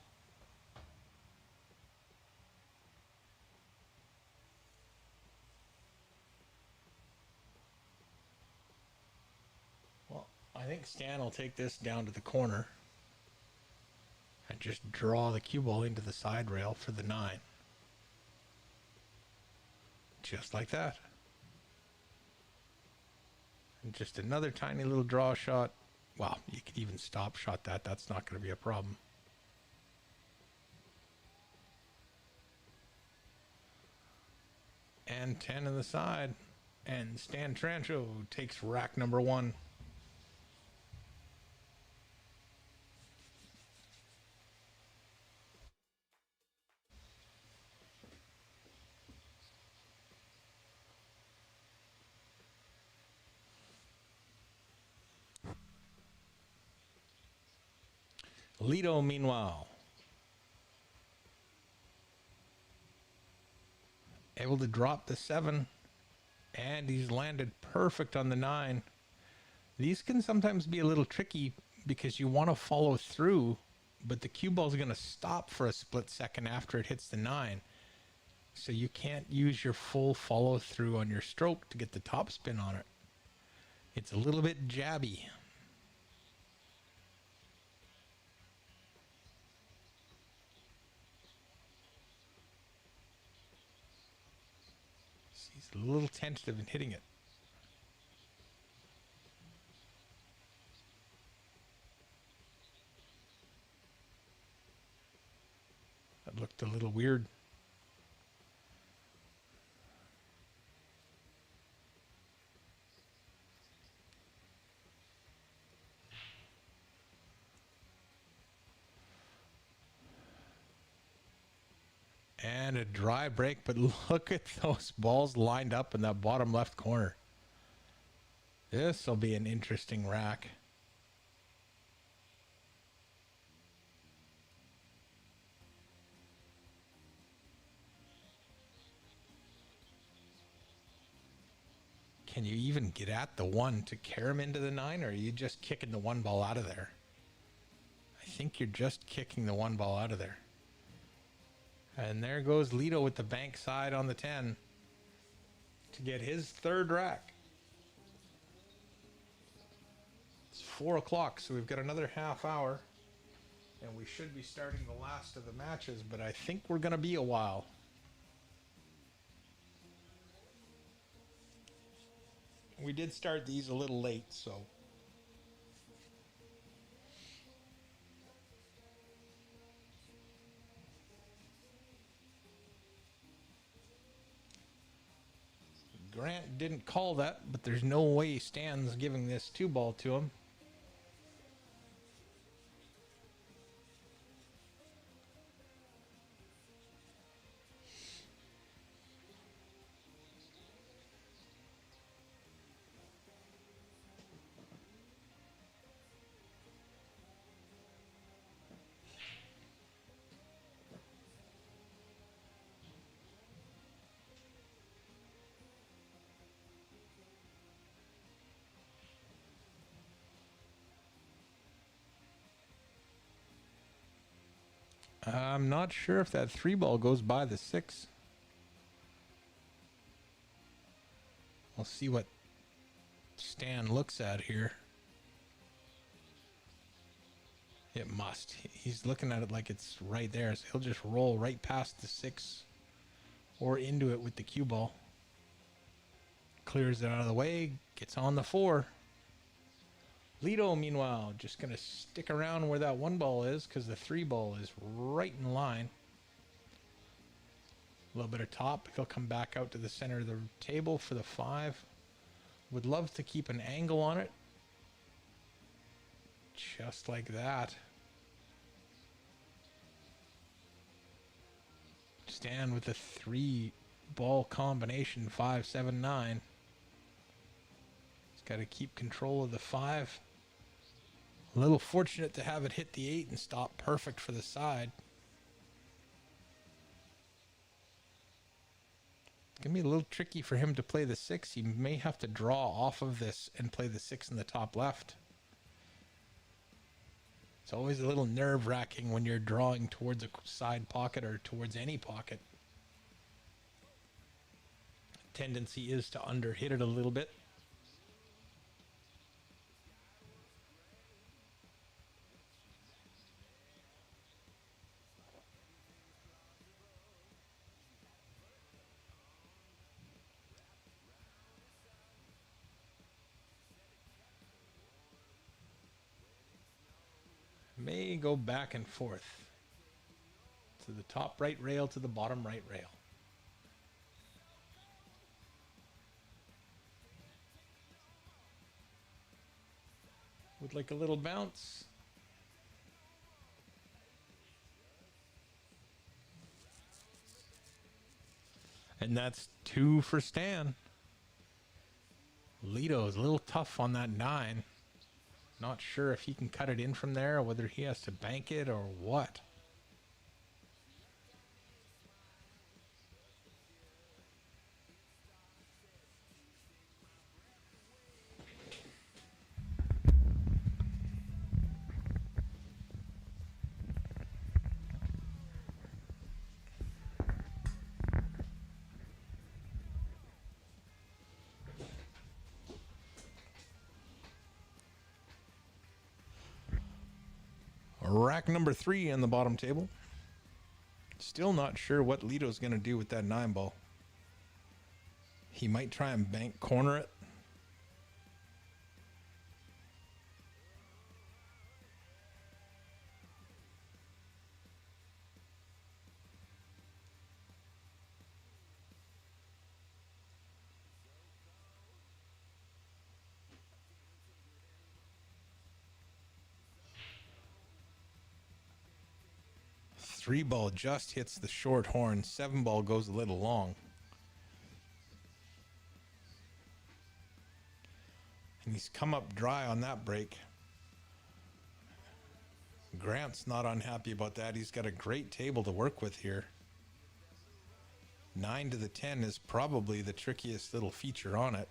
Well, I think Stan will take this down to the corner and just draw the cue ball into the side rail for the 9. Just like that. And just another tiny little draw shot. Well, you could even stop shot that. That's not going to be a problem. And 10 in the side. And Stan Trancho takes rack number 1. Lito, meanwhile, able to drop the 7, and he's landed perfect on the 9. These can sometimes be a little tricky because you want to follow through, but the cue ball is going to stop for a split second after it hits the 9. So you can't use your full follow through on your stroke to get the top spin on it. It's a little bit jabby. He's a little tentative in hitting it. That looked a little weird. And a dry break, but look at those balls lined up in that bottom left corner. This will be an interesting rack. Can you even get at the one to carry him into the 9, or are you just kicking the one ball out of there? I think you're just kicking the one ball out of there. And there goes Lito with the bank side on the 10 to get his third rack. It's 4 o'clock, so we've got another half hour. And we should be starting the last of the matches, but I think we're going to be a while. We did start these a little late, so. Grant didn't call that, but there's no way Stan's giving this 2 ball to him. I'm not sure if that 3 ball goes by the 6. We'll see what Stan looks at here. It must. He's looking at it like it's right there, so he'll just roll right past the 6 or into it with the cue ball. Clears it out of the way, gets on the 4. Lito, meanwhile, just going to stick around where that 1 ball is because the 3 ball is right in line. A little bit of top. He'll come back out to the center of the table for the 5. Would love to keep an angle on it. Just like that. Stan with the 3 ball combination, 5, 7, 9. He's got to keep control of the 5. A little fortunate to have it hit the 8 and stop perfect for the side. It's going to be a little tricky for him to play the 6. He may have to draw off of this and play the 6 in the top left. It's always a little nerve-wracking when you're drawing towards a side pocket or towards any pocket. Tendency is to underhit it a little bit. May go back and forth to the top right rail to the bottom right rail. Would like a little bounce. And that's 2 for Stan. Lito is a little tough on that 9. Not sure if he can cut it in from there or whether he has to bank it or what. Rack number 3 on the bottom table. Still not sure what Lito's going to do with that 9 ball. He might try and bank corner it. 3 ball just hits the short horn. 7 ball goes a little long. And he's come up dry on that break. Grant's not unhappy about that. He's got a great table to work with here. 9 to the 10 is probably the trickiest little feature on it.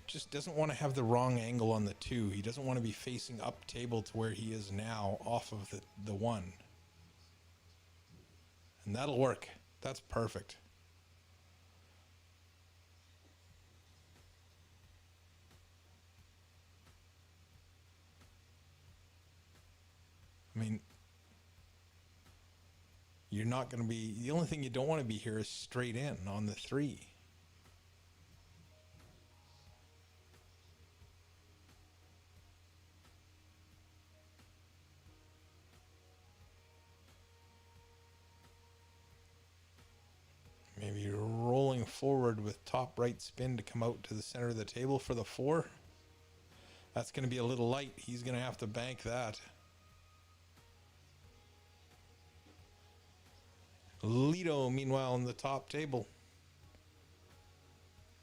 Just doesn't want to have the wrong angle on the 2. He doesn't want to be facing up table to where he is now off of the 1. And that'll work. That's perfect. I mean, you're not going to be, the only thing you don't want to be here is straight in on the 3. Maybe you're rolling forward with top right spin to come out to the center of the table for the 4. That's going to be a little light. He's going to have to bank that. Lido, meanwhile, in the top table,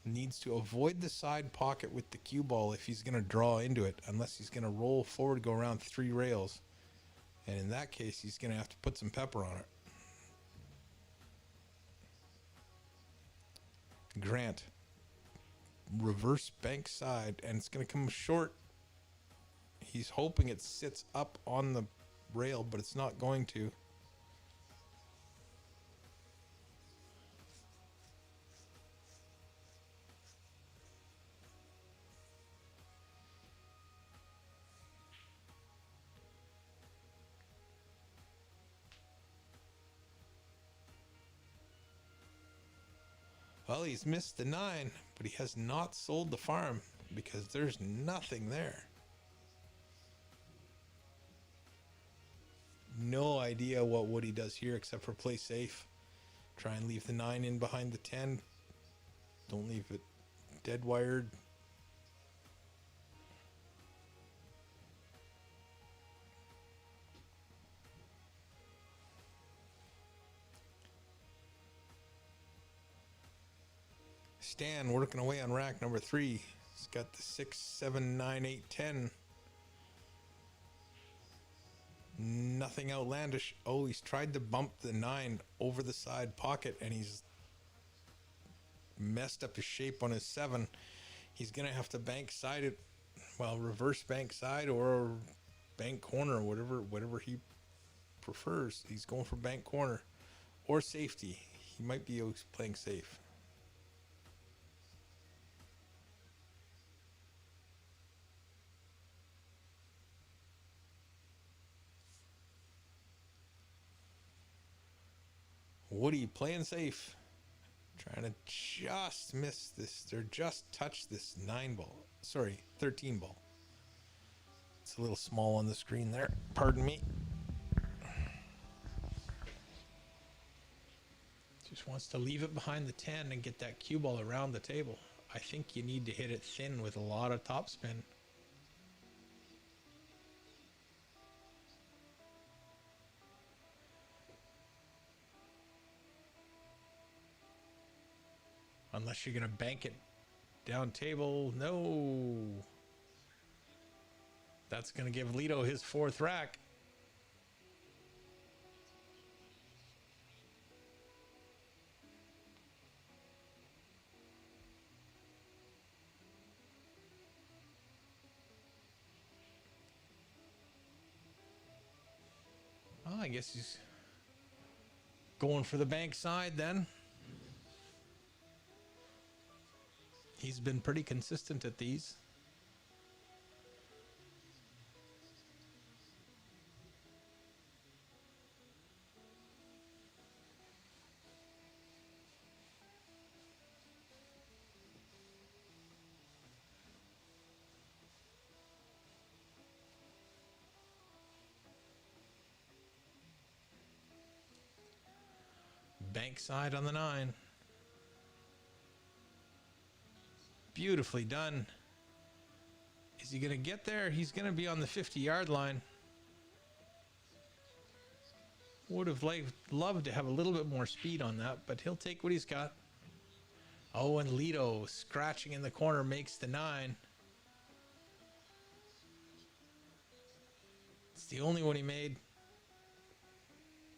needs to avoid the side pocket with the cue ball if he's going to draw into it, unless he's going to roll forward, go around 3 rails. And in that case, he's going to have to put some pepper on it. Grant, reverse bank side, and it's going to come short. He's hoping it sits up on the rail, but it's not going to. Well, he's missed the 9, but he has not sold the farm because there's nothing there. No idea what Woody does here except for play safe. Try and leave the 9 in behind the 10. Don't leave it dead wired. Stan working away on rack number 3. He's got the 6, 7, 9, 8, 10. Nothing outlandish. Oh, he's tried to bump the 9 over the side pocket and he's messed up his shape on his 7. He's going to have to bank side it. Well, reverse bank side or bank corner, whatever he prefers. He's going for bank corner or safety. He might be playing safe. Woody playing safe. Trying to just miss this, or just touch this 9 ball. Sorry, 13 ball. It's a little small on the screen there. Pardon me. Just wants to leave it behind the 10 and get that cue ball around the table. I think you need to hit it thin with a lot of topspin. Unless you're going to bank it down table. No. That's going to give Lido his 4th rack. Well, I guess he's going for the bank side then. He's been pretty consistent at these. Bank side on the 9. Beautifully done. Is he going to get there? He's going to be on the 50-yard line. Would have loved to have a little bit more speed on that, but he'll take what he's got. Oh, and Lito scratching in the corner makes the 9. It's the only one he made.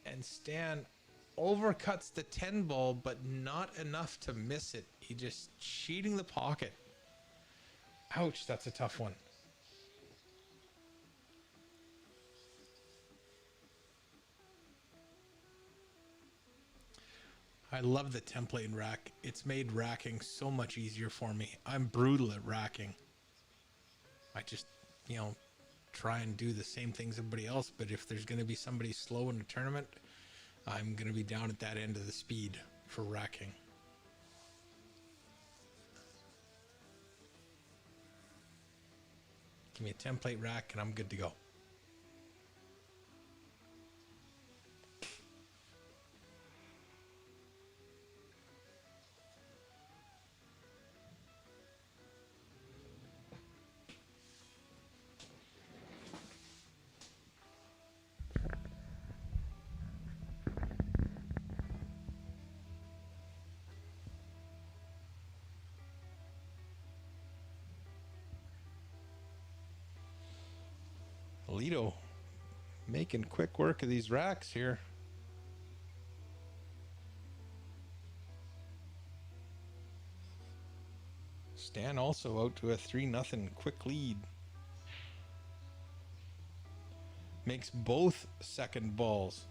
And Stan overcuts the 10 ball, but not enough to miss it. He just cheating the pocket. Ouch, that's a tough one. I love the template in rack. It's made racking so much easier for me. I'm brutal at racking. I just, try and do the same things everybody else, but if there's going to be somebody slow in a tournament, I'm going to be down at that end of the speed for racking. Give me a template rack and I'm good to go. Lito making quick work of these racks here. Stan also out to a 3-0 quick lead. Makes both second balls.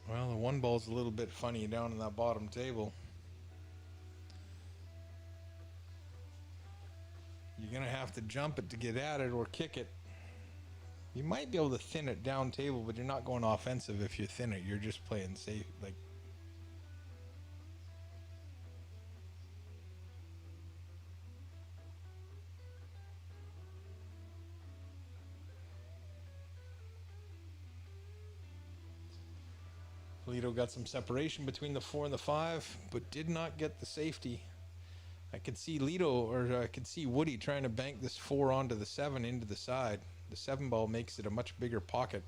Well, the one ball's a little bit funny down in that bottom table. You're going to have to jump it to get at it or kick it. You might be able to thin it down table, but you're not going offensive if you thin it. You're just playing safe. Lito got some separation between the 4 and the 5, but did not get the safety. I could see I could see Woody trying to bank this 4 onto the 7 into the side. The 7 ball makes it a much bigger pocket.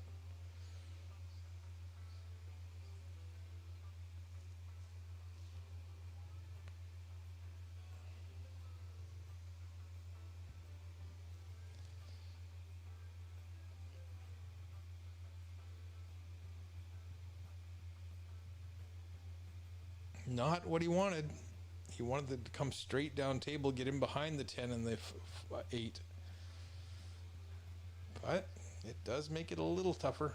Not what he wanted. He wanted it to come straight down table, get in behind the 10 and the 8. But it does make it a little tougher.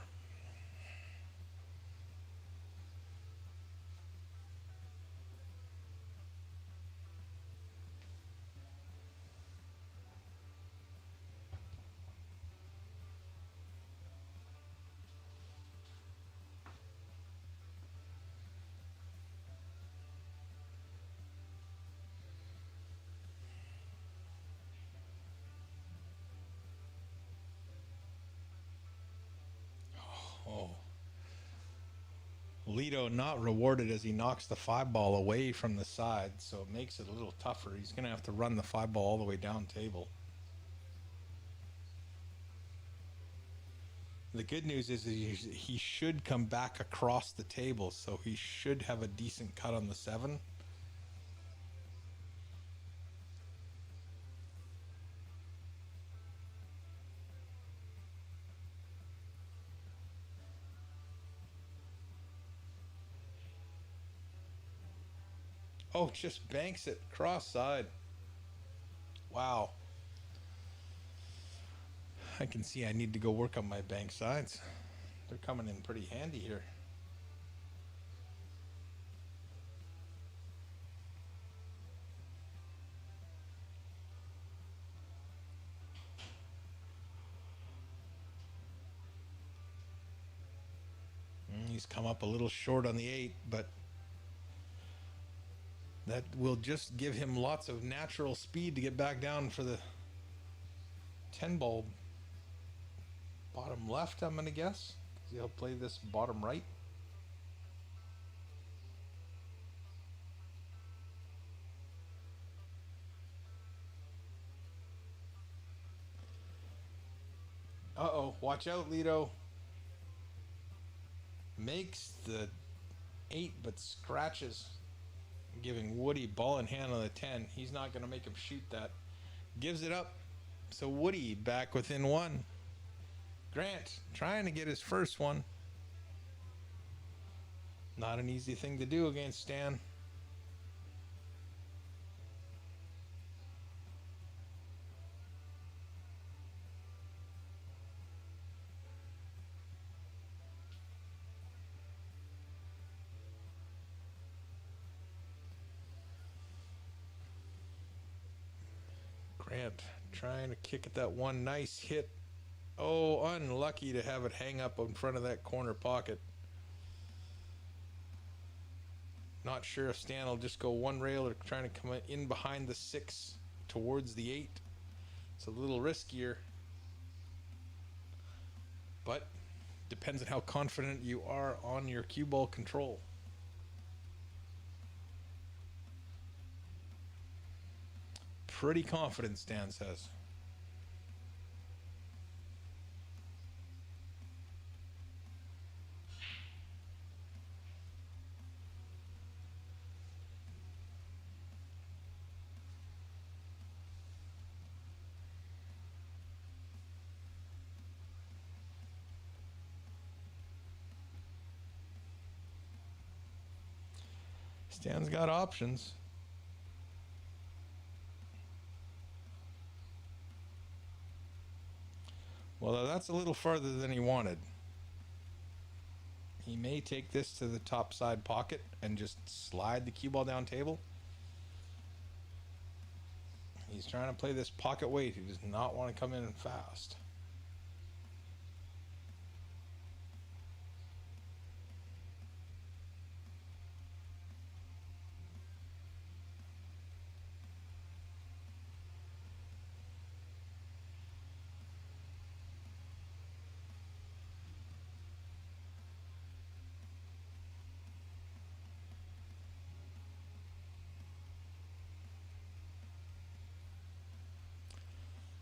Oh. Lito not rewarded as he knocks the 5 ball away from the side, so it makes it a little tougher. He's going to have to run the 5 ball all the way down table. The good news is he should come back across the table, so he should have a decent cut on the 7. Oh, just banks it cross side. Wow. I can see I need to go work on my bank sides. They're coming in pretty handy here. He's come up a little short on the 8, but That will just give him lots of natural speed to get back down for the 10 ball bottom left, I'm going to guess. He'll play this bottom right. Uh-oh, watch out, Lido. Makes the 8 but scratches, giving Woody ball in hand on the 10. He's not going to make him shoot that. Gives it up. So Woody back within 1. Grant trying to get his first one. Not an easy thing to do against Stan. Grant trying to kick at that one. Nice hit. Oh, unlucky to have it hang up in front of that corner pocket. Not sure if Stan will just go one rail or trying to come in behind the 6 towards the 8. It's a little riskier. But depends on how confident you are on your cue ball control. Pretty confident, Stan says. Stan's got options. Well, that's a little farther than he wanted. He may take this to the top side pocket and just slide the cue ball down table. He's trying to play this pocket weight. He does not want to come in fast.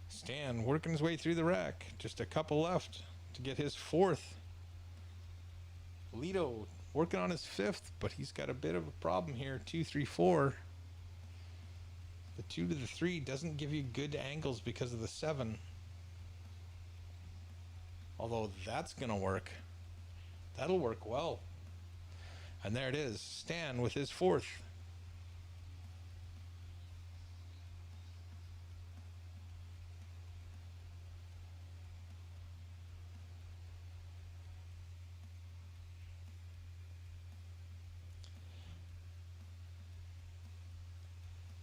Stan working his way through the rack. Just a couple left to get his 4th. Lido working on his 5th, but he's got a bit of a problem here. 2, 3, 4. The 2 to the 3 doesn't give you good angles because of the 7. Although that's going to work. That'll work well. And there it is. Stan with his 4th.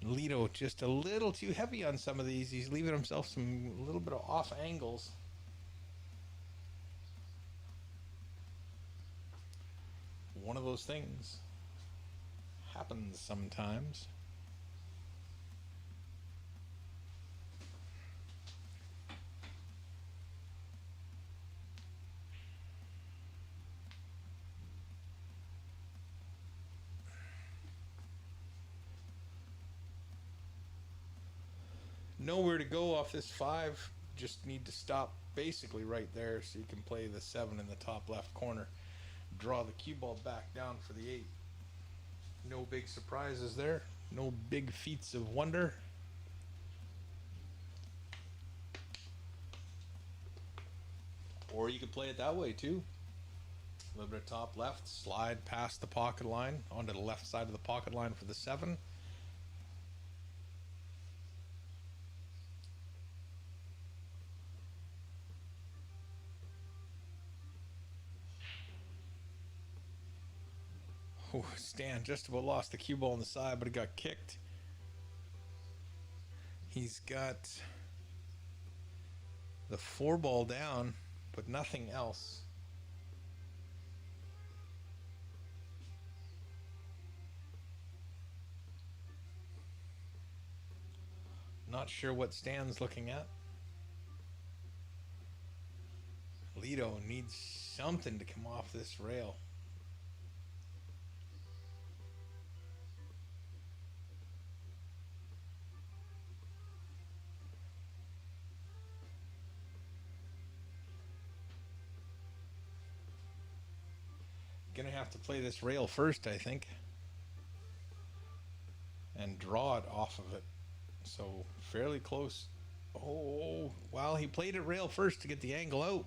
Lido just a little too heavy on some of these. He's leaving himself some little bit of off angles. One of those things happens sometimes. Nowhere to go off this 5. Just need to stop basically right there so you can play the 7 in the top left corner. Draw the cue ball back down for the 8. No big surprises there. No big feats of wonder. Or you could play it that way too. A little bit of top left, slide past the pocket line onto the left side of the pocket line for the 7. Oh, Stan just about lost the cue ball on the side, but it got kicked. He's got the 4 ball down, but nothing else. Not sure what Stan's looking at. Lido needs something to come off this rail. Gonna have to play this rail first, I think, and draw it off of it. So fairly close. Oh, well, he played it rail first to get the angle out,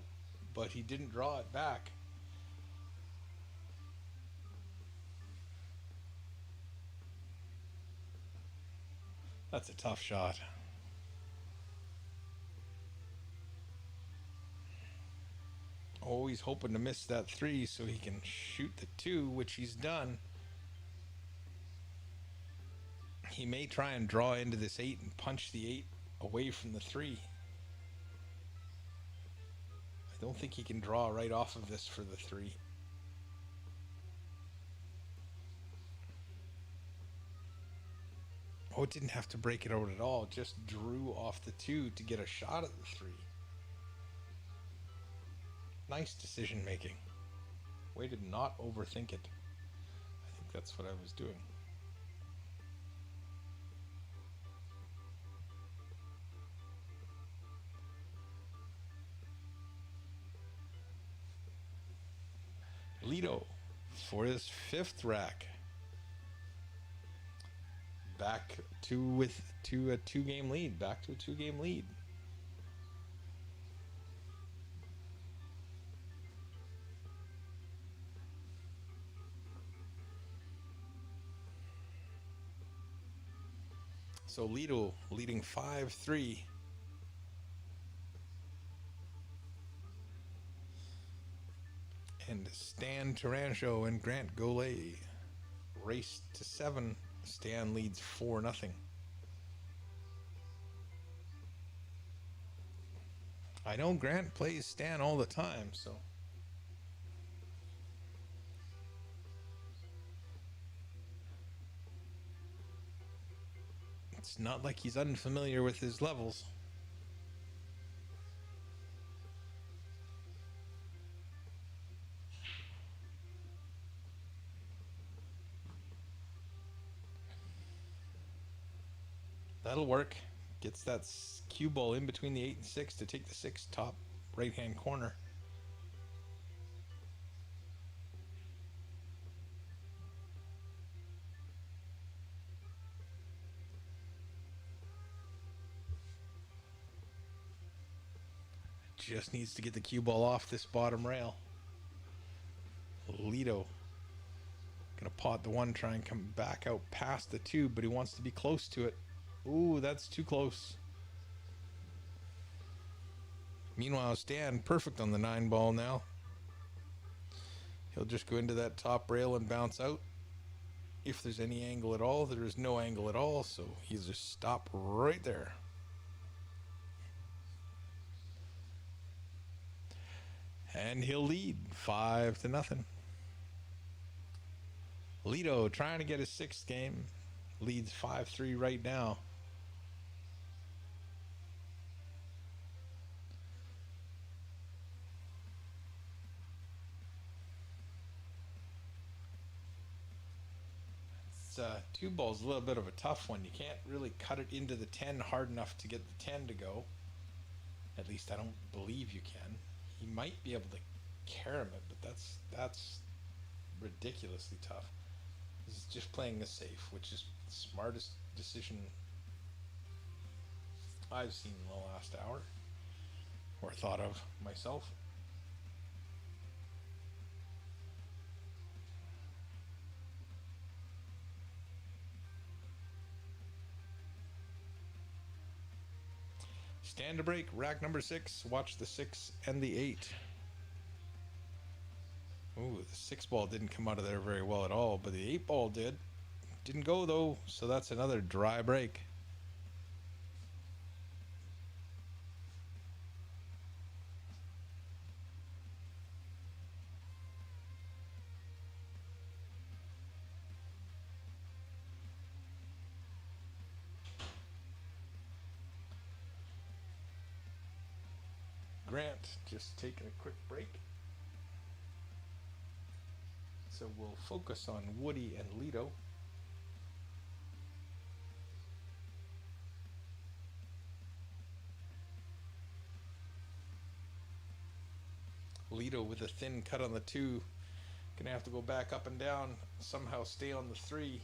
but he didn't draw it back. That's a tough shot. Oh, he's hoping to miss that 3 so he can shoot the 2, which he's done. He may try and draw into this 8 and punch the 8 away from the 3. I don't think he can draw right off of this for the 3. Oh, it didn't have to break it out at all. Just drew off the 2 to get a shot at the 3. Nice decision making. Way to not overthink it. I think that's what I was doing. Lido for his 5th rack. Back to a 2-game lead. Back to a 2-game lead. So Lido leading 5-3. And Stan Tarancho and Grant Golay race to 7. Stan leads 4-0. I know Grant plays Stan all the time, so it's not like he's unfamiliar with his levels. That'll work. Gets that cue ball in between the 8 and 6 to take the 6 top right-hand corner. Just needs to get the cue ball off this bottom rail. Lido gonna pot the 1, try and come back out past the 2, but he wants to be close to it. Ooh, that's too close. Meanwhile, Stan perfect on the 9 ball now. He'll just go into that top rail and bounce out. If there's any angle at all, there is no angle at all, so he's just stop right there. And he'll lead 5-0. Lido trying to get his 6th game. Leads 5-3 right now. Two ball's a little bit of a tough one. You can't really cut it into the 10 hard enough to get the 10 to go. At least I don't believe you can. He might be able to carom it, but that's ridiculously tough. This is just playing the safe, which is the smartest decision I've seen in the last hour, or thought of myself. Stand to break, rack number 6. Watch the 6 and the 8. Ooh, the 6 ball didn't come out of there very well at all, but the 8 ball did. Didn't go though, so that's another dry break. Grant just taking a quick break. So we'll focus on Woody and Lito. Lito with a thin cut on the 2. Gonna have to go back up and down, somehow stay on the 3.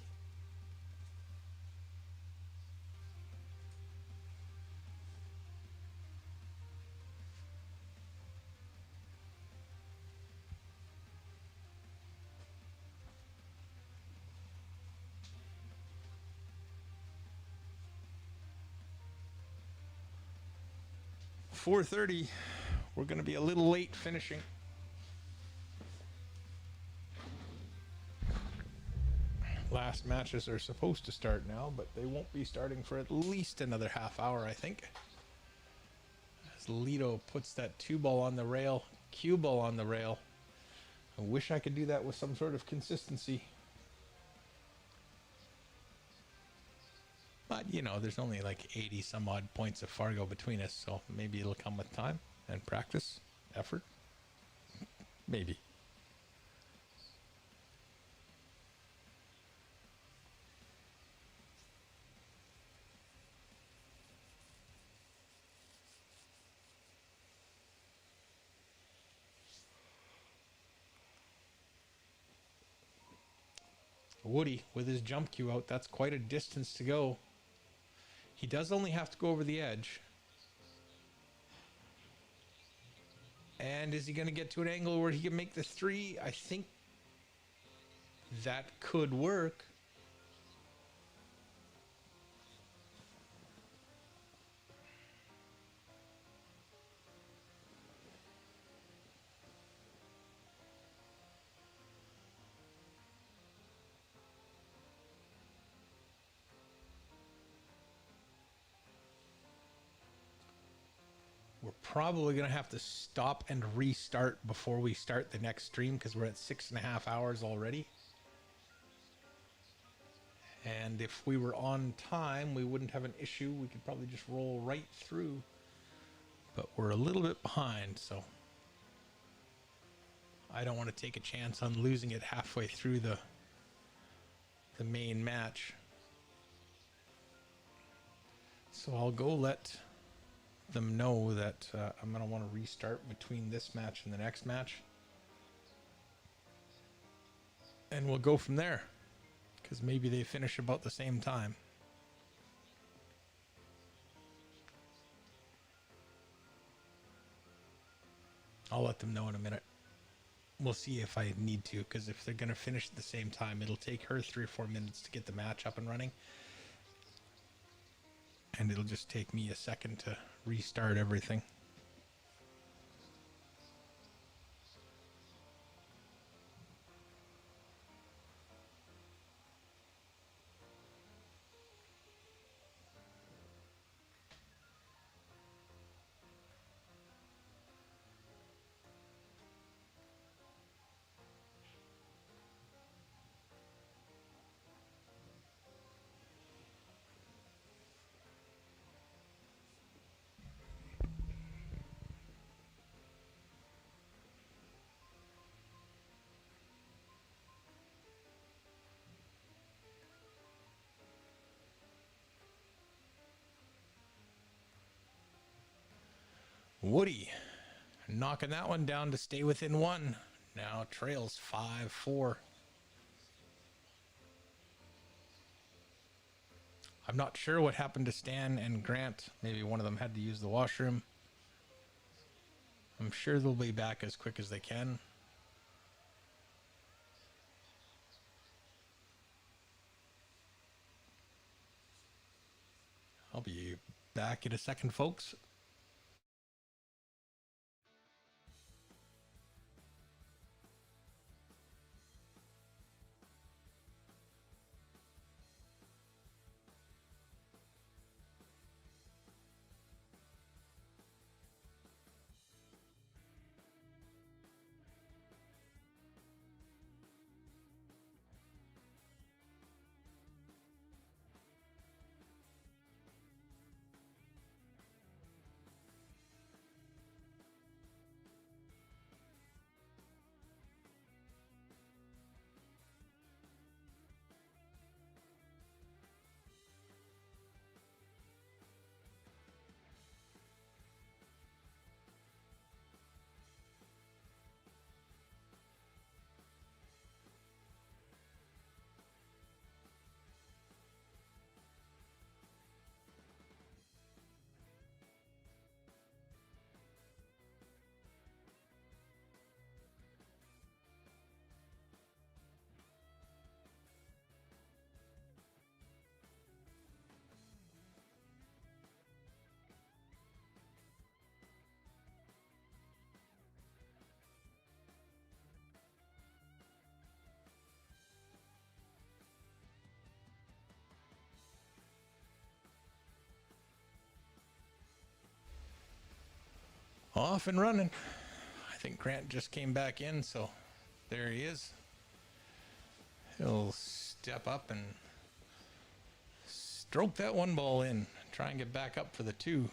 .430. We're gonna be a little late finishing. Last matches are supposed to start now, but they won't be starting for at least another half hour, I think. As Lito puts that 2 ball on the rail, cue ball on the rail. I wish I could do that with some sort of consistency. But, you know, there's only like 80 some odd points of Fargo between us, so maybe it'll come with time and practice, effort. Maybe. Woody with his jump cue out, that's quite a distance to go. He does only have to go over the edge. And is he going to get to an angle where he can make the 3? I think that could work. We're probably going to have to stop and restart before we start the next stream because we're at 6.5 hours already. And if we were on time, we wouldn't have an issue. We could probably just roll right through. But we're a little bit behind, so I don't want to take a chance on losing it halfway through the main match. So I'll go let them know that I'm going to want to restart between this match and the next match. And we'll go from there. Because maybe they finish about the same time. I'll let them know in a minute. We'll see if I need to, because if they're going to finish at the same time, it'll take her 3 or 4 minutes to get the match up and running. And it'll just take me a second to restart everything. Woody knocking that one down to stay within 1. Now trails 5-4. I'm not sure what happened to Stan and Grant. Maybe one of them had to use the washroom. I'm sure they'll be back as quick as they can. I'll be back in a second, folks. Off and running. I think Grant just came back in, so there he is. He'll step up and stroke that one ball in. Try and get back up for the two.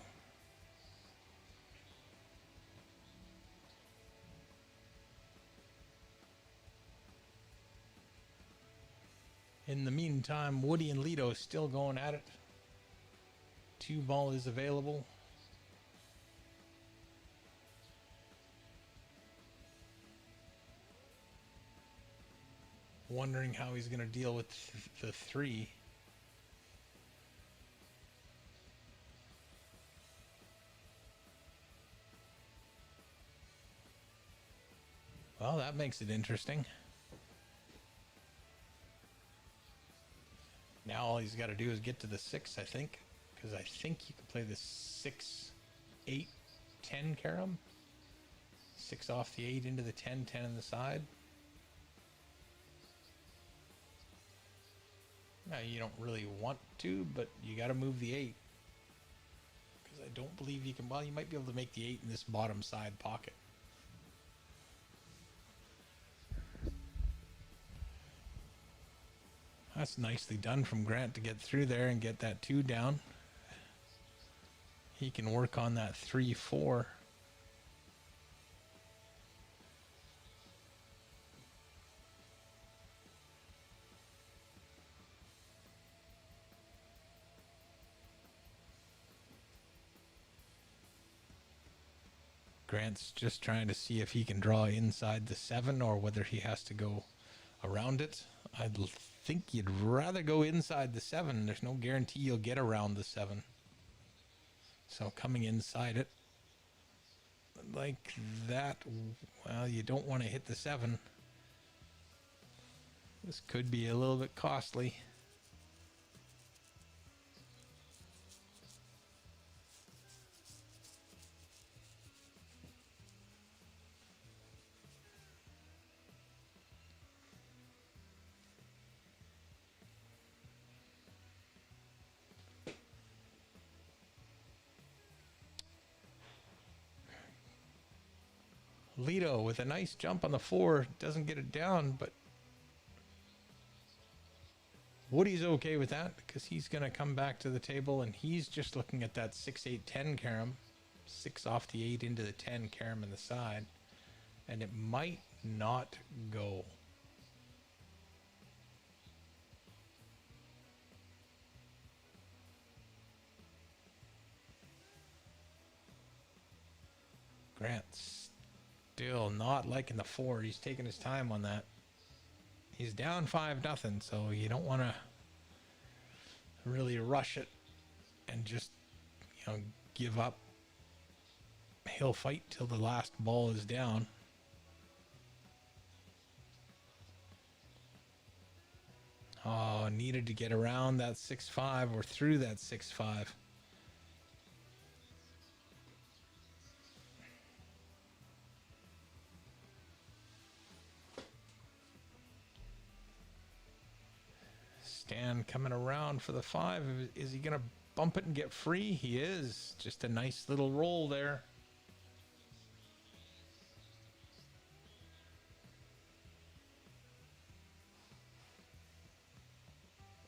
In the meantime, Woody and Lito still going at it. Two ball is available. Wondering how he's going to deal with the three. Well, that makes it interesting. Now all he's got to do is get to the 6, I think. Because I think you can play the 6, 8, 10 carom. 6 off the 8 into the 10, 10 on the side. Now, you don't really want to, but you got to move the 8. Because I don't believe you can... Well, you might be able to make the 8 in this bottom side pocket. That's nicely done from Grant to get through there and get that 2 down. He can work on that 3, 4. Grant's just trying to see if he can draw inside the 7 or whether he has to go around it. I think you'd rather go inside the 7. There's no guarantee you'll get around the 7. So coming inside it like that, well, you don't want to hit the 7. This could be a little bit costly. Lito with a nice jump on the 4 doesn't get it down, but Woody's okay with that because he's going to come back to the table and he's just looking at that 6, 8, 10 carom. 6 off the 8 into the 10 carom in the side, and it might not go. Grant's still not liking the 4. He's taking his time on that. He's down 5-0, so you don't want to really rush it and just, give up. He'll fight till the last ball is down. Oh, needed to get around that 6-5 or through that 6-5. Stan coming around for the 5. Is he going to bump it and get free? He is. Just a nice little roll there.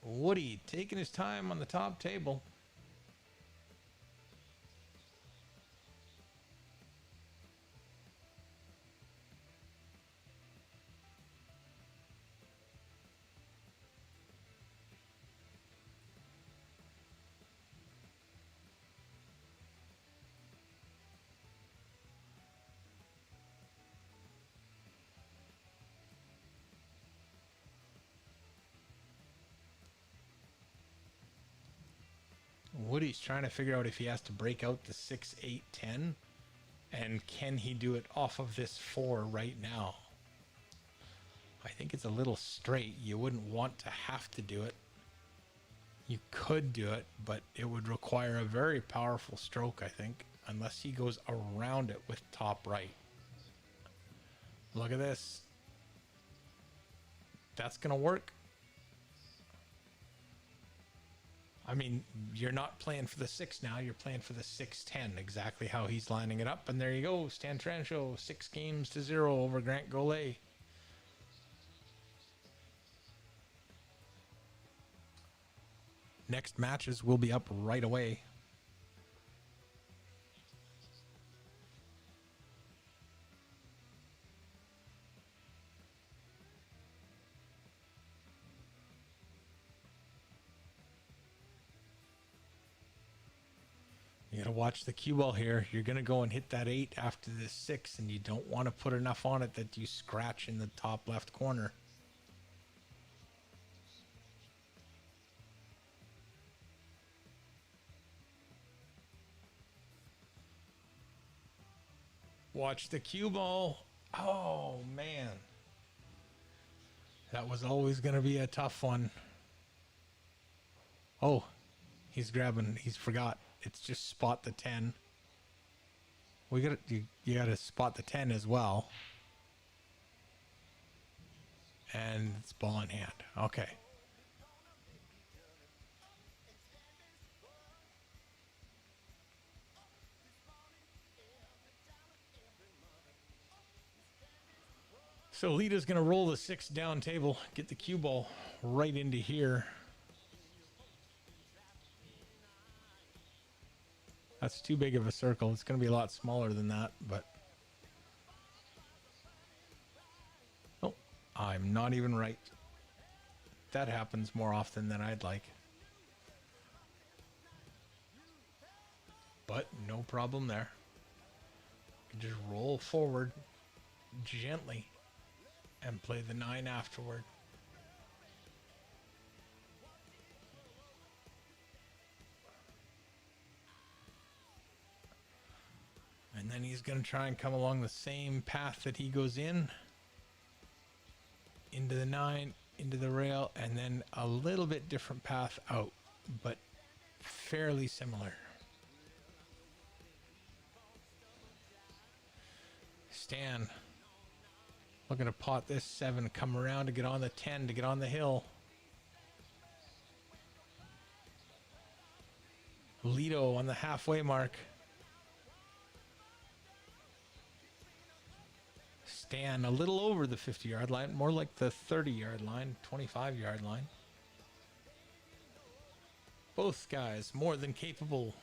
Woody taking his time on the top table. Woody's trying to figure out if he has to break out the 6, 8, 10, and can he do it off of this 4 right now? I think it's a little straight. You wouldn't want to have to do it. You could do it, but it would require a very powerful stroke, I think, unless he goes around it with top right. Look at this. That's going to work. I mean, you're not playing for the 6 now. You're playing for the 6-10, exactly how he's lining it up. And there you go. Stan Trancho, 6-0 over Grant Goulet. Next matches will be up right away. You gotta watch the cue ball here. You're gonna go and hit that 8 after the 6, and you don't want to put enough on it that you scratch in the top left corner. Watch the cue ball. Oh, man. That was always going to be a tough one. Oh, he's grabbing. He's forgot. It's just spot the 10. You got to spot the 10 as well. And it's ball in hand. Okay. So Lita's going to roll the 6 down table, get the cue ball right into here. That's too big of a circle. It's going to be a lot smaller than that, but... Oh, I'm not even right. That happens more often than I'd like. But no problem there. You just roll forward gently and play the 9 afterward. And then he's going to try and come along the same path that he goes in. Into the 9, into the rail, and then a little bit different path out, but fairly similar. Stan looking to pot this 7, come around to get on the 10, to get on the hill. Lito on the halfway mark. Stan a little over the 50-yard line, more like the 30-yard line, 25-yard line. Both guys more than capable.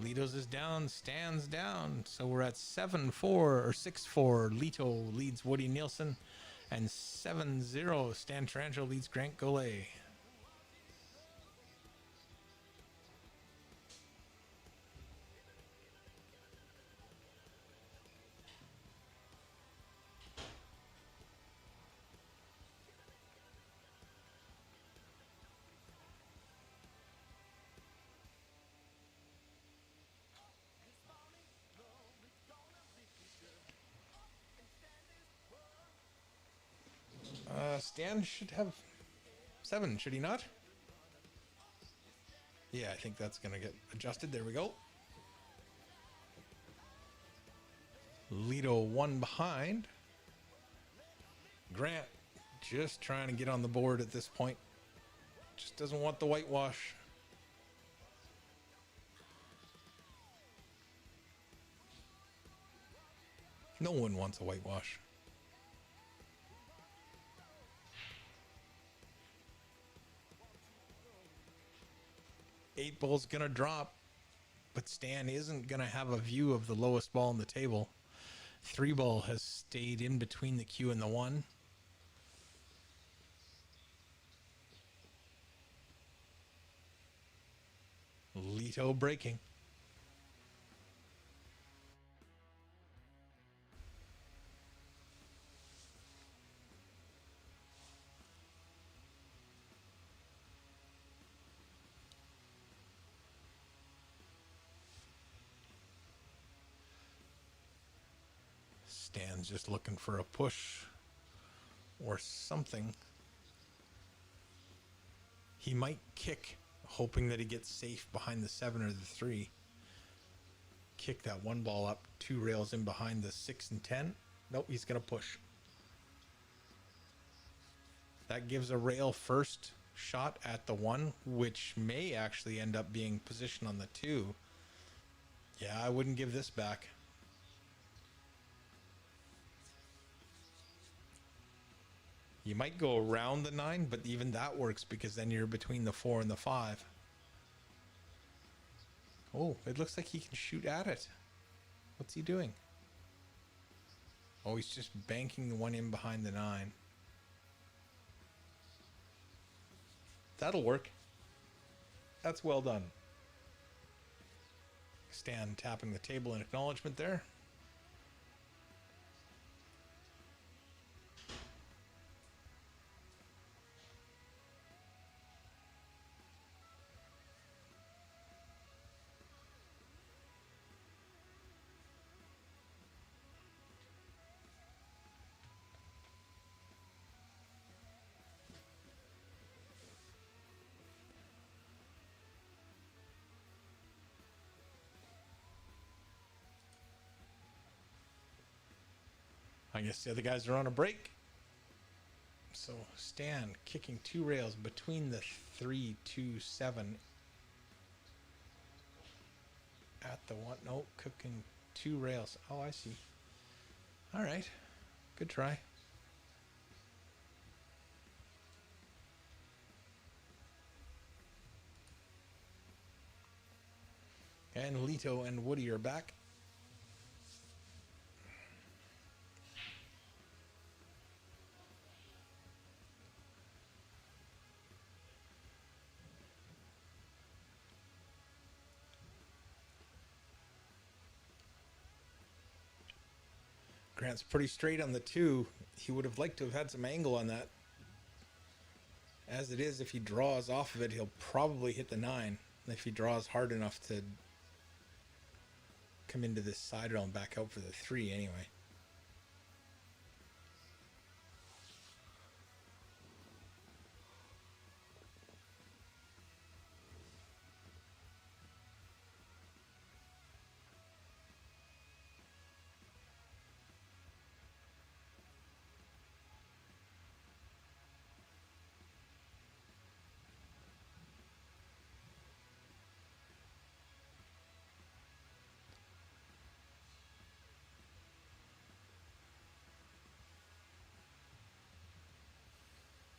Lito's is down, Stan's down. So we're at 7-4 or 6-4. Lito leads Woody Nielsen. And 7-0, Stan Taranto leads Grant Goulet. Stan should have 7, should he not? Yeah, I think that's going to get adjusted. There we go. Lito 1 behind. Grant just trying to get on the board at this point. Just doesn't want the whitewash. No one wants a whitewash. 8 ball's gonna drop, but Stan isn't gonna have a view of the lowest ball on the table. 3 ball has stayed in between the cue and the 1. Lito breaking. Stan's just looking for a push or something. He might kick, hoping that he gets safe behind the 7 or the 3. Kick that 1 ball up 2 rails in behind the 6 and 10. Nope, he's going to push. That gives a rail first shot at the 1, which may actually end up being position on the 2. Yeah, I wouldn't give this back. You might go around the 9, but even that works because then you're between the 4 and the 5. Oh, it looks like he can shoot at it. What's he doing? Oh, he's just banking the 1 in behind the 9. That'll work. That's well done. Stan tapping the table in acknowledgement there. I guess the other guys are on a break. So Stan kicking 2 rails between the 3, 2, 7 at the 1. No, cooking 2 rails. Oh, I see. All right. Good try. And Leto and Woody are back. Grant's pretty straight on the 2. He would have liked to have had some angle on that. As it is, if he draws off of it, he'll probably hit the 9. If he draws hard enough to come into this side rail and back out for the 3 anyway.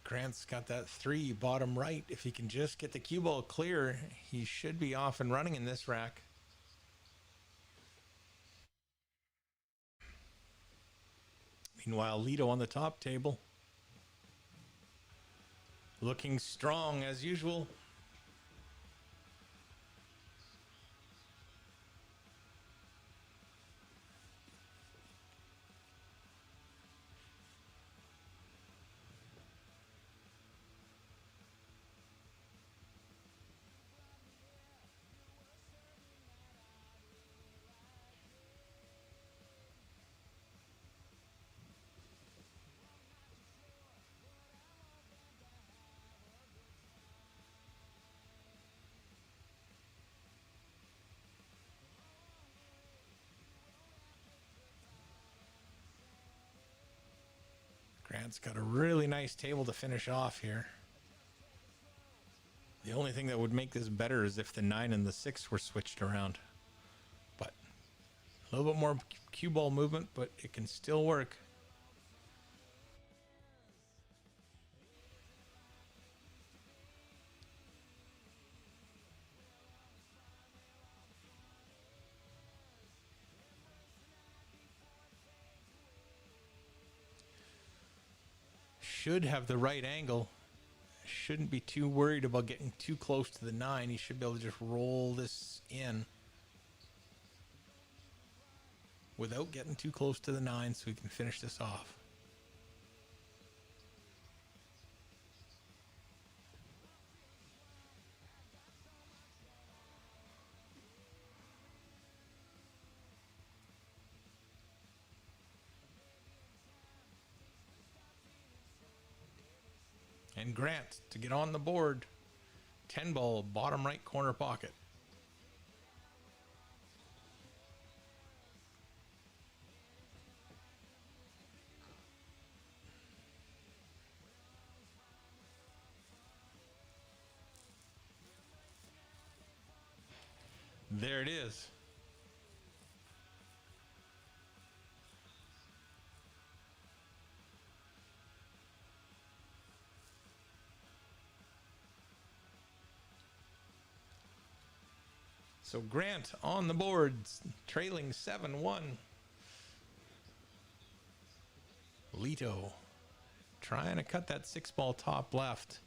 Grant's got that 3 bottom right. If he can just get the cue ball clear, he should be off and running in this rack. Meanwhile, Leto on the top table. Looking strong as usual. Grant's got a really nice table to finish off here. The only thing that would make this better is if the 9 and the 6 were switched around. But a little bit more cue ball movement, but it can still work. Should have the right angle. Shouldn't be too worried about getting too close to the 9. He should be able to just roll this in without getting too close to the 9 so we can finish this off. And Grant to get on the board. 10 ball, bottom right corner pocket. There it is. So Grant on the boards, trailing 7-1. Leto trying to cut that 6-ball top left.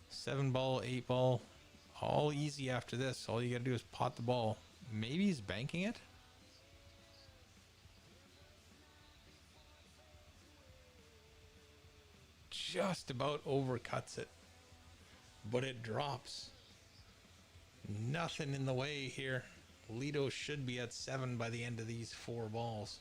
7-ball, 8-ball, all easy after this. All you got to do is pot the ball. Maybe he's banking it. Just about overcuts it, but it drops. Nothing in the way here. Leto should be at 7 by the end of these 4 balls.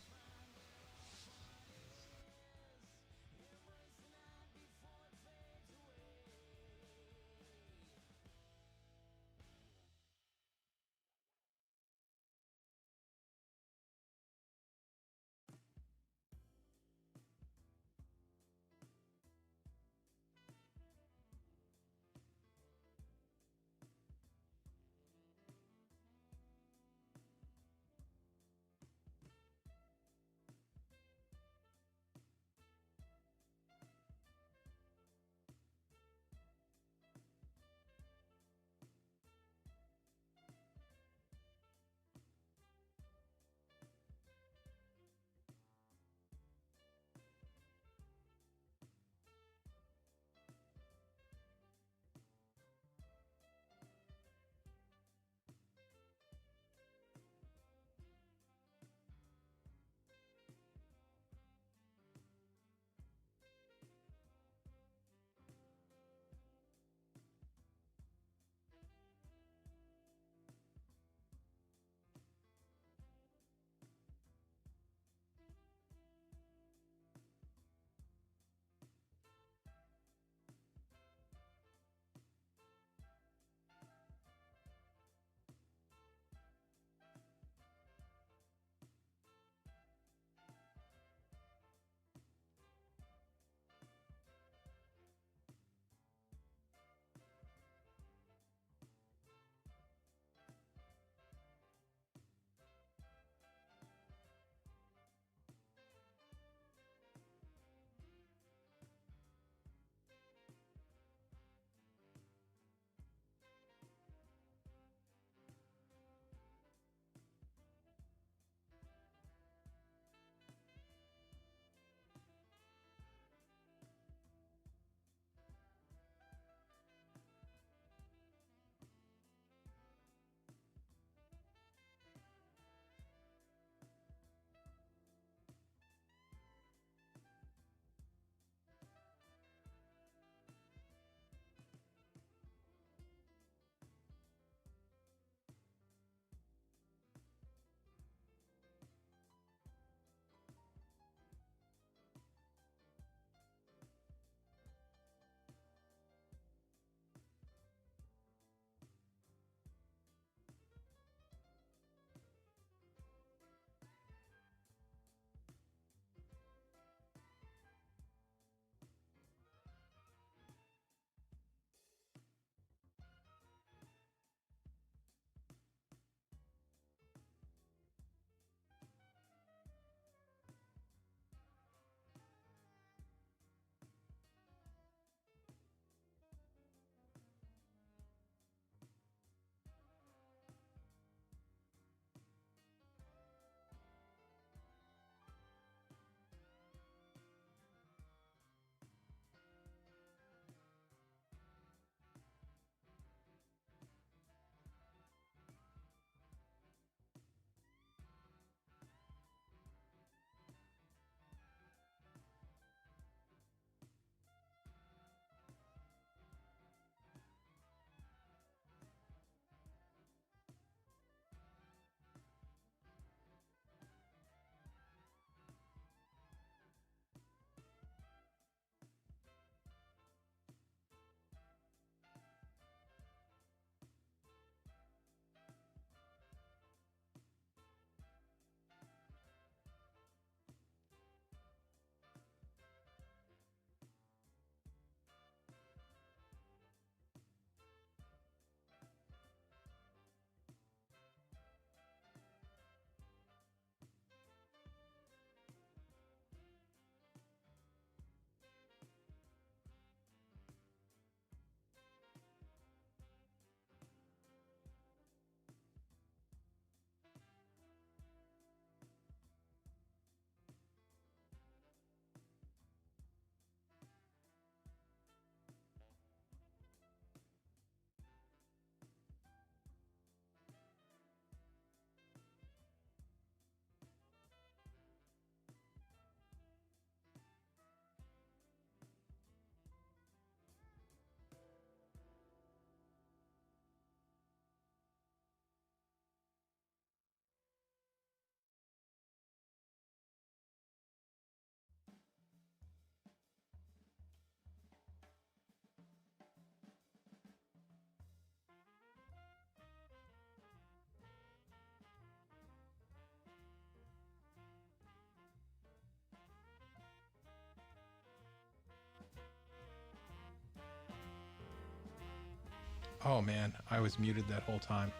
Oh man, I was muted that whole time.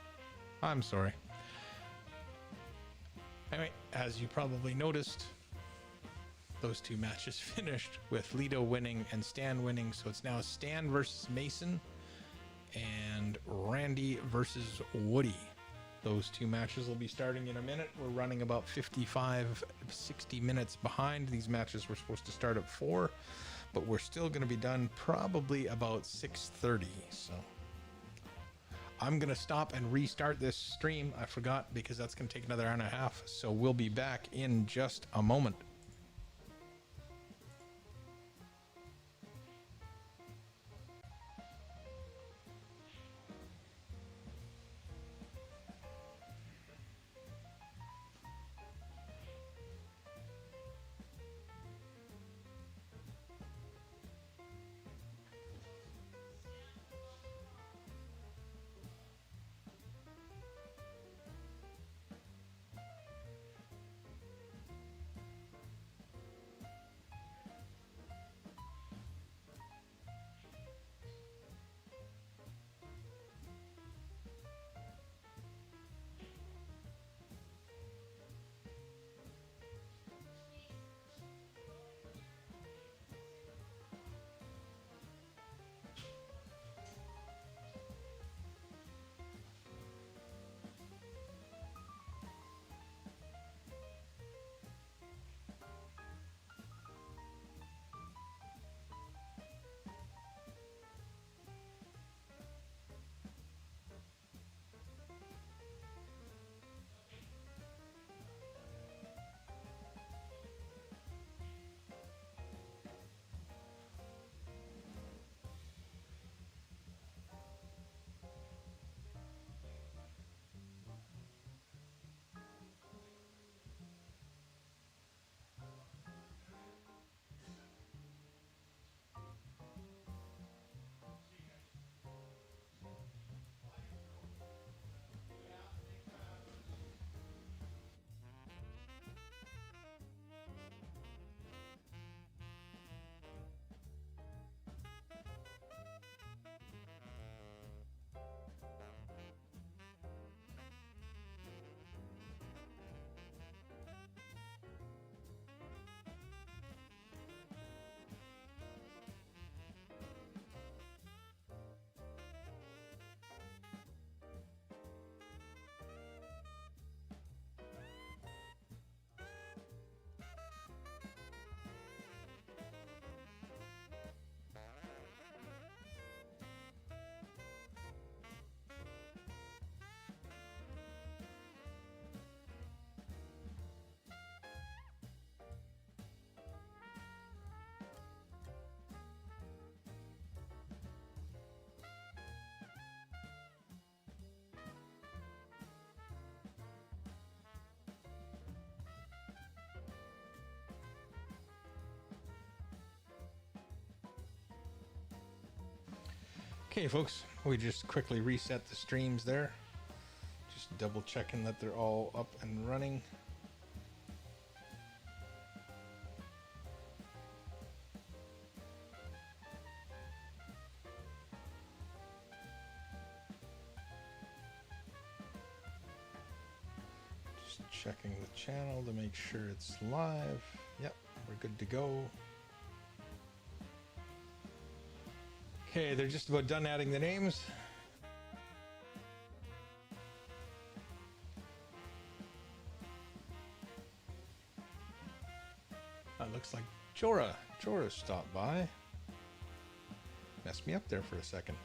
I'm sorry. Anyway, as you probably noticed, those two matches finished with Lito winning and Stan winning. So it's now Stan versus Mason and Randy versus Woody. Those two matches will be starting in a minute. We're running about 55, 60 minutes behind. These matches were supposed to start at 4, but we're still going to be done probably about 6:30. So I'm going to stop and restart this stream. I forgot because that's going to take another hour and a half. So we'll be back in just a moment. Okay, folks, we just quickly reset the streams there. Just double checking that they're all up and running. Just checking the channel to make sure it's live. Yep, we're good to go. Okay, they're just about done adding the names. Looks like Jorah stopped by. Messed me up there for a second.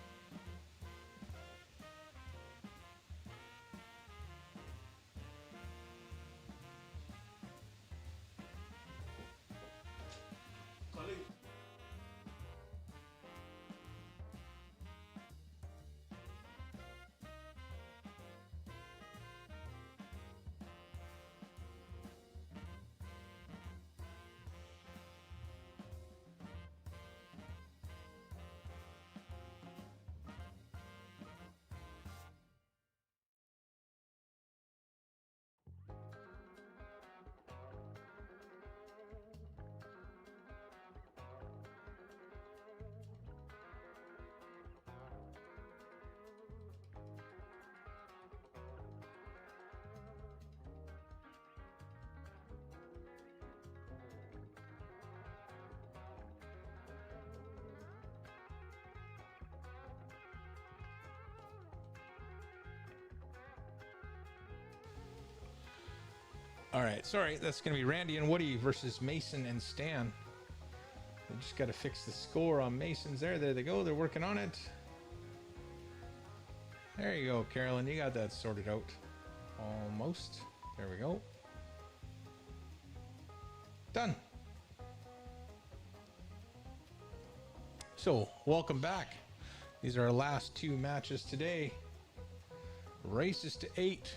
All right, sorry, that's going to be Randy and Woody versus Mason and Stan. We just got to fix the score on Mason's there. There they go. They're working on it. There you go, Carolyn. You got that sorted out. Almost. There we go. Done. So, welcome back. These are our last two matches today. Races to 8.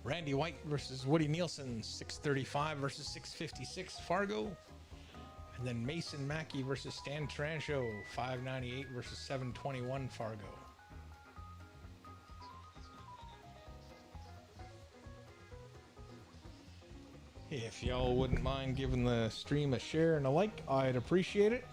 Randy White versus Woody Nielsen, 635 versus 656 Fargo. And then Mason Mackey versus Stan Trancho, 598 versus 721 Fargo. If y'all wouldn't mind giving the stream a share and a like, I'd appreciate it.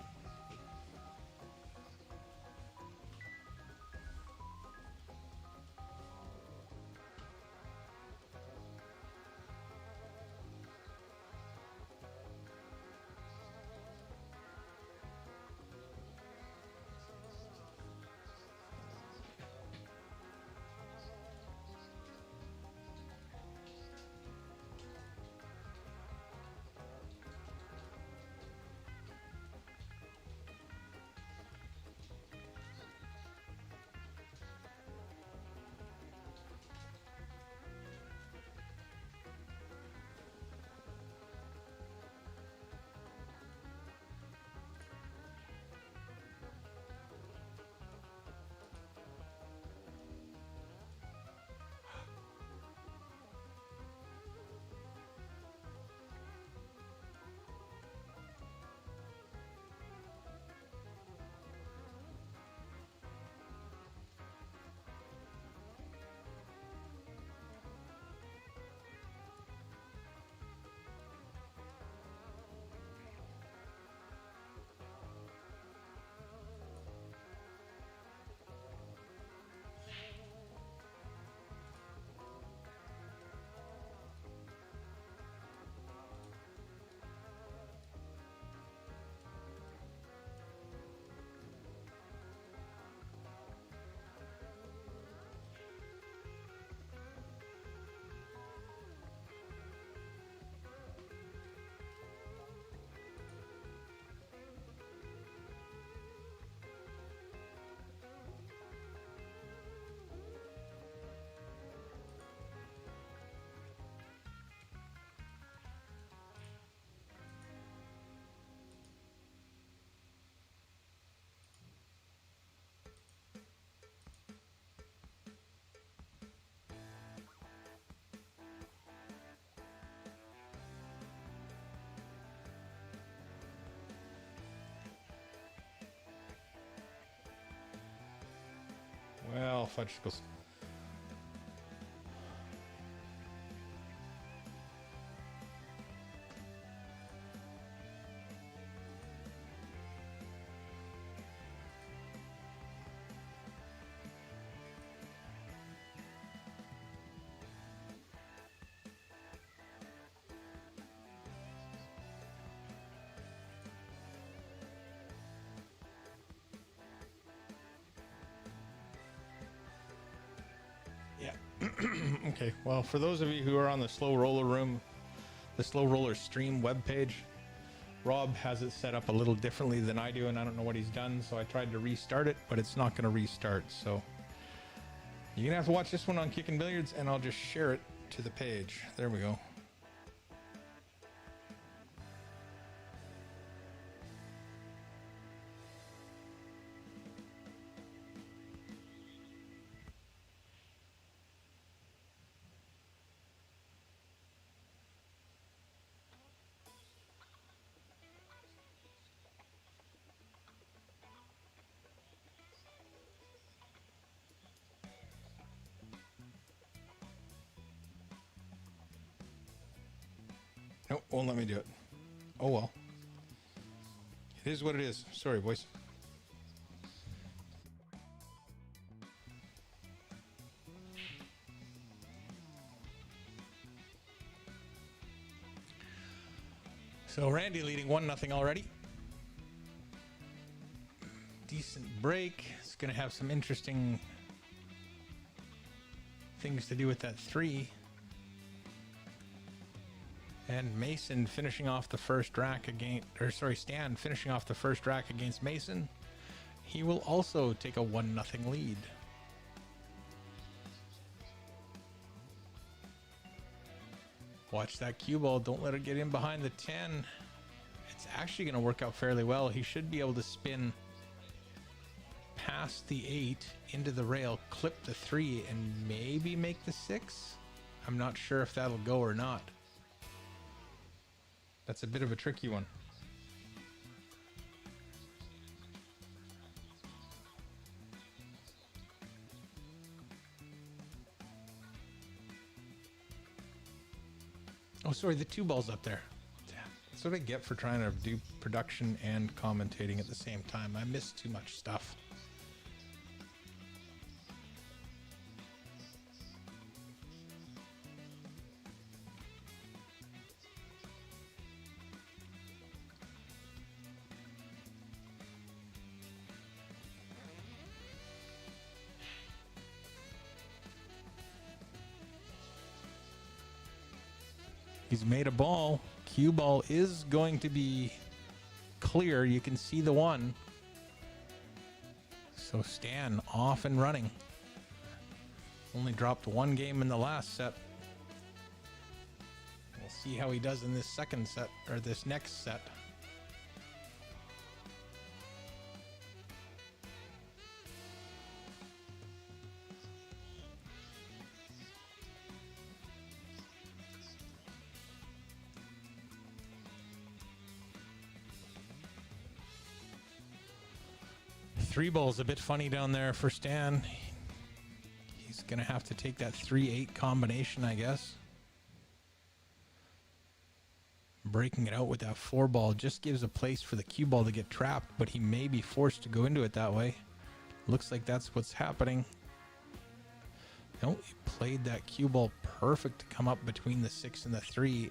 Well, fudgesicles. Yeah. Okay. Well, for those of you who are on the Slow Roller Room, the Slow Roller Stream webpage, Rob has it set up a little differently than I do, and I don't know what he's done. So I tried to restart it, but it's not going to restart. So you're going to have to watch this one on Kickin' Billiards, and I'll just share it to the page. There we go. Nope, won't let me do it. Oh well. It is what it is. Sorry, boys. So Randy leading 1-0 already. Decent break. It's going to have some interesting things to do with that 3. And Mason finishing off the first rack against, or sorry, Stan finishing off the first rack against Mason. He will also take a 1-0 lead. Watch that cue ball. Don't let it get in behind the 10. It's actually going to work out fairly well. He should be able to spin past the 8 into the rail, clip the 3, and maybe make the 6. I'm not sure if that'll go or not. That's a bit of a tricky one. Oh, sorry, the 2 balls up there. That's what I get for trying to do production and commentating at the same time. I miss too much stuff. He's made a ball. Cue ball is going to be clear. You can see the 1. So Stan off and running. Only dropped 1 game in the last set. We'll see how he does in this second set, or this next set. Three ball's a bit funny down there for Stan. He's going to have to take that 3-8 combination, I guess. Breaking it out with that 4 ball just gives a place for the cue ball to get trapped, but he may be forced to go into it that way. Looks like that's what's happening. No, he played that cue ball perfect to come up between the 6 and the 3.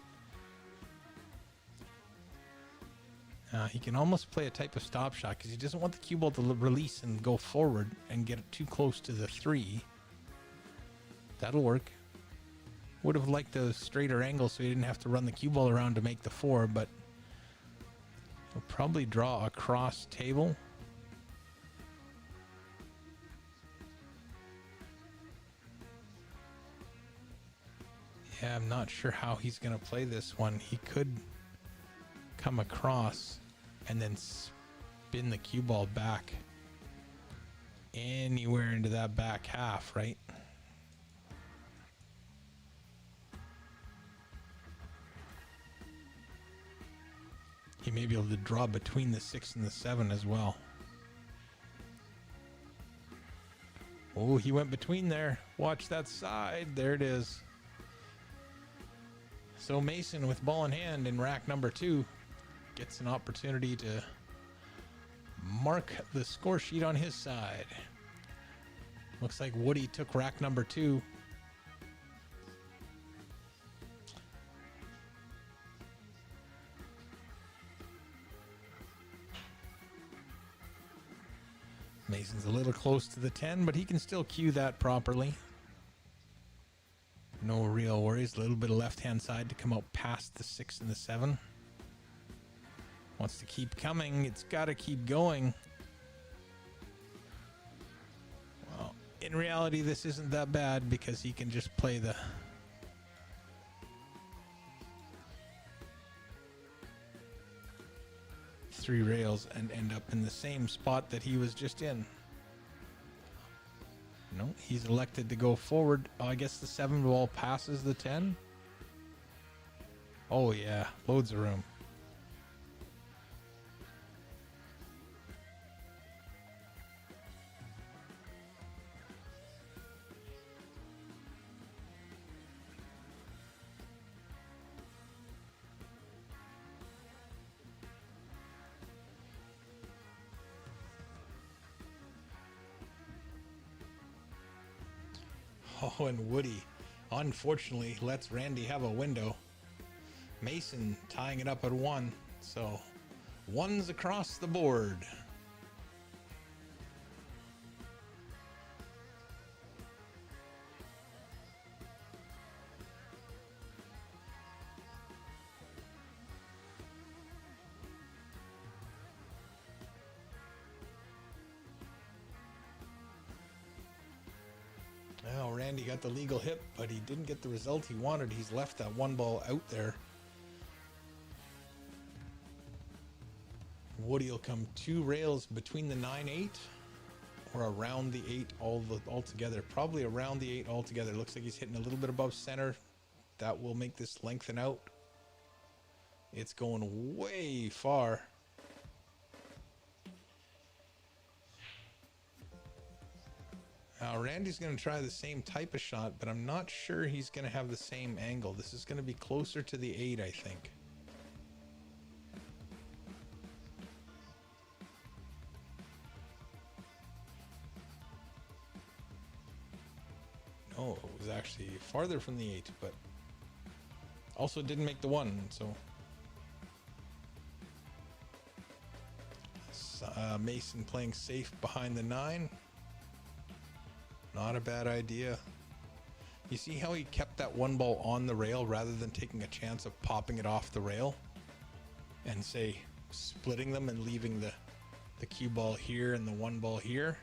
He can almost play a type of stop shot because he doesn't want the cue ball to release and go forward and get it too close to the 3. That'll work. Would have liked a straighter angle so he didn't have to run the cue ball around to make the 4, but he'll probably draw a cross table. Yeah, I'm not sure how he's going to play this one. He could come across and then spin the cue ball back anywhere into that back half, right? He may be able to draw between the 6 and the 7 as well. Oh, he went between there. Watch that side. There it is. So Mason with ball in hand in rack number 2 gets an opportunity to mark the score sheet on his side. Looks like Woody took rack number 2. Mason's a little close to the 10, but he can still cue that properly. No real worries. A little bit of left-hand side to come out past the 6 and the 7. Wants to keep coming. It's got to keep going. Well, in reality, this isn't that bad because he can just play the... three rails and end up in the same spot that he was just in. No, he's elected to go forward. Oh, I guess the 7 ball passes the 10. Oh yeah, loads of room. Oh, and Woody, unfortunately, lets Randy have a window. Mason tying it up at 1. So, 1's across the board. Randy got the legal hit, but he didn't get the result he wanted. He's left that one ball out there. Woody will come 2 rails between the 9-8 or around the 8 altogether. Probably around the 8 altogether. Looks like he's hitting a little bit above center. That will make this lengthen out. It's going way far. Now Randy's going to try the same type of shot, but I'm not sure he's going to have the same angle. This is going to be closer to the 8, I think. No, it was actually farther from the 8, but also didn't make the 1, so... Mason playing safe behind the 9. Not a bad idea. You see how he kept that one ball on the rail rather than taking a chance of popping it off the rail and say splitting them and leaving the cue ball here and the one ball here?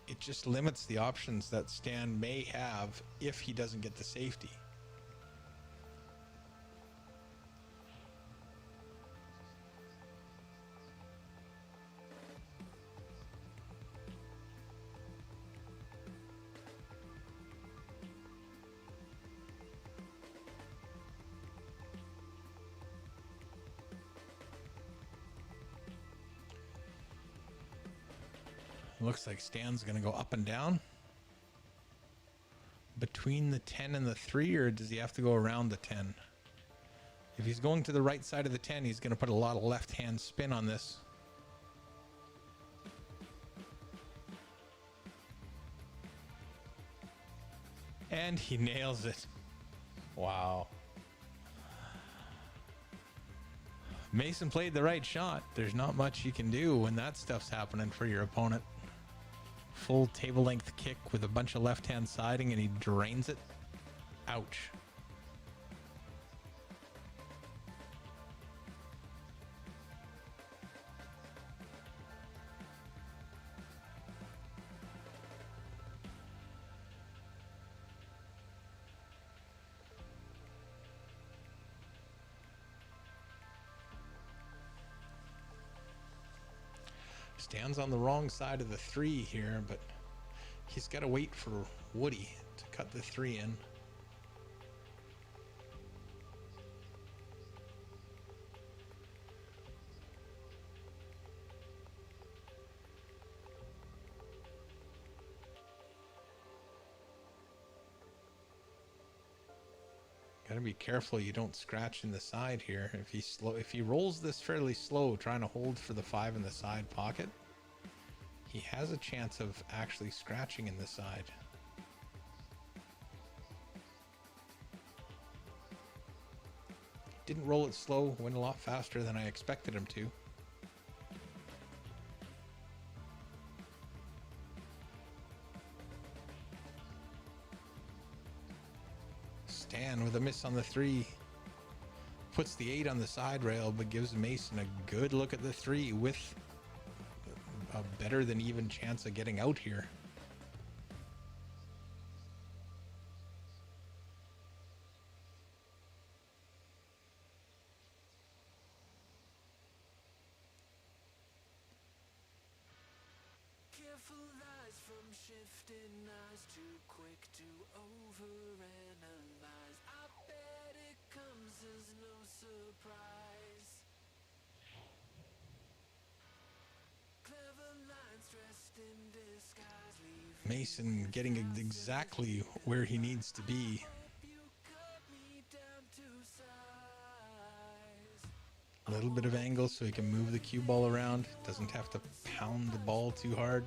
It just limits the options that Stan may have if he doesn't get the safety. Looks like Stan's going to go up and down between the 10 and the 3, or does he have to go around the 10? If he's going to the right side of the 10, he's going to put a lot of left-hand spin on this. And he nails it. Wow. Mason played the right shot. There's not much you can do when that stuff's happening for your opponent. Full table length kick with a bunch of left hand siding and he drains it. Ouch. Stan's on the wrong side of the 3 here, but he's got to wait for Woody to cut the 3 in. Got to be careful you don't scratch in the side here. If he rolls this fairly slow, trying to hold for the 5 in the side pocket, he has a chance of actually scratching in the side. Didn't roll it slow, went a lot faster than I expected him to. Stan with a miss on the 3. Puts the 8 on the side rail, but gives Mason a good look at the 3 with a better than even chance of getting out here. Careful eyes from shifting eyes, too quick to overanalyze. I bet it comes as no surprise. Clever lines dressed in disguise, leave Mason getting exactly where he needs to be. you cut me down to size. A little bit of angle so he can move the cue ball around. Doesn't have to pound the ball too hard.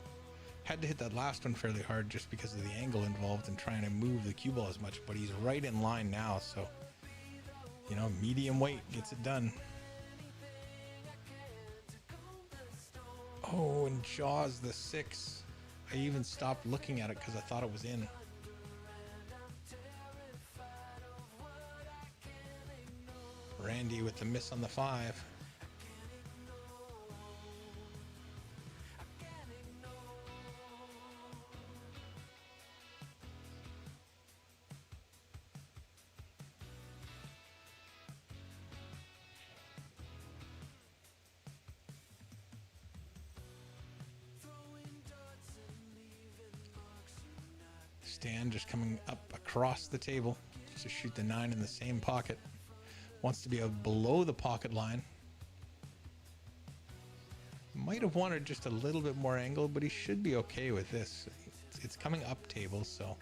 Had to hit that last one fairly hard just because of the angle involved in trying to move the cue ball as much, but he's right in line now, so, you know, medium weight gets it done. Oh, and Jaws the 6. I even stopped looking at it because I thought it was in. Randy with the miss on the 5. Stan just coming up across the table to shoot the 9 in the same pocket. Wants to be below the pocket line. Might have wanted just a little bit more angle, but he should be okay with this. It's coming up table, so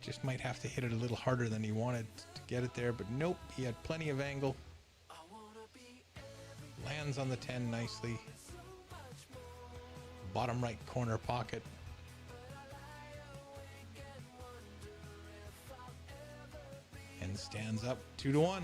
just might have to hit it a little harder than he wanted to get it there, but nope, he had plenty of angle. Lands on the 10 nicely. Bottom right corner pocket. And stands up 2-1.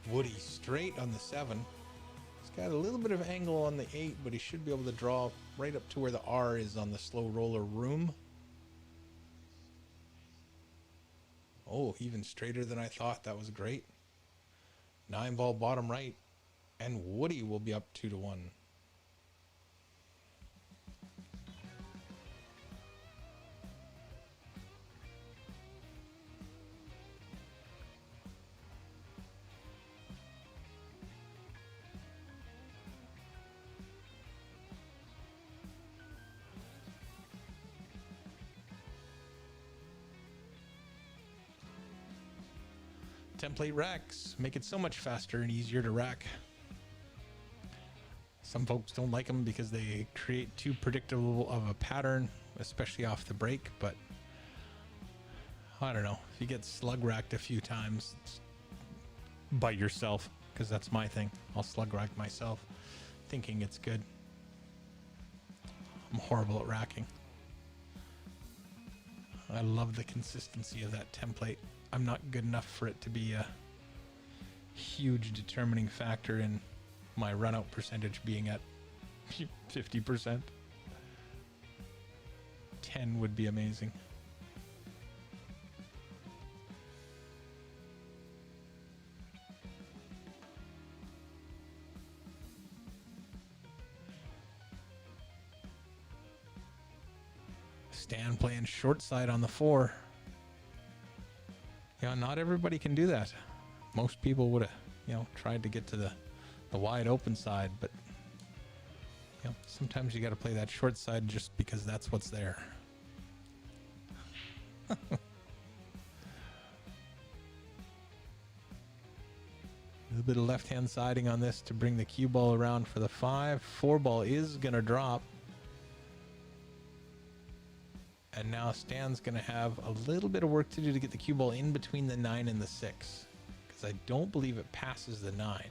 Woody straight on the 7. He's got a little bit of angle on the 8, but he should be able to draw right up to where the R is on the slow roller room. Oh, even straighter than I thought. That was great. 9 ball bottom right, and Woody will be up 2-1. Template racks make it so much faster and easier to rack. Some folks don't like them because they create too predictable of a pattern, especially off the break, but I don't know. If you get slug racked a few times by yourself, because that's my thing, I'll slug rack myself thinking it's good. I'm horrible at racking. I love the consistency of that template. I'm not good enough for it to be a huge determining factor in my run out percentage being at 50%. 10 would be amazing. Stan playing short side on the 4. Yeah, not everybody can do that. Most people would have, tried to get to the wide open side, but sometimes you got to play that short side just because that's what's there. A little bit of left-hand siding on this to bring the cue ball around for the 5. 4 ball is going to drop. And now Stan's going to have a little bit of work to do to get the cue ball in between the 9 and the 6. Because I don't believe it passes the 9.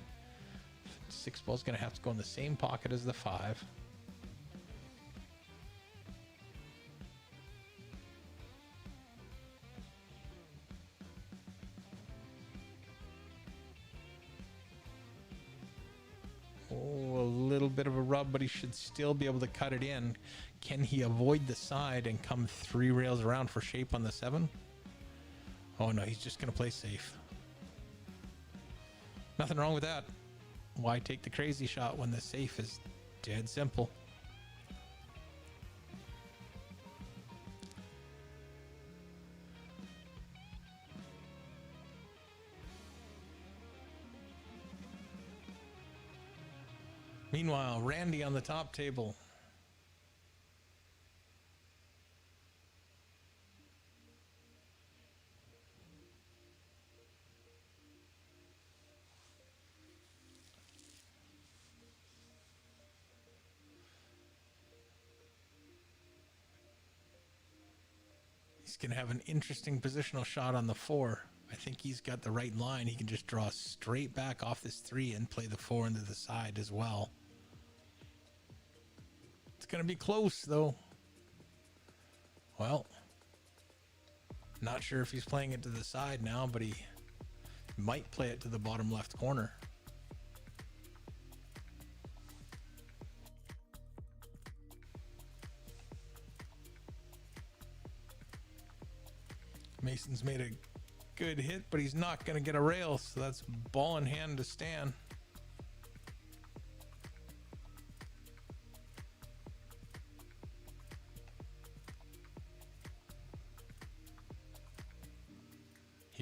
6 ball's going to have to go in the same pocket as the 5. Oh, a little bit of a rub, but he should still be able to cut it in. Can he avoid the side and come 3 rails around for shape on the 7? Oh no, he's just going to play safe. Nothing wrong with that. Why take the crazy shot when the safe is dead simple? Meanwhile, Randy on the top table. He's going to have an interesting positional shot on the 4. I think he's got the right line. He can just draw straight back off this 3 and play the 4 into the side as well. It's going to be close, though. Well, not sure if he's playing it to the side now, but he might play it to the bottom left corner. Mason's made a good hit, but he's not going to get a rail, so that's ball in hand to Stan.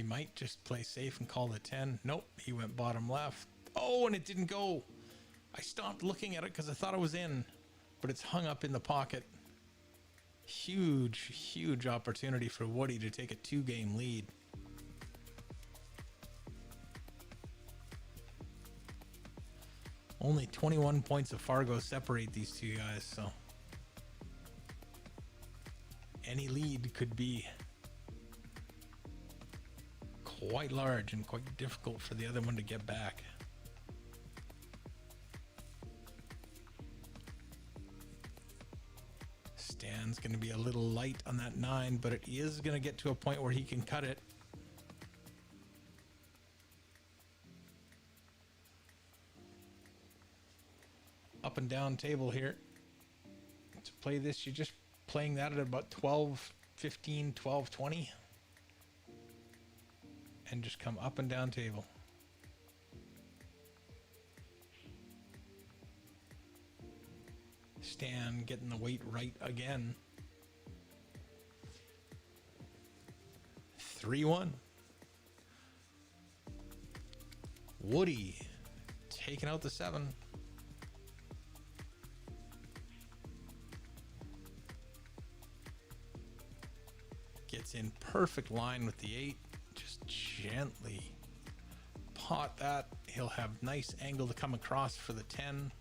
He might just play safe and call the 10. Nope, he went bottom left. Oh, and it didn't go. I stopped looking at it because I thought it was in, but it's hung up in the pocket. Huge, huge opportunity for Woody to take a 2-game lead. Only 21 points of Fargo separate these two guys, so any lead could be quite large and quite difficult for the other one to get back. Stan's going to be a little light on that 9, but it is going to get to a point where he can cut it. Up and down table here. To play this, you're just playing that at about 12, 15, 12, 20. And just come up and down table. Stan getting the weight right again. 3-1. Woody taking out the 7. Gets in perfect line with the 8. Just gently pot that. He'll have nice angle to come across for the 10.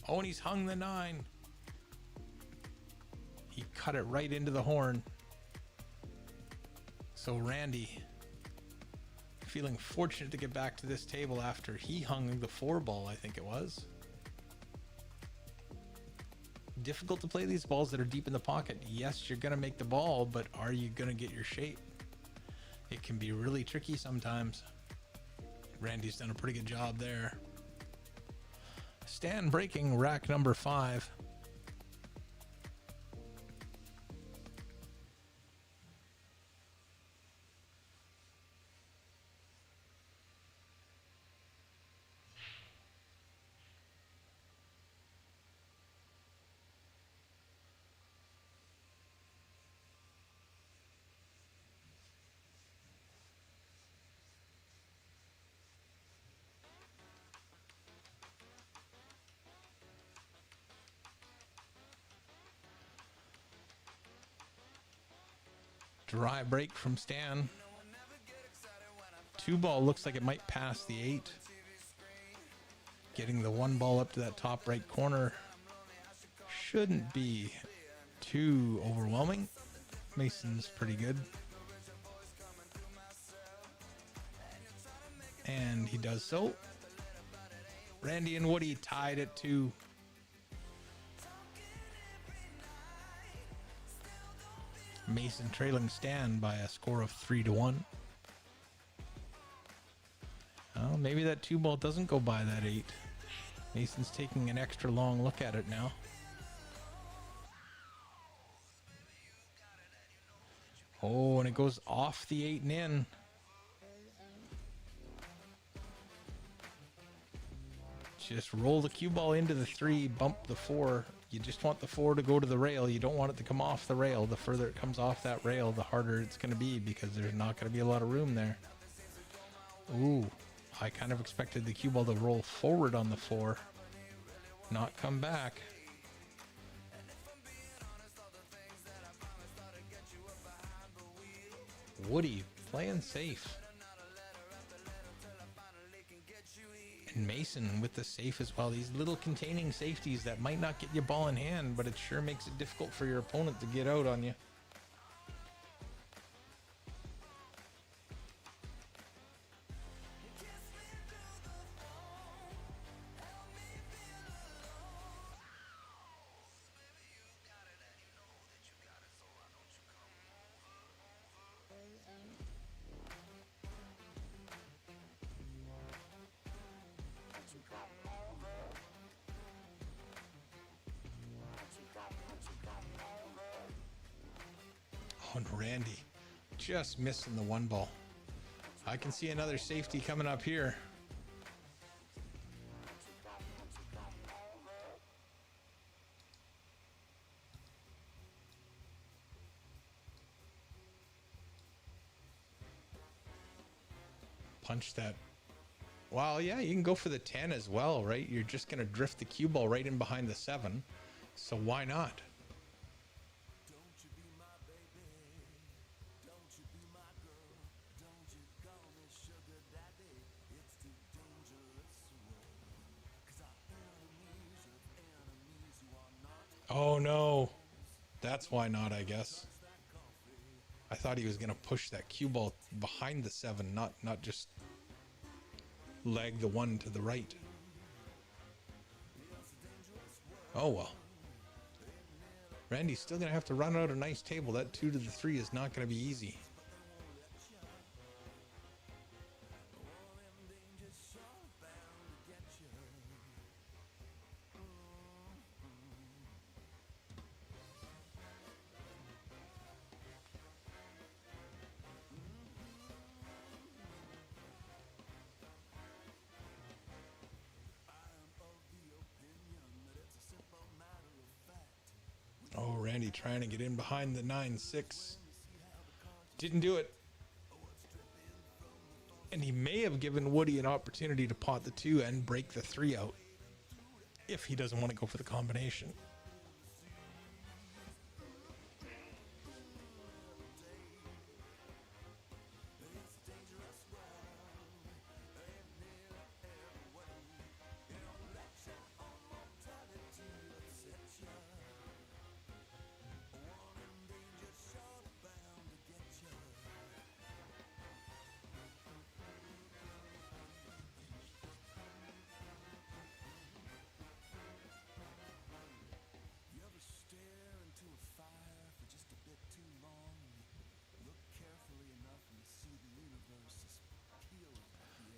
Oh, and he's hung the 9. He cut it right into the horn. So Randy feeling fortunate to get back to this table after he hung the 4 ball, I think it was. Difficult to play these balls that are deep in the pocket. Yes, you're going to make the ball, but are you going to get your shape? It can be really tricky sometimes. Randy's done a pretty good job there. Stan breaking rack number 5. Dry break from Stan. 2 ball looks like it might pass the 8. Getting the 1 ball up to that top right corner shouldn't be too overwhelming. Mason's pretty good. And he does so. Randy and Woody tied at 2. Mason trailing Stan by a score of 3-1. Well, maybe that 2 ball doesn't go by that 8. Mason's taking an extra long look at it now. Oh, and it goes off the 8 and in. Just roll the cue ball into the 3, bump the 4. You just want the 4 to go to the rail. You don't want it to come off the rail. The further it comes off that rail, the harder it's going to be because there's not going to be a lot of room there. Ooh, I kind of expected the cue ball to roll forward on the 4, not come back. Woody playing safe. And Mason with the safe as well. These little containing safeties that might not get you ball in hand, but it sure makes it difficult for your opponent to get out on you. Oh, and Randy just missing the 1 ball. I can see another safety coming up here. punch that. Well, yeah, you can go for the 10 as well, right? You're just going to drift the cue ball right in behind the 7. So why not? Oh no. That's why not, I guess. I thought he was going to push that cue ball behind the 7, not just leg the 1 to the right. Oh well. Randy's still going to have to run out a nice table. That 2 to the 3 is not going to be easy. Oh, Randy trying to get in behind the 9-6. Didn't do it. And he may have given Woody an opportunity to pot the 2 and break the 3 out if he doesn't want to go for the combination.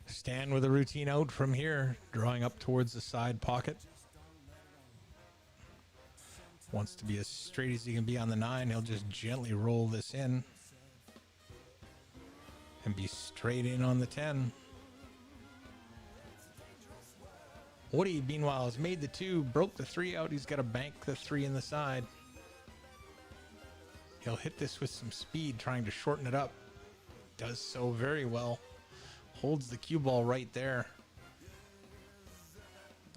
Stan with a routine out from here, drawing up towards the side pocket. Wants to be as straight as he can be on the 9. He'll just gently roll this in and be straight in on the 10. Woody, meanwhile, has made the 2, broke the 3 out. He's got to bank the 3 in the side. He'll hit this with some speed, trying to shorten it up. Does so very well. Holds the cue ball right there.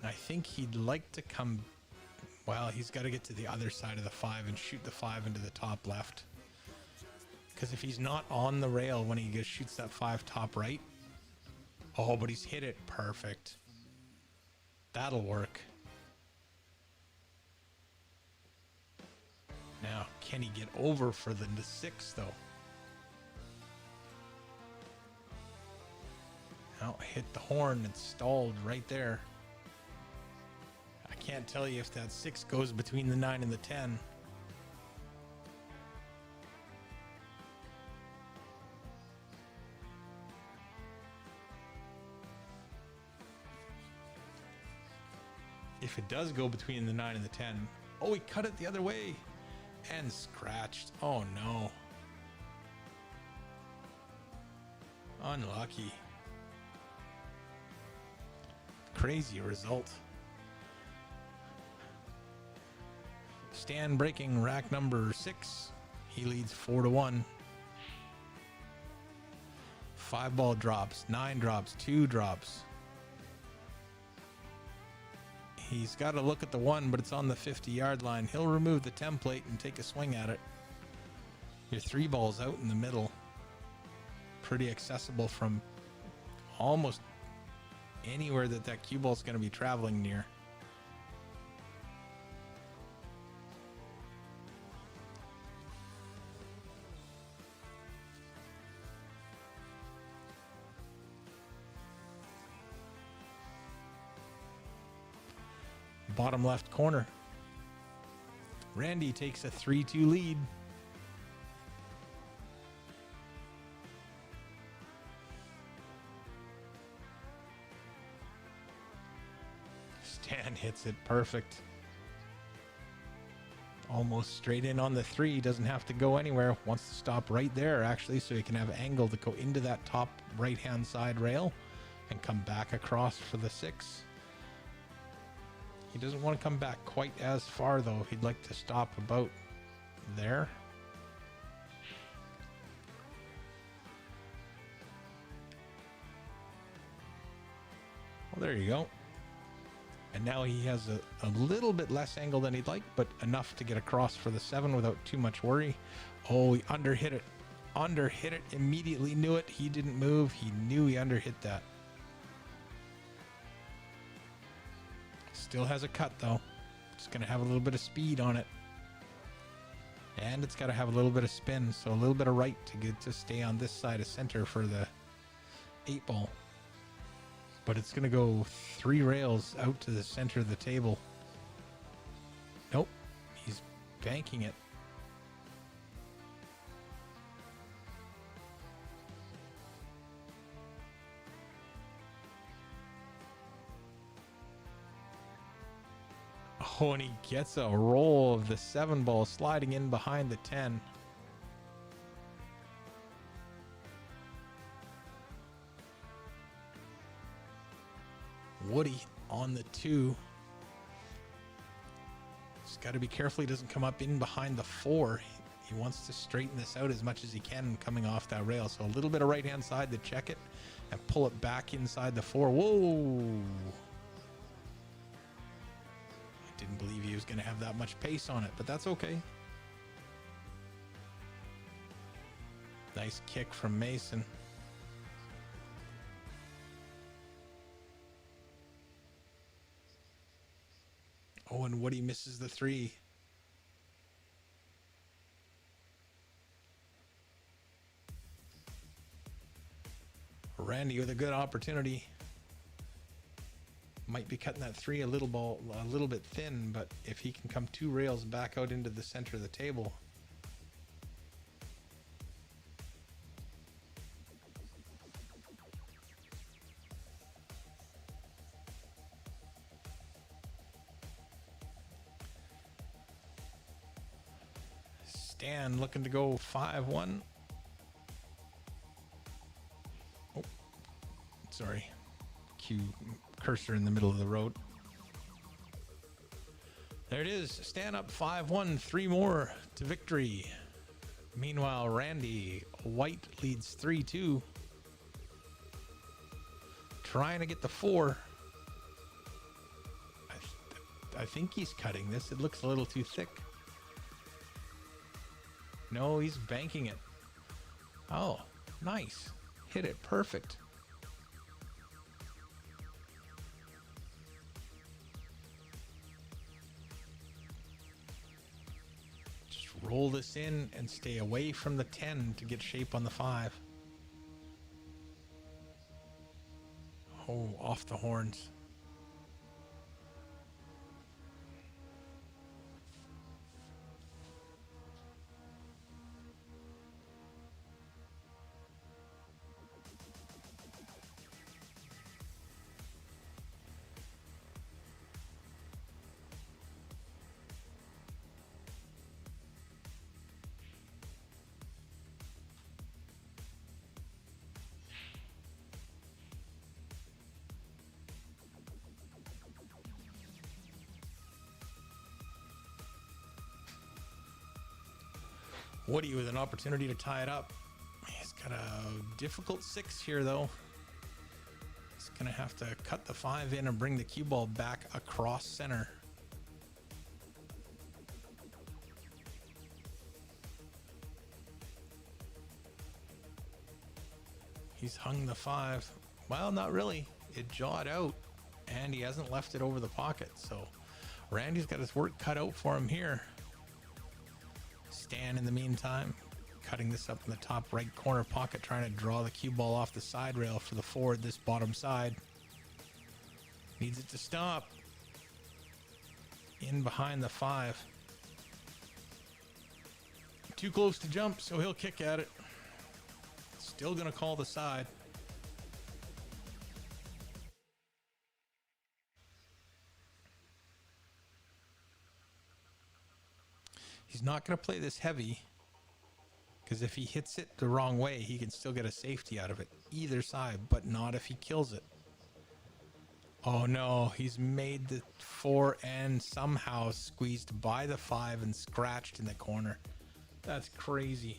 I think he'd like to come. Well, he's got to get to the other side of the 5 and shoot the 5 into the top left. Because if he's not on the rail when he just shoots that 5 top right. Oh, but he's hit it perfect. That'll work. Now, can he get over for the 6 though? Now, hit the horn and stalled right there. I can't tell you if that 6 goes between the 9 and the 10. If it does go between the 9 and the 10. Oh, he cut it the other way. And scratched. Oh no. Unlucky. Crazy result. Stan breaking rack number 6. He leads 4-1. 5 ball drops, 9 drops, 2 drops. He's got to look at the 1, but it's on the 50-yard line. He'll remove the template and take a swing at it. Your 3 ball's out in the middle. Pretty accessible from almost anywhere that cue ball's going to be traveling near. Bottom left corner. Randy takes a 3-2 lead. Stan hits it perfect. Almost straight in on the 3. Doesn't have to go anywhere. Wants to stop right there, actually, so he can have angle to go into that top right-hand side rail and come back across for the 6. He doesn't want to come back quite as far, though. He'd like to stop about there. Well, there you go. And now he has a little bit less angle than he'd like, but enough to get across for the 7 without too much worry. Oh, he underhit it. Underhit it. Immediately knew it. He didn't move. He knew he underhit that. Still has a cut, though. It's going to have a little bit of speed on it. And it's got to have a little bit of spin, so a little bit of right to get to stay on this side of center for the 8 ball. But it's going to go 3 rails out to the center of the table. Nope. He's banking it. Oh, and he gets a roll of the 7 ball sliding in behind the 10. Woody on the 2. Just got to be careful he doesn't come up in behind the 4. He wants to straighten this out as much as he can coming off that rail. So a little bit of right hand side to check it and pull it back inside the 4. Whoa! I didn't believe he was going to have that much pace on it, but that's okay. Nice kick from Mason. Oh, and Woody misses the 3. Randy with a good opportunity. Might be cutting that 3 a little bit thin, but if he can come 2 rails back out into the center of the table. Stan looking to go 5-1. Oh, sorry. Cue cursor in the middle of the road. There it is. Stan up 5-1. 3 more to victory. Meanwhile, Randy White leads 3-2. Trying to get the 4. I think he's cutting this. It looks a little too thick. No, he's banking it. Oh, nice. Hit it perfect. Just roll this in and stay away from the 10 to get shape on the 5. Oh, off the horns. Woody with an opportunity to tie it up. He's got a difficult 6 here, though. He's going to have to cut the 5 in and bring the cue ball back across center. He's hung the 5. Well, not really. It jawed out, and he hasn't left it over the pocket. So Randy's got his work cut out for him here. Stan, in the meantime, cutting this up in the top right corner pocket, trying to draw the cue ball off the side rail for the forward, this bottom side. Needs it to stop. In behind the 5. Too close to jump, so he'll kick at it. Still going to call the side. He's not going to play this heavy, because if he hits it the wrong way, he can still get a safety out of it either side, but not if he kills it. Oh no, he's made the 4 and somehow squeezed by the 5 and scratched in the corner. That's crazy.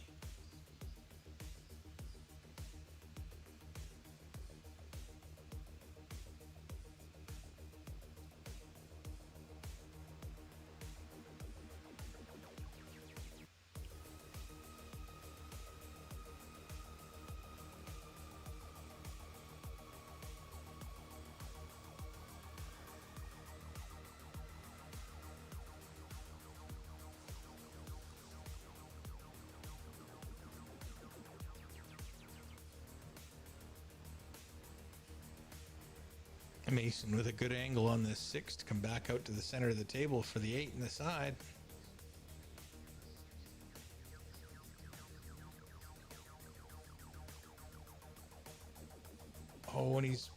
Mason with a good angle on this 6 to come back out to the center of the table for the 8 in the side. Oh, and he's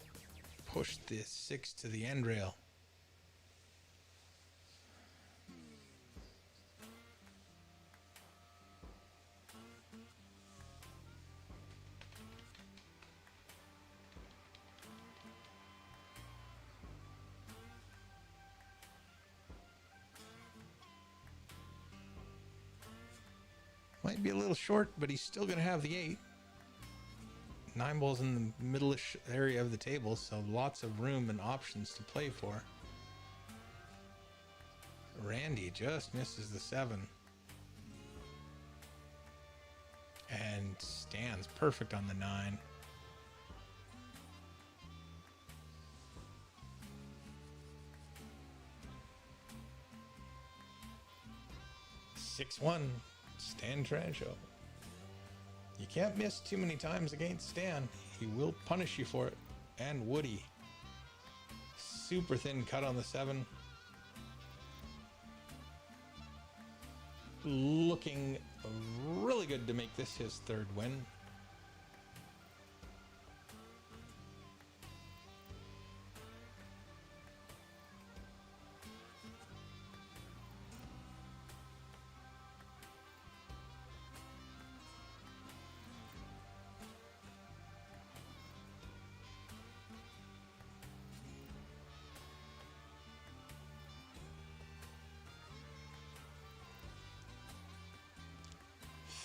pushed the 6 to the end rail. Might be a little short, but he's still going to have the 8. 9 balls in the middle-ish area of the table, so lots of room and options to play for. Randy just misses the 7. And stands perfect on the 9. Six-one, Stan Trancho. You can't miss too many times against Stan. He will punish you for it. And Woody. Super thin cut on the 7. Looking really good to make this his 3rd win.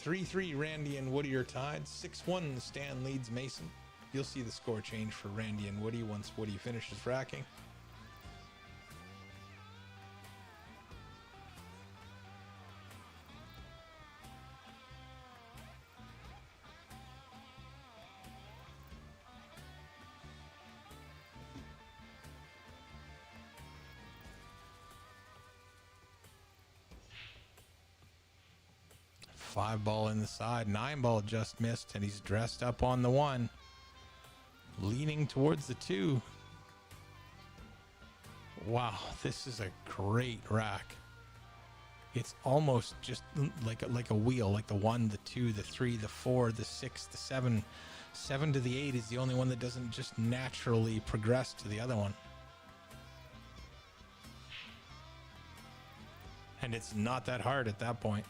Three, Randy and Woody are tied. 6-1, Stan leads Mason. You'll see the score change for Randy and Woody once Woody finishes racking. Five ball in the side, 9 ball just missed, and he's dressed up on the 1. Leaning towards the 2. Wow, this is a great rack. It's almost just like a wheel, like the 1, the 2, the 3, the 4, the 6, the 7. 7 to the 8 is the only one that doesn't just naturally progress to the other one. And it's not that hard at that point.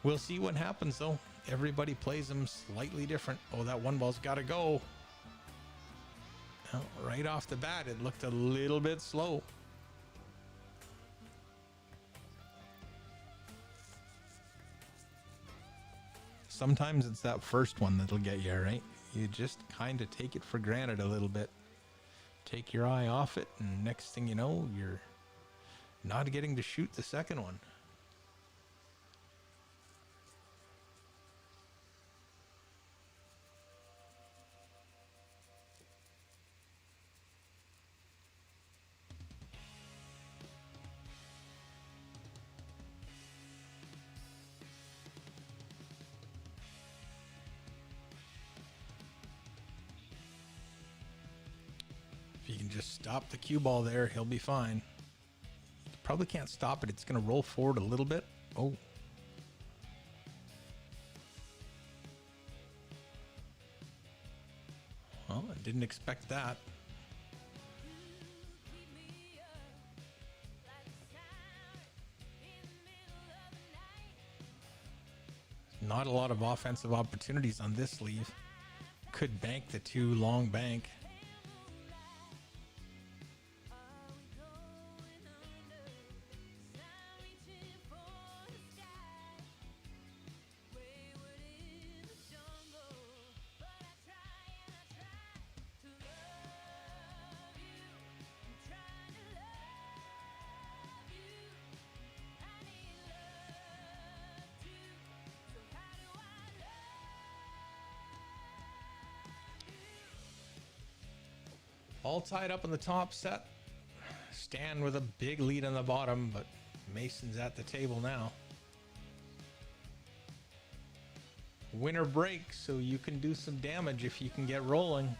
We'll see what happens, though. Everybody plays them slightly different. Oh, that 1 ball's got to go. Well, right off the bat, it looked a little bit slow. Sometimes it's that first one that'll get you, right? You just kind of take it for granted a little bit. Take your eye off it, and next thing you know, you're not getting to shoot the second one. If you can just stop the cue ball there, he'll be fine. Probably can't stop it. It's going to roll forward a little bit. Oh. Well, I didn't expect that. Not a lot of offensive opportunities on this sleeve. Could bank the 2 long bank. All tied up on the top set. Stan with a big lead on the bottom, but Mason's at the table now. winner break so you can do some damage if you can get rolling.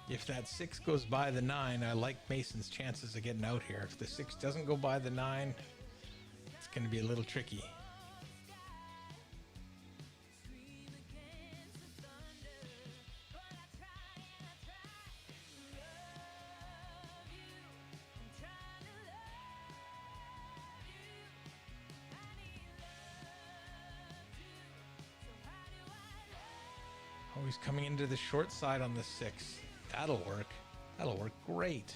If that 6 goes by the 9, I like Mason's chances of getting out here. If the 6 doesn't go by the 9, it's going to be a little tricky. Oh, he's coming into the short side on the 6. That'll work. That'll work great.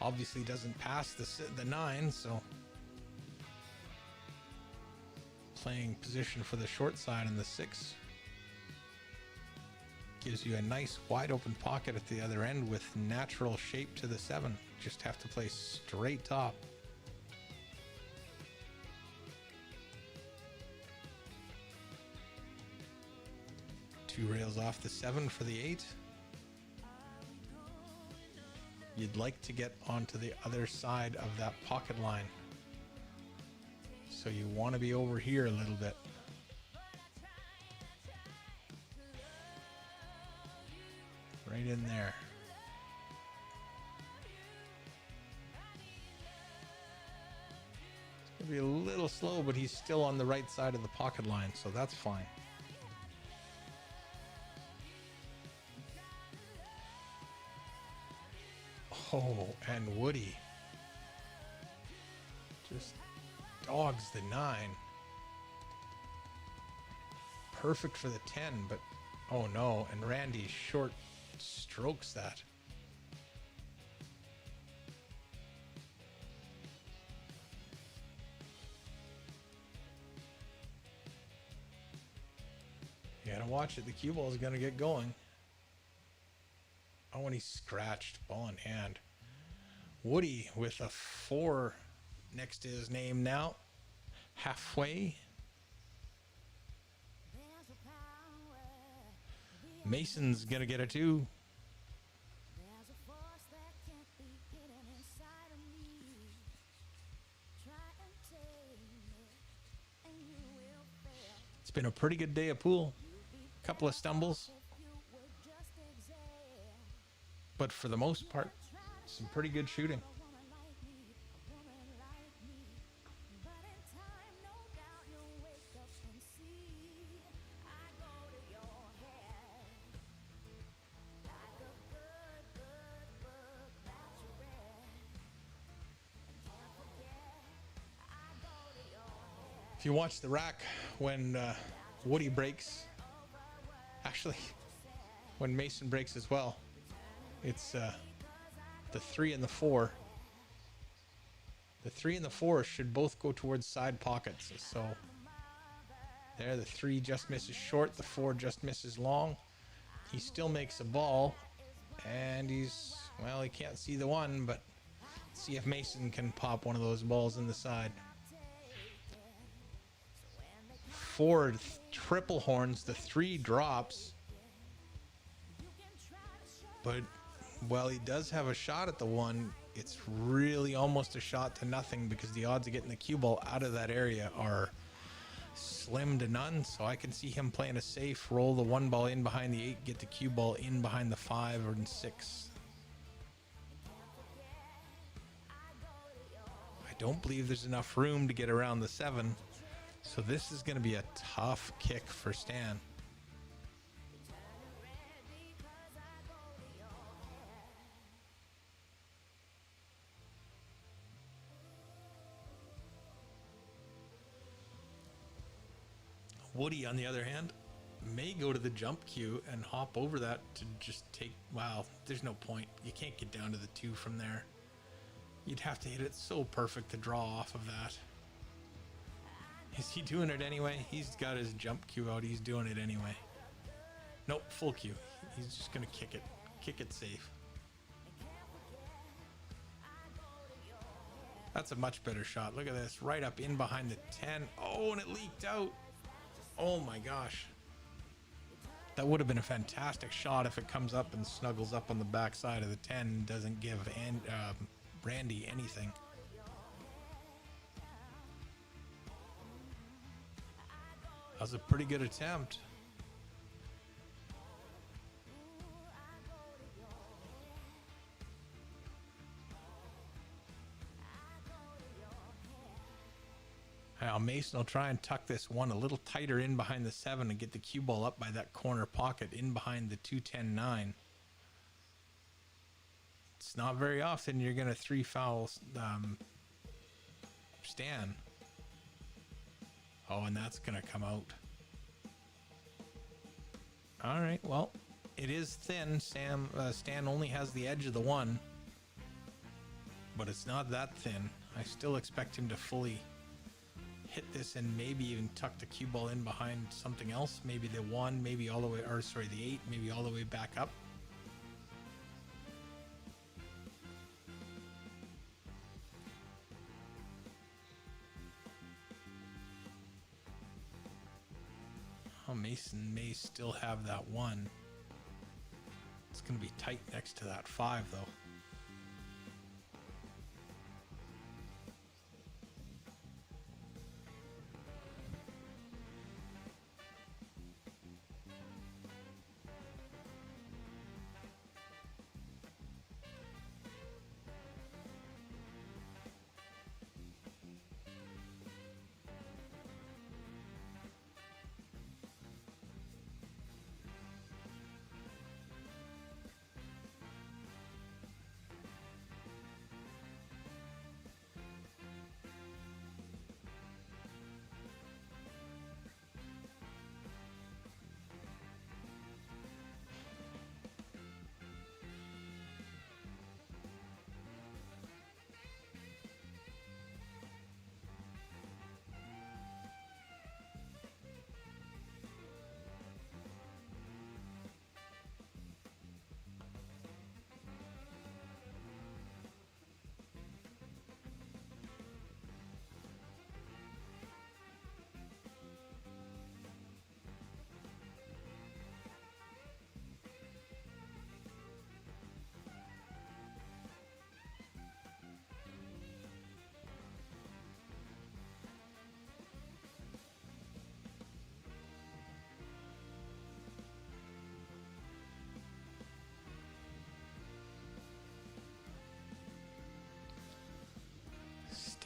Obviously doesn't pass the 9, so playing position for the short side on the 6 gives you a nice wide open pocket at the other end with natural shape to the 7. Just have to play straight top. Two rails off the 7 for the 8. You'd like to get onto the other side of that pocket line. So you want to be over here a little bit. Right in there. It's going to be a little slow, but he's still on the right side of the pocket line, so that's fine. Oh, and Woody just dogs the 9. Perfect for the 10, but oh no, and Randy short strokes that. You gotta watch it, the cue ball is gonna get going. Oh, and he's scratched, ball in hand. Woody with a 4 next to his name now. Halfway. Mason's gonna get a 2. It's been a pretty good day of pool. Couple of stumbles. But for the most part, some pretty good shooting. If you watch the rack when Woody breaks, actually when Mason breaks as well, it's the 3 and the 4. The 3 and the 4 should both go towards side pockets. So there, the 3 just misses short, the 4 just misses long. He still makes a ball, and he's, well, he can't see the 1, but see if Mason can pop one of those balls in the side. 4 triple horns, the 3 drops, but well, he does have a shot at the 1. It's really almost a shot to nothing because the odds of getting the cue ball out of that area are slim to none. So I can see him playing a safe, roll the 1 ball in behind the 8, get the cue ball in behind the 5 or 6. I don't believe there's enough room to get around the 7. So this is going to be a tough kick for Stan. Woody, on the other hand, may go to the jump cue and hop over that to just take, wow, there's no point. You can't get down to the 2 from there. You'd have to hit it so perfect to draw off of that. Is he doing it anyway? He's got his jump cue out. He's doing it anyway. Nope, full cue. He's just going to kick it. Kick it safe. That's a much better shot. Look at this. Right up in behind the 10. Oh, and it leaked out. Oh my gosh. That would have been a fantastic shot if it comes up and snuggles up on the backside of the 10 and doesn't give Randy anything. That was a pretty good attempt. Now Mason will try and tuck this one a little tighter in behind the 7 and get the cue ball up by that corner pocket in behind the 2-10-9. It's not very often you're going to 3-foul Stan. Oh, and that's going to come out. All right, well, it is thin. Stan only has the edge of the 1, but it's not that thin. I still expect him to fully hit this and maybe even tuck the cue ball in behind something else. Maybe the 1, maybe all the way, or sorry, the 8, maybe all the way back up. Oh, Mason may still have that 1. It's going to be tight next to that 5, though.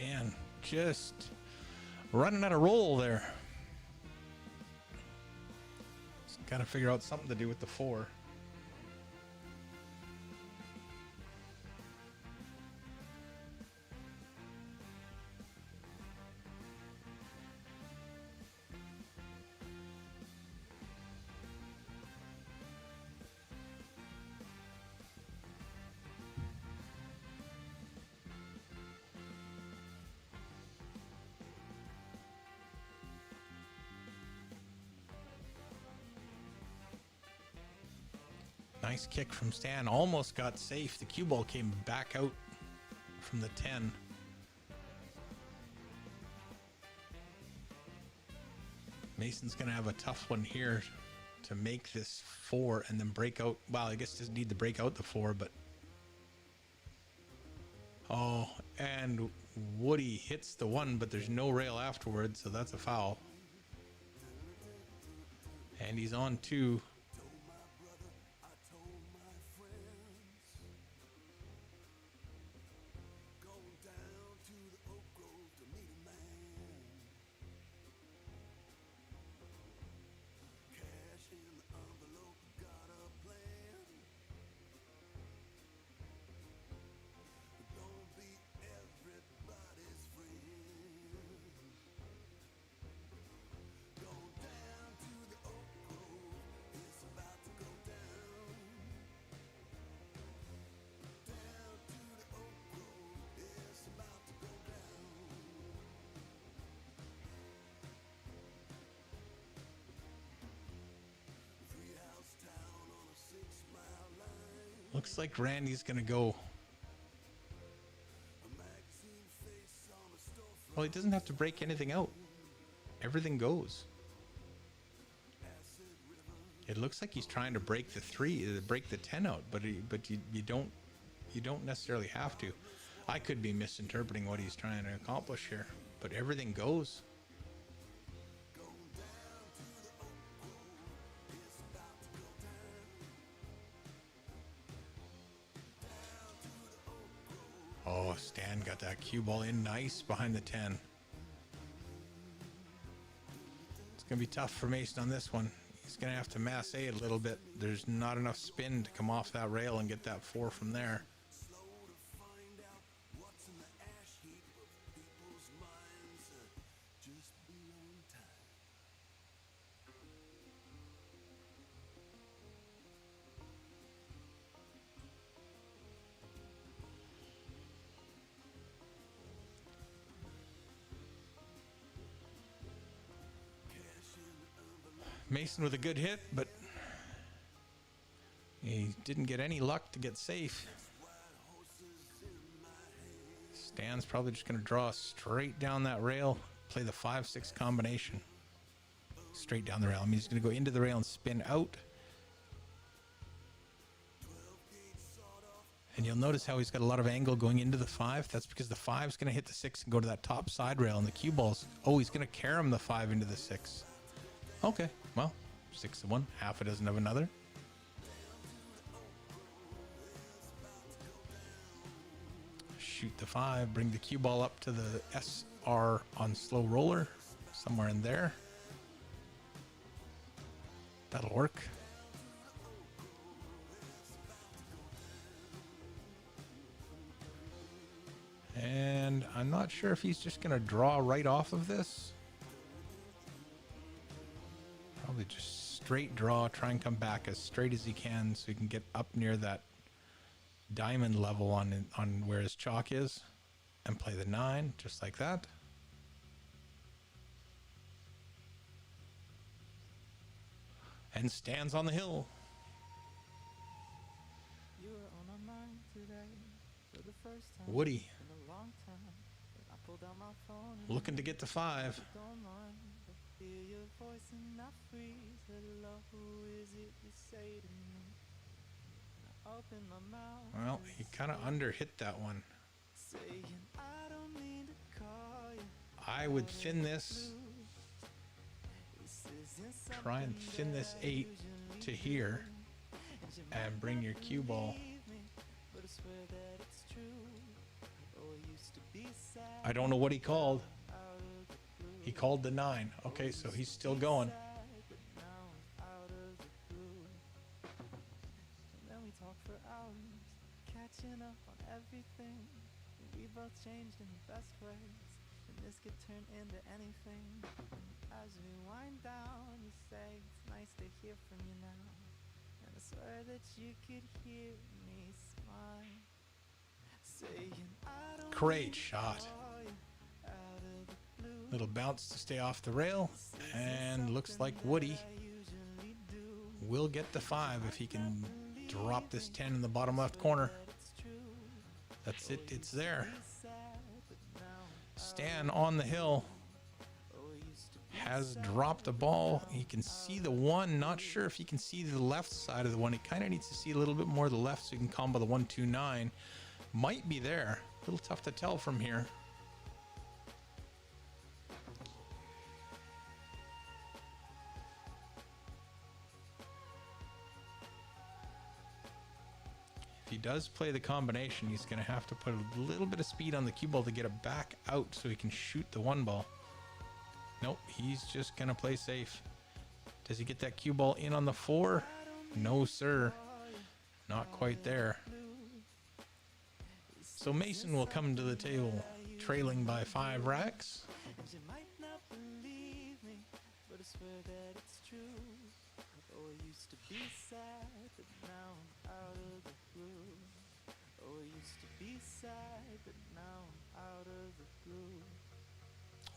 Stan just running out of roll there. Just gotta figure out something to do with the 4. Nice kick from Stan. Almost got safe. The cue ball came back out from the 10. Mason's going to have a tough one here to make this 4 and then break out. Well, I guess doesn't need to break out the 4, but... Oh, and Woody hits the 1, but there's no rail afterwards, so that's a foul. And he's on 2. Looks like Randy's gonna go. Well, he doesn't have to break anything out. Everything goes. It looks like he's trying to break the 3, break the 10 out, but you don't necessarily have to. I could be misinterpreting what he's trying to accomplish here, but everything goes. Oh, Stan got that cue ball in nice behind the 10. It's going to be tough for Mason on this one. He's going to have to masse a little bit. There's not enough spin to come off that rail and get that 4 from there. Mason with a good hit, but he didn't get any luck to get safe. Stan's probably just going to draw straight down that rail, play the 5-6 combination. Straight down the rail. I mean, he's going to go into the rail and spin out. And you'll notice how he's got a lot of angle going into the 5. That's because the 5's going to hit the 6 and go to that top side rail, and the cue ball's, oh, he's going to carom the 5 into the 6. Okay, well, 6 of one, half a dozen of another. Shoot the 5, bring the cue ball up to the SR on slow roller, somewhere in there. That'll work. And I'm not sure if he's just going to draw right off of this. Probably just straight draw, try and come back as straight as he can so he can get up near that diamond level on where his chalk is, and play the 9 just like that. And stands on the hill. You were on my mind today for the first time Woody in a long time. I pulled out my phone and looking to get to 5. don't mind. I hear your voice and I freeze. Hello, who is it you say to me? I open my mouth. Well, he kind of under hit that one. Saying I don't mean to call you. I would thin this, try and thin this 8 to here, and bring your cue ball. I don't know what he called. He called the 9. Okay, so he's still going. Catching up on everything. We both changed in the best ways, and this could turn into anything. As we wind down, you say it's nice to hear from you now, and I swear that you could hear me smile, saying I don't Great shot. call you out of the blue. Little bounce to stay off the rail, and looks like Woody will get the 5 if he can drop this 10 in the bottom left corner. That's it, it's there. Stan on the hill has dropped the ball. He can see the 1, not sure if he can see the left side of the 1. He kind of needs to see a little bit more of the left so he can combo the 1-2-9. Might be there. A little tough to tell from here. If he does play the combination, he's going to have to put a little bit of speed on the cue ball to get it back out so he can shoot the 1 ball. Nope, he's just going to play safe. Does he get that cue ball in on the 4? No, sir. Not quite there. So Mason will come to the table trailing by 5 racks. You might not believe me, but I swear that it's true. Oh, I used to be sad, but now I'm out of the groove. Oh, I used to be sad, but now I'm out of the groove.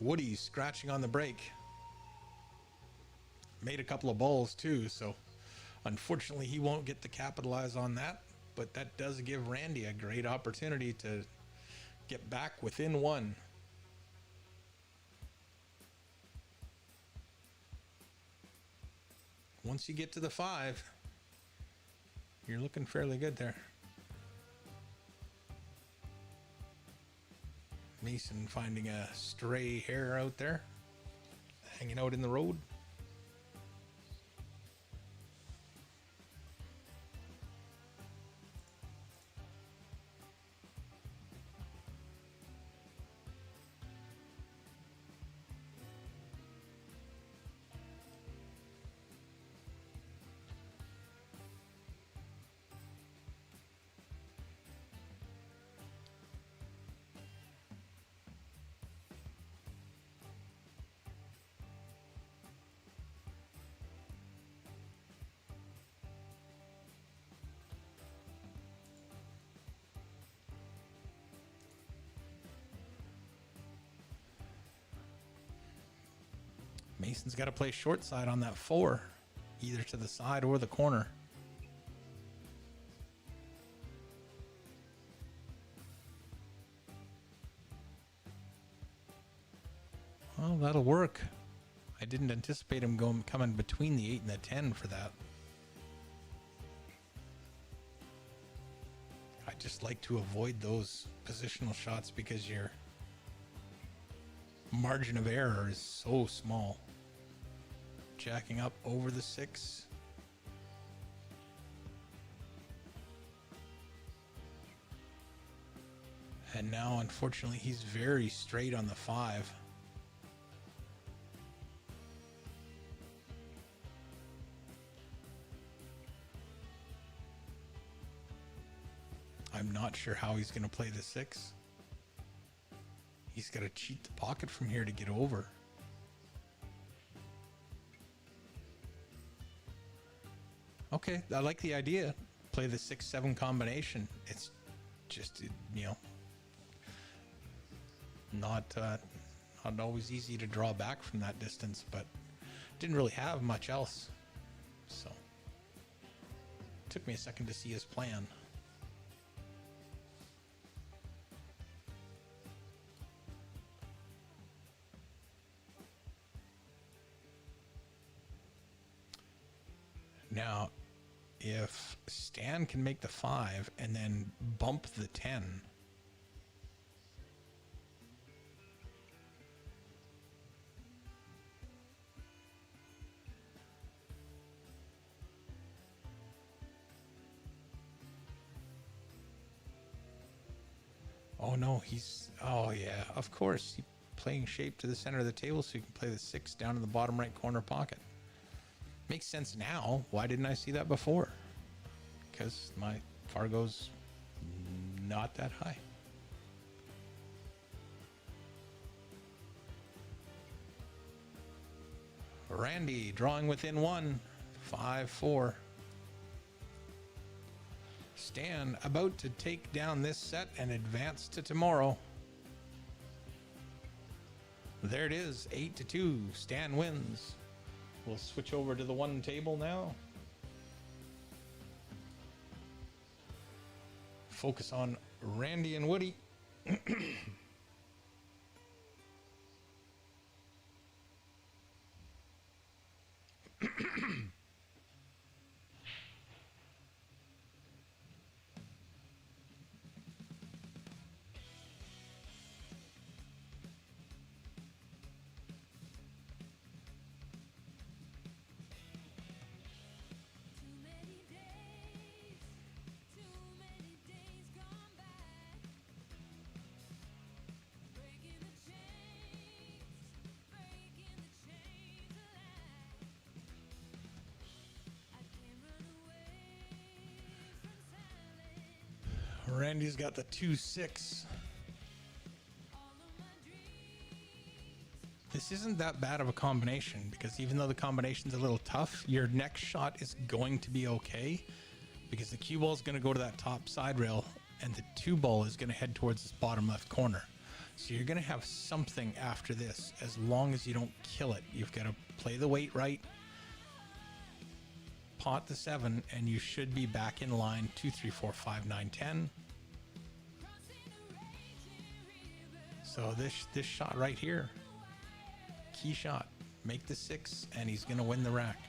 Woody's scratching on the brake. Made a couple of balls too, so unfortunately he won't get to capitalize on that. But that does give Randy a great opportunity to get back within 1. once you get to the 5, you're looking fairly good there. Mason finding a stray hair out there, hanging out in the road. Mason's got to play short side on that 4, either to the side or the corner. Well, that'll work. I didn't anticipate him coming between the 8 and the 10 for that. I just like to avoid those positional shots because your margin of error is so small. Jacking up over the 6. And now, unfortunately, he's very straight on the 5. I'm not sure how he's going to play the 6. He's got to cheat the pocket from here to get over. Okay, I like the idea. Play the 6-7 combination. It's just, you know, not always easy to draw back from that distance, but didn't really have much else. So, took me a second to see his plan. Now, if Stan can make the 5 and then bump the 10, oh no, oh yeah, of course, he's playing shape to the center of the table so you can play the 6 down in the bottom right corner pocket. Makes sense now. Why didn't I see that before? Because my Fargo's not that high. Randy drawing within 1. 5-4. Stan about to take down this set and advance to tomorrow. There it is. 8-2. Stan wins. We'll switch over to the 1 table now. Focus on Randy and Woody. Randy's got the 2-6. This isn't that bad of a combination because even though the combination's a little tough, your next shot is going to be okay because the cue ball is going to go to that top side rail and the 2 ball is going to head towards this bottom left corner. So you're going to have something after this as long as you don't kill it. You've got to play the weight right, pot the 7, and you should be back in line 2, 3, 4, 5, 9, 10. So this shot right here, key shot, make the 6, and he's going to win the rack.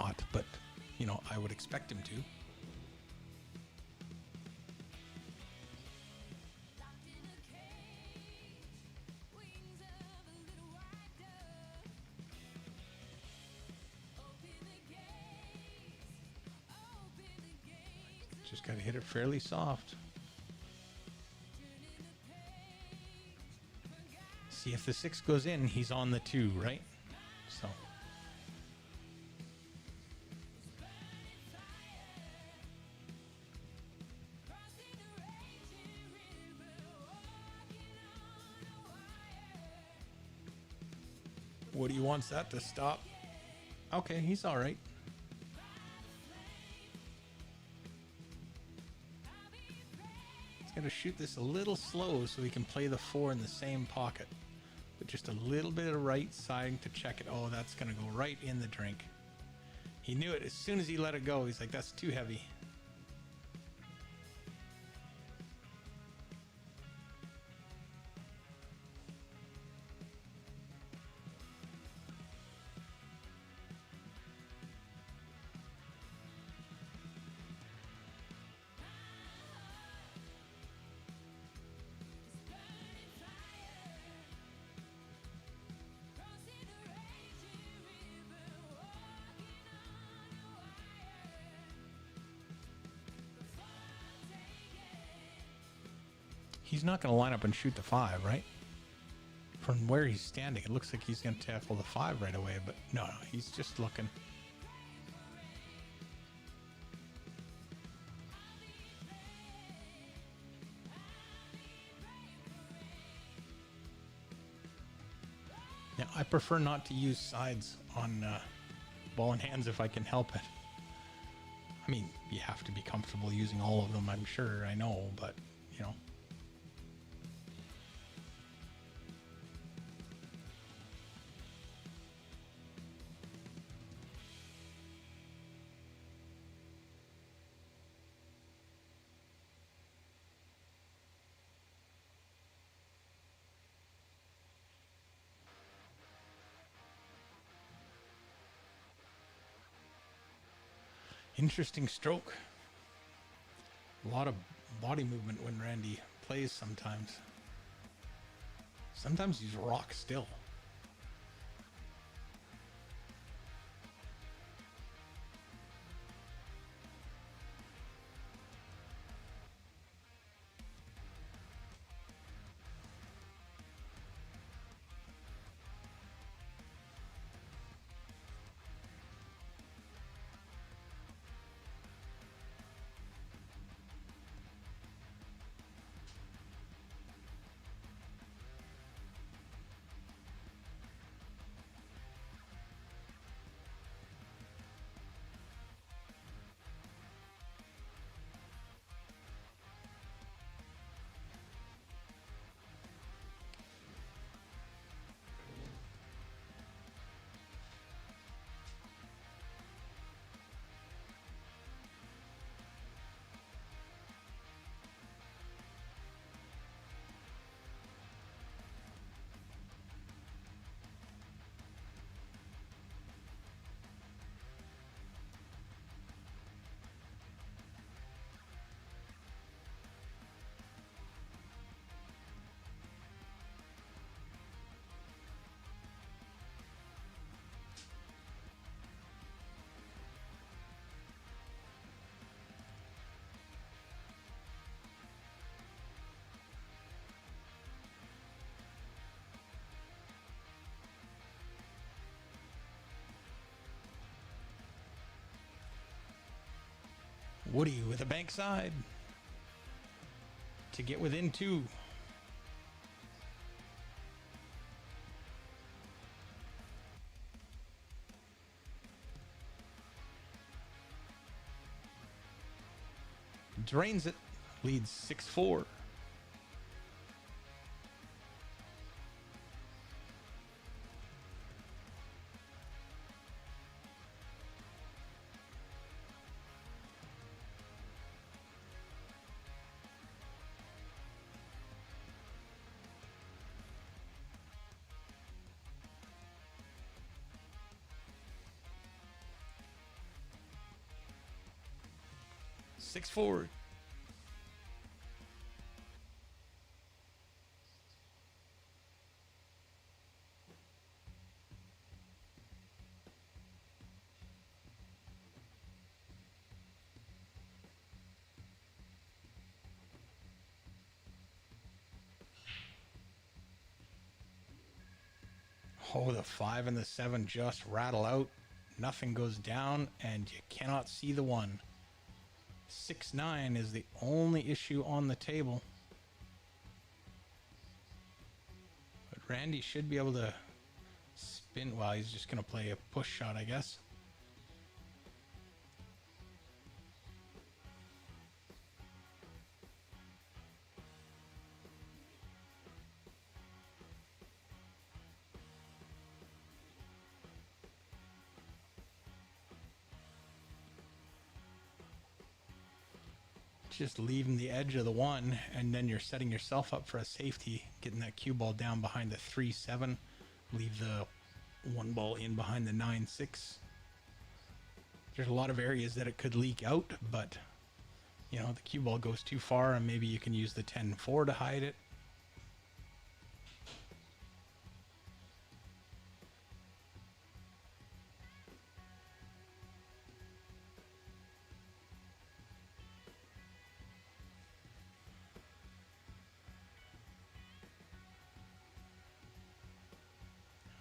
not, but, you know, I would expect him to. Just got to hit it fairly soft. See, if the 6 goes in, he's on the 2, right? So. Woody wants that to stop. Okay, he's all right. He's got to shoot this a little slow so he can play the 4 in the same pocket. But just a little bit of right side to check it. Oh, that's going to go right in the drink. He knew it as soon as he let it go. He's like, that's too heavy. He's not going to line up and shoot the 5, right? From where he's standing, it looks like he's going to tackle the 5 right away, but no, he's just looking. Yeah, I prefer not to use sides on ball and hands if I can help it. I mean, you have to be comfortable using all of them, I'm sure, I know, but, you know. Interesting stroke. A lot of body movement when Randy plays sometimes. Sometimes he's rock still. Woody with a bank side to get within 2. Drains it, leads 6-4. 6-4. Oh, the 5 and the 7 just rattle out. Nothing goes down, and you cannot see the 1. 6-9 is the only issue on the table. But Randy should be able to spin. Well, he's just going to play a push shot, I guess. Just leaving the edge of the 1, and then you're setting yourself up for a safety, getting that cue ball down behind the 3-7, leave the 1 ball in behind the 9-6. There's a lot of areas that it could leak out, but you know, the cue ball goes too far, and maybe you can use the 10-4 to hide it.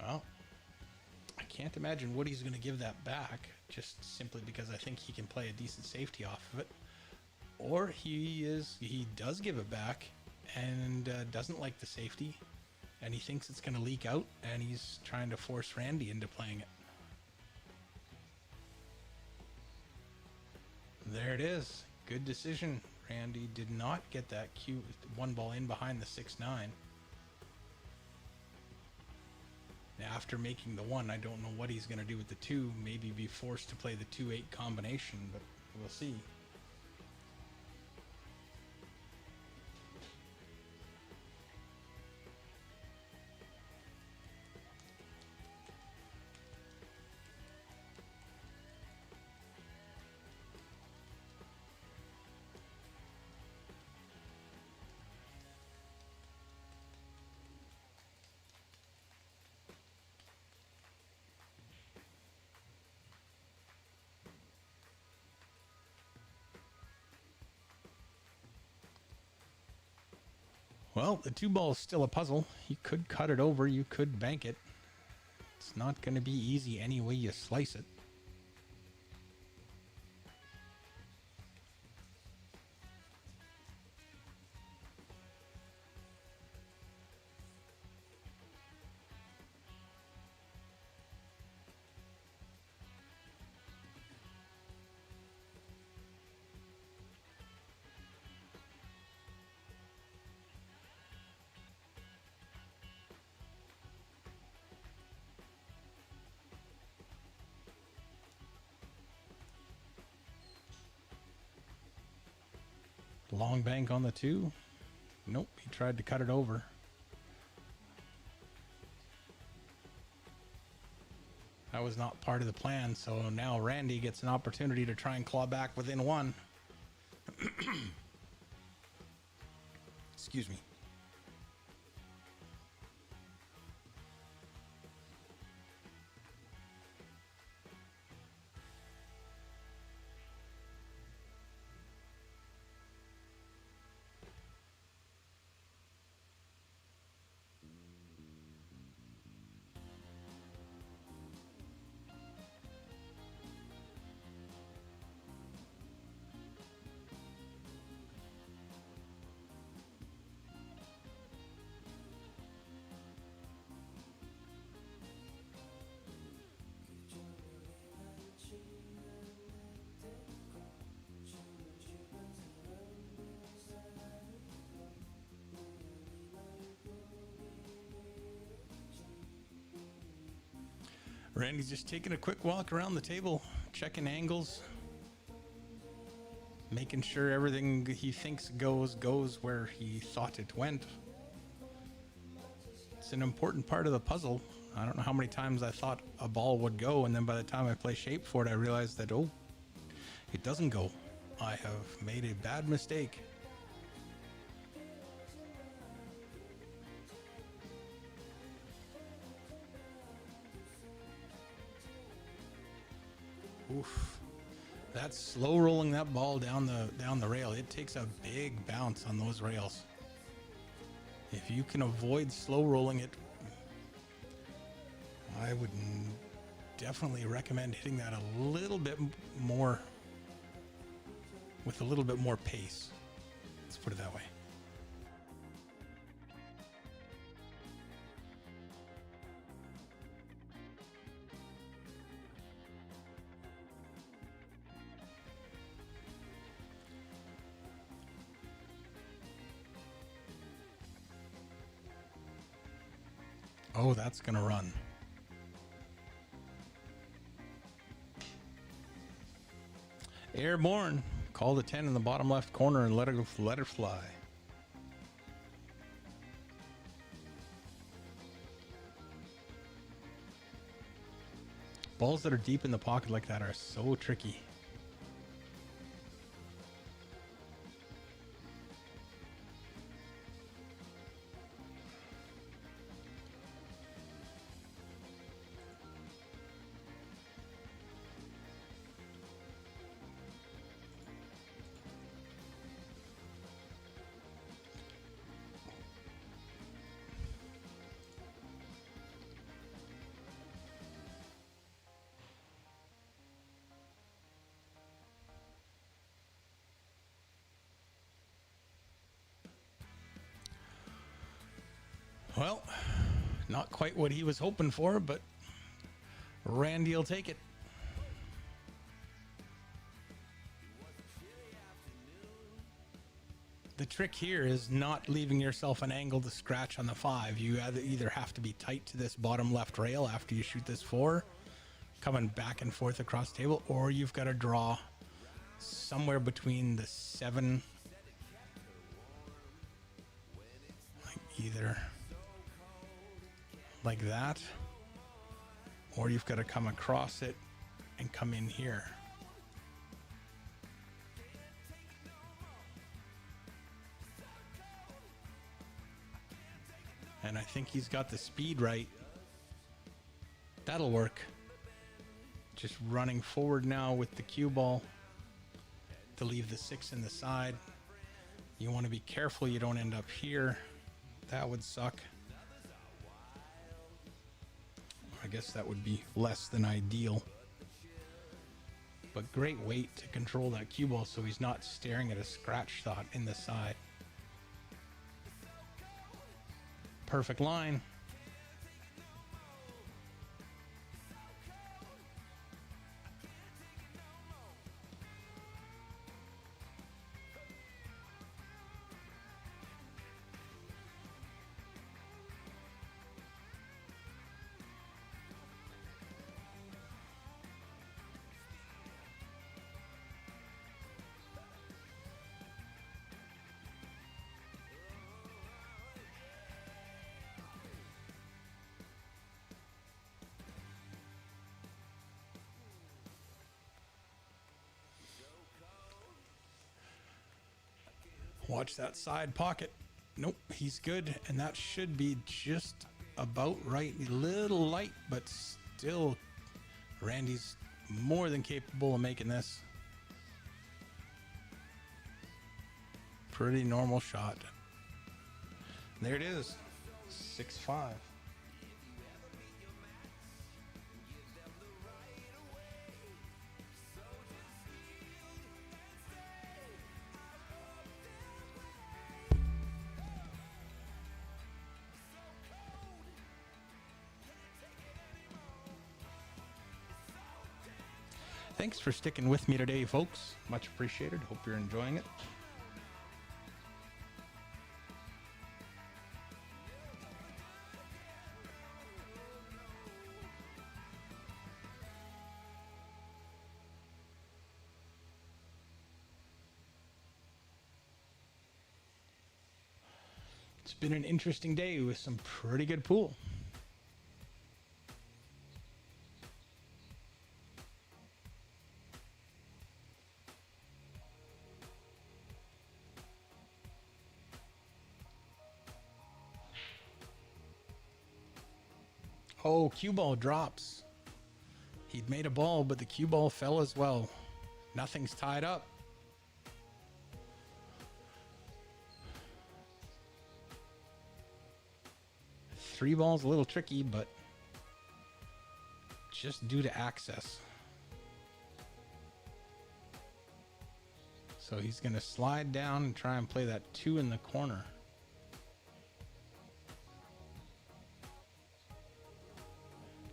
Well, I can't imagine Woody's going to give that back, just simply because I think he can play a decent safety off of it. Or he does give it back and doesn't like the safety, and he thinks it's going to leak out, and he's trying to force Randy into playing it. There it is. Good decision. Randy did not get that 1 ball in behind the 6-9. After making the 1, I don't know what he's going to do with the 2. Maybe be forced to play the 2-8 combination, but we'll see. Well, the 2 ball is still a puzzle. You could cut it over, you could bank it. It's not going to be easy any way you slice it. Long bank on the 2. Nope, he tried to cut it over. That was not part of the plan, so now Randy gets an opportunity to try and claw back within 1. Excuse me. Randy's just taking a quick walk around the table, checking angles, making sure everything he thinks goes where he thought it went. It's an important part of the puzzle. I don't know how many times I thought a ball would go, and then by the time I play shape for it, I realized that, oh, it doesn't go. I have made a bad mistake. Oof. That's slow rolling that ball down the rail. It takes a big bounce on those rails. If you can avoid slow rolling it, I would definitely recommend hitting that a little bit more, with a little bit more pace. Let's put it that way. Oh, that's gonna run. Airborne. Call the 10 in the bottom left corner and let it fly. Balls that are deep in the pocket like that are so tricky. Well, not quite what he was hoping for, but Randy will take it. The trick here is not leaving yourself an angle to scratch on the 5. You either have to be tight to this bottom left rail after you shoot this 4, coming back and forth across the table, or you've got to draw somewhere between the 7, like either like that, or you've got to come across it and come in here. And I think he's got the speed right. That'll work. Just running forward now with the cue ball to leave the 6 in the side. You want to be careful you don't end up here. That would suck. I guess that would be less than ideal. But great weight to control that cue ball so he's not staring at a scratch thought in the side. Perfect line. Watch that side pocket. Nope, he's good. And that should be just about right. A little light, but still, Randy's more than capable of making this. Pretty normal shot. There it is. 6-5. Thanks for sticking with me today, folks. Much appreciated. Hope you're enjoying it. It's been an interesting day with some pretty good pool. Oh, cue ball drops. He'd made a ball, but the cue ball fell as well. Nothing's tied up. Three balls a little tricky, but just due to access. So he's going to slide down and try and play that 2 in the corner.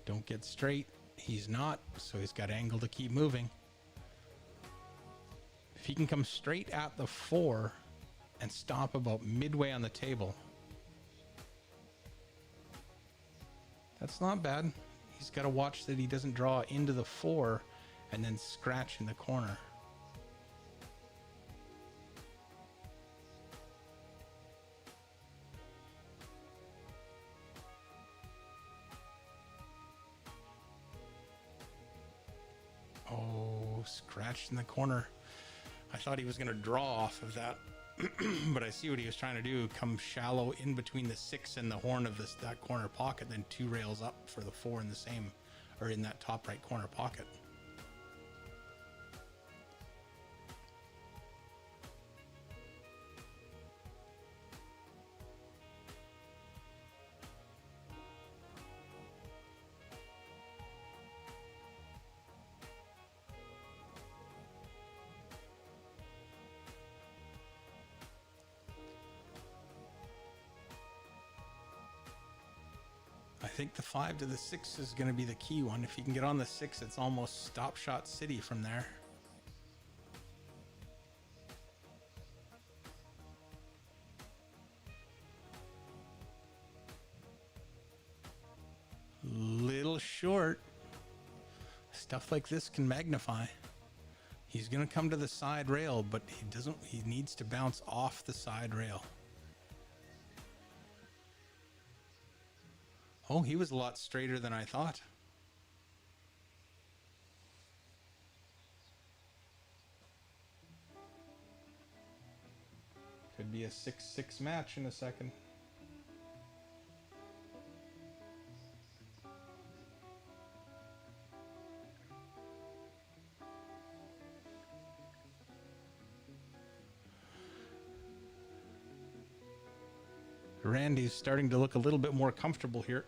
Don't get straight. He's not, so he's got angle to keep moving. If he can come straight at the 4 and stop about midway on the table, that's not bad. He's got to watch that he doesn't draw into the 4 and then scratch in the corner. Oh, scratched in the corner. I thought he was going to draw off of that, but I see what he was trying to do. Come shallow in between the 6 and the horn of that corner pocket, then 2 rails up for the 4 in the same, or in that top right corner pocket. I think the 5 to the 6 is going to be the key one. If you can get on the 6, it's almost stop shot city from there. Little short. Stuff like this can magnify. He's going to come to the side rail, but he needs to bounce off the side rail. Oh, he was a lot straighter than I thought. Could be a 6-6 match in a second. Randy's starting to look a little bit more comfortable here.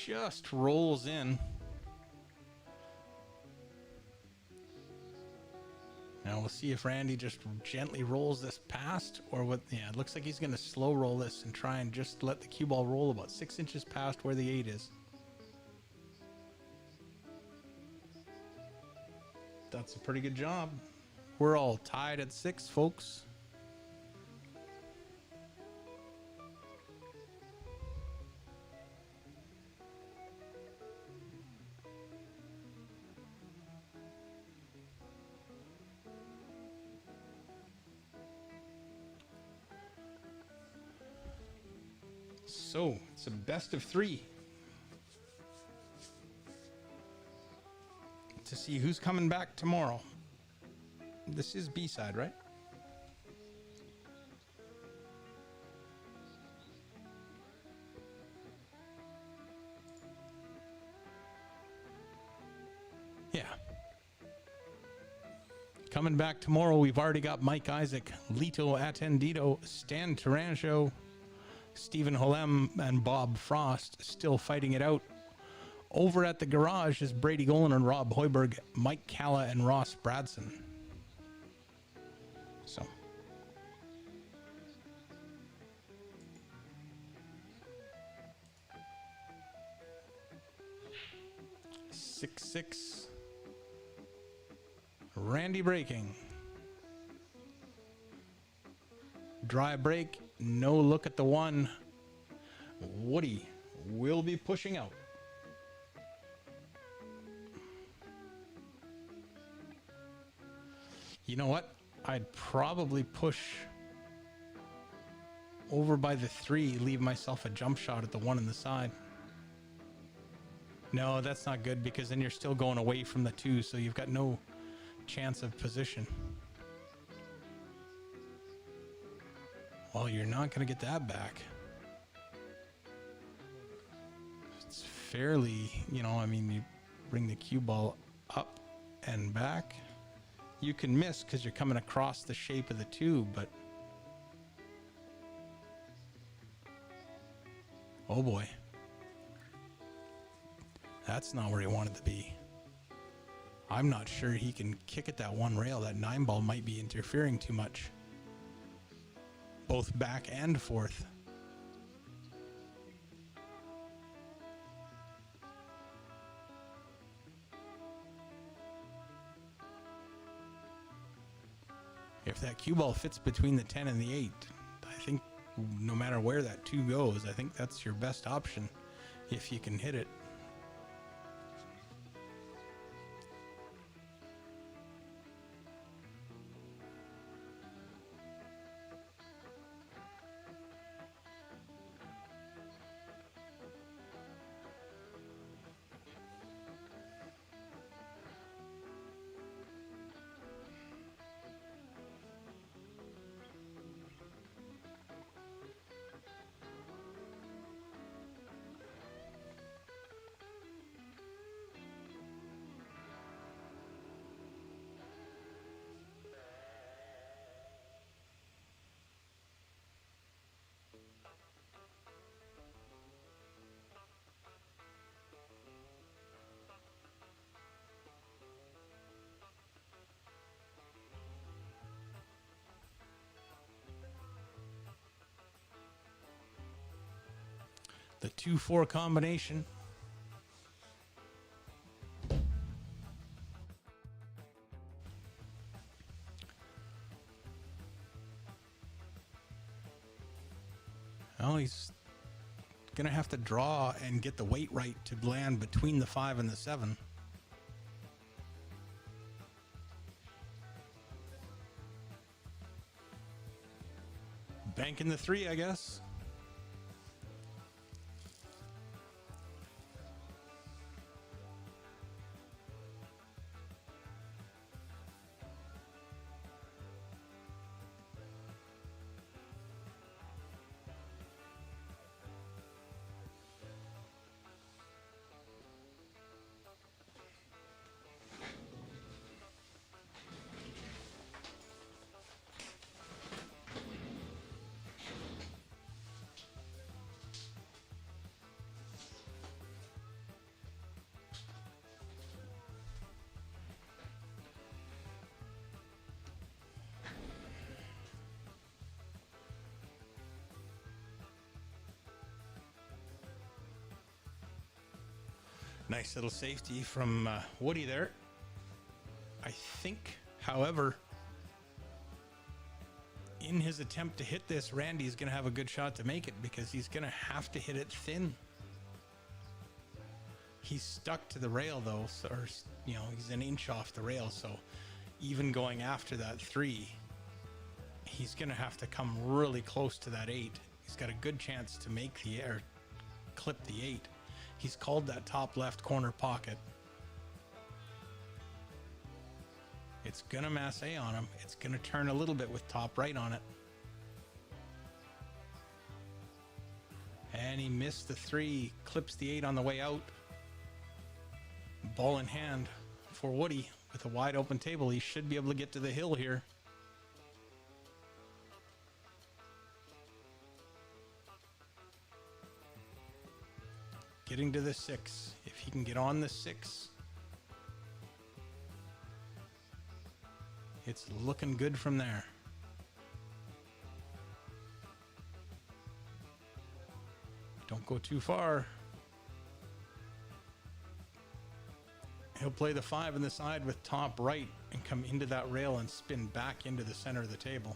Just rolls in. Now we'll see if Randy just gently rolls this past or what. Yeah, it looks like he's going to slow roll this and try and just let the cue ball roll about 6 inches past where the 8 is. That's a pretty good job. We're all tied at 6, folks. So it's a best of 3 to see who's coming back tomorrow. This is B-side, right? Yeah. Coming back tomorrow, we've already got Mike Isaac, Lito Attendido, Stan Tarancho, Stephen Holem, and Bob Frost still fighting it out. Over at the garage is Brady Golan and Rob Hoiberg, Mike Calla and Ross Bradson. So. Six, 6. Randy breaking. Dry break. No look at the 1. Woody will be pushing out. You know what? I'd probably push over by the 3, leave myself a jump shot at the 1 in the side. No, that's not good because then you're still going away from the 2, so you've got no chance of position. Well, you're not going to get that back. It's fairly, you know, I mean, you bring the cue ball up and back. You can miss because you're coming across the shape of the 2, but... Oh boy. That's not where he wanted to be. I'm not sure he can kick at that one rail. That 9 ball might be interfering too much. Both back and forth. If that cue ball fits between the 10 and the 8, I think no matter where that 2 goes, I think that's your best option if you can hit it. The 2-4 combination. Well, he's going to have to draw and get the weight right to land between the 5 and the 7. Banking the 3, I guess. Nice little safety from Woody there. I think, however, in his attempt to hit this, Randy's going to have a good shot to make it because he's going to have to hit it thin. He's stuck to the rail though, so, or, you know, he's an inch off the rail, so even going after that 3, he's going to have to come really close to that 8. He's got a good chance to make the air, clip the 8. He's called that top left corner pocket. It's going to masse on him. It's going to turn a little bit with top right on it. And he missed the 3, clips the 8 on the way out. Ball in hand for Woody with a wide open table. He should be able to get to the hill here. Getting to the 6. If he can get on the 6, it's looking good from there. Don't go too far. He'll play the 5 in the side with top right and come into that rail and spin back into the center of the table.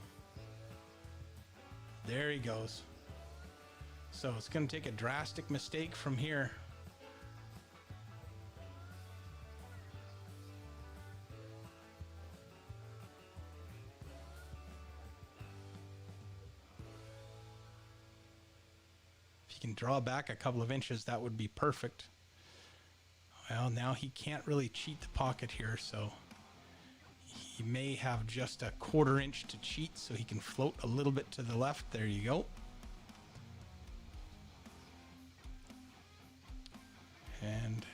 There he goes. So it's going to take a drastic mistake from here. If you can draw back a couple of inches, that would be perfect. Well, now he can't really cheat the pocket here, so he may have just a 1/4 inch to cheat, so he can float a little bit to the left. There you go. And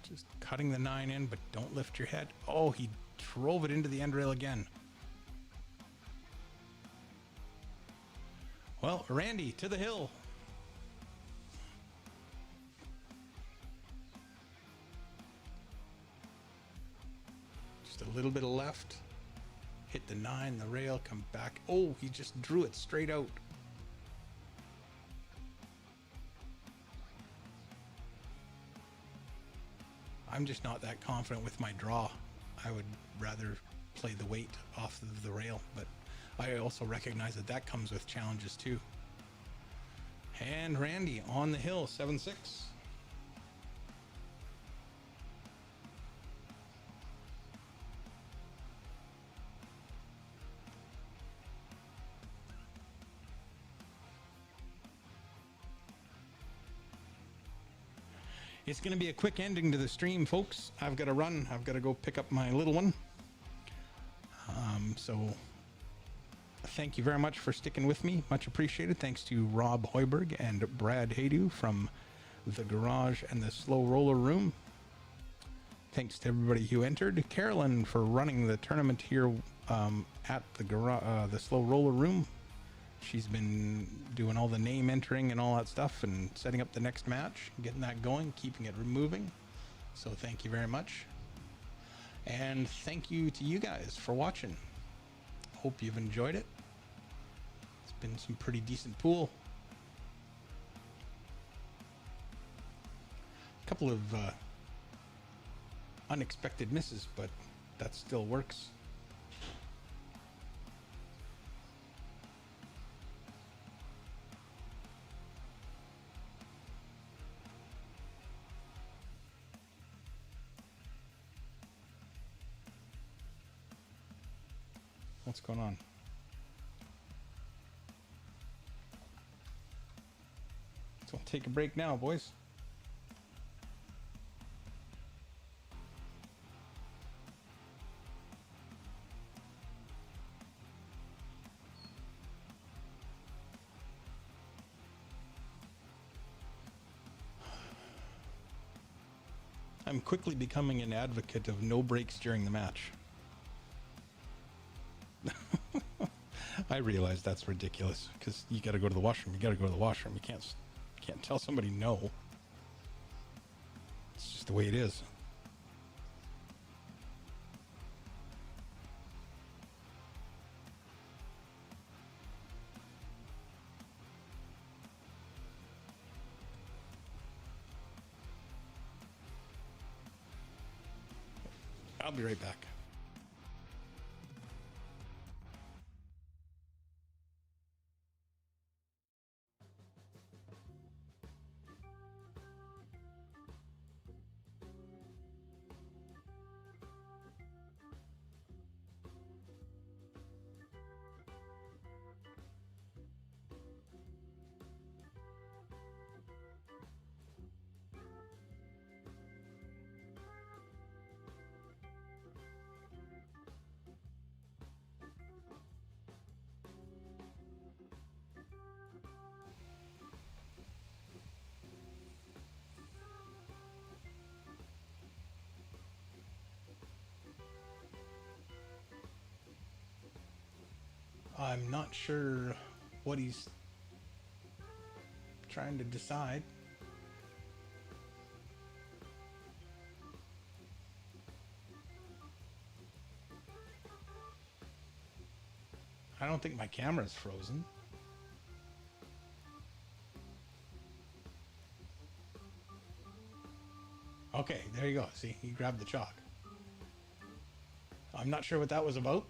just cutting the 9 in, but don't lift your head. Oh, he drove it into the end rail again. Well, Randy, to the hill. Just a little bit of left. Hit the 9, the rail, come back. Oh, he just drew it straight out. I'm just not that confident with my draw. I would rather play the weight off of the rail, but I also recognize that that comes with challenges too. And Randy on the hill, 7-6. It's going to be a quick ending to the stream, folks. I've got to run. I've got to go pick up my little one. So thank you very much for sticking with me. Much appreciated. Thanks to Rob Hoiberg and Brad Haydu from the Garage and the Slow Roller Room. Thanks to everybody who entered. Carolyn for running the tournament here at the Slow Roller Room. She's been doing all the name entering and all that stuff and setting up the next match, getting that going, keeping it moving. So thank you very much. And thank you to you guys for watching. Hope you've enjoyed it. It's been some pretty decent pool. A couple of unexpected misses, but that still works. What's going on? So I'll take a break now, boys. I'm quickly becoming an advocate of no breaks during the match. I realize that's ridiculous because you got to go to the washroom. You got to go to the washroom. You can't tell somebody no. It's just the way it is. I'll be right back. I'm not sure what he's trying to decide. I don't think my camera's frozen. Okay, there you go. See, he grabbed the chalk. I'm not sure what that was about.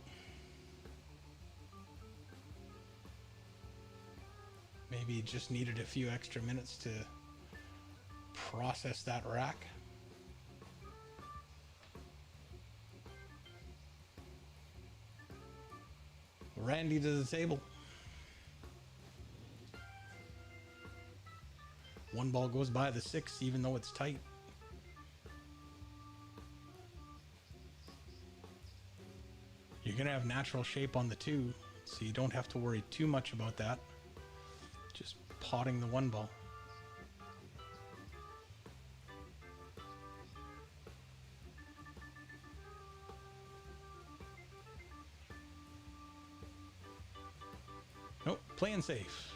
Maybe he just needed a few extra minutes to process that rack. Randy to the table. One ball goes by the 6, even though it's tight. You're going to have natural shape on the 2, so you don't have to worry too much about that. Just potting the 1 ball. Nope, playing safe.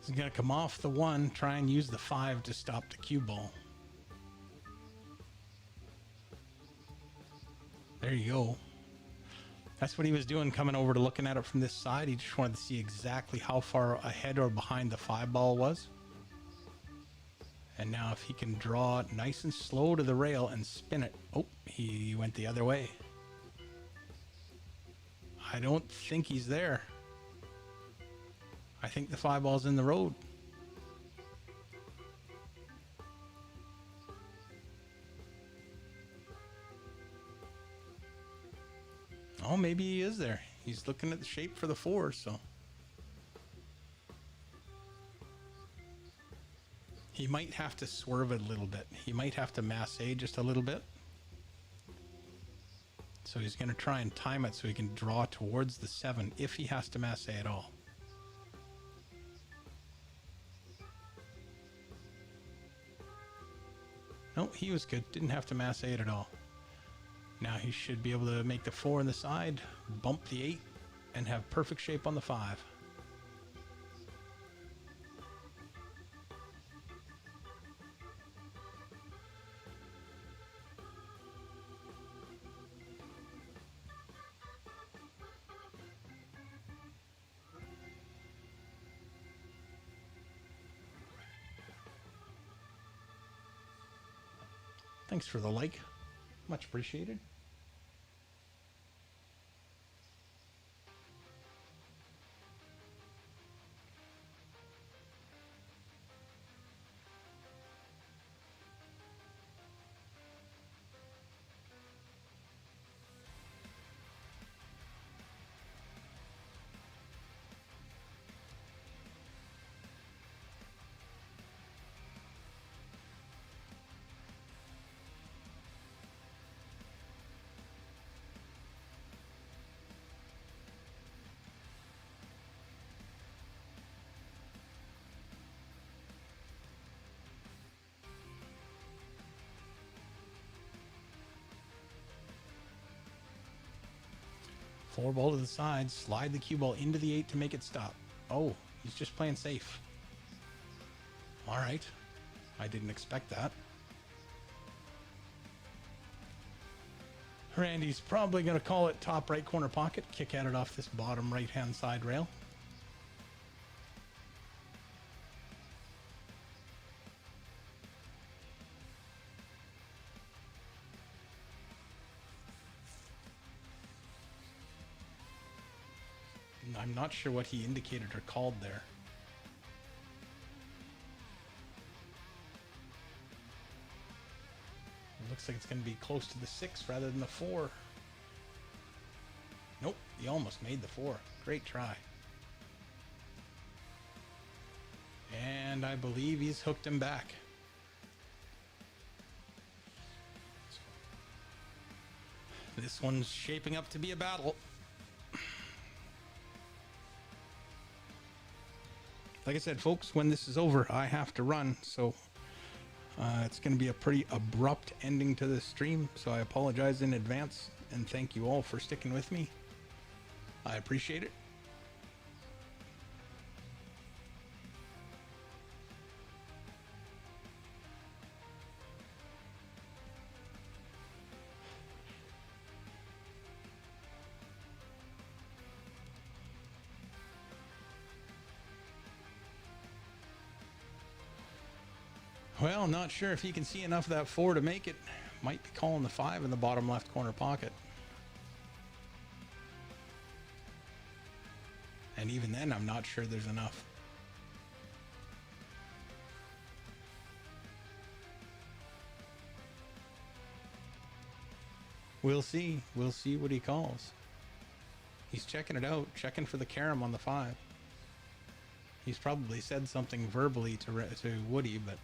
He's going to come off the 1, try and use the 5 to stop the cue ball. There you go. That's what he was doing, coming over to looking at it from this side. He just wanted to see exactly how far ahead or behind the 5 ball was. And now if he can draw it nice and slow to the rail and spin it. Oh, he went the other way. I don't think he's there. I think the 5 ball's in the road. Oh, maybe he is there. He's looking at the shape for the 4, so. He might have to swerve it a little bit. He might have to massé just a little bit. So he's going to try and time it so he can draw towards the 7 if he has to massé at all. No, he was good. Didn't have to massé it at all. Now he should be able to make the 4 on the side, bump the 8, and have perfect shape on the 5. Thanks for the like. Much appreciated. Four ball to the side, slide the cue ball into the 8 to make it stop. Oh, he's just playing safe. All right. I didn't expect that. Randy's probably going to call it top right corner pocket, kick at it off this bottom right-hand side rail. I'm not sure what he indicated or called there. It looks like it's going to be close to the 6 rather than the 4. Nope, he almost made the 4. Great try. And I believe he's hooked him back. This one's shaping up to be a battle. Like I said, folks, when this is over, I have to run, so it's going to be a pretty abrupt ending to this stream, so I apologize in advance, and thank you all for sticking with me. I appreciate it. Well, not sure if you can see enough of that 4 to make it. Might be calling the 5 in the bottom left corner pocket. And even then, I'm not sure there's enough. We'll see. We'll see what he calls. He's checking it out, checking for the carom on the 5. He's probably said something verbally to Woody, but...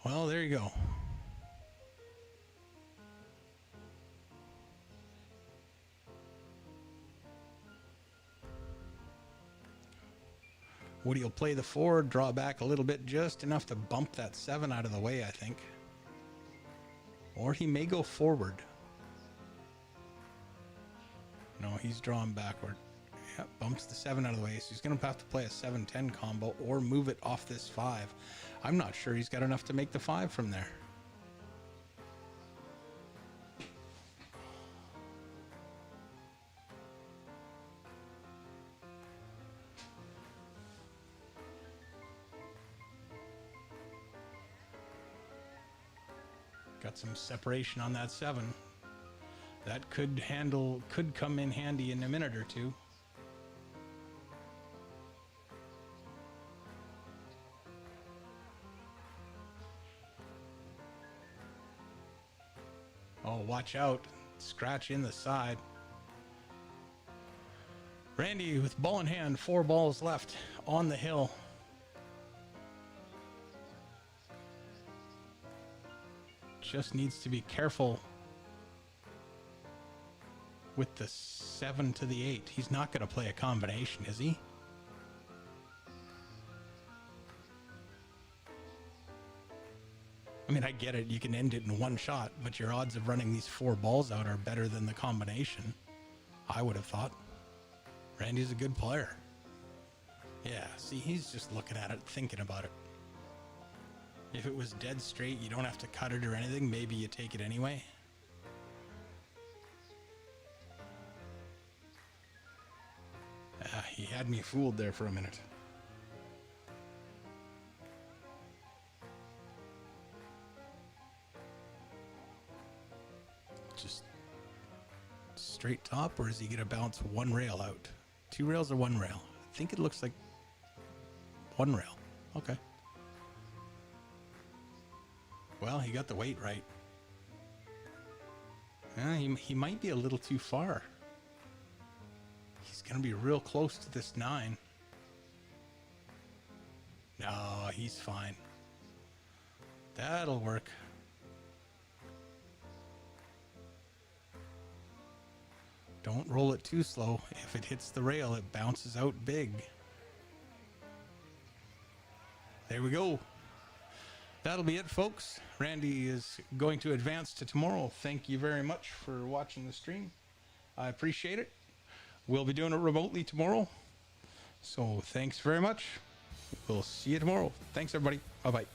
Well, there you go. Woody will play the 4, draw back a little bit, just enough to bump that 7 out of the way, I think. Or he may go forward. No, he's drawn backward. Yep, bumps the 7 out of the way, so he's going to have to play a 7-10 combo or move it off this 5. I'm not sure he's got enough to make the 5 from there. Got some separation on that 7. That could come in handy in a minute or two. Oh, watch out. Scratch in the side. Randy with ball in hand, 4 balls left on the hill. Just needs to be careful with the 7 to the 8. He's not going to play a combination, is he? I mean, I get it. You can end it in one shot, but your odds of running these 4 balls out are better than the combination, I would have thought. Randy's a good player. Yeah, see, he's just looking at it, thinking about it. If it was dead straight, you don't have to cut it or anything. Maybe you take it anyway. He had me fooled there for a minute. Just straight top, or is he going to bounce 1 rail out? 2 rails or 1 rail? I think it looks like 1 rail. Okay. Well, he got the weight right. He might be a little too far. He's going to be real close to this 9. No, he's fine. That'll work. Don't roll it too slow. If it hits the rail, it bounces out big. There we go. That'll be it, folks. Randy is going to advance to tomorrow. Thank you very much for watching the stream. I appreciate it. We'll be doing it remotely tomorrow. So thanks very much. We'll see you tomorrow. Thanks, everybody. Bye-bye.